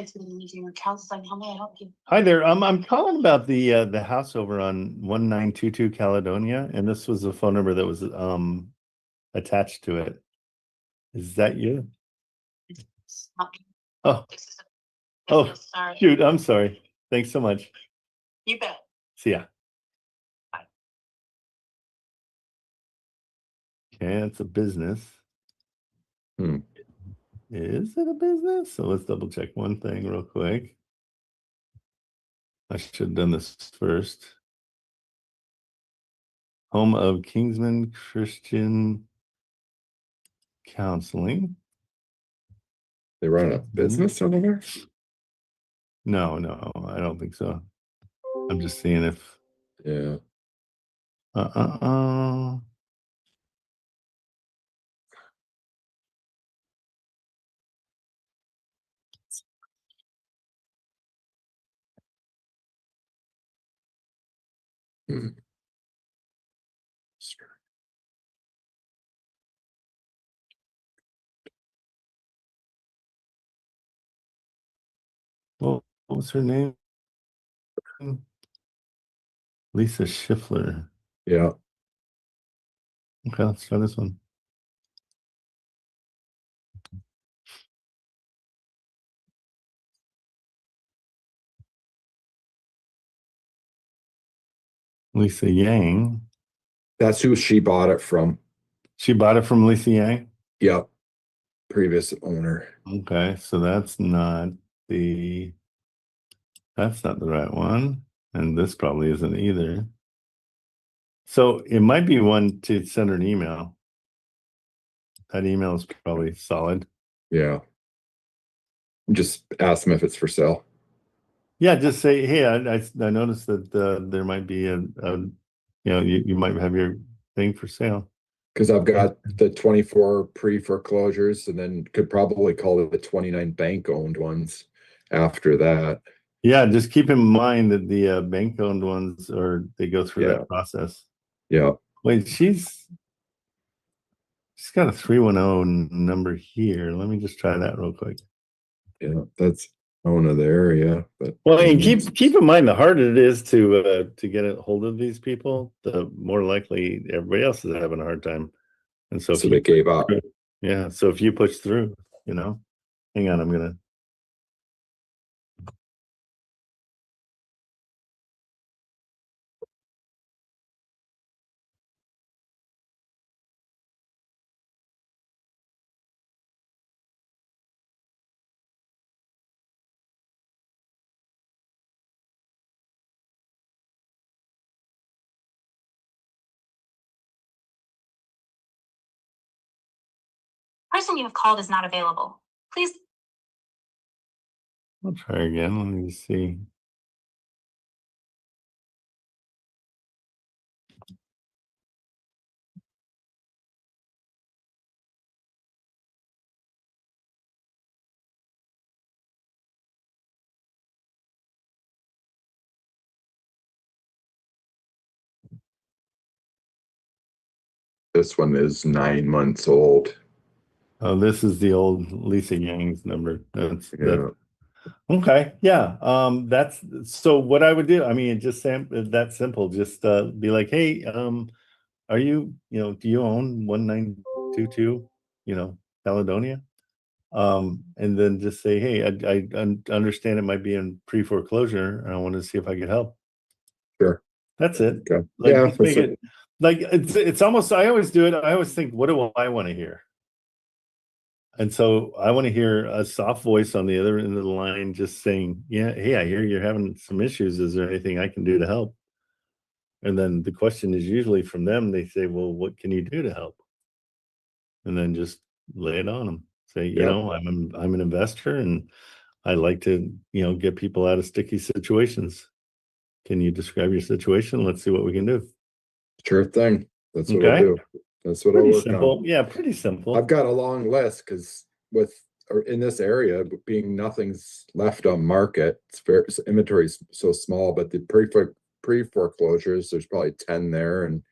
[SPEAKER 3] may I help you?
[SPEAKER 6] Hi there. I'm calling about the house over on 1922 Caledonia, and this was the phone number that was attached to it. Is that you? Oh, oh,
[SPEAKER 3] sorry.
[SPEAKER 6] shoot. I'm sorry. Thanks so much.
[SPEAKER 3] You bet.
[SPEAKER 6] See ya. Okay, it's a business. Is it a business? So let's double check one thing real quick. I should have done this first. Home of Kingsman Christian Counseling.
[SPEAKER 2] They run a business over there?
[SPEAKER 6] No, I don't think so. I'm just seeing if.
[SPEAKER 2] Yeah.
[SPEAKER 6] Well, what was her name? Lisa Schiffler.
[SPEAKER 2] Yeah.
[SPEAKER 6] Okay, let's try this one. Lisa Yang.
[SPEAKER 2] That's who she bought it from.
[SPEAKER 6] She bought it from Lisa Yang?
[SPEAKER 2] Yep. Previous owner.
[SPEAKER 6] Okay, so that's not the right one. And this probably isn't either. So it might be one to send her an email. That email is probably solid.
[SPEAKER 2] Yeah. Just ask them if it's for sale.
[SPEAKER 6] Yeah, just say, hey, I noticed that there might be you might have your thing for sale.
[SPEAKER 2] Because I've got the 24 pre-foreclosures and then could probably call it the 29 bank-owned ones after that.
[SPEAKER 6] Yeah, just keep in mind that the bank-owned ones they go through that process.
[SPEAKER 2] Yeah.
[SPEAKER 6] Wait, she's got a 310 number here. Let me just try that real quick.
[SPEAKER 2] Yeah, that's owner there, yeah. But
[SPEAKER 6] well, and keep in mind, the harder it is to get a hold of these people, the more likely everybody else is having a hard time. And so
[SPEAKER 2] they gave up.
[SPEAKER 6] Yeah. So if you push through, hang on, I'm gonna.
[SPEAKER 3] Person you have called is not available. Please.
[SPEAKER 6] I'll try again. Let me see.
[SPEAKER 2] This one is 9 months old.
[SPEAKER 6] Oh, this is the old Lisa Yang's number. Okay. Yeah. That's so what I would do. I mean, just that simple. Just be like, hey, are you, do you own 1922, Caledonia? And then just say, hey, I understand it might be in pre-foreclosure, and I want to see if I could help.
[SPEAKER 2] Sure.
[SPEAKER 6] That's it.
[SPEAKER 2] Okay.
[SPEAKER 6] Like, make it like it's almost. I always do it. I always think, what do I want to hear? And so I want to hear a soft voice on the other end of the line just saying, yeah, hey, I hear you're having some issues. Is there anything I can do to help? And then the question is usually from them, they say, well, what can you do to help? And then just lay it on them. Say, I'm an investor and I like to, get people out of sticky situations. Can you describe your situation? Let's see what we can do.
[SPEAKER 2] Sure thing. That's what I'll
[SPEAKER 6] Okay.
[SPEAKER 2] do. That's what I'll
[SPEAKER 6] Pretty
[SPEAKER 2] work
[SPEAKER 6] simple.
[SPEAKER 2] on.
[SPEAKER 6] Yeah, pretty simple.
[SPEAKER 2] I've got a long list because in this area, being nothing's left on market, inventory's so small, but the pre-foreclosures, there's probably 10 there and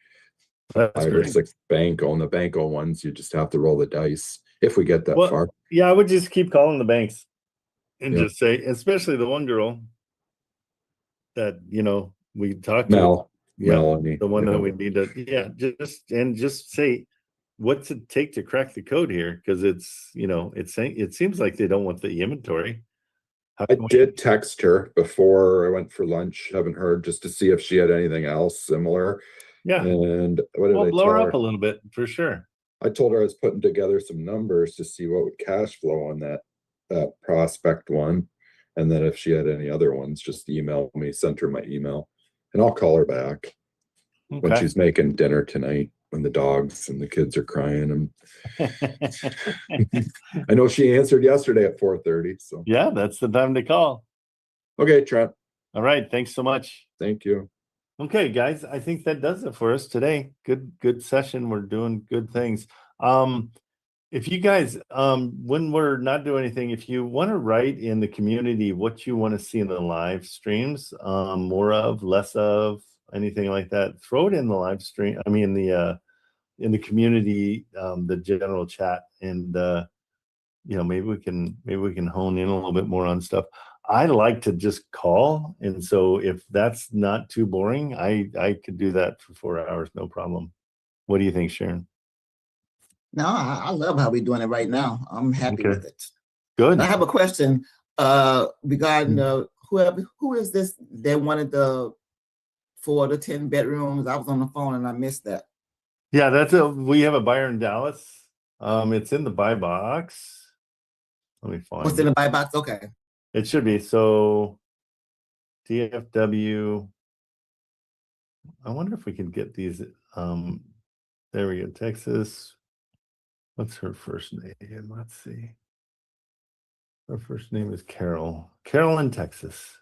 [SPEAKER 6] That's
[SPEAKER 2] 5 or
[SPEAKER 6] great.
[SPEAKER 2] 6 the bank ones, you just have to roll the dice if we get that far.
[SPEAKER 6] Yeah, I would just keep calling the banks and
[SPEAKER 2] Yep.
[SPEAKER 6] just say, especially the one girl that, we talked
[SPEAKER 2] Mel,
[SPEAKER 6] to. Yeah,
[SPEAKER 2] Melanie.
[SPEAKER 6] the one
[SPEAKER 2] yeah.
[SPEAKER 6] that we need to, just say, what's it take to crack the code here? Because it seems like they don't want the inventory.
[SPEAKER 2] I did text her before I went for lunch. Haven't heard, just to see if she had anything else similar.
[SPEAKER 6] Yeah.
[SPEAKER 2] And what did I
[SPEAKER 6] blow
[SPEAKER 2] tell
[SPEAKER 6] her
[SPEAKER 2] her?
[SPEAKER 6] up a little bit for sure.
[SPEAKER 2] I told her I was putting together some numbers to see what would cash flow on that prospect one. And then if she had any other ones, just email me, send her my email, and I'll call her back when she's making dinner tonight, when the dogs and the kids are crying. I know she answered yesterday at 4:30. So
[SPEAKER 6] Yeah, that's the time to call.
[SPEAKER 2] Okay, Trent.
[SPEAKER 6] All right. Thanks so much.
[SPEAKER 2] Thank you.
[SPEAKER 6] Okay, guys, I think that does it for us today. Good session. We're doing good things. If you guys, when we're not doing anything, if you want to write in the community what you want to see in the live streams, more of, less of, anything like that, throw it in the live stream. I mean, in the community, the general chat, and maybe we can hone in a little bit more on stuff. I like to just call, and so if that's not too boring, I could do that for 4 hours, no problem. What do you think, Sharon?
[SPEAKER 11] No, I love how we're doing it right now. I'm happy with it.
[SPEAKER 6] Good.
[SPEAKER 11] I have a question regarding who is this that wanted for the 10 bedrooms. I was on the phone and I missed that.
[SPEAKER 6] Yeah, we have a buyer in Dallas. It's in the buy box. Let me find
[SPEAKER 11] What's in the buy box? Okay.
[SPEAKER 6] It should be. So DFW. I wonder if we can get these. There we go. Texas. What's her first name? Let's see. Her first name is Carol. Carol in Texas.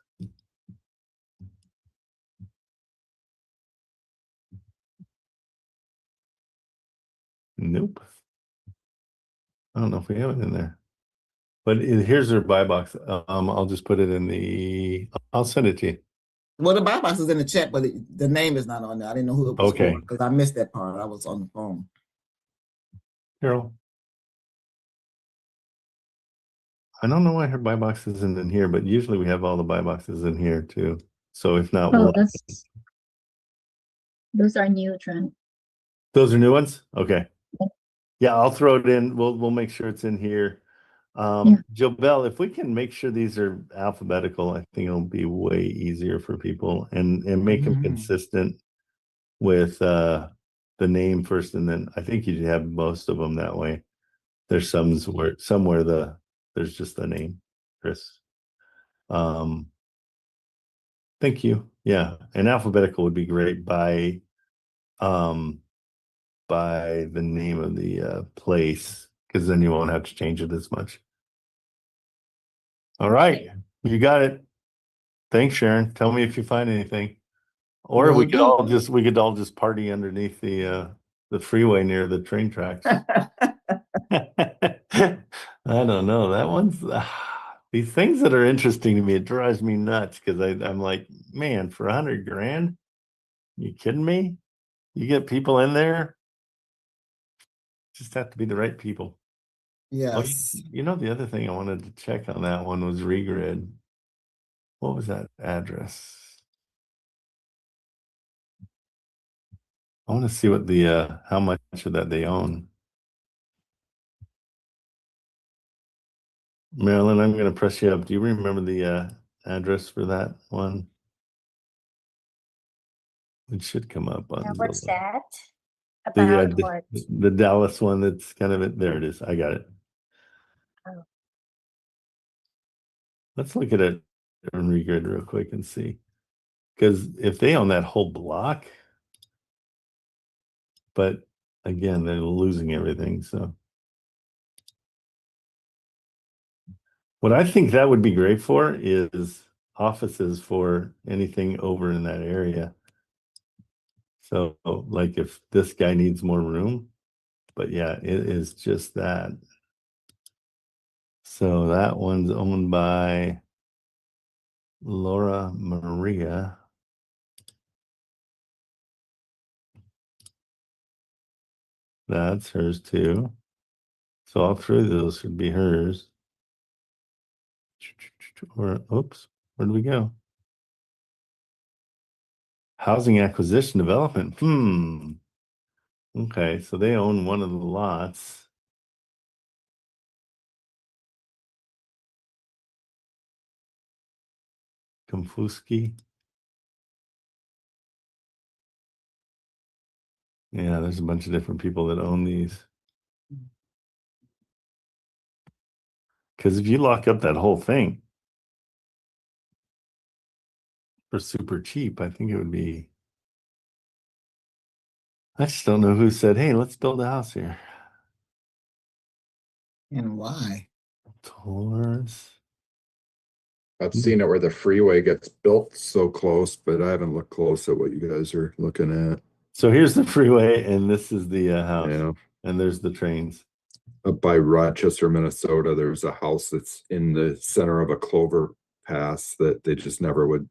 [SPEAKER 6] Nope. I don't know if we have it in there. But here's her buy box. I'll just put it in I'll send it to you.
[SPEAKER 11] Well, the buy box is in the chat, but the name is not on there. I didn't know who it was for because I missed that part. I was on the phone.
[SPEAKER 6] Carol. I don't know why her buy box isn't in here, but usually we have all the buy boxes in here too. So if not,
[SPEAKER 8] those are new, Trent.
[SPEAKER 6] Those are new ones? Okay. Yeah, I'll throw it in. We'll make sure it's in here. Jobel, if we can make sure these are alphabetical, I think it'll be way easier for people and make them consistent with the name first, and then I think you have most of them that way. There's somewhere there's just the name, Chris. Thank you. Yeah, and alphabetical would be great by the name of the place, because then you won't have to change it as much. All right, you got it. Thanks, Sharon. Tell me if you find anything, or we could all just party underneath the freeway near the train tracks. I don't know. That one's these things that are interesting to me. It drives me nuts because I'm like, man, for $100 grand, you kidding me? You get people in there, just have to be the right people.
[SPEAKER 11] Yes.
[SPEAKER 6] Oh, the other thing I wanted to check on that one was regrid. What was that address? I want to see what how much of that they own. Marilyn, I'm going to press you up. Do you remember the address for that one? It should come up on
[SPEAKER 3] what's that?
[SPEAKER 6] the Dallas one. That's kind of it. There it is. I got it.
[SPEAKER 3] Oh.
[SPEAKER 6] Let's look at it on regrid real quick and see. Because if they own that whole block, but again, they're losing everything. So What I think that would be great for is offices for anything over in that area. So like if this guy needs more room, but yeah, it is just that. So that one's owned by Laura Maria. That's hers too. So all three of those should be hers. Or, oops, where do we go? Housing acquisition development. Okay, so they own one of the lots. Komfuski. Yeah, there's a bunch of different people that own these. Because if you lock up that whole thing for super cheap, I think it would be. I just don't know who said, hey, let's build a house here.
[SPEAKER 11] And why?
[SPEAKER 6] Taurus.
[SPEAKER 2] I've seen it where the freeway gets built so close, but I haven't looked close at what you guys are looking at.
[SPEAKER 6] So here's the freeway, and this is the house.
[SPEAKER 2] Yeah.
[SPEAKER 6] And there's the trains.
[SPEAKER 2] Up by Rochester, Minnesota, there's a house that's in the center of a clover pass that they just never would.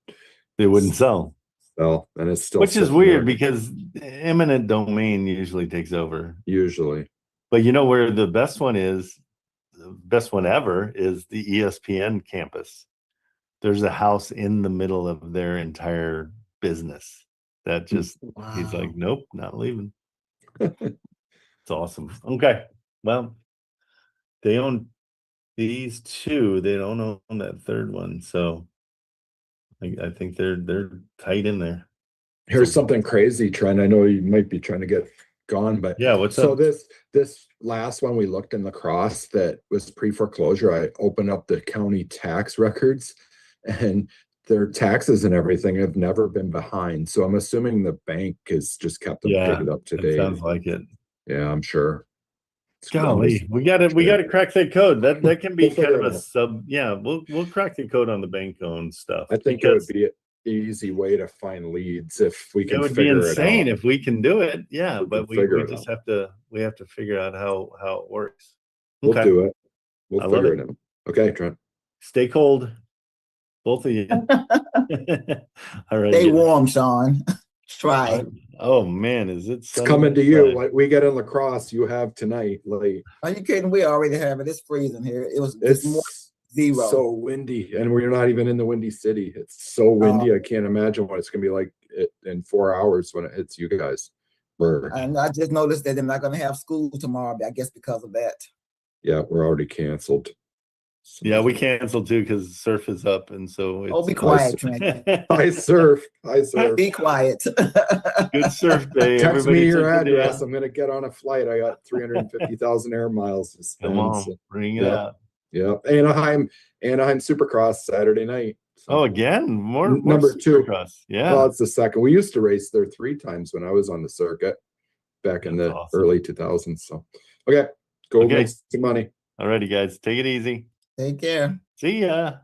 [SPEAKER 6] They wouldn't sell.
[SPEAKER 2] Sell, and it's still.
[SPEAKER 6] Which is
[SPEAKER 2] sitting
[SPEAKER 6] weird
[SPEAKER 2] there.
[SPEAKER 6] because eminent domain usually takes over.
[SPEAKER 2] Usually.
[SPEAKER 6] But you know where the best one is? The best one ever is the ESPN campus. There's a house in the middle of their entire business that just, he's like, nope, not leaving. It's awesome. Okay. Well, they own these two. They don't own that third one. So I think they're tight in there.
[SPEAKER 2] Here's something crazy, Trent. I know you might be trying to get gone, but
[SPEAKER 6] yeah, what's
[SPEAKER 2] so
[SPEAKER 6] up?
[SPEAKER 2] This last one we looked in La Crosse that was pre-foreclosure. I opened up the county tax records, and their taxes and everything have never been behind. So I'm assuming the bank has just kept them paid up to date.
[SPEAKER 6] Sounds like it.
[SPEAKER 2] Yeah, I'm sure.
[SPEAKER 6] Golly, we gotta crack that code. That can be kind of a sub. Yeah, we'll crack the code on the bank owned stuff.
[SPEAKER 2] I think it would be an easy way to find leads if we can.
[SPEAKER 6] It would be insane if we can do it. Yeah, but we just have to figure out how it works.
[SPEAKER 2] We'll do it. We'll figure it out. Okay, Trent.
[SPEAKER 6] Stay cold, both of you. All right.
[SPEAKER 11] Stay warm, Sean. Try.
[SPEAKER 6] Oh man, is it?
[SPEAKER 2] It's coming to you. What we get in La Crosse, you have tonight late.
[SPEAKER 11] Are you kidding? We already have it. It's freezing here. It's more zero.
[SPEAKER 2] So windy, and we're not even in the windy city. It's so windy. I can't imagine what it's gonna be like in 4 hours when it hits you guys.
[SPEAKER 11] And I just noticed that they're not gonna have school tomorrow. I guess because of that.
[SPEAKER 2] Yeah, we're already canceled.
[SPEAKER 6] Yeah, we canceled too because surf is up, and so it's,
[SPEAKER 11] be quiet, Trent.
[SPEAKER 2] I surf.
[SPEAKER 11] Be quiet.
[SPEAKER 6] Good surf day.
[SPEAKER 2] Text me your address. I'm gonna get on a flight. I got 350,000 air miles to spend.
[SPEAKER 6] Come on, bring it out.
[SPEAKER 2] Yeah, Anaheim Supercross Saturday night.
[SPEAKER 6] So. Oh, again, more
[SPEAKER 2] number two.
[SPEAKER 6] Supercross. Yeah,
[SPEAKER 2] well, it's the second. We used to race there 3 times when I was on the circuit back in the early 2000s. So, okay, go make some money.
[SPEAKER 6] All righty, guys, take it easy.
[SPEAKER 11] Take care.
[SPEAKER 6] See ya.